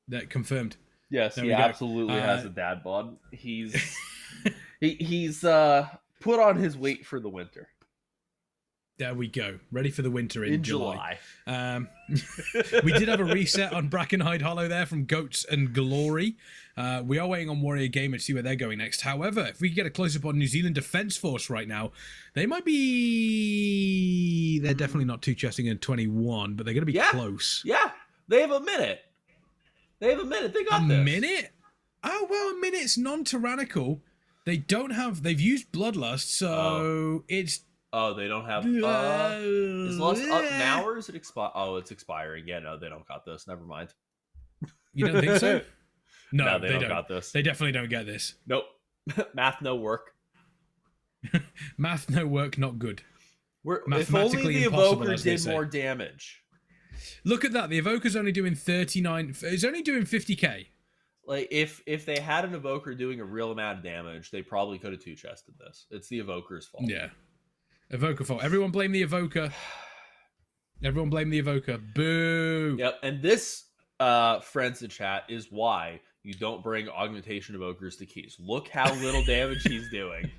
That confirmed. Yes, There he we go. absolutely has a dad bod. He's he's put on his weight for the winter. There we go. Ready for the winter in July. We did have a reset on Brackenhide Hollow there from Goats and Glory. We are waiting on Warrior Gamer to see where they're going next. However, if we get a close-up on New Zealand Defence Force right now, they might be... They're definitely not 2-chesting in 21, but they're going to be close. Yeah, they have a minute. They got this. A minute? Oh, well, a minute's non-tyrannical. They don't have... They've used Bloodlust, so it's... Oh, they don't have... is Lust up now, or is it expire? Oh, it's expiring. Yeah, no, they don't got this. Never mind. You don't think so? No, they don't got this. They definitely don't get this. Nope. Math no work. Math no work, not good. If only the Evoker did more damage. Look at that. The Evoker's only doing 39... It's only doing 50k. Like, if they had an Evoker doing a real amount of damage, they probably could have two-chested this. It's the Evoker's fault. Yeah. Evoker fault. Everyone blame the Evoker. Everyone blame the Evoker. Boo. Yep. And this, friends in chat, is why you don't bring Augmentation Evokers to keys. Look how little damage he's doing.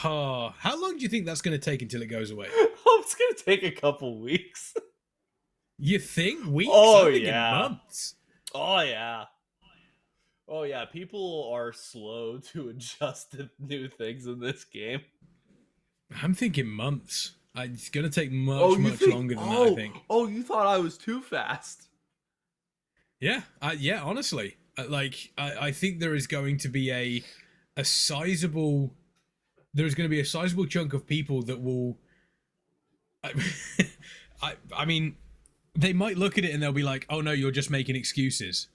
Oh, how long do you think that's going to take until it goes away? Oh, it's going to take a couple weeks. You think? Weeks? Oh, I'm thinking yeah. months. Oh, yeah. Oh, yeah. People are slow to adjust to new things in this game. I'm thinking months. It's going to take much longer than that, I think. Oh, you thought I was too fast. Yeah. Yeah, honestly. I think there is going to be a sizable... There's going to be a sizable chunk of people that will... I mean, they might look at it and they'll be like, oh no, you're just making excuses.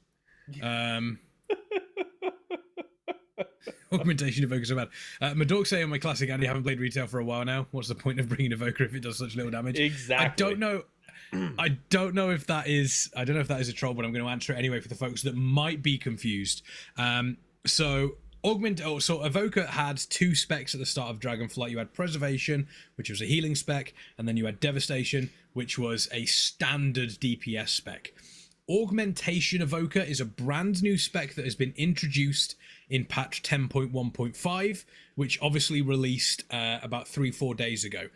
Augmentation Evoker so bad. Madork saying my classic Andy, haven't played retail for a while now. What's the point of bringing Evoker if it does such little damage? Exactly. I don't know if that is a troll, but I'm going to answer it anyway for the folks that might be confused. So Evoker had two specs at the start of Dragonflight. You had Preservation, which was a healing spec, and then you had Devastation, which was a standard DPS spec. Augmentation Evoker is a brand new spec that has been introduced in patch 10.1.5, which obviously released about 3-4 days ago.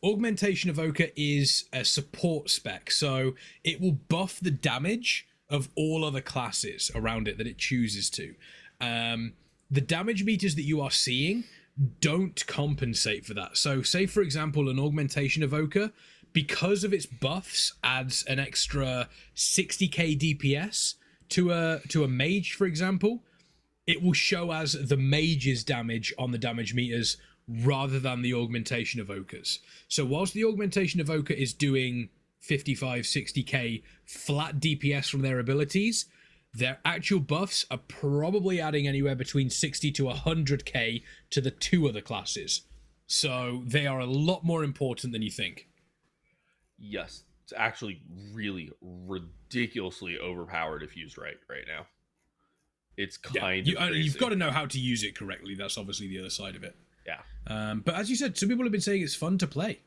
Augmentation Evoker is a support spec, so it will buff the damage of all other classes around it that it chooses to. The damage meters that you are seeing don't compensate for that. So say, for example, an Augmentation Evoker, because of its buffs, adds an extra 60k DPS to a mage, for example. It will show as the mage's damage on the damage meters rather than the Augmentation Evokers. So whilst the Augmentation Evoker is doing 55, 60k flat DPS from their abilities, their actual buffs are probably adding anywhere between 60 to 100k to the two other classes. So they are a lot more important than you think. Yes, it's actually really ridiculously overpowered if used right now. It's kind of crazy. You've got to know how to use it correctly. That's obviously the other side of it. Yeah. But as you said, some people have been saying it's fun to play.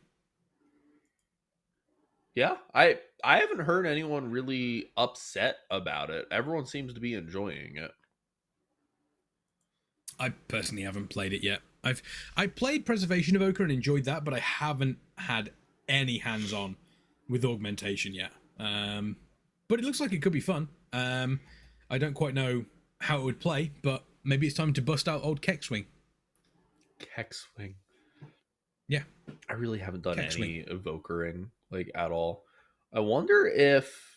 Yeah, I haven't heard anyone really upset about it. Everyone seems to be enjoying it. I personally haven't played it yet. I played Preservation Evoker and enjoyed that, but I haven't had any hands-on with Augmentation yet. But it looks like it could be fun. I don't quite know how it would play, but maybe it's time to bust out old Keckswing. Keckswing. Yeah. I really haven't done any Keckswing. evokering like at all. I wonder if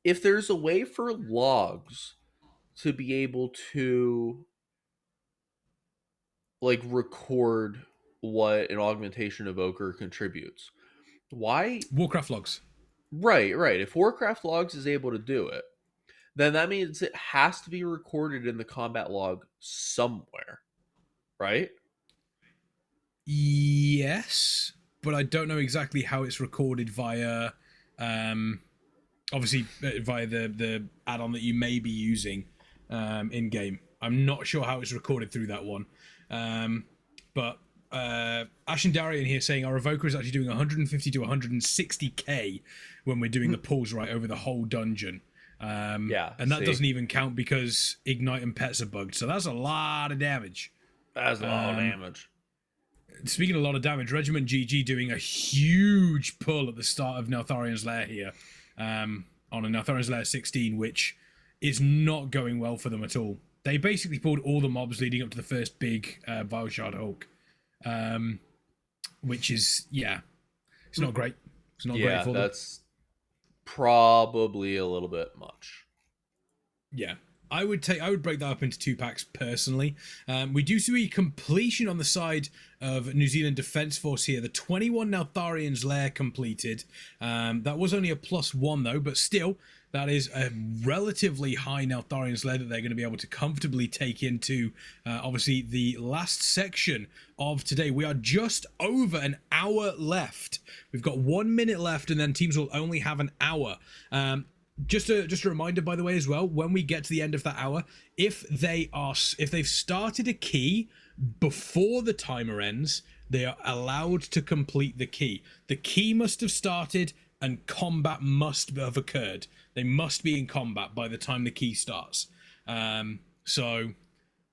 if there's a way for logs to be able to like record what an Augmentation Evoker contributes. Why? Warcraft logs. Right. If Warcraft logs is able to do it, then that means it has to be recorded in the combat log somewhere, right? Yes, but I don't know exactly how it's recorded via, obviously via the add-on that you may be using in game. I'm not sure how it's recorded through that one, but Ashen Darian here saying our Evoker is actually doing 150 to 160k when we're doing the pulls right over the whole dungeon. Yeah, and that doesn't even count because Ignite and Pets are bugged, so that's a lot of damage. That's a lot of damage. Speaking of a lot of damage, Regiment GG doing a huge pull at the start of Neltharian's Lair here on a Neltharian's Lair 16, which is not going well for them at all. They basically pulled all the mobs leading up to the first big Vileshard Hulk, which is, it's not great. It's not great for them. That's probably a little bit much. Yeah. I would break that up into 2 packs personally. We do see a completion on the side of New Zealand Defence Force here. The 21 Neltharian's Lair completed. That was only a +1 though, but still, that is a relatively high Neltharian's Lair that they're going to be able to comfortably take into, obviously, the last section of today. We are just over an hour left. We've got 1 minute left, and then teams will only have an hour. Just a reminder, by the way, as well, when we get to the end of that hour, if they've started a key before the timer ends, they are allowed to complete the key. The key must have started and combat must have occurred. They must be in combat by the time the key starts. So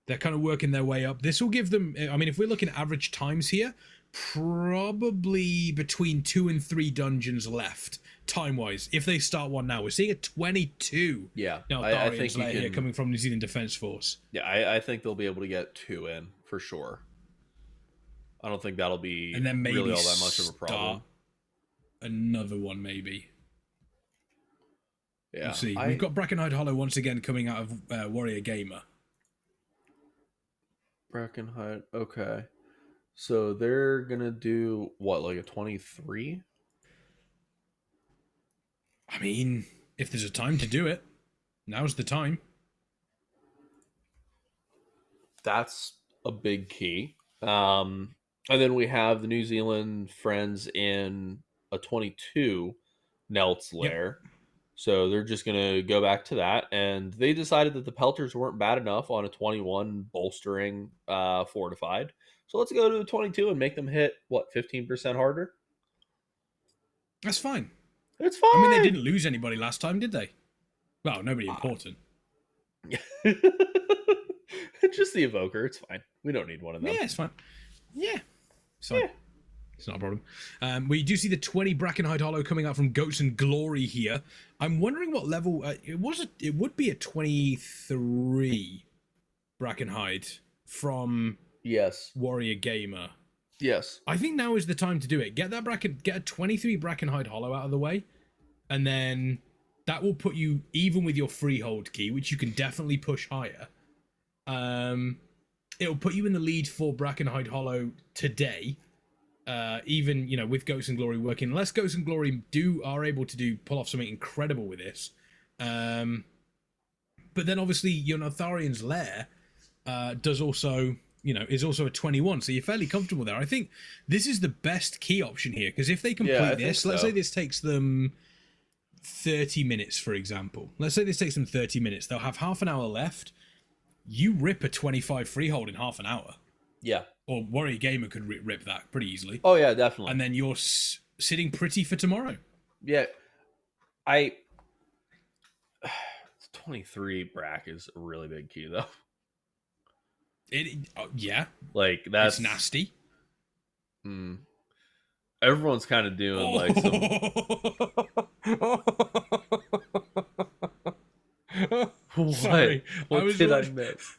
they're kind of working their way up. This will give them, I mean, if we're looking at average times here, probably between 2 and 3 dungeons left. Time-wise, if they start one now, we're seeing a 22. Yeah, now I think you here can, coming from New Zealand Defence Force. Yeah, I think they'll be able to get 2 in for sure. I don't think that'll be and then maybe really all that much of a problem. Another one, maybe. Yeah, We'll see. We've got Brackenhide Hollow once again coming out of Warrior Gamer. Brackenhide, okay. So they're gonna do what, like a 23? I mean, if there's a time to do it, now's the time. That's a big key. And then we have the New Zealand friends in a 22 Nelt's Lair. Yep. So they're just going to go back to that. And they decided that the Pelters weren't bad enough on a 21 bolstering fortified. So let's go to a 22 and make them hit, 15% harder? That's fine. It's fine. I mean, they didn't lose anybody last time, did they? Well, nobody important. Just the Evoker. It's fine. We don't need one of them. Yeah, it's fine. Yeah. It's fine. It's not a problem. We do see the 20 Brackenhide Hollow coming out from Goats and Glory here. I'm wondering what level it was. It would be a 23 Brackenhide from Yes. Warrior Gamer. Yes. I think now is the time to do it. Get a 23 Brackenhide Hollow out of the way, and then that will put you even with your freehold key, which you can definitely push higher. It'll put you in the lead for Brackenhide Hollow today. Even, you know, with Ghosts and Glory working, unless Ghosts and Glory are able to pull off something incredible with this. But then obviously your Notharian's Lair does also, you know, is also a 21, so you're fairly comfortable there. I think this is the best key option here, because if they complete this, let's say this takes them 30 minutes, for example. Let's say this takes them 30 minutes. They'll have half an hour left. You rip a 25 freehold in half an hour. Yeah. Or Warrior Gamer could rip that pretty easily. Oh, yeah, definitely. And then you're sitting pretty for tomorrow. Yeah. 23 Brack is a really big key, though. Yeah. Like, that's... It's nasty. Everyone's kind of doing, like, some... What? Sorry. What did I miss?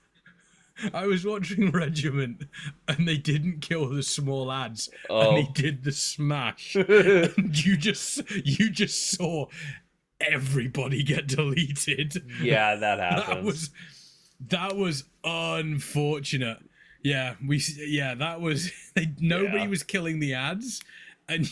I was watching Regiment, and they didn't kill the small ads, Oh. and they did the smash. And you just saw everybody get deleted. Yeah, that happens. That was unfortunate. Yeah, that was nobody was killing the ads, and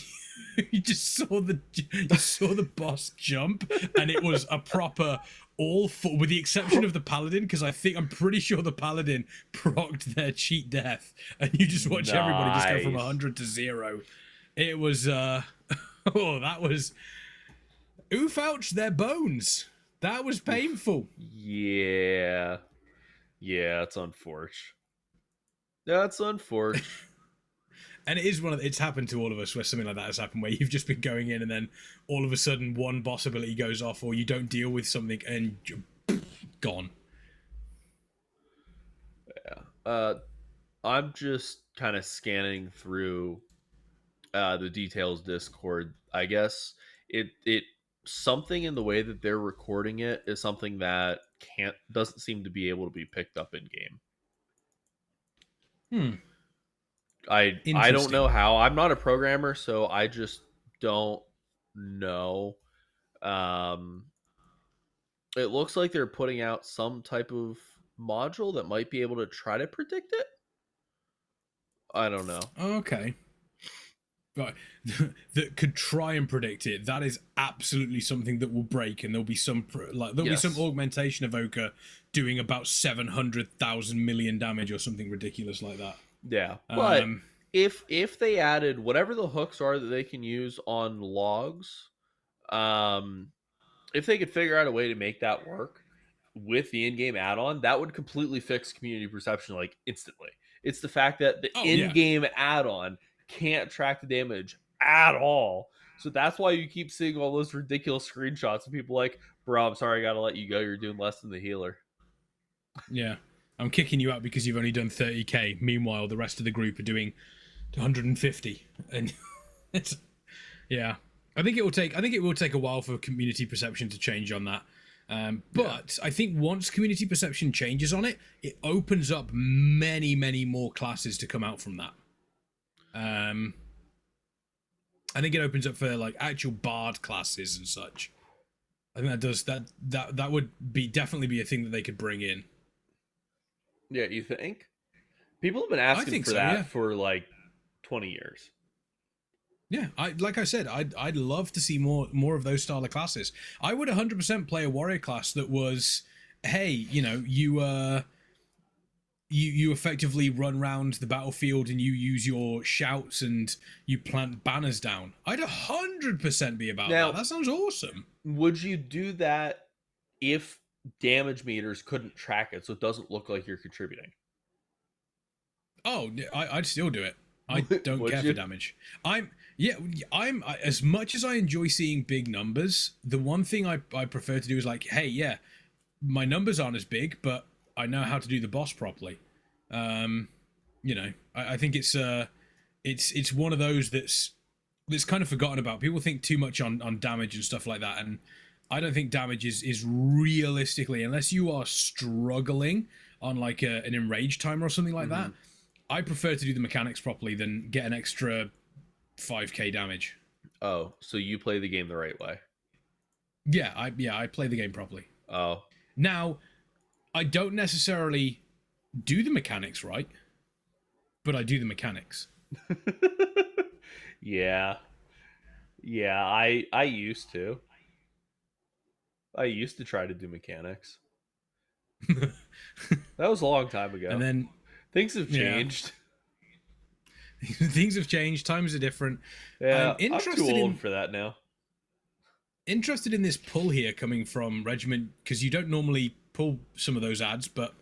you saw the boss jump, and it was a proper all four, with the exception of the paladin, because I'm pretty sure the paladin procced their cheat death, and you just watch everybody just go from 100 to 0. It was that was oof, ouch, their bones. That was painful. Yeah, it's unfortunate. That's unfortunate. And it's happened to all of us where something like that has happened, where you've just been going in and then all of a sudden one boss ability goes off, or you don't deal with something and you're gone. Yeah. I'm just kind of scanning through the details Discord. I guess it something in the way that they're recording it is something that doesn't seem to be able to be picked up in game. I don't know how. I'm not a programmer, so I just don't know. It looks like they're putting out some type of module that might be able to try to predict it. I don't know. Okay. Right. That could try and predict it. That is absolutely something that will break, and there'll be some be some augmentation evoker doing about 700,000 million damage or something ridiculous like that. Yeah, but if they added whatever the hooks are that they can use on logs, if they could figure out a way to make that work with the in-game add-on, that would completely fix community perception like instantly. It's the fact that the in-game add-on can't track the damage at all. So that's why you keep seeing all those ridiculous screenshots of people like, bro, I'm sorry, I gotta let you go. You're doing less than the healer. Yeah. I'm kicking you out because you've only done 30k. Meanwhile, the rest of the group are doing 150. And it's, yeah. I think it will take a while for community perception to change on that. But I think once community perception changes on it, it opens up many, many more classes to come out from that. I think it opens up for like actual bard classes and such. I think that would definitely be a thing that they could bring in. Yeah, you think? People have been asking for that for like 20 years. Yeah, like I said, I'd love to see more of those style of classes. I would 100% play a warrior class that was, hey, you know, you effectively run around the battlefield and you use your shouts and you plant banners down. I'd 100% be about that. That sounds awesome. Would you do that if damage meters couldn't track it, so it doesn't look like you're contributing? Oh, I'd still do it. I don't care for damage. I'm as much as I enjoy seeing big numbers, the one thing I prefer to do is like, hey, yeah, my numbers aren't as big, but I know how to do the boss properly. You know, I think it's it's one of those that's kind of forgotten about. People think too much on damage and stuff like that, and I don't think damage is realistically, unless you are struggling on like an enrage timer or something like that, I prefer to do the mechanics properly than get an extra 5k damage. Oh, so you play the game the right way? Yeah, I play the game properly. Oh. Now, I don't necessarily do the mechanics right, but I do the mechanics. Yeah. Yeah, I used to. I used to try to do mechanics. That was a long time ago. And then things have changed. Things have changed. Times are different. Yeah, I'm too old for that now. Interested in this pull here coming from Regiment, because you don't normally pull some of those ads, but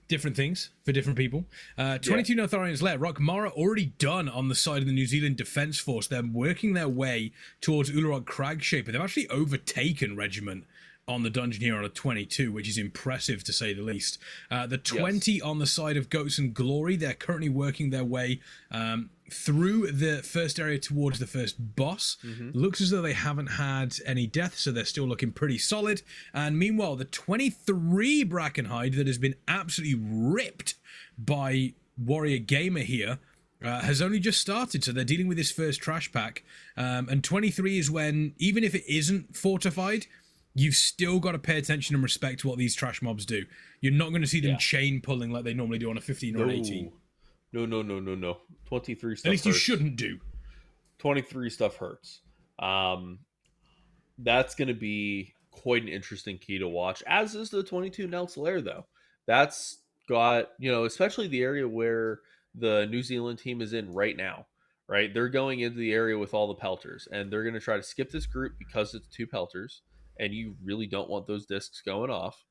different things for different people. 22 Notharian's Lair. Rock Mara already done on the side of the New Zealand Defence Force. They're working their way towards Ularog Crag Shaper. They've actually overtaken Regiment on the dungeon here on a 22, which is impressive to say the least. The 20 on the side of Goats and Glory, they're currently working their way through the first area towards the first boss. Looks as though they haven't had any deaths, so they're still looking pretty solid. And meanwhile, the 23 Brackenhide that has been absolutely ripped by Warrior Gamer here has only just started, so they're dealing with this first trash pack. And 23 is when, even if it isn't fortified, you've still got to pay attention and respect what these trash mobs do. You're not going to see them chain pulling like they normally do on a 15 or an 18. No. 23 stuff At least hurts. you shouldn't do. 23 stuff hurts. That's going to be quite an interesting key to watch, as is the 22 Nelt's Lair, though. That's got, especially the area where the New Zealand team is in right now, right? They're going into the area with all the pelters, and they're going to try to skip this group because it's 2 pelters. And you really don't want those discs going off.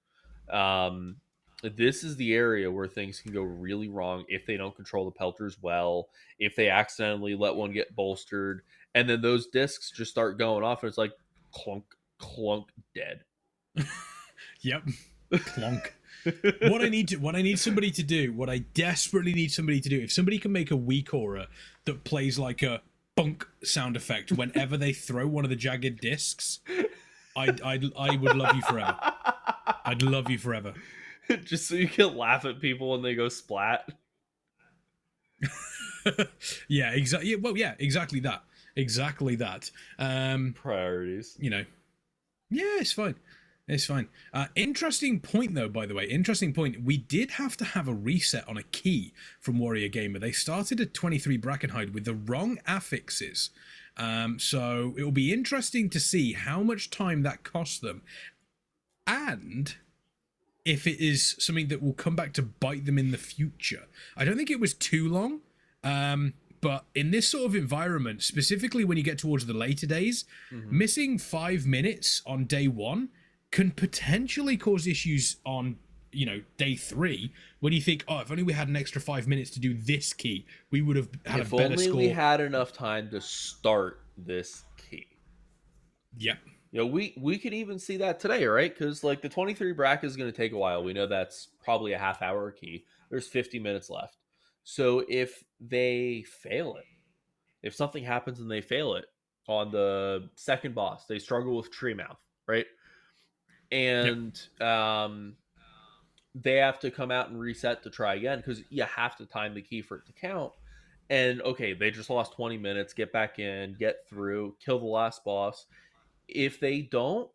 This is the area where things can go really wrong if they don't control the pelters well, if they accidentally let one get bolstered, and then those discs just start going off, and it's like clunk, clunk, dead. Yep, clunk. What I need somebody to do, what I desperately need somebody to do, if somebody can make a weak aura that plays like a bunk sound effect whenever they throw one of the jagged discs, I would love you forever. I'd love you forever. Just so you can laugh at people when they go splat. Yeah, exactly. Well, yeah, exactly that. Exactly that. Priorities. Yeah, it's fine. It's fine. Interesting point, though, by the way. Interesting point. We did have to have a reset on a key from Warrior Gamer. They started at 23 Brackenhide with the wrong affixes. So it will be interesting to see how much time that costs them, and if it is something that will come back to bite them in the future. I don't think it was too long, but in this sort of environment, specifically when you get towards the later days, missing 5 minutes on day 1 can potentially cause issues on day 3, when you think, if only we had an extra 5 minutes to do this key, we would have had a better score. If only we had enough time to start this key. Yep. We could even see that today, right? Because like the 23 bracket is going to take a while. We know that's probably a half-hour key. There's 50 minutes left. So if they fail it, if something happens and they fail it on the second boss, they struggle with Tree Mouth, right? And they have to come out and reset to try again, because you have to time the key for it to count. And okay, they just lost 20 minutes, get back in, get through, kill the last boss. If they don't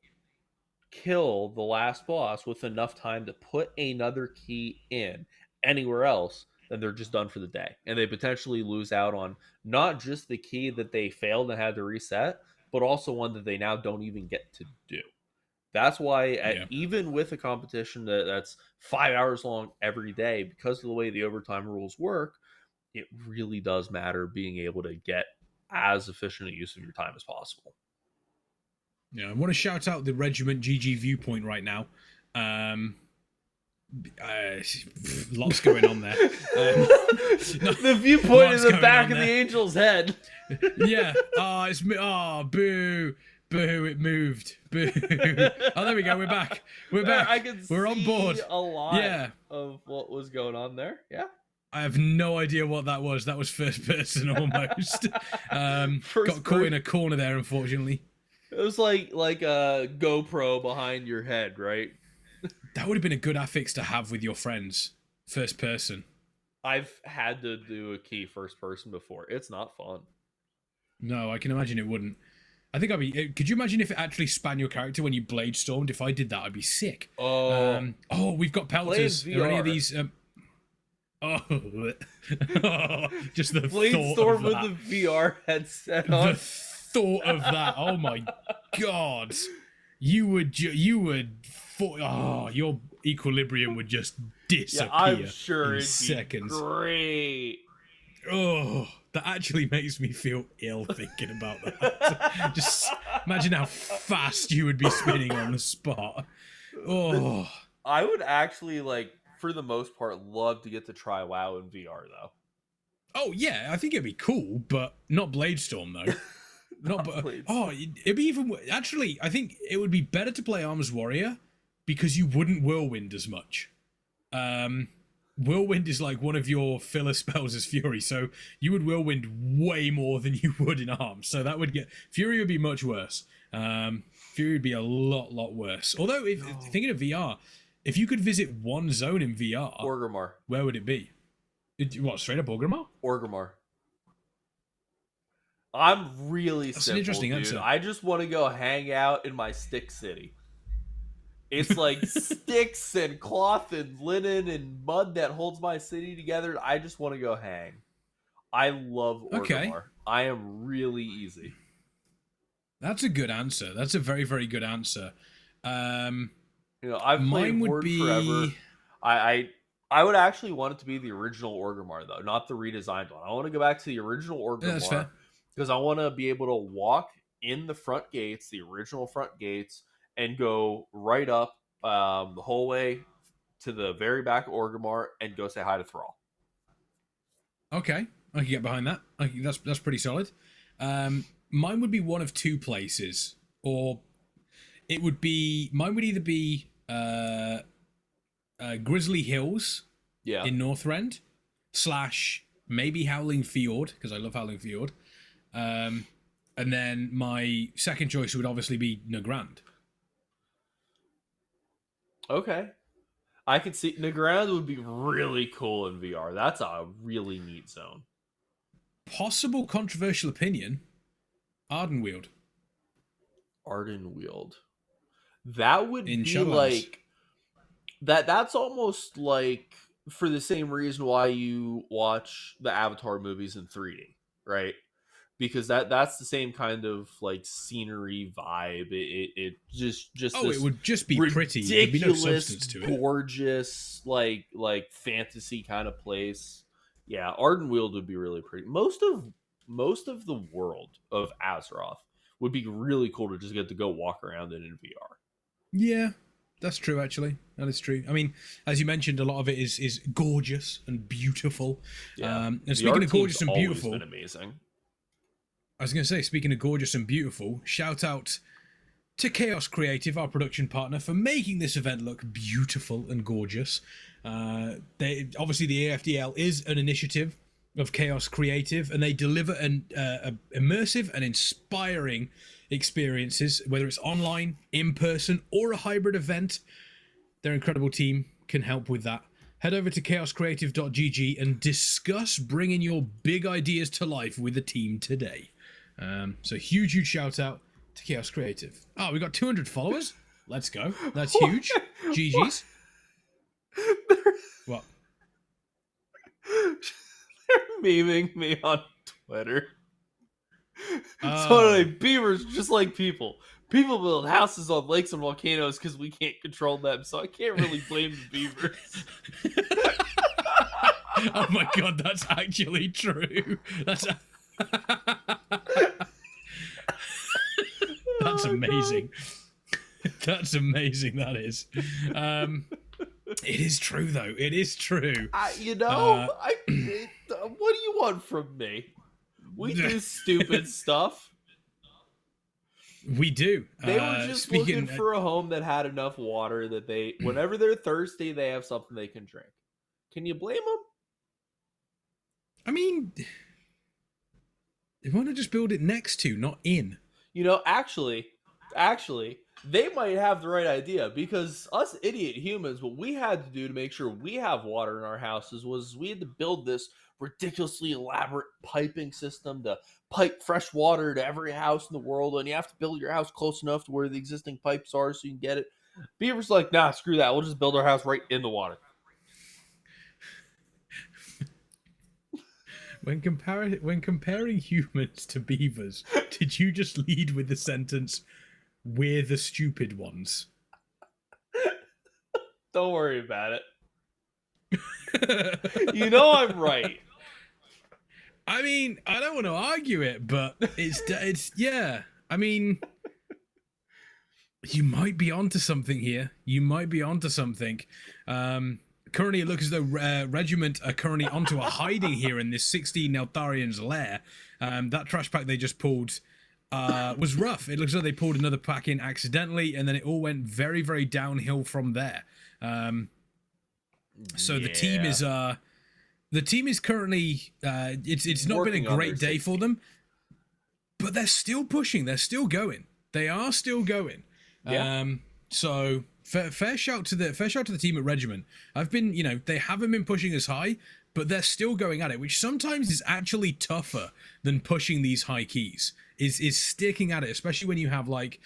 kill the last boss with enough time to put another key in anywhere else, then they're just done for the day. And they potentially lose out on not just the key that they failed and had to reset, but also one that they now don't even get to do. That's why even with a competition that's 5 hours long every day, because of the way the overtime rules work, it really does matter being able to get as efficient a use of your time as possible. Yeah, I want to shout out the Regiment GG viewpoint right now. Lots going on there. The viewpoint in the back of the angel's head. Yeah. Boo. Boo, it moved. Boo. Oh, there we go. We're back. We're back. I can We're see on board. A lot of what was going on there. Yeah. I have no idea what that was. That was first person almost. Got caught in a corner there, unfortunately. It was like a GoPro behind your head, right? That would have been a good affix to have with your friends. First person. I've had to do a key first person before. It's not fun. No, I can imagine it wouldn't. I think I'd be. Could you imagine if it actually span your character when you blade stormed? If I did that, I'd be sick. Oh, We've got pelters. Are any of these? Just the blade thought storm of with that. the VR headset on. The thought of that. Oh my god! Your equilibrium would just disappear. Yeah, I'm sure in it'd seconds. be great. Oh, that actually makes me feel ill thinking about that. Just imagine how fast you would be spinning on the spot. Oh, I would actually for the most part, love to get to try WoW in VR though. oh yeah, I think it'd be cool, but not Bladestorm though. It'd be even. Actually, I think it would be better to play Arms Warrior because you wouldn't whirlwind as much. Whirlwind is like one of your filler spells as Fury, so you would whirlwind way more than you would in Arms. So that would get Fury would be much worse. Fury would be a lot worse. Although, if thinking of VR, if you could visit one zone in VR, Orgrimmar. where would it be? What, straight up Orgrimmar? Orgrimmar. I'm really That's simple, an interesting dude. answer. I just want to go hang out in my stick city. It's like sticks and cloth and linen and mud that holds my city together. I just want to go hang. I love Orgrimmar. Okay. I am really easy. That's a good answer. That's a very, very good answer. I've played Mine would Horde be forever. I would actually want it to be the original Orgrimmar though, not the redesigned one. I want to go back to the original That's Orgrimmar fair. because I want to be able to walk in the front gates, the original front gates, and go right up the whole way to the very back of Orgrimmar and go say hi to Thrall. Okay, I can get behind that. I think that's pretty solid. Mine would be one of two places, or mine would either be Grizzly Hills Yeah. in Northrend / maybe Howling Fjord, because I love Howling Fjord. And then my second choice would obviously be Nagrand. Okay. I could see Nagrand would be really cool in VR. That's a really neat zone. Possible controversial opinion, Ardenweald. Ardenweald. That would In be Shadowlands. like that's almost like for the same reason why you watch the Avatar movies in 3D, right? Because that's the same kind of like scenery vibe. It just It would just be pretty. There'd be no ridiculous, substance to it. gorgeous, like fantasy kind of place. Yeah, Ardenweald would be really pretty. Most of the world of Azeroth would be really cool to just get to go walk around in VR. Yeah, that's true, actually. That is true. I mean, as you mentioned, a lot of it is gorgeous and beautiful. Yeah. And The speaking art of gorgeous team's and always beautiful, been amazing. I was going to say, speaking of gorgeous and beautiful, shout out to Chaos Creative, our production partner, for making this event look beautiful and gorgeous. Obviously, the AFDL is an initiative of Chaos Creative, and they deliver an immersive and inspiring experiences, whether it's online, in person, or a hybrid event. Their incredible team can help with that. Head over to chaoscreative.gg and discuss bringing your big ideas to life with the team today. So huge shout out to Chaos Creative. Oh, we got 200 followers. Let's go. That's huge. GG's. What? They're memeing me on Twitter. So like, beavers just like people. People build houses on lakes and volcanoes because we can't control them, so I can't really blame the beavers. Oh my god, that's actually true. That's amazing. That's amazing. That is. It is true though. It is true. What do you want from me? We do stupid stuff. We do. They were just looking for a home that had enough water that whenever they're thirsty, they have something they can drink. Can you blame them? I mean, why not just build it next to, not in? You know, actually, they might have the right idea, because us idiot humans, what we had to do to make sure we have water in our houses was we had to build this ridiculously elaborate piping system to pipe fresh water to every house in the world, and you have to build your house close enough to where the existing pipes are so you can get it. Beaver's like, nah, screw that. We'll just build our house right in the water. When comparing humans to beavers, did you just lead with the sentence, "We're the stupid ones"? Don't worry about it. You know I'm right. I mean, I don't want to argue it, but it's yeah. I mean, you might be onto something here. You might be onto something. Currently, it looks as though Regiment are currently onto a hiding here in this 16 Neltharian's lair. That trash pack they just pulled was rough. It looks like they pulled another pack in accidentally, and then it all went very, very downhill from there. So the team is currently it's not been a great day for them, but they're still pushing. They're still going. They are still going. Yeah. So fair shout to the team at Regiment. They haven't been pushing as high, but they're still going at it, which sometimes is actually tougher than pushing these high keys. Is sticking at it, especially when you have like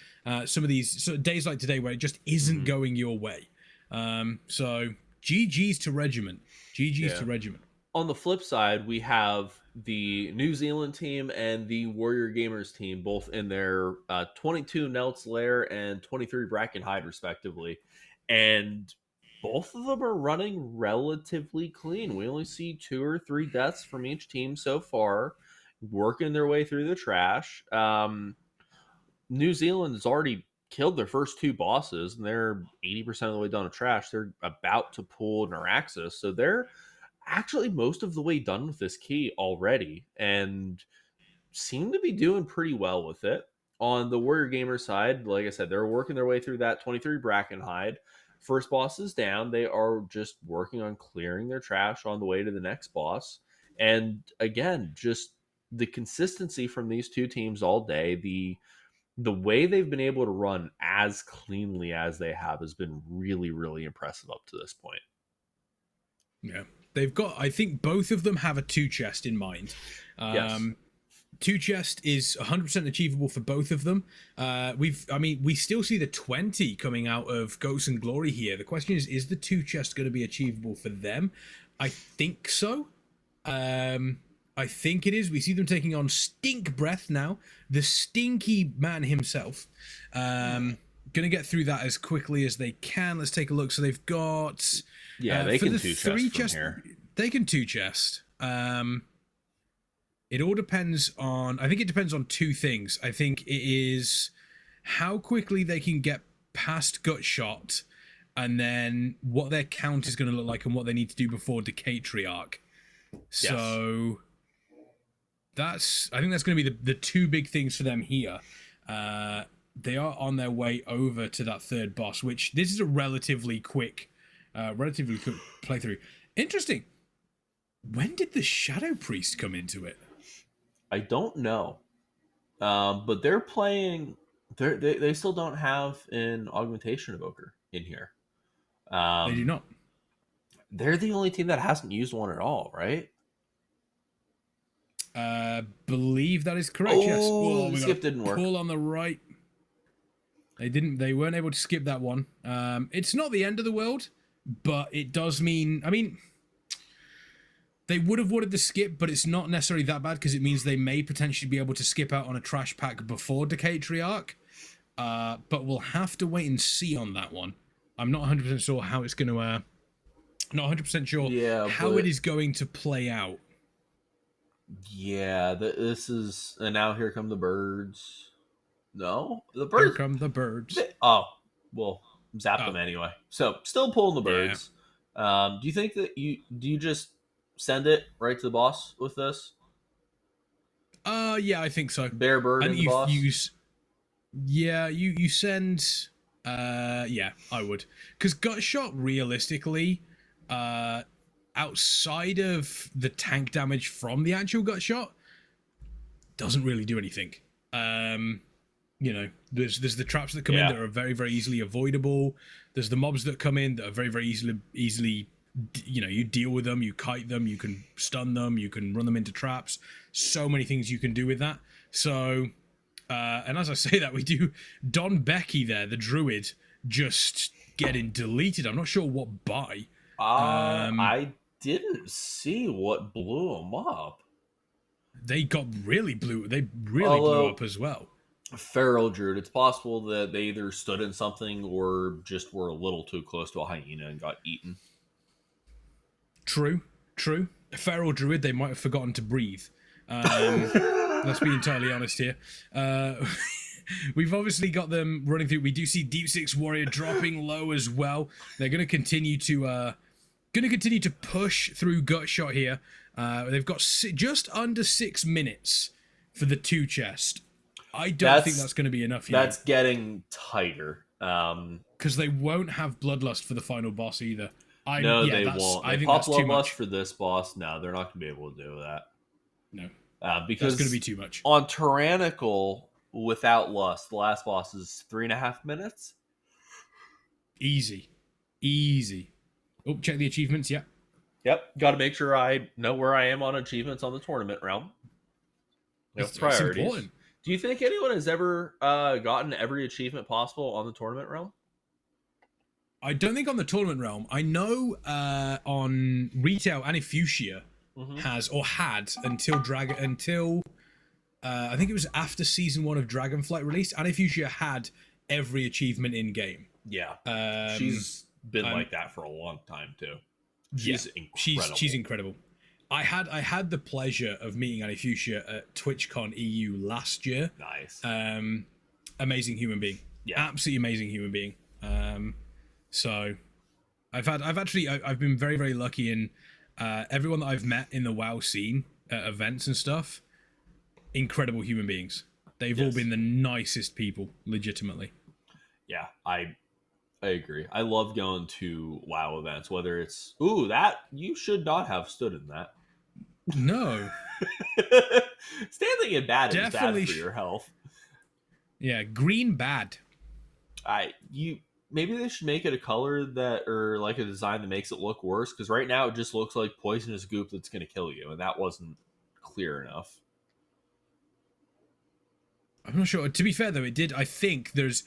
some of these sort of days like today where it just isn't going your way. So GG's to Regiment. GG's to Regiment. On the flip side, we have the New Zealand team and the Warrior Gamers team, both in their 22 Nelt's Lair and 23 Bracken Hide, respectively. And both of them are running relatively clean. We only see 2 or 3 deaths from each team so far, working their way through the trash. New Zealand has already killed their first 2 bosses, and they're 80% of the way down to trash. They're about to pull Neuraxis, so they're actually most of the way done with this key already and seem to be doing pretty well with it. On the Warrior Gamer side, like I said, they're working their way through that 23 Bracken Hide. First boss is down. They are just working on clearing their trash on the way to the next boss. And again, just the consistency from these 2 teams all day, the way they've been able to run as cleanly as they have has been really, really impressive up to this point. Yeah. I think both of them have a 2 chest in mind. Yes. 2 chest is 100% achievable for both of them. We still see the 20 coming out of Ghosts and Glory here. The question is the 2 chest going to be achievable for them? I think so. I think it is. We see them taking on Stink Breath now, the stinky man himself. Gonna get through that as quickly as they can. Let's take a look. So they've got they can 2 chest from here. They can 2 chest. It all depends on. I think it depends on 2 things. I think it is how quickly they can get past Gut Shot, and then what their count is going to look like, and what they need to do before Decatriarch. So I think that's going to be the 2 big things for them here. They are on their way over to that 3rd boss, which this is a relatively quick playthrough. Interesting. When did the Shadow Priest come into it? I don't know, but they're playing. They still don't have an Augmentation Evoker in here. They do not. They're the only team that hasn't used one at all, right? Believe that is correct. Yes. Oh, skip didn't work. Pull on the right. They weren't able to skip that one. It's not the end of the world, but it does mean. I mean, they would have wanted to skip, but it's not necessarily that bad because it means they may potentially be able to skip out on a trash pack before Decatriarch. But we'll have to wait and see on that one. I'm not 100% sure how it's going to. Not 100% sure how it is going to play out. Yeah, this is, and now here come the birds. No, the birds. Here come the birds. Well, zap them anyway. So still pulling the birds. Yeah. Do you think that you just send it right to the boss with this? Yeah, I think so. Bear bird and the boss. You send. Yeah, I would, because Gut Shot realistically, outside of the tank damage from the actual gut shot, doesn't really do anything. You know, there's the traps that come in that are very, very easily avoidable. There's the mobs that come in that are very, very easily, you know, you deal with them, you kite them, you can stun them, you can run them into traps. So many things you can do with that. So, and as I say that, we do Don Becky there, the druid, just getting deleted. I'm not sure what by. I didn't see what blew him up. They got really blew. They really blew up as well. Feral Druid, it's possible that they either stood in something or just were a little too close to a hyena and got eaten. True. Feral Druid, they might have forgotten to breathe. Let's be entirely honest here. We've obviously got them running through. We do see Deep Six Warrior dropping low as well. They're going to continue to push through Gut Shot here. They've got just under 6 minutes for the 2 chest. I don't think that's going to be enough here. That's getting tighter. Because they won't have Bloodlust for the final boss either. They won't. I think that's too much for this boss. No, they're not going to be able to do that. No. Because that's going to be too much. On Tyrannical, without Lust, the last boss is 3.5 minutes. Easy. Oh, check the achievements, yeah. Yep, got to make sure I know where I am on achievements on the tournament realm. Priorities. Important. Do you think anyone has ever gotten every achievement possible on the tournament realm? I don't think on the tournament realm. I know on retail, Anifusia has or had until I think it was after season 1 of Dragonflight released. Anifusia had every achievement in game. Yeah, she's been like that for a long time too. She's incredible. She's incredible. I had the pleasure of meeting Anifusia at TwitchCon EU last year. Nice. Amazing human being. Yeah. Absolutely amazing human being. So I've been very, very lucky in everyone that I've met in the WoW scene at events and stuff. Incredible human beings. They've all been the nicest people, legitimately. Yeah, I agree. I love going to WoW events, whether it's that you should not have stood in that. No. Standing in bad is bad for your health. Yeah, green bad. Maybe they should make it a color or like a design that makes it look worse, because right now it just looks like poisonous goop that's going to kill you, and that wasn't clear enough. I'm not sure. To be fair though, it did. I think there's,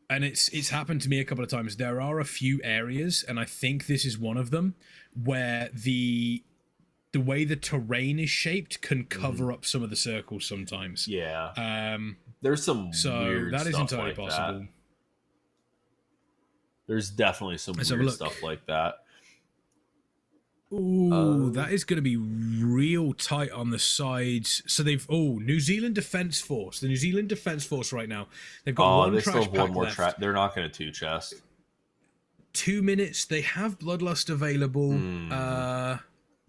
and it's happened to me a couple of times. There are a few areas, and I think this is one of them, where the way the terrain is shaped can cover up some of the circles sometimes. Yeah. There's some weird that is stuff entirely like possible. That. There's definitely some weird stuff like that. Ooh, that is going to be real tight on the sides. So New Zealand Defence Force. The New Zealand Defence Force right now. They've got one trash pack left. They're not going to 2 chest. 2 minutes. They have Bloodlust available.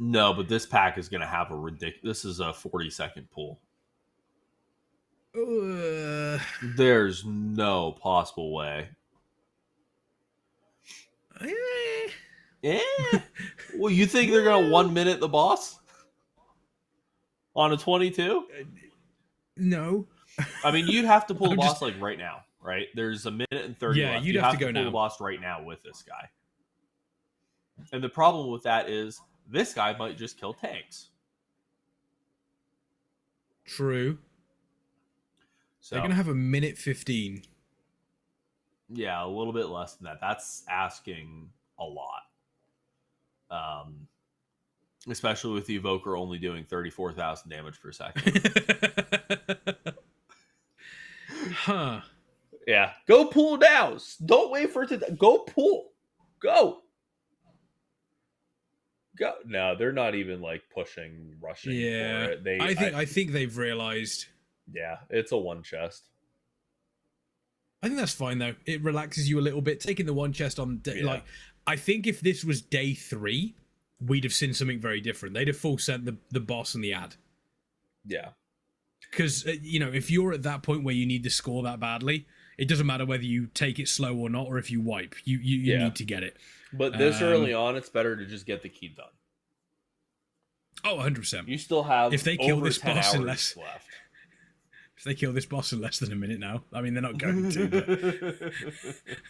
No, but this pack is going to have a ridiculous. This is a 40-second pull. There's no possible way. Well, you think they're going to 1 minute the boss on a 22? No. I mean, you'd have to pull the boss like right now, right? There's a minute and 30 left. Yeah, you'd have to go pull now. The boss right now with this guy. And the problem with that is this guy might just kill tanks. True. So they're going to have a minute 15. Yeah, a little bit less than that. That's asking a lot. Especially with the Evoker only doing 34,000 damage per second. Huh. Yeah. Go pull now. Don't wait for it to... Go pull. Go. No, they're not even like rushing for it. I think they've realized. Yeah, it's a 1 chest. I think that's fine though. It relaxes you a little bit. Taking the 1 chest on I think if this was day 3, we'd have seen something very different. They'd have full sent the boss and the ad. Yeah. Because if you're at that point where you need to score that badly, it doesn't matter whether you take it slow or not, or if you wipe. You need to get it. But this early on, it's better to just get the key done. Oh, 100%. You still have if they kill over this 10 boss in hours less, left. if they kill this boss in less than a minute now, I mean, they're not going to.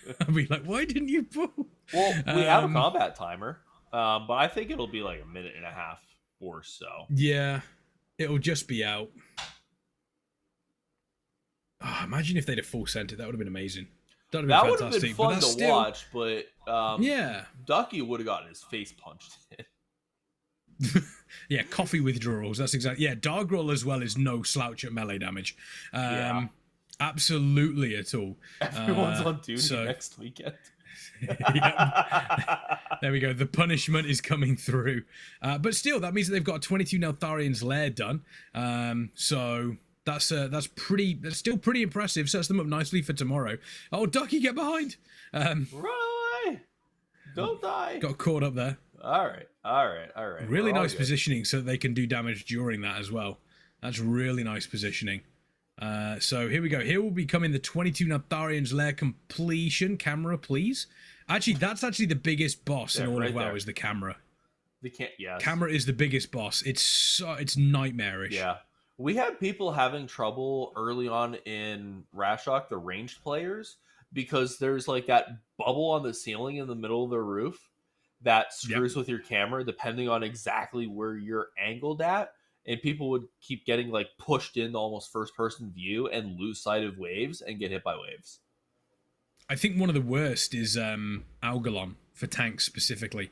But I'll be like, why didn't you pull? Well, we have a combat timer, but I think it'll be like a minute and a half or so. Yeah, it'll just be out. Oh, imagine if they'd have full sent it. That would have been amazing. That would have been fun to watch, but yeah, Ducky would have gotten his face punched in. Yeah, coffee withdrawals. That's exactly. Yeah, Dargroll as well is no slouch at melee damage. Absolutely at all. Everyone's on duty next weekend. There we go. The punishment is coming through. But still, that means that they've got 22 Neltharian's Lair done. So that's still pretty impressive. Sets them up nicely for tomorrow. Oh, Ducky, get behind! Run away! Don't die! Got caught up there. All right. Really nice positioning so that they can do damage during that as well. That's really nice positioning. So here we go. Here will be coming the 22 Neltharian's Lair completion. Camera, please. Actually, that's actually the biggest boss in all of WoW is the camera. Camera is the biggest boss. It's nightmarish. Yeah. We had people having trouble early on in Rashok, the ranged players, because there's like that bubble on the ceiling in the middle of the roof that screws with your camera depending on exactly where you're angled at. And people would keep getting like pushed into almost first person view and lose sight of waves and get hit by waves. I think one of the worst is Algalon for tanks specifically.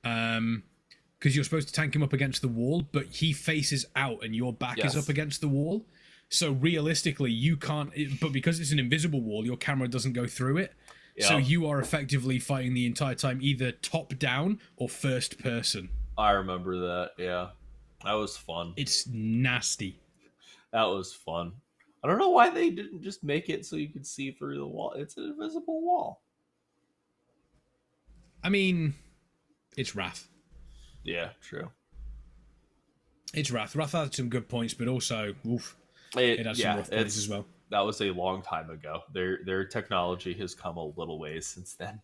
Because you're supposed to tank him up against the wall, but he faces out and your back is up against the wall. So realistically, you can't, but because it's an invisible wall, your camera doesn't go through it. Yep. So you are effectively fighting the entire time, either top down or first person. I remember that, yeah. That was fun. It's nasty. That was fun. I don't know why they didn't just make it so you could see through the wall. It's an invisible wall. I mean, it's Wrath. Yeah, true. It's Wrath. Wrath had some good points, but also, it had some rough points as well. That was a long time ago. Their technology has come a little ways since then.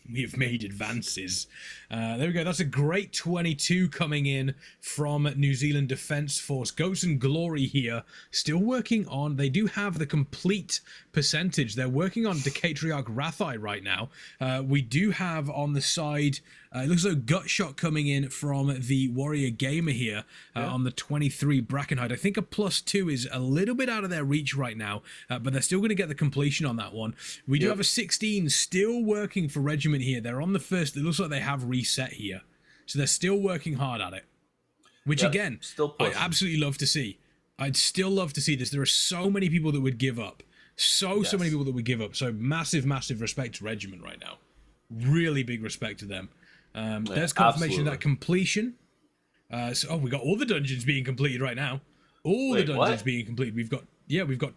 We have made advances. There we go. That's a great 22 coming in from New Zealand Defence Force. Goats and Glory here. Still working on... They do have the complete percentage. They're working on Decatriarch Rathai right now. We do have on the side... it looks like Gutshot coming in from the Warrior Gamer here on the 23 Brackenhide. I think a +2 is a little bit out of their reach right now, but they're still going to get the completion on that one. We do have a 16 still working for Regiment here. They're on the first. It looks like they have reset here. So they're still working hard at it. Which again, still I absolutely love to see. I'd still love to see this. There are so many people that would give up. So many people that would give up. So massive respect to Regiment right now. Really big respect to them. There's confirmation of that completion. We got all the dungeons being completed right now. All the dungeons being completed. We've got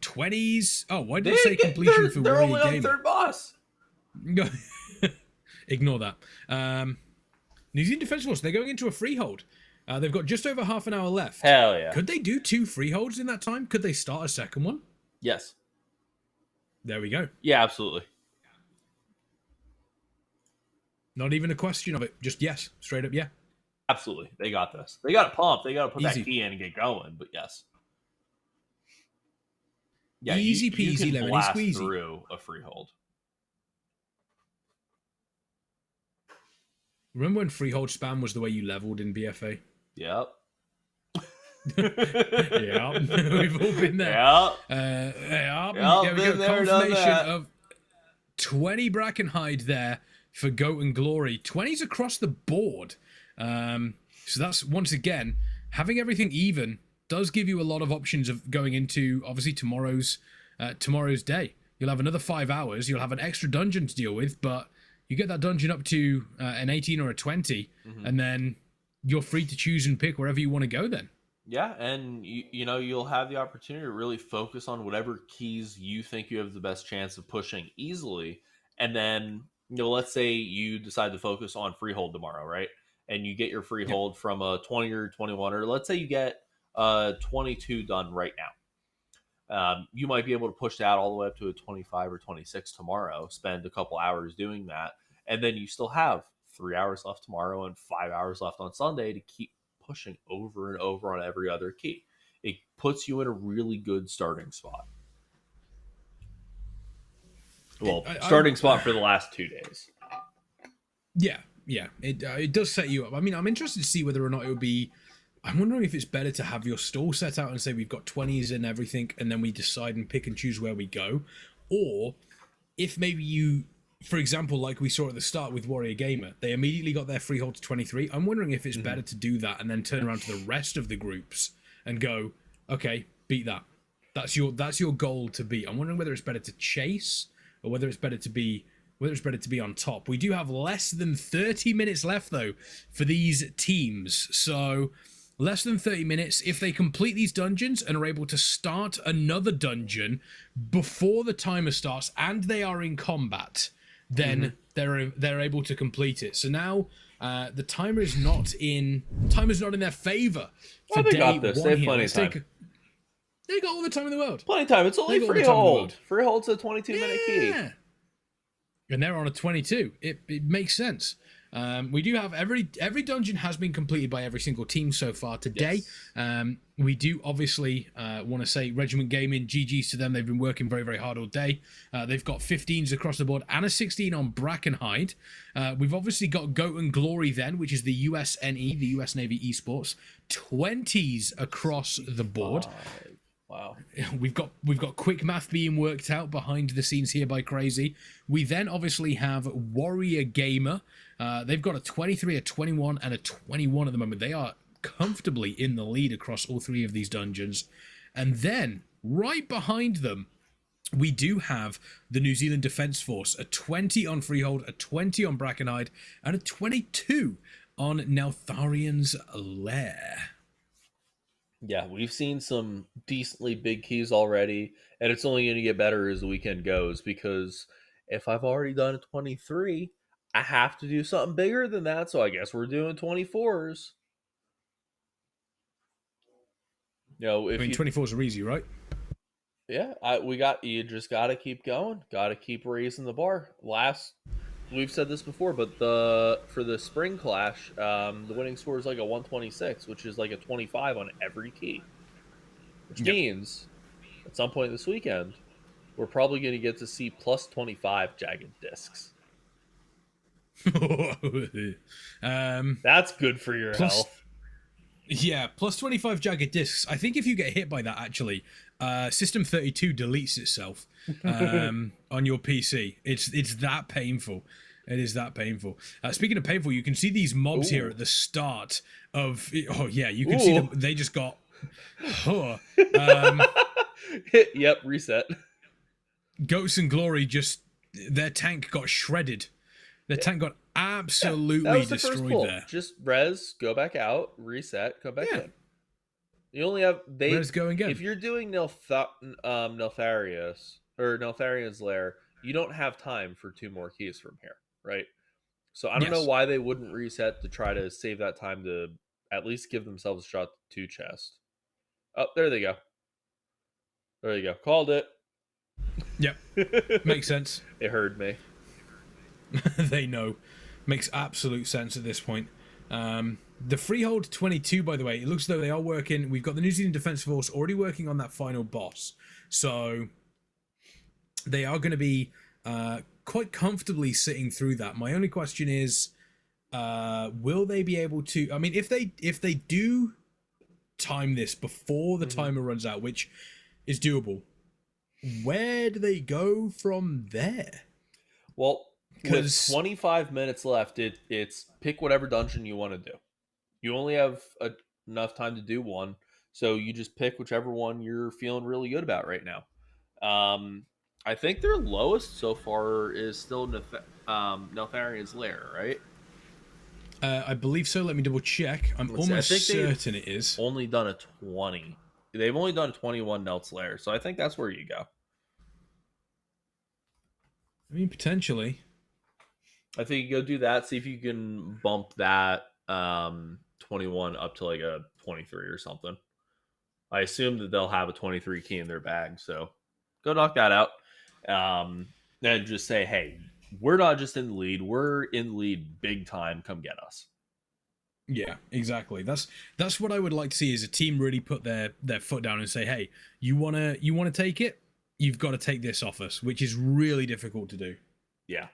20s. Oh, why did it say completion for Warrior Gamer? They're only on third boss. Ignore that. New Zealand Defence Force, they're going into a freehold. They've got just over half an hour left. Hell yeah. Could they do 2 freeholds in that time? Could they start a second one? Yes. There we go. Yeah, absolutely. Not even a question of it. Just yes. Straight up, yeah. Absolutely. They got this. They got to pump. They got to put Easy. that key in and get going, but yes. Yeah, easy peasy, you can lemony blast squeezy. Through a freehold. Remember when freehold spam was the way you leveled in BFA? Yep. Yeah, we've all been there. Yep. There we go. Confirmation of 20 Brackenhide there for Goat and Glory. 20s across the board. So that's, once again, having everything even does give you a lot of options of going into, obviously, tomorrow's day. You'll have another 5 hours. You'll have an extra dungeon to deal with, but you get that dungeon up to an 18 or a 20, and then you're free to choose and pick wherever you want to go then. Yeah, and you'll have the opportunity to really focus on whatever keys you think you have the best chance of pushing easily. And then, let's say you decide to focus on freehold tomorrow, right? And you get your freehold from a 20 or 21, or let's say you get 22 done right now. You might be able to push that all the way up to a 25 or 26 tomorrow, spend a couple hours doing that, And then you still have 3 hours left tomorrow and 5 hours left on Sunday to keep pushing over and over on every other key. It puts you in a really good starting spot. Well, starting spot for the last 2 days. Yeah, it does set you up. I mean, I'm interested to see whether or not it would be. I'm wondering if it's better to have your stall set out and say we've got 20s and everything, and then we decide and pick and choose where we go, or if maybe you, for example, like we saw at the start with Warrior Gamer, they immediately got their freehold to 23. I'm wondering if it's better to do that and then turn around to the rest of the groups and go, okay, beat that. That's your goal to beat. I'm wondering whether it's better to chase or whether it's better to be on top. We do have less than 30 minutes left though for these teams. So less than 30 minutes. If they complete these dungeons and are able to start another dungeon before the timer starts and they are in combat, then they're able to complete it. So now the timer is not in their favor for they day got this. one. They have here. plenty of time. They got all the time in the world. Plenty of time. It's only freehold. Freehold's a 22-minute key. And they're on a 22. It makes sense. We do have every dungeon has been completed by every single team so far today. Yes. We do obviously want to say Regiment Gaming, GG's to them. They've been working very, very hard all day. They've got 15s across the board and a 16 on Brackenhide. We've obviously got Goat and Glory then, which is the USNE, the US Navy Esports. 20s across the board. Wow. We've got quick math being worked out behind the scenes here by Crazy. We then obviously have Warrior Gamer. They've got a 23, a 21, and a 21 at the moment. They are comfortably in the lead across all three of these dungeons. And then, right behind them, we do have the New Zealand Defence Force, a 20 on Freehold, a 20 on Brackenhide, and a 22 on Neltharian's Lair. Yeah, we've seen some decently big keys already, and it's only going to get better as the weekend goes, because if I've already done a 23, I have to do something bigger than that, so I guess we're doing 24s. You know, if 24s are easy, right? Yeah, you just got to keep going, got to keep raising the bar. We've said this before, but for the Spring Clash, the winning score is like a 126, which is like a 25 on every key. Which means, at some point this weekend, we're probably going to get to see plus 25 jagged discs. That's good for your health. Yeah, plus 25 jagged discs. I think if you get hit by that, actually, System 32 deletes itself on your PC. It's that painful. It is that painful. Speaking of painful, you can see these mobs here at the start of... Oh, yeah, you can see them. They just got... Yep, reset. Goats and Glory just... Their tank got shredded. Their tank got absolutely destroyed there. Just res, go back out, reset, come back in. You only have... Res, go again. If you're doing Neltharian's Lair, you don't have time for 2 more keys from here, right? So I don't know why they wouldn't reset to try to save that time to at least give themselves a shot to 2 chests. Oh, there they go. There you go. Called it. Yep. Makes sense. They heard me. They know. Makes absolute sense at this point. The Freehold 22, by the way, it looks as though they are working. We've got the New Zealand Defence Force already working on that final boss. So they are going to be quite comfortably sitting through that. My only question is, will they be able to... I mean, if they do time this before the timer runs out, which is doable, where do they go from there? Well, with 25 minutes left, it's pick whatever dungeon you want to do. You only have enough time to do one, so you just pick whichever one you're feeling really good about right now. I think their lowest so far is still Neltharian's Lair, right? I believe so. Let me double check. I'm almost certain it is. Only done a 20. They've only done 21 Nelt's Lair, so I think that's where you go. I mean, potentially. I think you go do that, see if you can bump that 21 up to like a 23 or something. I assume that they'll have a 23 key in their bag, so go knock that out. Then just say, hey, we're not just in the lead, we're in the lead big time. Come get us. Yeah, exactly. That's what I would like to see, is a team really put their foot down and say, hey, you wanna take it? You've got to take this off us, which is really difficult to do. Yeah.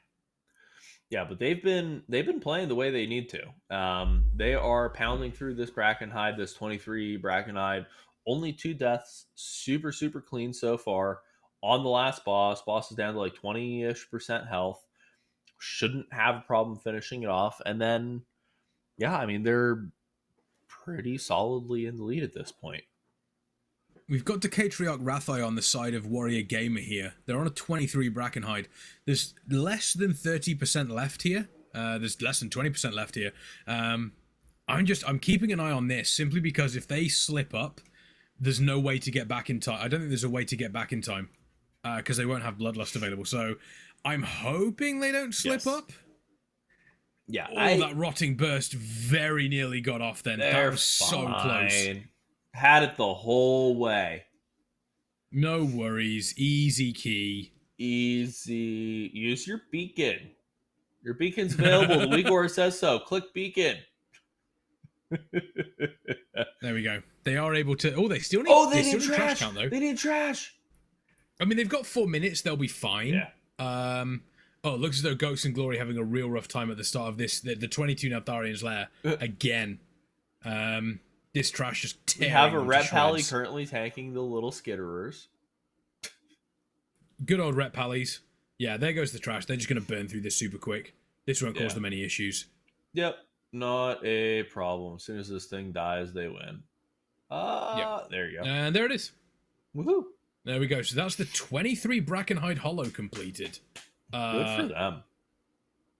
Yeah, but they've been playing the way they need to. They are pounding through this Brackenhide, this 23 Brackenhide. Only 2 deaths, super, super clean so far. On the last boss is down to like 20-ish% health. Shouldn't have a problem finishing it off. And then, yeah, I mean, they're pretty solidly in the lead at this point. We've got Decatriarch Rathai on the side of Warrior Gamer here. They're on a 23 Brackenhide. There's less than 30% left here. There's less than 20% left here. I'm keeping an eye on this simply because if they slip up, there's no way to get back in time. I don't think there's a way to get back in time because they won't have Bloodlust available. So I'm hoping they don't slip up. Yeah. That Rotting Burst very nearly got off then. That was so close. Had it the whole way. No worries. Easy key. Easy. Use your beacon. Your beacon's available. The Uyghur says so. Click beacon. There we go. They are able to... Oh, they still need... they still need need trash. count, though. They need trash. I mean, they've got 4 minutes. They'll be fine. Yeah. Oh, it looks as though Ghosts and Glory having a real rough time at the start of this. The 22 Neltharian's Lair. Again. This trash just tearing. We have a them to Rep Pally shreds. currently tanking the little skitterers. Good old Rep Pallies. Yeah, there goes the trash. They're just going to burn through this super quick. This won't cause them any issues. Yep. Not a problem. As soon as this thing dies, they win. There you go. And there it is. Woohoo. There we go. So that's the 23 Brackenhide Hollow completed. Good for them.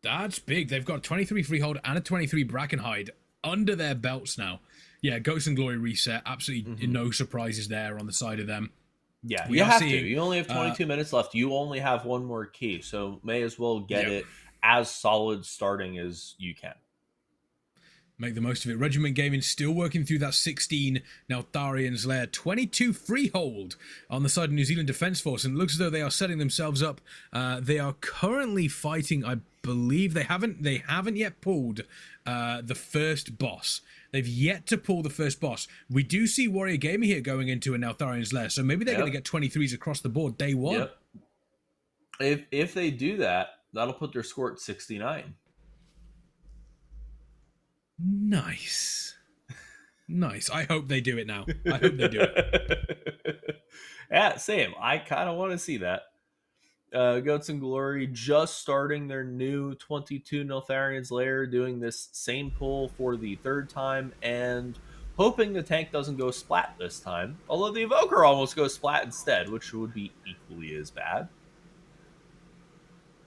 That's big. They've got 23 Freehold and a 23 Brackenhide under their belts now. Yeah, Ghost and Glory reset. Absolutely no surprises there on the side of them. Yeah, you have to. You only have 22 minutes left. You only have one more key, so may as well get it as solid starting as you can. Make the most of it. Regiment Gaming still working through that 16 Neltharian's Lair. 22 Freehold on the side of New Zealand Defence Force, and it looks as though they are setting themselves up. They are currently fighting, I believe they haven't yet pulled the first boss. They've yet to pull the first boss. We do see Warrior Gamer here going into a Neltharian's Lair, so maybe they're going to get 23s across the board day one. Yep. If they do that, that'll put their score at 69. Nice. Nice. I hope they do it now. I hope they do it. Yeah, same. I kind of want to see that. Goats and Glory just starting their new 22 Neltharian's Lair, doing this same pull for the 3rd time, and hoping the tank doesn't go splat this time. Although the Evoker almost goes splat instead, which would be equally as bad.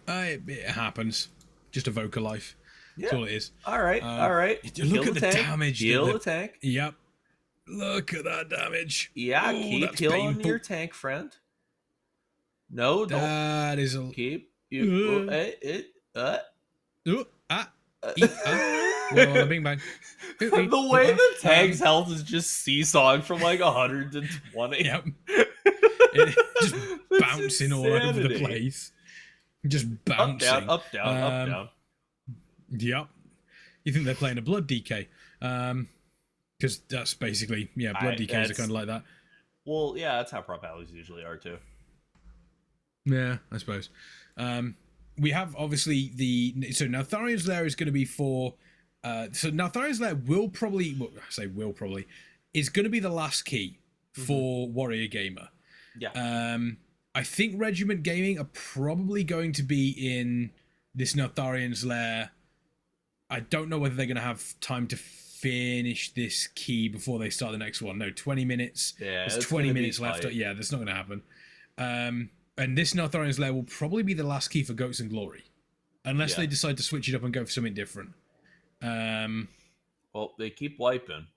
It happens. Just Evoker life. That's all it is. All right. All right. Look at the damage. Heal the tank. Yep. Look at that damage. Yeah, keep healing your tank, friend. No, don't. That is a... Keep. You, Whoa, bing bang. The way the tank's health is just seesawing from like 100 to 20. Yep. Just bouncing all over the place. Just bouncing. Up, down, up, down. Yep. You think they're playing a blood DK? Because that's basically, blood DKs are kind of like that. Well, yeah, that's how prop alleys usually are too. Yeah, I suppose. We have obviously so Neltharian's Lair is going to be for so Neltharian's Lair will probably is going to be the last key for Warrior Gamer. Yeah. I think Regiment Gaming are probably going to be in this Neltharian's Lair. I don't know whether they're going to have time to finish this key before they start the next one. No, 20 minutes. Yeah, there's 20 minutes left. Yeah, that's not going to happen. And this Neltharian's Lair will probably be the last key for Goats and Glory. Unless they decide to switch it up and go for something different. Well, they keep wiping.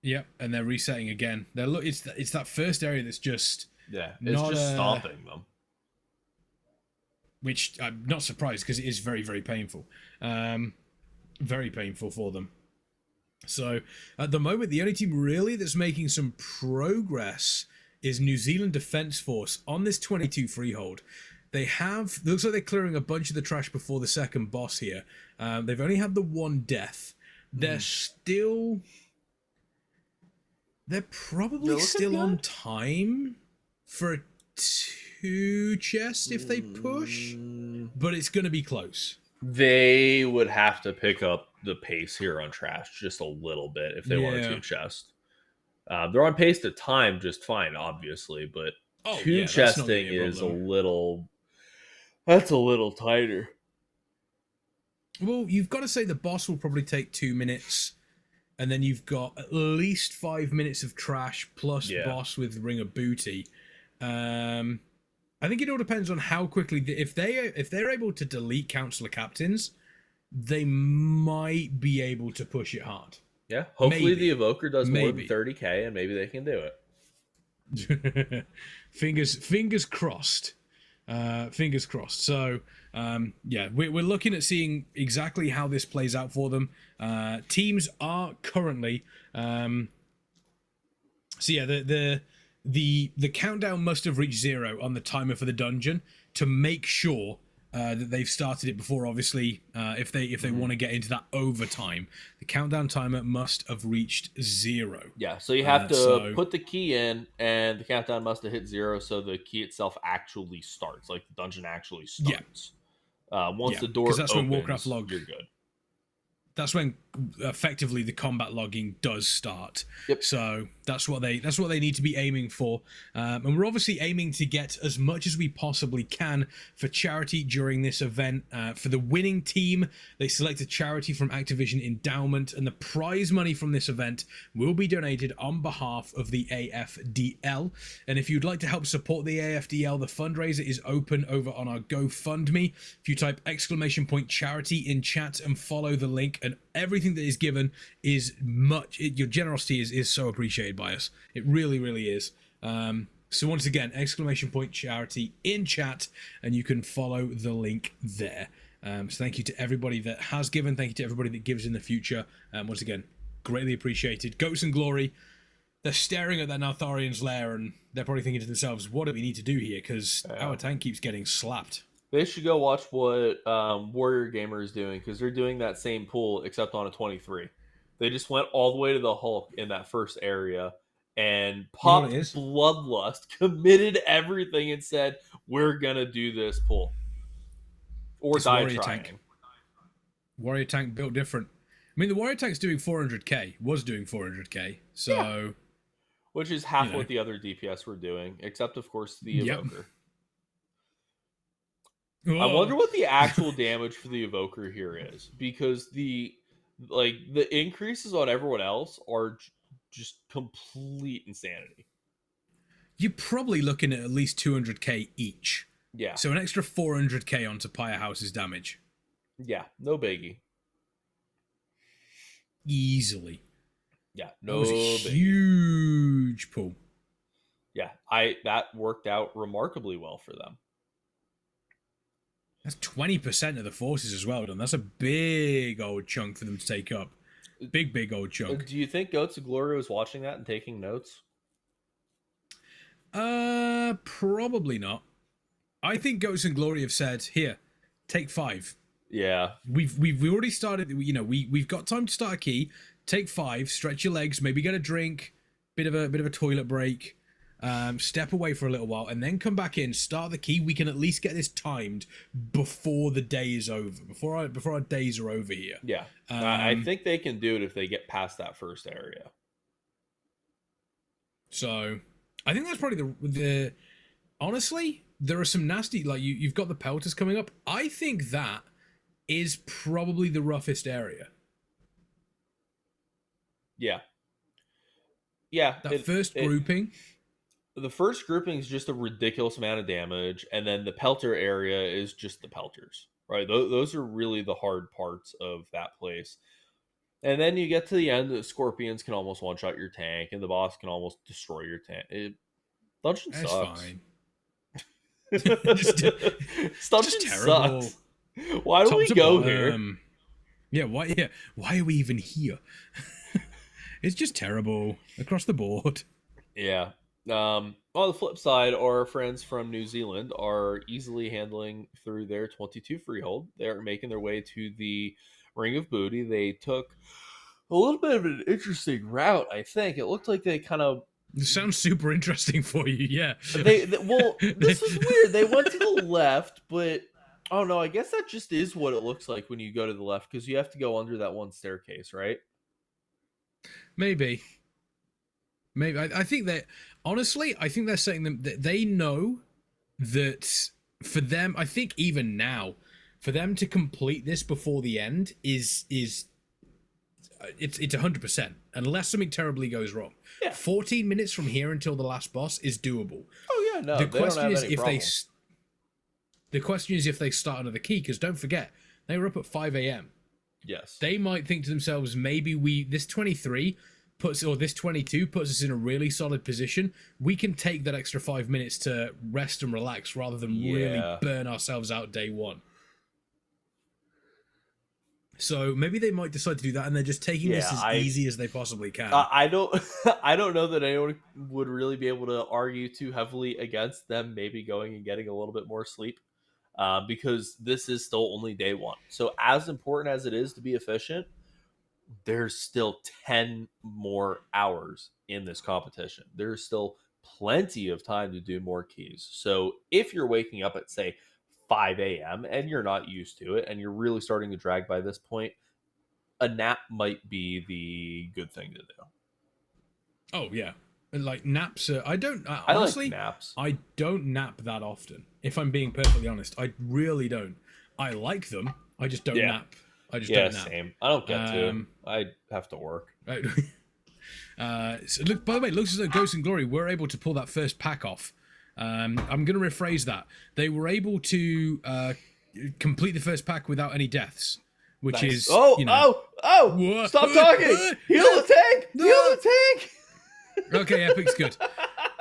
Yep, and they're resetting again. It's that first area that's just... Yeah, it's just stomping them. Which I'm not surprised, because it is very, very painful. Very painful for them. So, at the moment, the only team really that's making some progress is New Zealand Defence Force on this 22 Freehold. looks like they're clearing a bunch of the trash before the second boss here. They've only had the one death. They're probably still on time for a 2 chest if they push, but it's going to be close. They would have to pick up the pace here on trash just a little bit if they want a 2 chest. They're on pace to time just fine, obviously, but 2 chesting is a little tighter. Well, you've got to say the boss will probably take 2 minutes, and then you've got at least 5 minutes of trash plus boss with Ring of Booty. I think it all depends on how quickly if they're able to delete Counselor Captains, they might be able to push it hard. Yeah, hopefully the Evoker does more than 30k, and maybe they can do it. Fingers crossed. Fingers crossed. So, we're looking at seeing exactly how this plays out for them. Teams are currently, the countdown must have reached 0 on the timer for the dungeon to make sure that they've started it before. Obviously, if they want to get into that overtime, the countdown timer must have reached 0. Yeah, so you have to put the key in, and the countdown must have hit 0, so the key itself actually starts, like the dungeon actually starts. Once the door opens, when Warcraft log, you're good. That's when effectively the combat logging does start. Yep. So that's what they need to be aiming for, and we're obviously aiming to get as much as we possibly can for charity during this event. For the winning team, they select a charity from Activision Endowment, and the prize money from this event will be donated on behalf of the AFDL. And if you'd like to help support the AFDL, the fundraiser is open over on our GoFundMe. If you type !charity in chat and follow the link, and everything that is given is your generosity is so appreciated by us. It really, really is. So once again, !charity in chat, and you can follow the link there. So thank you to everybody that has given. Thank you to everybody that gives in the future. Once again, greatly appreciated. Goats and Glory, they're staring at that Nartharian's lair, and they're probably thinking to themselves, what do we need to do here? Because our tank keeps getting slapped. They should go watch what Warrior Gamer is doing, because they're doing that same pool except on a 23. They just went all the way to the Hulk in that first area and popped Bloodlust, committed everything, and said, we're going to do this pool. Or die Warrior trying. Tank. Warrior Tank built different. I mean, the Warrior Tank's doing 400k, was doing 400k, so... Yeah. Which is half what the other DPS were doing, except, of course, the Evoker. I wonder what the actual damage for the Evoker here is, because the increases on everyone else are just complete insanity. You're probably looking at least 200k each. Yeah. So an extra 400k onto Firehouse's damage. Yeah, no biggie. Easily. Yeah, no biggie. Huge pull. Yeah, that worked out remarkably well for them. That's 20% of the forces as well done. That's a big old chunk for them to take up. Big old chunk. Do you think Goats of Glory was watching that and taking notes? Probably not. I think Goats and Glory have said, here, take 5. Yeah. We've already started, we've got time to start a key. Take 5, stretch your legs, maybe get a drink, bit of a toilet break. Step away for a little while, and then come back in, start the key. We can at least get this timed before the day is over, before our days are over here. Yeah, I think they can do it if they get past that first area. So, I think that's probably the honestly, there are some nasty, like you've got the pelters coming up. I think that is probably the roughest area. Yeah. That first grouping. The first grouping is just a ridiculous amount of damage, and then the pelter area is just the pelters, right? Those are really the hard parts of that place. And then you get to the end, the Scorpions can almost one-shot your tank, and the boss can almost destroy your tank. Dungeon That's sucks. Fine. Dungeon sucks. Why do we go here? Yeah, why are we even here? It's just terrible across the board. Yeah. On the flip side, our friends from New Zealand are easily handling through their 22 freehold. They're making their way to the Ring of Booty. They took a little bit of an interesting route, I think. It looked like they kind of It sounds super interesting for you, yeah. well, this was weird. They went to the left, but oh no, I guess that just is what it looks like when you go to the left, because you have to go under that one staircase, right? Maybe. I think that, honestly, I think they're saying that they know that for them, I think even now, for them to complete this before the end it's 100%, unless something terribly goes wrong. Yeah. 14 minutes from here until the last boss is doable. Oh yeah, no. The they don't question have is any if problem. the question is if they start another key, because don't forget, they were up at 5 a.m. Yes. They might think to themselves, maybe this 23 this 22 puts us in a really solid position. We can take that extra 5 minutes to rest and relax rather than really burn ourselves out day one. So maybe they might decide to do that, and they're just taking this as easy as they possibly can. I don't know that anyone would really be able to argue too heavily against them maybe going and getting a little bit more sleep, because this is still only day one. So as important as it is to be efficient, there's still 10 more hours in this competition. There's still plenty of time to do more keys. So if you're waking up at, say, 5 a.m. and you're not used to it and you're really starting to drag by this point, a nap might be the good thing to do. Oh, yeah. Like naps are, I like naps. I don't nap that often. If I'm being perfectly honest, I really don't. I like them. I just don't nap. I just don't nap. Same. I don't get to. I have to work. Right. So look, by the way, it looks as though Ghost and Glory were able to pull that first pack off. I'm going to rephrase that. They were able to complete the first pack without any deaths, which is Stop talking! Heal the tank! Heal the tank! Okay, Epic's good.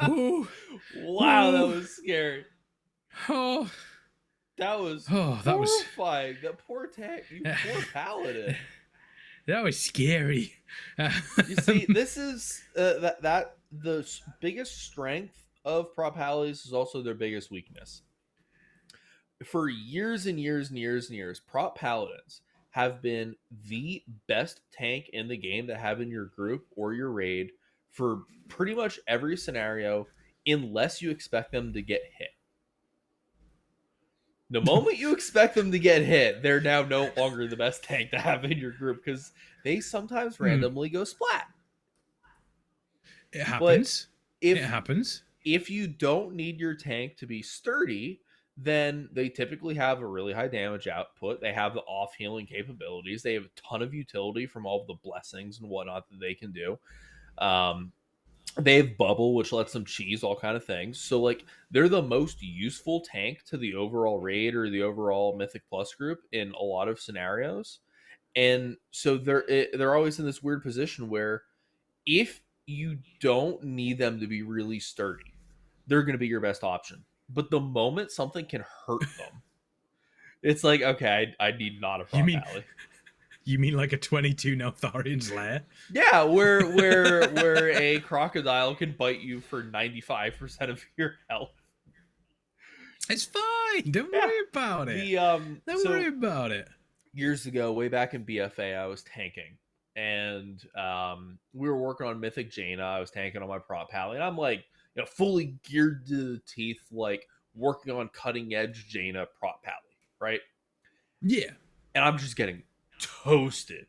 Ooh. Wow, that was scary. Oh, that was horrifying. That poor tank, you poor paladin. That was scary. You see, this is the biggest strength of prop paladins is also their biggest weakness. For years and years and years and years, prop paladins have been the best tank in the game to have in your group or your raid for pretty much every scenario, unless you expect them to get hit. The moment you expect them to get hit, they're now no longer the best tank to have in your group, because they sometimes randomly go splat. It happens. It happens. If you don't need your tank to be sturdy, then they typically have a really high damage output. They have the off healing capabilities. They have a ton of utility from all the blessings and whatnot that they can do. They have bubble, which lets them cheese all kind of things. So like they're the most useful tank to the overall raid or the overall Mythic Plus group in a lot of scenarios. And so they're always in this weird position where if you don't need them to be really sturdy, they're going to be your best option. But the moment something can hurt them, it's like, okay, I need not a prop alley. You mean like a 22 Neltharian's lair? Yeah, where a crocodile can bite you for 95% of your health. It's fine. Don't worry about it. Don't worry about it. Years ago, way back in BFA, I was tanking. And we were working on Mythic Jaina. I was tanking on my prop pally. And I'm like, fully geared to the teeth, like working on cutting edge Jaina prop pally, right? Yeah. And I'm just getting toasted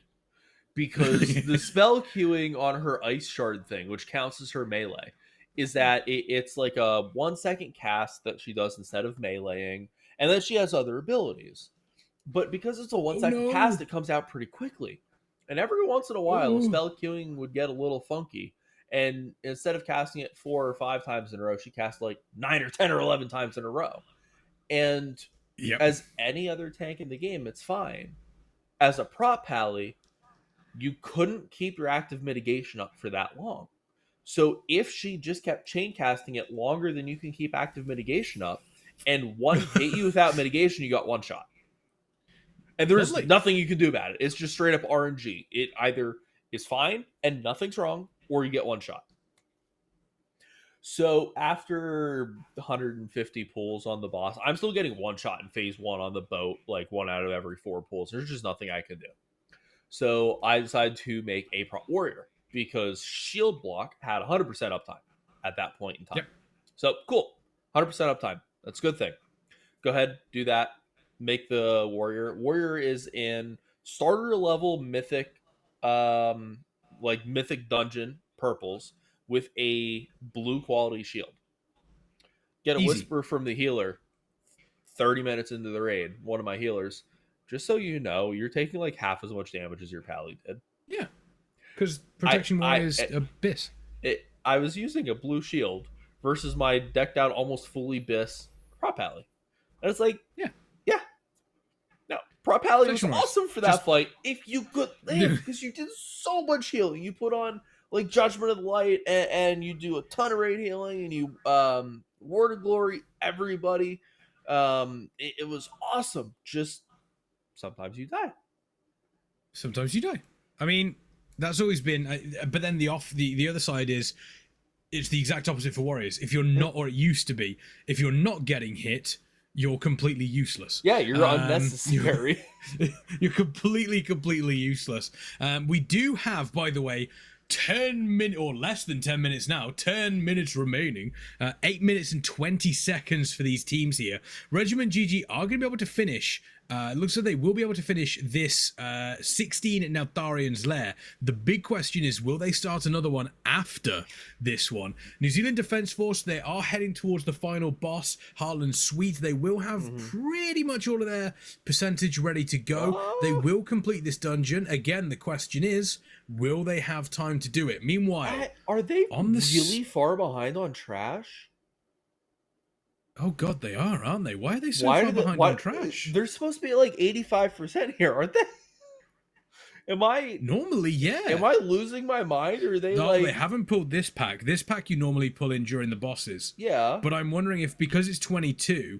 because the spell queuing on her ice shard thing, which counts as her melee, is that it's like a 1 second cast that she does instead of meleeing, and then she has other abilities. But because it's a 1 second cast, it comes out pretty quickly. And every once in a while, spell queuing would get a little funky. And instead of casting it 4 or 5 times in a row, she cast like 9 or 10 or 11 times in a row. And as any other tank in the game, it's fine. As a prop pally, you couldn't keep your active mitigation up for that long. So if she just kept chain casting it longer than you can keep active mitigation up, and one hit you without mitigation, you got one shot. And there's nothing you can do about it. It's just straight up RNG. It either is fine and nothing's wrong, or you get one shot. So after 150 pulls on the boss, I'm still getting one shot in phase 1 on the boat, like 1 out of every 4 pulls. There's just nothing I can do. So I decided to make a prop warrior because shield block had 100% uptime at that point in time. Yep. So cool, 100% uptime. That's a good thing. Go ahead, do that. Make the warrior. Warrior is in starter level mythic, like mythic dungeon purples with a blue quality shield. Get a Easy. whisper from the healer 30 minutes into the raid, one of my healers. Just so you know, you're taking like half as much damage as your pally did. Yeah. Because protection is abyss. I was using a blue shield versus my decked out almost fully bis prop pally. And it's like, yeah. No, prop pally was awesome for that fight if you could live, because you did so much healing. You put on like Judgment of the Light and you do a ton of raid healing and you Word of Glory everybody. It was awesome. Just sometimes you die. Sometimes you die. I mean, that's always been. But then the other side is, it's the exact opposite for warriors. If you're not, or it used to be, if you're not getting hit, you're completely useless. Yeah, you're unnecessary. You're completely useless. We do have, by the way, 10 minutes, or less than 10 minutes now, 10 minutes remaining, 8 minutes and 20 seconds for these teams here. Regiment GG are going to be able to finish, it looks like they will be able to finish this 16 at Neltharian's Lair. The big question is, will they start another one after this one? New Zealand Defence Force, they are heading towards the final boss, Heartland Suite. They will have pretty much all of their percentage ready to go. They will complete this dungeon. Again, the question is, will they have time to do it? Meanwhile, are they really far behind on trash? Oh god, they are, aren't they? Why are they so far behind on trash? They're supposed to be like 85% here, aren't they? Am I normally? Yeah. Am I losing my mind, or are they? No, like... they haven't pulled this pack. This pack you normally pull in during the bosses. Yeah. But I'm wondering if, because it's 22,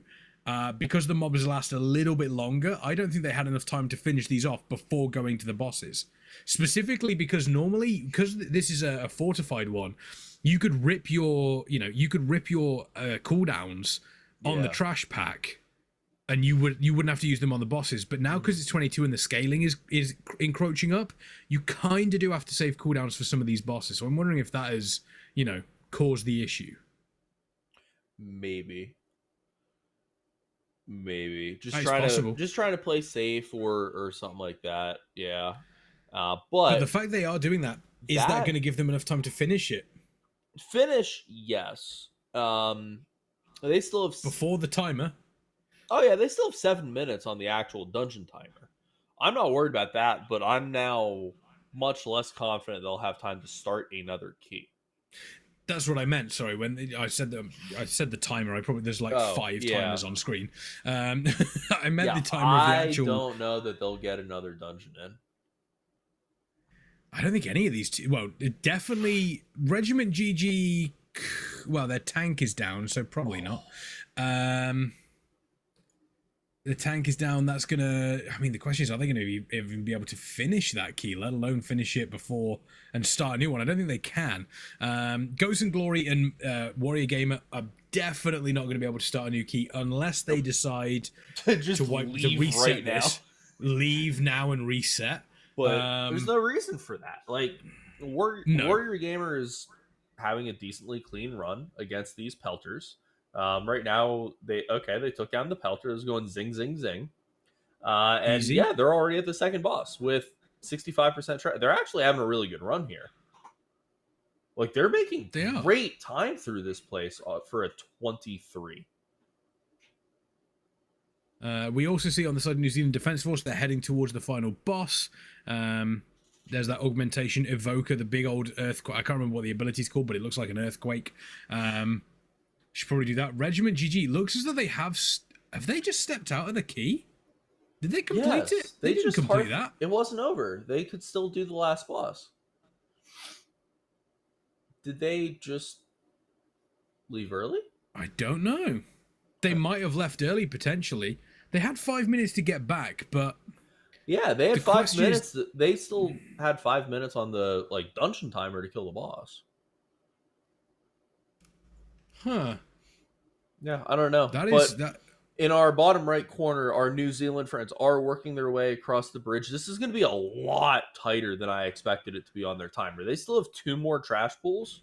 because the mobs last a little bit longer, I don't think they had enough time to finish these off before going to the bosses. Specifically because normally, because this is a fortified one, you could rip your, cooldowns on the trash pack, and you wouldn't have to use them on the bosses. But now, because it's 22 and the scaling is encroaching up, you kind of do have to save cooldowns for some of these bosses. So I'm wondering if that has, caused the issue. Maybe just trying to play safe or something like that. Yeah. But the fact they are doing that, is that going to give them enough time to finish it? Yes. They still have before the timer. Oh yeah, they still have 7 minutes on the actual dungeon timer. I'm not worried about that, but I'm now much less confident they'll have time to start another key. That's what I meant. Sorry, when I said the timer, there's like 5 timers on screen. I meant the timer of the actual. I don't know that they'll get another dungeon in. I don't think any of these two. Well, definitely Regiment GG. Well, their tank is down, so probably not. The tank is down. That's gonna. I mean, the question is, are they going to even be able to finish that key, let alone finish it before and start a new one? I don't think they can. Ghost and Glory and Warrior Gamer are definitely not going to be able to start a new key unless they decide to reset right this. Leave now and reset. But there's no reason for that. Like, Warrior Gamer is having a decently clean run against these pelters. Right now, they took down the pelter. It was going zing, zing, zing. And easy. Yeah, they're already at the second boss with 65% try. They're actually having a really good run here. Like, they're making great time through this place for a 23. We also see on the side of New Zealand Defence Force, they're heading towards the final boss. There's that augmentation evoker, the big old earthquake. I can't remember what the ability's called, but it looks like an earthquake. Should probably do that. Regiment GG looks as though they have they just stepped out of the key? Did they complete it? They didn't complete that. It wasn't over. They could still do the last boss. Did they just leave early? I don't know. They might have left early, potentially. They had 5 minutes to get back, but... Yeah, they had 5 minutes. They still had 5 minutes on the dungeon timer to kill the boss. Huh. Yeah, I don't know. That but is that. in our bottom right corner, our New Zealand friends are working their way across the bridge. This is going to be a lot tighter than I expected it to be on their timer. They still have 2 more trash pulls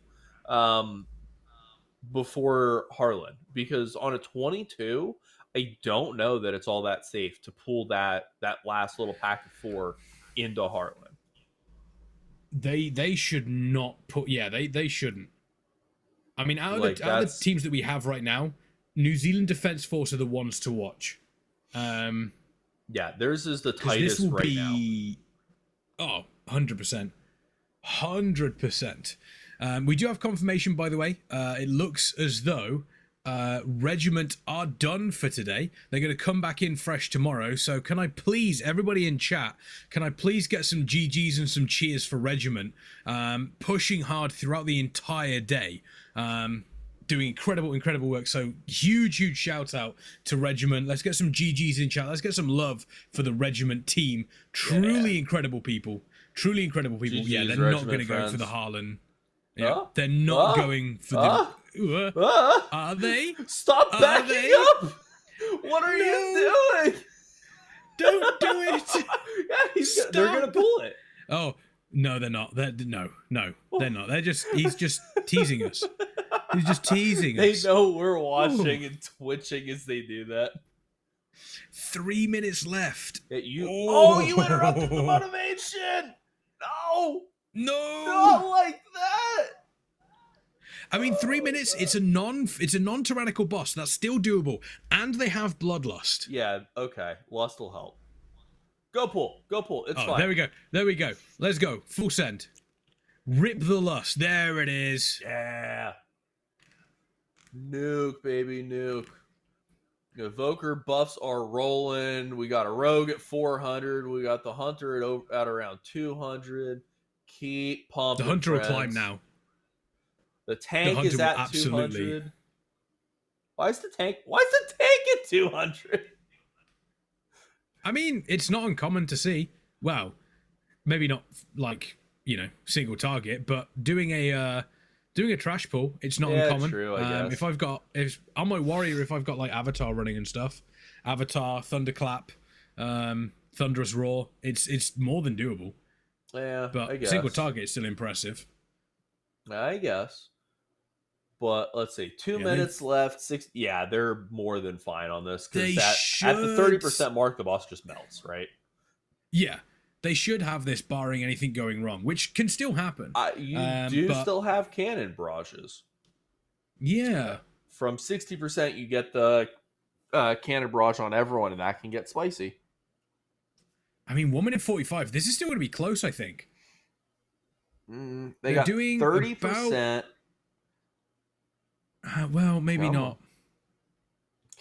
before Harlan, because on a 22, I don't know that it's all that safe to pull that last little pack of 4 into Harlan. They should not put. Yeah, they shouldn't. I mean, out of the teams that we have right now, New Zealand Defence Force are the ones to watch. Yeah, theirs is the tightest this will right be, now. Oh, 100%. 100%. We do have confirmation, by the way. It looks as though Regiment are done for today. They're going to come back in fresh tomorrow. So can I please, everybody in chat, can I please get some GGs and some cheers for Regiment? Pushing hard throughout the entire day. Doing incredible work. So huge shout out to Regiment. Let's get some GGs in chat. Let's get some love for the Regiment team. Truly incredible people. Truly incredible people. GGs, yeah, they're not going to go for the Harlan. Yeah, they're not going for the. Are they? Stop backing up! What are you doing? Don't do it. Yeah, they're gonna pull it. Oh no, they're not. No, they're not. He's just teasing us. He's just teasing us. They know we're watching and twitching as they do that. 3 minutes left. You interrupted the motivation. No, not like that. I mean, 3 minutes. It's a non-tyrannical boss. That's still doable, and they have bloodlust. Yeah. Okay. Lust will help. Go pull. It's fine. There we go. Let's go. Full send. Rip the lust. There it is. Yeah. Nuke, baby, nuke. Evoker buffs are rolling. We got a rogue at 400. We got the hunter at around 200. Keep pumping. The hunter friends. will climb now. The tank is at 200. Why is the tank at 200? I mean, it's not uncommon to see. Well, maybe not like, single target, but doing a trash pull, it's not uncommon. True, I guess. If on my warrior, if I've got like Avatar running and stuff, Avatar, Thunderclap, Thunderous Roar, it's more than doable. Yeah, but I guess. Single target is still impressive. I guess. But let's see, 2 minutes left. 6. Yeah, they're more than fine on this because at the 30% mark, the boss just melts, right? Yeah, they should have this barring anything going wrong, which can still happen. You still have cannon barrages. Yeah. From 60%, you get the cannon barrage on everyone, and that can get spicy. I mean, 1 minute 45. This is still going to be close, I think. They're got doing 30%. Well, maybe not.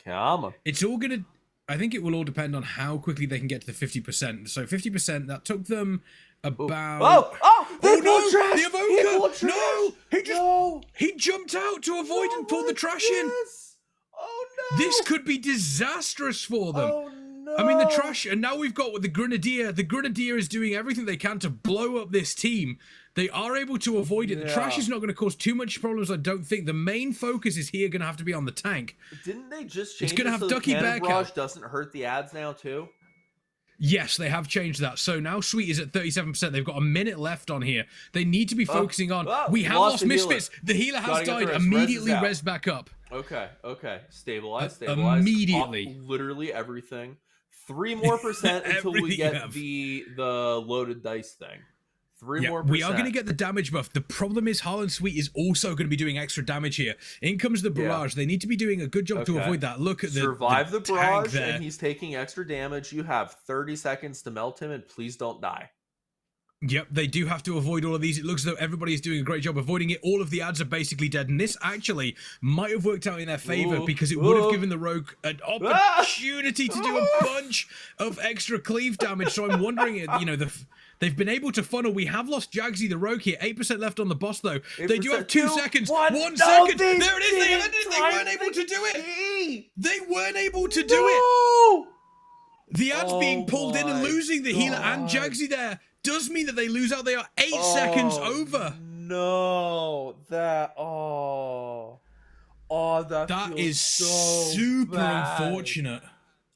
Come on. It's all going to... I think it will all depend on how quickly they can get to the 50%. So 50%, that took them about... The Evoker! No! He jumped out to avoid and pulled the trash in. Oh, no! This could be disastrous for them. Oh, no! I mean, the trash... And now we've got the Grenadier. The Grenadier is doing everything they can to blow up this team. They are able to avoid it. The trash is not going to cause too much problems, I don't think. The main focus is here going to have to be on the tank. Didn't they just change it's going to have Ducky Bearcat barrage doesn't hurt the ads now, too? Yes, they have changed that. So now Sweet is at 37%. They've got a minute left on here. They need to be focusing on... we have lost Misfits. The healer has died. Immediately res back up. Okay. Stabilize. Immediately. Off literally everything. 3 more % until we get the loaded dice thing. 3 more %. We are going to get the damage buff. The problem is Harlan Sweet is also going to be doing extra damage here. In comes the barrage. They need to be doing a good job to avoid that. Look at Survive the barrage, there. and he's taking extra damage. You have 30 seconds to melt him, and please don't die. Yep, they do have to avoid all of these. It looks as though everybody is doing a great job avoiding it. All of the ads are basically dead, and this actually might have worked out in their favor because it would have given the rogue an opportunity to do a bunch of extra cleave damage. So I'm wondering, they've been able to funnel. We have lost Jagsy the rogue here. 8% left on the boss, though. They do have 2 seconds. 1 second. There it is. They ended it. They weren't able to do it. They weren't able to do it. The ads being pulled in and losing the healer and Jagsy there does mean that they lose out. They are 8 seconds over. No. Oh, That feels is so super bad. unfortunate.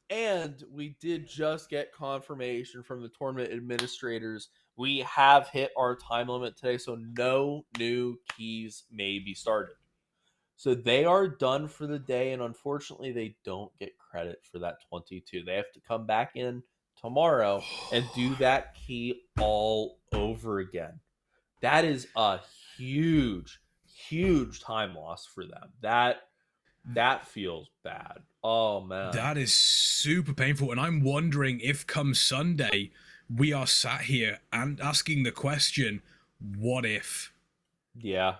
And we did just get confirmation from the tournament administrators. We have hit our time limit today, so no new keys may be started. So they are done for the day, and unfortunately, they don't get credit for that 22. They have to come back in tomorrow and do that key all over again. That is a huge, huge time loss for them. That feels bad. Oh man. That is super painful. And I'm wondering if come Sunday, we are sat here and asking the question, what if? Yeah.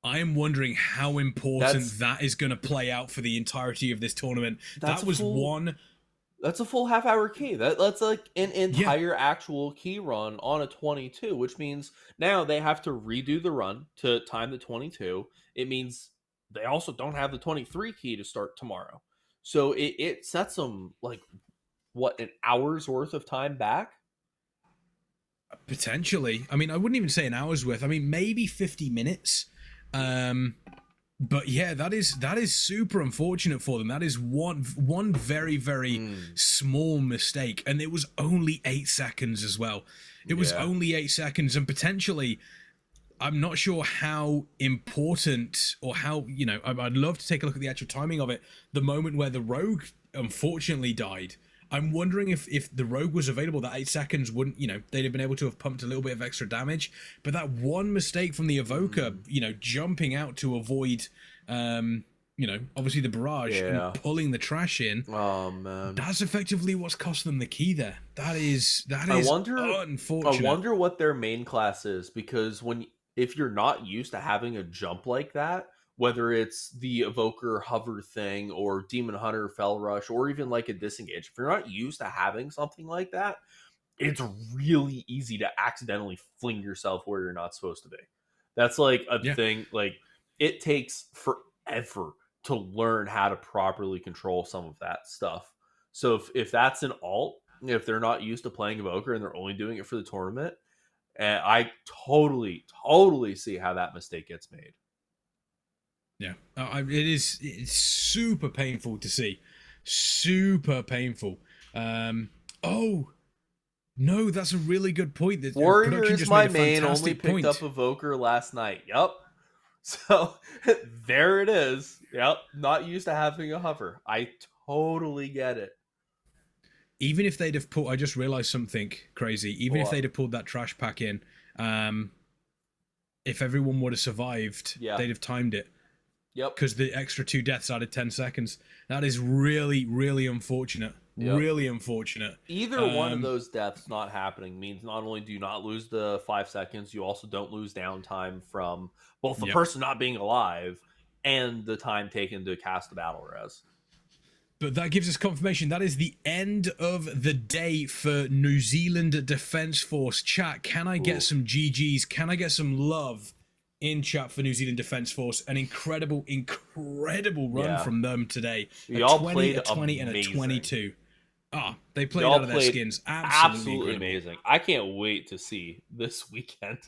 I am wondering how important that is going to play out for the entirety of this tournament. That was one. That's a full half-hour key. That's like an entire actual key run on a 22, which means now they have to redo the run to time the 22. It means they also don't have the 23 key to start tomorrow. So it sets them like what, an hour's worth of time back? Potentially. I mean, I wouldn't even say an hour's worth. I mean, maybe 50 minutes. But yeah, that is super unfortunate for them. That is one very, very small mistake. And it was only 8 seconds as well. It was only 8 seconds, and potentially, I'm not sure how important or how, I'd love to take a look at the actual timing of it. The moment where the Rogue unfortunately died. I'm wondering if the Rogue was available, that 8 seconds wouldn't, they'd have been able to have pumped a little bit of extra damage. But that one mistake from the Evoker, jumping out to avoid, obviously the barrage and pulling the trash in. Oh man, that's effectively what's cost them the key there. That is unfortunate. I wonder what their main class is, because if you're not used to having a jump like that, whether it's the Evoker hover thing or Demon Hunter Fell Rush or even like a disengage, if you're not used to having something like that, it's really easy to accidentally fling yourself where you're not supposed to be. That's like a thing. Like, it takes forever to learn how to properly control some of that stuff. So if that's an alt, if they're not used to playing Evoker and they're only doing it for the tournament, and I totally see how that mistake gets made. Yeah, it's super painful to see. Super painful. Oh, no, that's a really good point. That Warrior is my main, only picked up Evoker last night. Yup. So, there it is. Yep, not used to having a hover. I totally get it. Even if they'd have pulled, I just realized something crazy. Even if they'd have pulled that trash pack in, if everyone would have survived, they'd have timed it. Yep. Because the extra 2 deaths added 10 seconds. That is really, really unfortunate. Yep. Really unfortunate. Either one of those deaths not happening means not only do you not lose the 5 seconds, you also don't lose downtime from both the person not being alive and the time taken to cast the battle res. But that gives us confirmation. That is the end of the day for New Zealand Defence Force. Chat, can I get some GGs? Can I get some love in chat for New Zealand Defence Force? An incredible run from them today. Y'all 20, played a 20, amazing. and a 22. They played out of their skins. Absolutely amazing. I can't wait to see this weekend.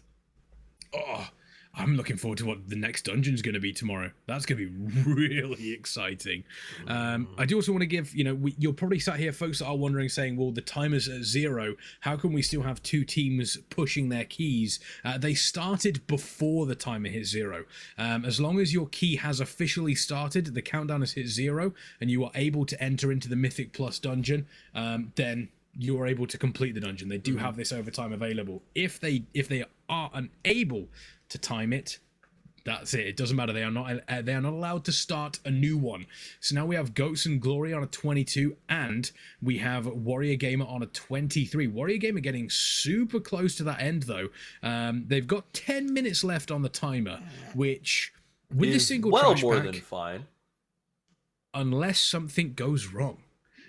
I'm looking forward to what the next dungeon is going to be tomorrow. That's going to be really exciting. I do also want to give, you're probably sat here, folks that are wondering, saying, well, the timer's at 0. How can we still have 2 teams pushing their keys? They started before the timer hit 0. As long as your key has officially started, the countdown has hit 0, and you are able to enter into the Mythic Plus dungeon, then you are able to complete the dungeon. They do have this overtime available. If they are unable to time it, that's it. It doesn't matter. They are not allowed to start a new one. So now we have Goats and Glory on a 22, and we have Warrior Gamer on a 23. Warrior Gamer getting super close to that end though. They've got 10 minutes left on the timer, which with the single trash more pack, than fine, unless something goes wrong.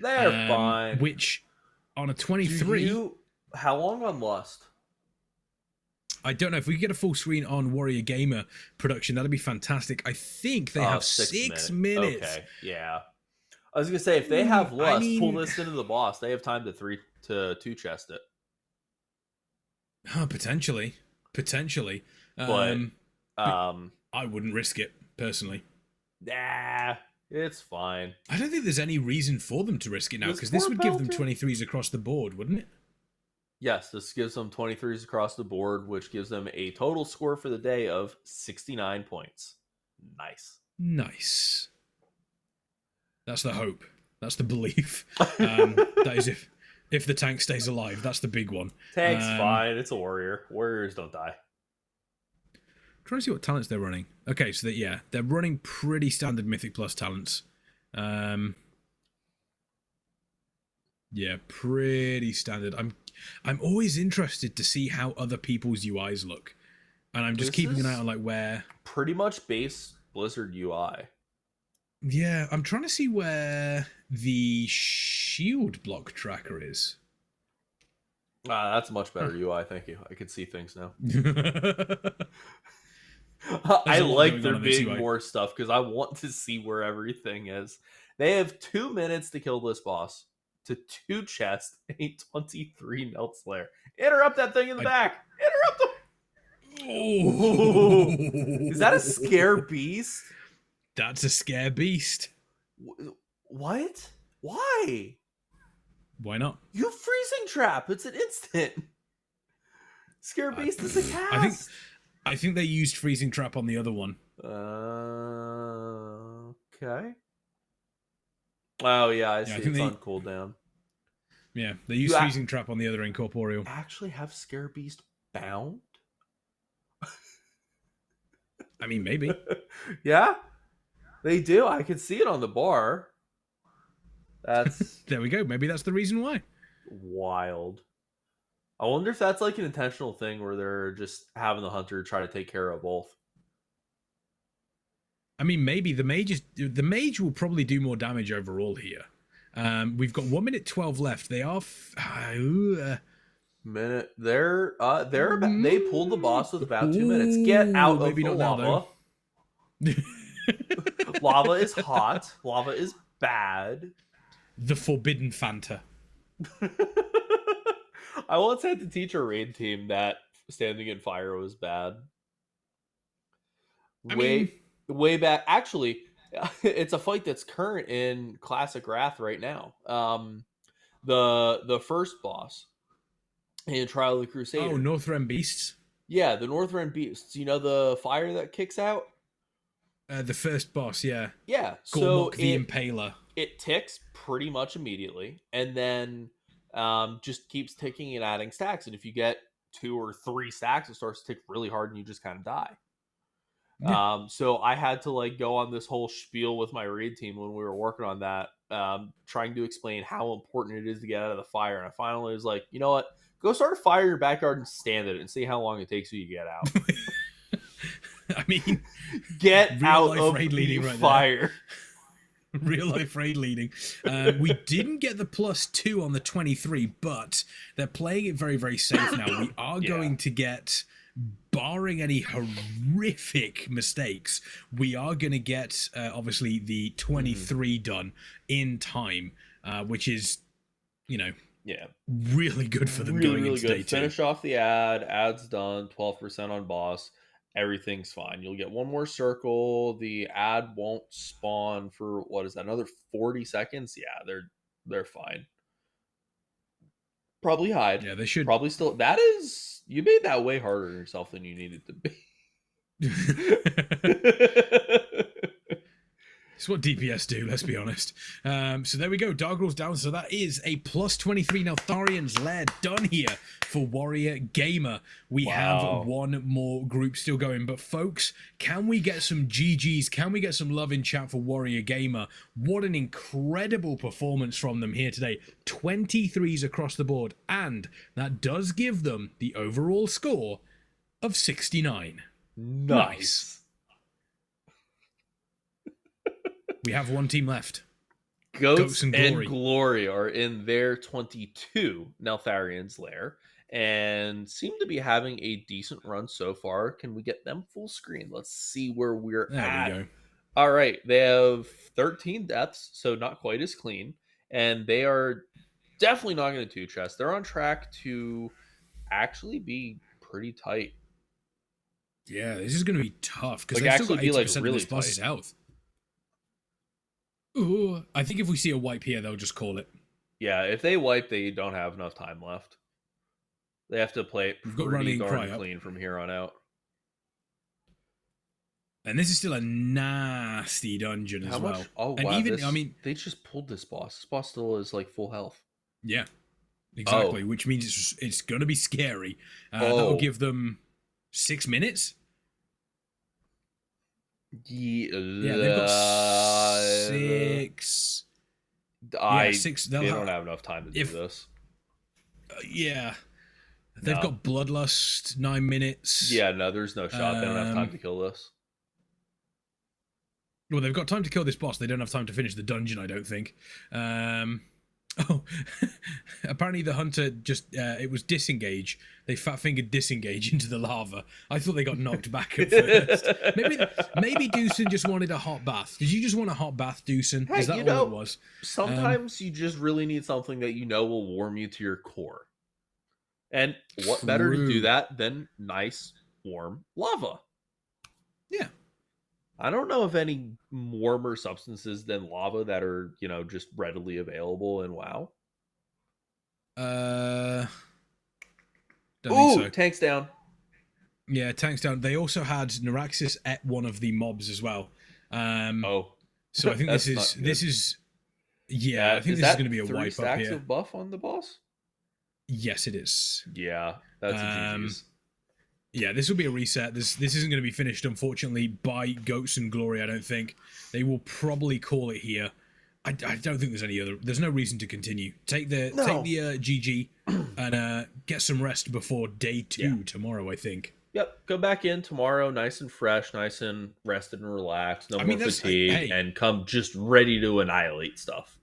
They're fine. Which on a 23. How long on Lust? I don't know. If we could get a full screen on Warrior Gamer production, that'd be fantastic. I think they have 6 minutes. Okay, yeah. I was gonna say, if they have Lust, pull this into the boss. They have time to 2 chest it. Potentially. But I wouldn't risk it personally. Nah, it's fine. I don't think there's any reason for them to risk it now, This because this poor would give them Belter. 23s across the board, wouldn't it? Yes, this gives them 23s across the board, which gives them a total score for the day of 69 points. Nice. Nice. That's the hope. That's the belief. That is if the tank stays alive. That's the big one. Tank's fine. It's a warrior. Warriors don't die. Trying to see what talents they're running. Okay, so they're running pretty standard Mythic Plus talents. Yeah, pretty standard. I'm always interested to see how other people's UIs look, and I'm just keeping an eye on like where. Pretty much base Blizzard UI. Yeah, I'm trying to see where the shield block tracker is. That's a much better UI. Thank you. I can see things now. There's I a lot like going there on in this being UI. more stuff because I want to see where everything is. They have 2 minutes to kill this boss. To 2 chests, a 23 melt slayer. Interrupt that thing in the back. Interrupt him. Oh, Is that a scare beast? That's a scare beast. What? Why? Why not? You freezing trap. It's an instant. Scare beast is a cast. I think they used freezing trap on the other one. Okay. Oh yeah, I see. I think It's they- on cooldown. Yeah, they used You freezing trap on the other incorporeal. Actually, have Scare Beast bound? I mean, maybe. Yeah, they do. I can see it on the bar. That's There we go. Maybe that's the reason why. wild. I wonder if that's like an intentional thing where they're just having the hunter try to take care of both. I mean, maybe the mage will probably do more damage overall here. We've got 1 minute 12 left. They are Minute. They pulled the boss with about 2 minutes. Get out of maybe the not now, lava. Lava is hot. Lava is bad. the forbidden Fanta. I once had to teach a raid team that standing in fire was bad. Way back. Actually, it's a fight that's current in Classic Wrath right now. The first boss in Trial of the Crusader. Oh, Northrend Beasts. Yeah, the Northrend Beasts. You know the fire that kicks out? The first boss, yeah. Yeah. Gormok So the Impaler. it ticks pretty much immediately, and then just keeps ticking and adding stacks. And if you get 2 or 3 stacks, it starts to tick really hard, and you just kind of die. Yeah. So I had to like go on this whole spiel with my raid team when we were working on that, trying to explain how important it is to get out of the fire. And I finally was like, you know what? Go start a fire in your backyard and stand it and see how long it takes you to get out. I mean, Get real out life of raid the leading right there. fire. real life raid leading. We didn't get the +2 on the 23, but they're playing it very, very safe now. We are going to get, barring any horrific mistakes, we are going to get, obviously, the 23 done in time, which is, you know, really good for them going into day 2. Finish off the ad. Ad's done. 12% on boss. Everything's fine. You'll get 1 more circle. The ad won't spawn for what is that? Another 40 seconds. Yeah, they're fine. Probably hide. Yeah, they should. Probably still. That is, you made that way harder on yourself than you needed to be. It's what DPS do, let's be honest. So there we go, Dark Rolls down. So that is a +23 Neltharian's Lair done here for Warrior Gamer. We have 1 more group still going. But folks, can we get some GGs? Can we get some love in chat for Warrior Gamer? What an incredible performance from them here today. 23s across the board. And that does give them the overall score of 69. Nice. We have 1 team left. Goats and Glory are in their 22 Neltharian's Lair and seem to be having a decent run so far. Can we get them full screen? Let's see where we're at. There we go. All right. They have 13 deaths, so not quite as clean. And they are definitely not going to 2 chest. They're on track to actually be pretty tight. Yeah, this is going to be tough because Like, they've still got actually 80% be, like, of really this boss's tight. health. Ooh, I think if we see a wipe here, they'll just call it. Yeah, if they wipe, they don't have enough time left. They have to play it We've got pretty running darn cry up. clean from here on out. And this is still a nasty dungeon as well. Oh, and wow. even, I mean, they just pulled this boss. This boss still is like full health. yeah, exactly. Oh. Which means it's going to be scary. That'll give them 6 minutes. Yeah, They've got 6. Yeah, 6. They don't have enough time to do this. Yeah. They've No. got Bloodlust, 9 minutes. Yeah, no, there's no shot. They don't have time Um, to kill this. Well, they've got time to kill this boss. They don't have time to finish the dungeon, I don't think. Oh, apparently the hunter just, it was disengage. They fat-fingered disengage into the lava. I thought they got knocked back at first. Maybe Doosan just wanted a hot bath. Did you just want a hot bath, Doosan? Hey, Is that you all know, it was? Sometimes you just really need something that you know will warm you to your core. And what better to do True. that than nice, warm lava? Yeah. I don't know of any warmer substances than lava that are, just readily available in WoW. Don't think Ooh, so. tanks down. Yeah, tanks down. They also had Neuraxis at one of the mobs as well. Oh, So I think That's this not is good. this is yeah. I think this is going to be a 3 wipe up stacks here. of buff on the boss. Yes, it is. Yeah, that's a GG's. Yeah, this will be a reset. This isn't going to be finished, unfortunately, by Goats and Glory. I don't think they will probably call it here. I don't think there's no reason to continue. Take the GG and get some rest before day 2 tomorrow. I think. Yep, go back in tomorrow, nice and fresh, nice and rested and relaxed, no more fatigue, and come just ready to annihilate stuff.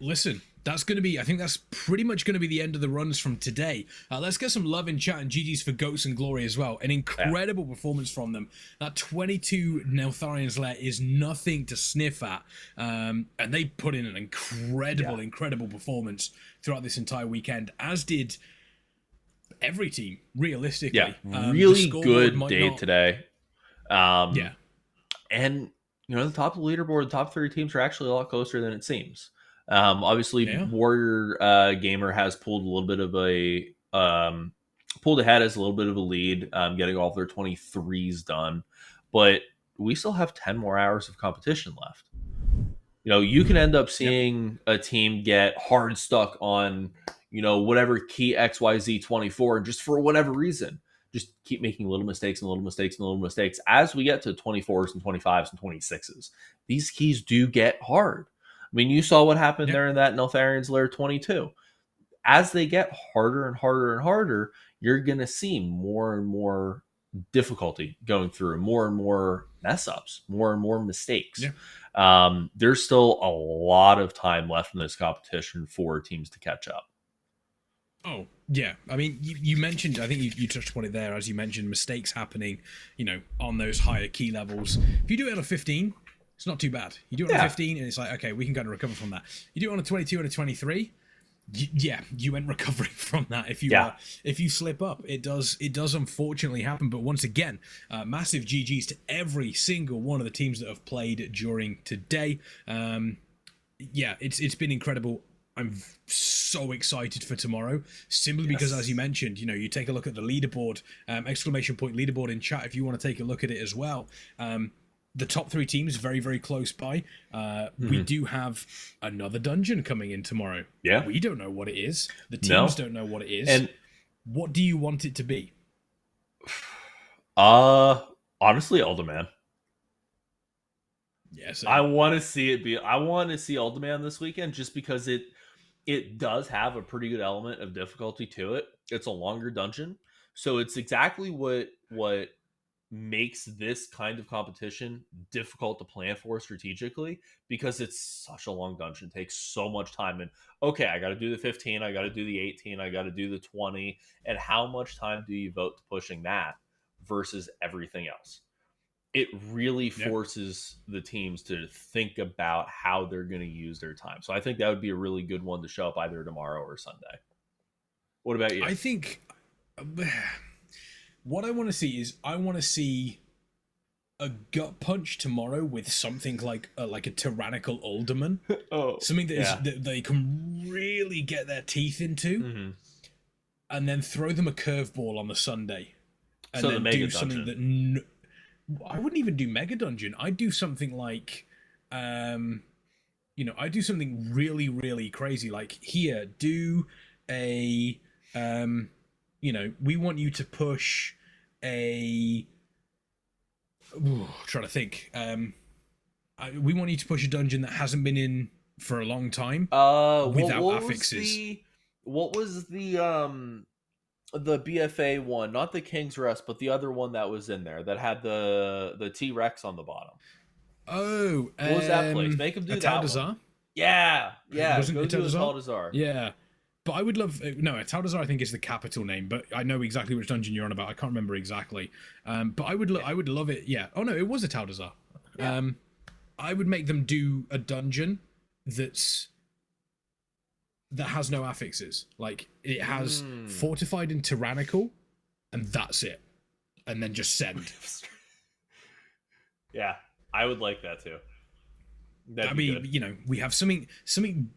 Listen, that's going to be, I think that's pretty much going to be the end of the runs from today. Let's get some love in chat and GG's for Goats and Glory as well. An incredible performance from them. That 22 Neltharian's Lair is nothing to sniff at. And they put in an incredible performance throughout this entire weekend, as did every team, realistically. Yeah, really good day today. And, the top of the leaderboard, the top 3 teams are actually a lot closer than it seems. Obviously, Warrior Gamer has pulled a little bit of pulled ahead as a little bit of a lead, getting all of their 23s done. But we still have 10 more hours of competition left. You can end up seeing a team get hard stuck on, whatever key XYZ 24, and just for whatever reason, just keep making little mistakes as we get to 24s and 25s and 26s. These keys do get hard. I mean, you saw what happened there in that Neltharian's Lair 22. As they get harder and harder and harder, you're going to see more and more difficulty going through, more and more mess ups, more and more mistakes. There's still a lot of time left in this competition for teams to catch up. Oh, yeah. I mean, you mentioned, I think you touched upon it there, as you mentioned, mistakes happening, on those higher key levels. If you do it on a 15, it's not too bad. You do it on a 15, and it's like, okay, we can kind of recover from that. You do it on a 22 and a 23, you ain't recovering from that. If you slip up, it does unfortunately happen. But once again, massive GGs to every single one of the teams that have played during today. It's been incredible. I'm so excited for tomorrow, simply because, as you mentioned, you take a look at the leaderboard, exclamation point leaderboard in chat if you want to take a look at it as well. The top 3 teams very, very close by. We do have another dungeon coming in tomorrow. Yeah. We don't know what it is. The teams don't know what it is. And what do you want it to be? Honestly, Uldaman. Yes. I want to see it be. I want to see Uldaman this weekend, just because it does have a pretty good element of difficulty to it. It's a longer dungeon, so it's exactly what makes this kind of competition difficult to plan for strategically, because it's such a long dungeon. It takes so much time. And okay, I got to do the 15, I got to do the 18, I got to do the 20. And how much time do you vote to pushing that versus everything else? It really forces the teams to think about how they're going to use their time. So I think that would be a really good one to show up either tomorrow or Sunday. What about you? I think what I want to see is, I want to see a gut punch tomorrow with something like a tyrannical alderman, something that they can really get their teeth into, and then throw them a curveball on the Sunday, and then do something that I wouldn't even do Mega Dungeon. I'd do something like, I'd do something really, really crazy. Like, here, do a, we want you to push a. Trying to think. We want you to push a dungeon that hasn't been in for a long time without affixes. What was the BFA one? Not the King's Rest, but the other one that was in there that had the T-Rex on the bottom. Oh, what was that place? Make them do that one. Yeah. Wasn't Go it do Taldazar? Taldazar. Yeah. But I would love... No, Taldazar I think is the capital name, but I know exactly which dungeon you're on about. I can't remember exactly. But I would love it. Yeah. Oh, no, it was a Taldazar. Yeah. I would make them do a dungeon that has no affixes. Like, it has fortified and tyrannical, and that's it. And then just send. Yeah, I would like that too. That'd be we have something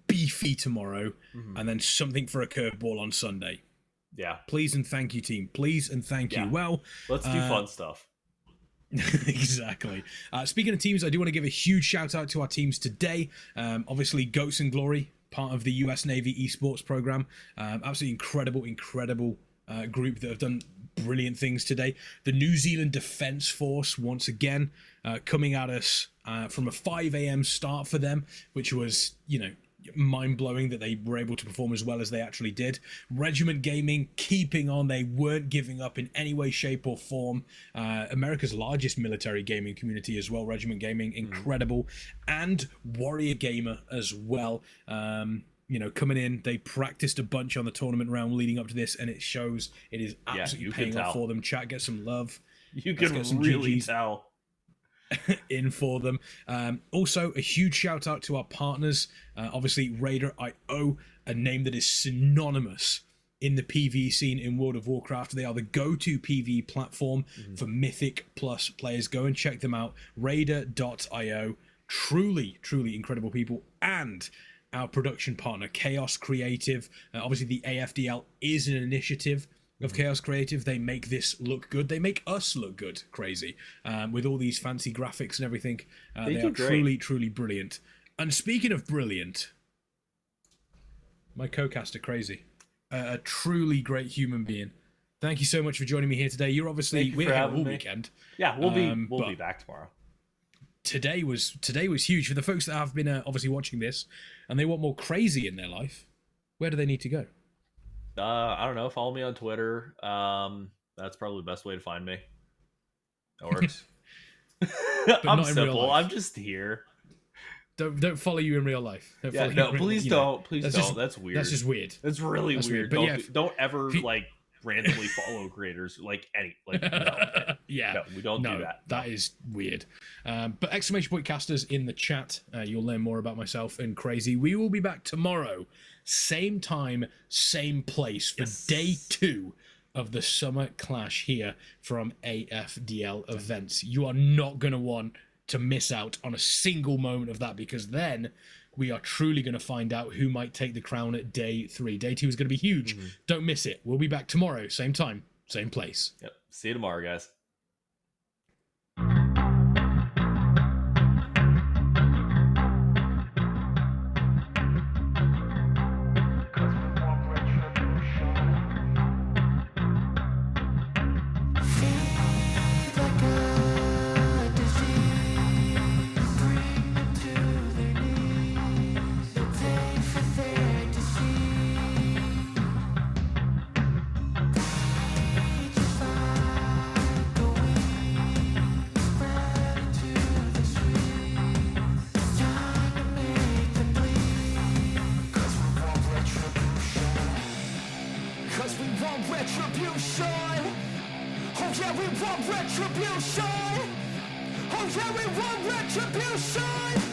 beefy tomorrow, and then something for a curveball on Sunday. Yeah. Please and thank you, team. Please and thank you. Well, let's do fun stuff. Exactly. Speaking of teams, I do want to give a huge shout out to our teams today. Obviously, Goats and Glory, part of the US Navy Esports program. Absolutely incredible group that have done brilliant things today. The New Zealand Defence Force, once again, coming at us from a 5 a.m. start for them, which was, mind-blowing that they were able to perform as well as they actually did. Regiment Gaming keeping on. They weren't giving up in any way, shape or form. America's largest military gaming community as well. Regiment Gaming, incredible. And Warrior Gamer as well. Coming in, they practiced a bunch on the tournament round leading up to this, and it shows. It is absolutely paying off for them. Chat, get some love. You can really tell. In for them. Also, a huge shout out to our partners. Obviously, Raider.io, a name that is synonymous in the PvE scene in World of Warcraft. They are the go-to PvE platform for Mythic Plus players. Go and check them out. Raider.io. Truly incredible people. And our production partner, Chaos Creative. Obviously, the AFDL is an initiative of Chaos Creative. They make this look good. They make us look good. Crazy. With all these fancy graphics and everything. They are truly brilliant. And speaking of brilliant, my co-caster, Crazy. A truly great human being. Thank you so much for joining me here today. You're obviously... We're here all weekend. Yeah, we'll be back tomorrow. Today was huge. For the folks that have been obviously watching this and they want more Crazy in their life, where do they need to go? I don't know. Follow me on Twitter. That's probably the best way to find me. That works. I'm simple. I'm just here. Don't follow you in real life. Please don't. That's weird. That's just weird. That's really weird. But don't ever randomly follow creators no. No, we don't do that. That is weird. But !casters in the chat. You'll learn more about myself and Crazy. We will be back tomorrow. Same time, same place for day 2 of the Summer Clash here from AFDL events. You are not going to want to miss out on a single moment of that, because then we are truly going to find out who might take the crown at day 3. Day 2 is going to be huge. Don't miss it. We'll be back tomorrow, same time, same place. Yep. See you tomorrow, guys. Retribution! Oh yeah, we want retribution! Oh yeah, we want retribution!